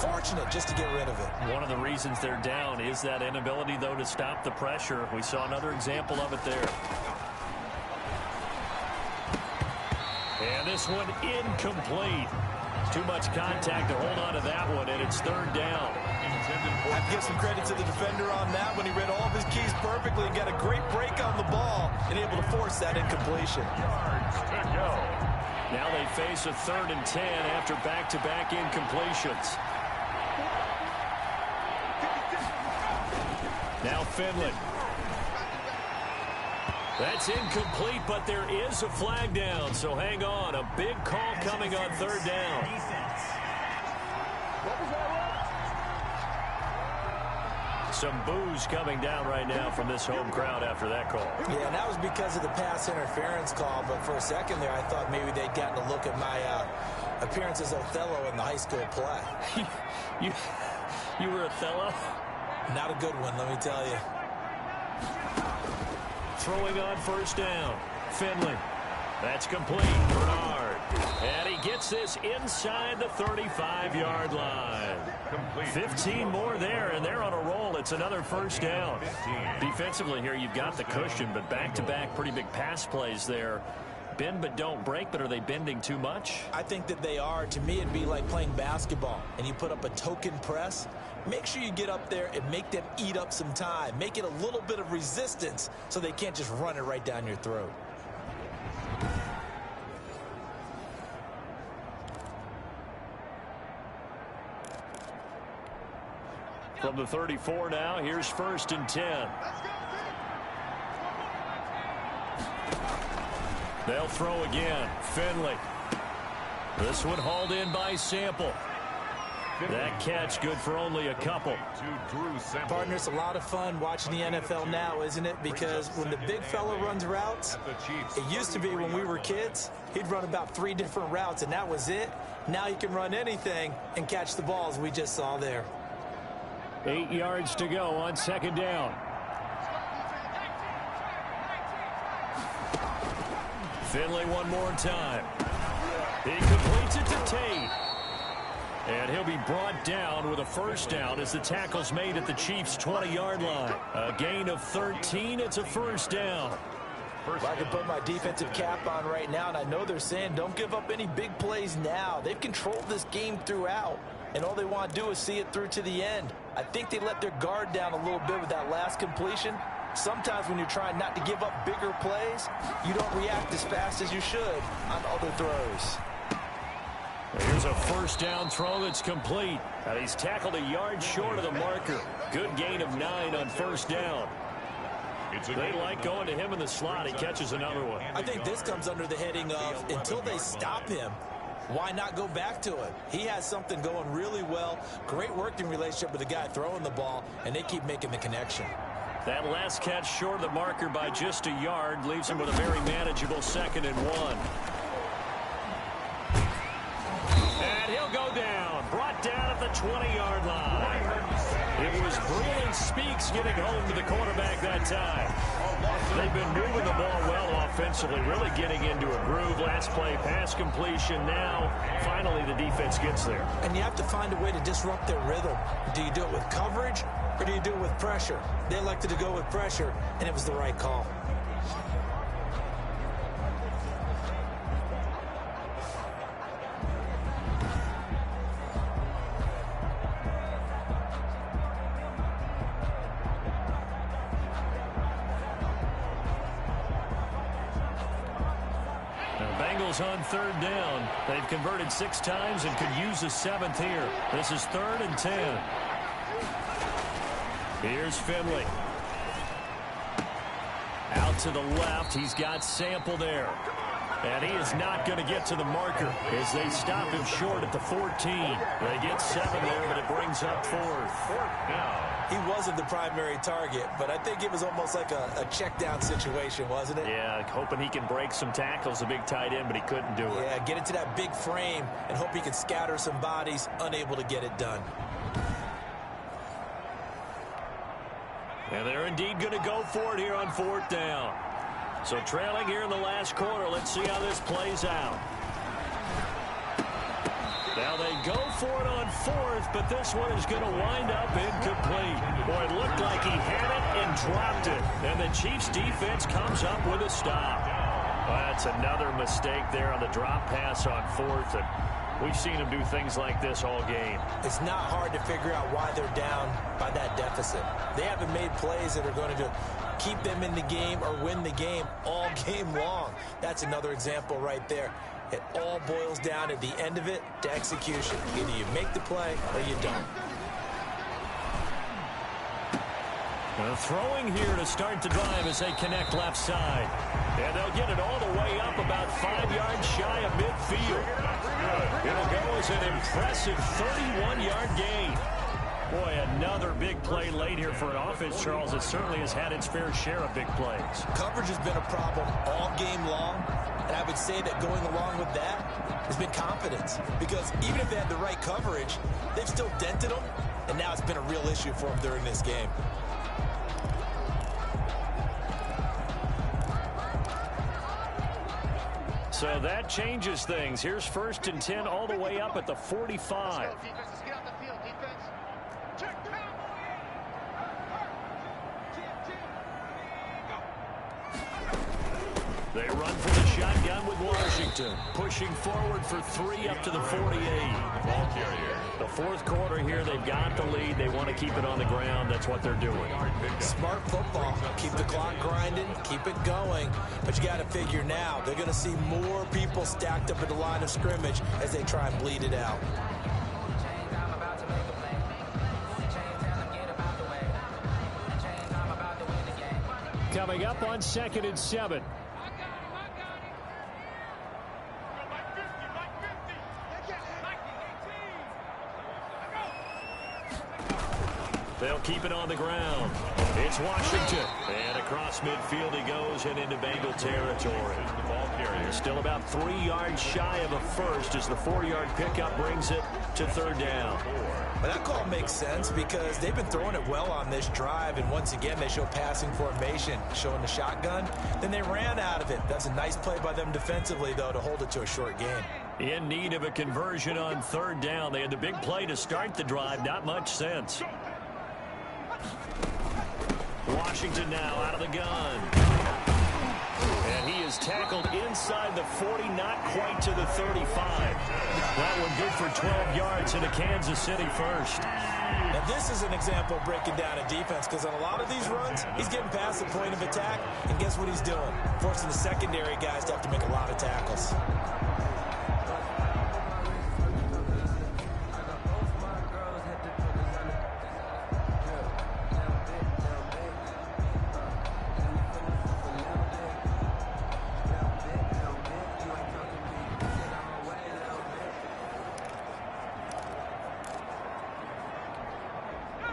Speaker 5: Fortunate just to get rid of it.
Speaker 3: One of the reasons they're down is that inability, though, to stop the pressure. We saw another example of it there. And this one incomplete. Too much contact to hold on to that one, and it's 3rd down.
Speaker 4: I have to give some credit to the defender on that when he read all of his keys perfectly and got a great break on the ball and able to force that incompletion.
Speaker 3: Now they face a 3rd and 10 after back-to-back incompletions. Now Finley. That's incomplete, but there is a flag down, so hang on. A big call coming on 3rd down. Some boos coming down right now from this home crowd after that call.
Speaker 5: Yeah, and that was because of the pass interference call, but for a second there I thought maybe they'd gotten a look at my appearance as Othello in the high school play.
Speaker 3: You were Othello?
Speaker 5: Not a good one, let me tell you.
Speaker 3: Throwing on 1st down. Finley. That's complete. Bernard. And he gets this inside the 35-yard line. 15 more there, and they're on a roll. It's another 1st down. Defensively here, you've got the cushion, but back-to-back pretty big pass plays there. Bend but don't break, but are they bending too much?
Speaker 5: I think that they are. To me, it'd be like playing basketball, and you put up a token press. Make sure you get up there and make them eat up some time. Make it a little bit of resistance so they can't just run it right down your throat.
Speaker 3: From the 34 now, here's 1st and 10. They'll throw again. Finley. This one hauled in by Sample. That catch good for only a couple.
Speaker 5: Partner, it's a lot of fun watching the NFL now, isn't it? Because when the big fella runs routes, it used to be when we were kids, he'd run about 3 different routes, and that was it. Now you can run anything and catch the balls we just saw there.
Speaker 3: 8 yards to go on 2nd down. Finley one more time. He completes it to Tate. And he'll be brought down with a 1st down as the tackle's made at the Chiefs' 20-yard line. A gain of 13. It's a 1st down.
Speaker 5: Well, I can put my defensive cap on right now, and I know they're saying don't give up any big plays now. They've controlled this game throughout, and all they want to do is see it through to the end. I think they let their guard down a little bit with that last completion. Sometimes when you're trying not to give up bigger plays, you don't react as fast as you should on other throws.
Speaker 3: Here's a 1st down throw that's complete. And he's tackled a yard short of the marker. Good gain of 9 on 1st down. They like going to him in the slot. He catches another one.
Speaker 5: I think this comes under the heading of until they stop him, why not go back to it? He has something going really well. Great working relationship with the guy throwing the ball, and they keep making the connection.
Speaker 3: That last catch short of the marker by just a yard leaves him with a very manageable 2nd and 1. And he'll go down. Brought down at the 20-yard line. It was Breland Speaks getting home to the quarterback that time. They've been moving the ball well offensively, really getting into a groove. Last play, pass completion. Now, finally, the defense gets there.
Speaker 5: And you have to find a way to disrupt their rhythm. Do you do it with coverage, or do you do it with pressure? They elected to go with pressure, and it was the right call.
Speaker 9: Bengals on third down. They've converted 6 times and could use a 7th here. This is 3rd and 10. Here's Finley. Out to the left. He's got Sample there. And he is not going to get to the marker as they stop him short at the 14. They get 7 there, but it brings up 4th.
Speaker 5: He wasn't the primary target, but I think it was almost like a check down situation, wasn't it?
Speaker 9: Yeah, hoping he can break some tackles, a big tight end, but he couldn't do it.
Speaker 5: Yeah, get into that big frame and hope he can scatter some bodies, unable to get it done.
Speaker 9: And they're indeed going to go for it here on 4th down. So trailing here in the last quarter. Let's see how this plays out. Now they go for it on 4th, but this one is going to wind up incomplete. Boy, it looked like he had it and dropped it. And the Chiefs defense comes up with a stop. Well, that's another mistake there on the drop pass on 4th. And we've seen him do things like this all game.
Speaker 5: It's not hard to figure out why they're down by that deficit. They haven't made plays that are going to keep them in the game or win the game all game long. That's another example right there. It all boils down at the end of it to execution. Either you make the play or you don't.
Speaker 9: Throwing here to start the drive as they connect left side. And they'll get it all the way up about 5 yards shy of midfield. It'll go as an impressive 31-yard gain. Boy, another big play late here for an offense, Charles. It certainly has had its fair share of big plays.
Speaker 5: Coverage has been a problem all game long, and I would say that going along with that has been confidence. Because even if they had the right coverage, they've still dented them, and now it's been a real issue for them during this game.
Speaker 9: So that changes things. Here's 1st and 10 all the way up at the 45. They run for the shotgun with Washington. Pushing forward for 3 up to the 48. Ball carrier. The 4th quarter here, they've got the lead. They want to keep it on the ground. That's what they're doing.
Speaker 5: Smart football. Keep the clock grinding. Keep it going. But you got to figure now, they're going to see more people stacked up at the line of scrimmage as they try and bleed it out.
Speaker 9: Coming up on 2nd and 7. They'll keep it on the ground. It's Washington. And across midfield he goes and into Bengal territory. The ball carrier still about 3 yards shy of a first as the 4-yard pickup brings it to 3rd down.
Speaker 5: But that call makes sense because they've been throwing it well on this drive, and once again they show passing formation, showing the shotgun. Then they ran out of it. That's a nice play by them defensively, though, to hold it to a short gain.
Speaker 9: In need of a conversion on 3rd down. They had the big play to start the drive. Not much sense. Washington now out of the gun. And he is tackled inside the 40, not quite to the 35. That one good for 12 yards into Kansas City first.
Speaker 5: Now this is an example of breaking down a defense, because on a lot of these runs, he's getting past the point of attack, and guess what he's doing? Forcing the secondary guys to have to make a lot of tackles.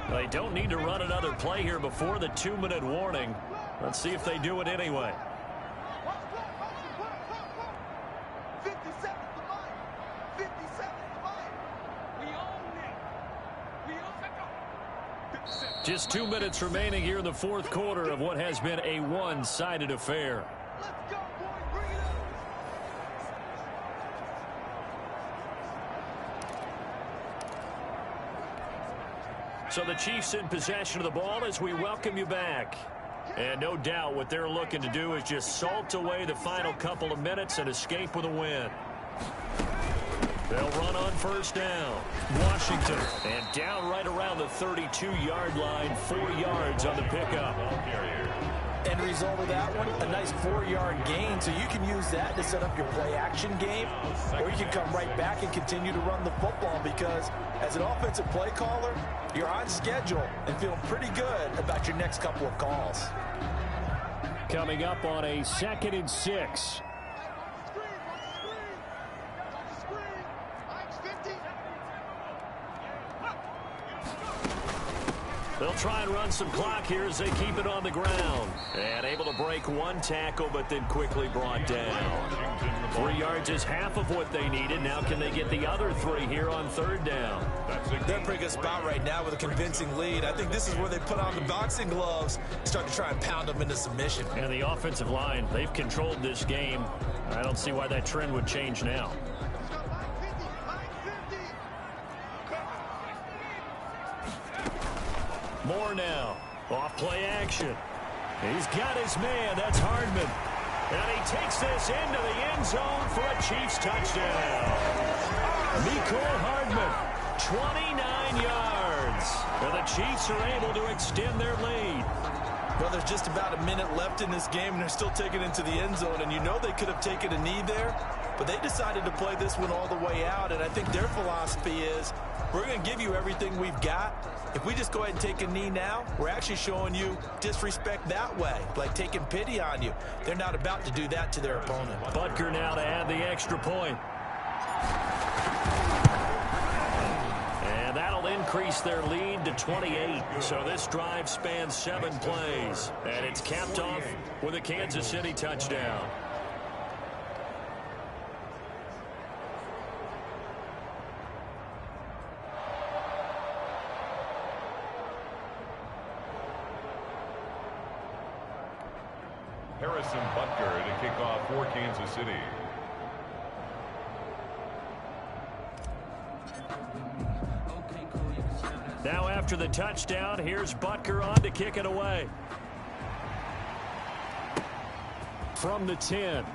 Speaker 9: They don't need to run another play here before the 2-minute warning. Let's see if they do it anyway. Just 2 minutes remaining here in the 4th quarter of what has been a one-sided affair. So the Chiefs in possession of the ball as we welcome you back. And no doubt what they're looking to do is just salt away the final couple of minutes and escape with a win. They'll run on 1st down. Washington. And down right around the 32-yard line, 4 yards on the pickup.
Speaker 4: End result of that one, a nice 4-yard gain, so you can use that to set up your play-action game, or you can come right back and continue to run the football because as an offensive play caller, you're on schedule and feeling pretty good about your next couple of calls.
Speaker 9: Coming up on a 2nd and 6. They'll try and run some clock here as they keep it on the ground. And able to break one tackle, but then quickly brought down. 3 yards is half of what they needed. Now can they get the other 3 here on 3rd down?
Speaker 4: They're in a pretty good spot right now with a convincing lead. I think this is where they put on the boxing gloves and start to try and pound them into submission.
Speaker 9: And the offensive line, they've controlled this game. I don't see why that trend would change now. More now. Off play action. He's got his man. That's Hardman. And he takes this into the end zone for a Chiefs touchdown. Mecole Hardman, 29 yards. And the Chiefs are able to extend their lead.
Speaker 4: Well, there's just about a minute left in this game, and they're still taking it to the end zone. And you know they could have taken a knee there, but they decided to play this one all the way out. And I think their philosophy is, we're going to give you everything we've got. If we just go ahead and take a knee now, we're actually showing you disrespect that way, like taking pity on you. They're not about to do that to their opponent.
Speaker 9: Butker now to add the extra point. And that'll increase their lead to 28. So this drive spans 7 plays. And it's capped off with a Kansas City touchdown.
Speaker 2: Harrison Butker to kick off for Kansas City.
Speaker 9: Now after the touchdown, here's Butker on to kick it away. From the 10.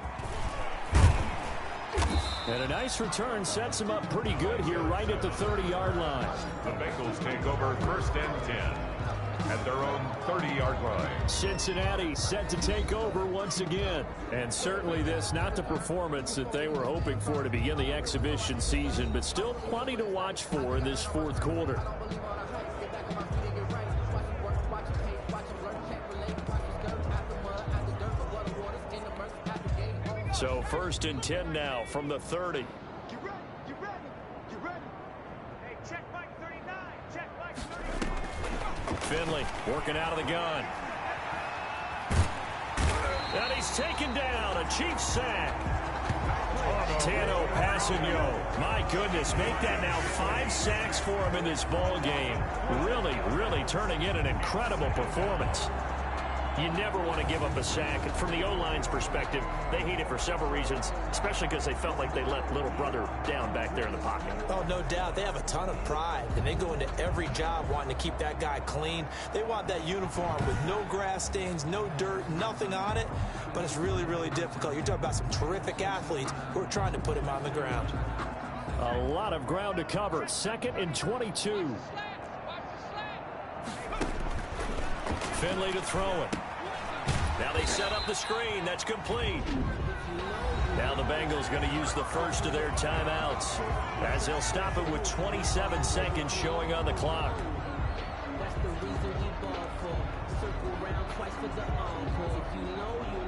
Speaker 9: And a nice return sets him up pretty good here right at the 30-yard line.
Speaker 2: The Bengals take over 1st and 10. At their own 30-yard line.
Speaker 9: Cincinnati set to take over once again. And certainly this not the performance that they were hoping for to begin the exhibition season, but still plenty to watch for in this 4th quarter. So 1st and 10 now from the 30. Finley working out of the gun. And he's taken down. A Chiefs sack. Tano Passanio. My goodness, make that now 5 sacks for him in this ball game. Really turning in an incredible performance. You never want to give up a sack. And from the O-line's perspective, they hate it for several reasons, especially because they felt like they let little brother down back there in the pocket.
Speaker 5: Oh, no doubt. They have a ton of pride, and they go into every job wanting to keep that guy clean. They want that uniform with no grass stains, no dirt, nothing on it, but it's really difficult. You're talking about some terrific athletes who are trying to put him on the ground.
Speaker 9: A lot of ground to cover. 2nd and 22. Finley to throw it. Now they set up the screen. That's complete. Now the Bengals going to use the first of their timeouts as they'll stop it with 27 seconds showing on the clock.
Speaker 11: That's the reason we ball for. Circle around twice for the encore. If you know, you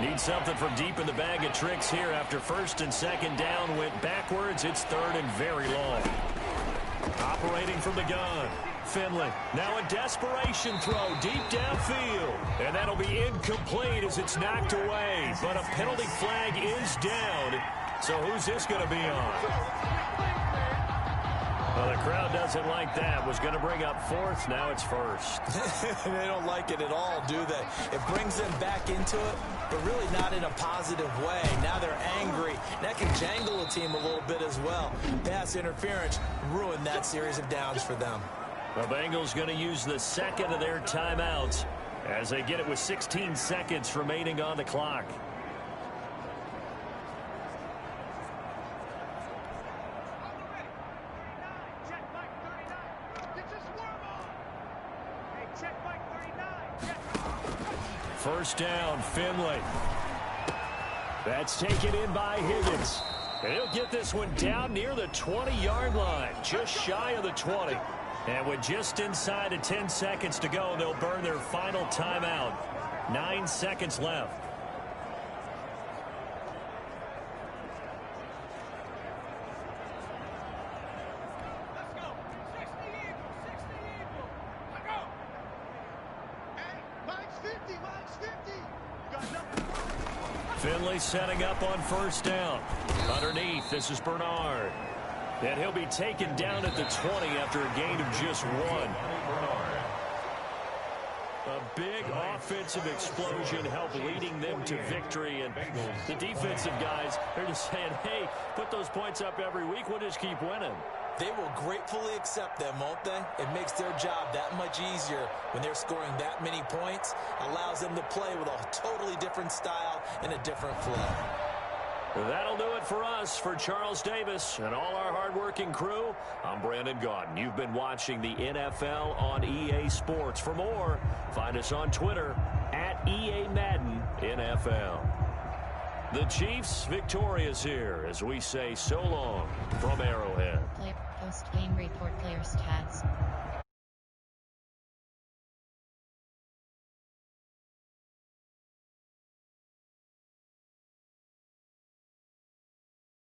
Speaker 11: know.
Speaker 9: Need something from deep in the bag of tricks here after 1st and 2nd down. Went backwards. It's 3rd and very long. Operating from the gun. Finley, now a desperation throw deep downfield. And that'll be incomplete as it's knocked away. But a penalty flag is down. So who's this going to be on? Well, the crowd doesn't like that. Was going to bring up 4th. Now it's 1st.
Speaker 4: They don't like it at all, do they? It brings them back into it, but really not in a positive way. Now they're angry. That can jangle a team a little bit as well. Pass interference ruined that series of downs for them.
Speaker 9: The Bengals going to use the 2nd of their timeouts as they get it with 16 seconds remaining on the clock.
Speaker 3: First down, Finley. That's taken in by Higgins. And he'll get this one down near the 20-yard line, just shy of the 20. And with just inside of 10 seconds to go, they'll burn their final timeout. 9 seconds left. Finley setting up on first down. Underneath, this is Bernard. And he'll be taken down at the 20 after a gain of just 1. A big offensive explosion helped leading them to victory. And the defensive guys, they're just saying, hey, put those points up every week. We'll just keep winning.
Speaker 5: They will gratefully accept them, won't they? It makes their job that much easier when they're scoring that many points. Allows them to play with a totally different style and a different flow.
Speaker 3: That'll do it for us. For Charles Davis and all our hardworking crew, I'm Brandon Gaudin. You've been watching the NFL on EA Sports. For more, find us on Twitter at EA Madden NFL. The Chiefs victorious here as we say so long from Arrowhead.
Speaker 1: Post-game report player stats.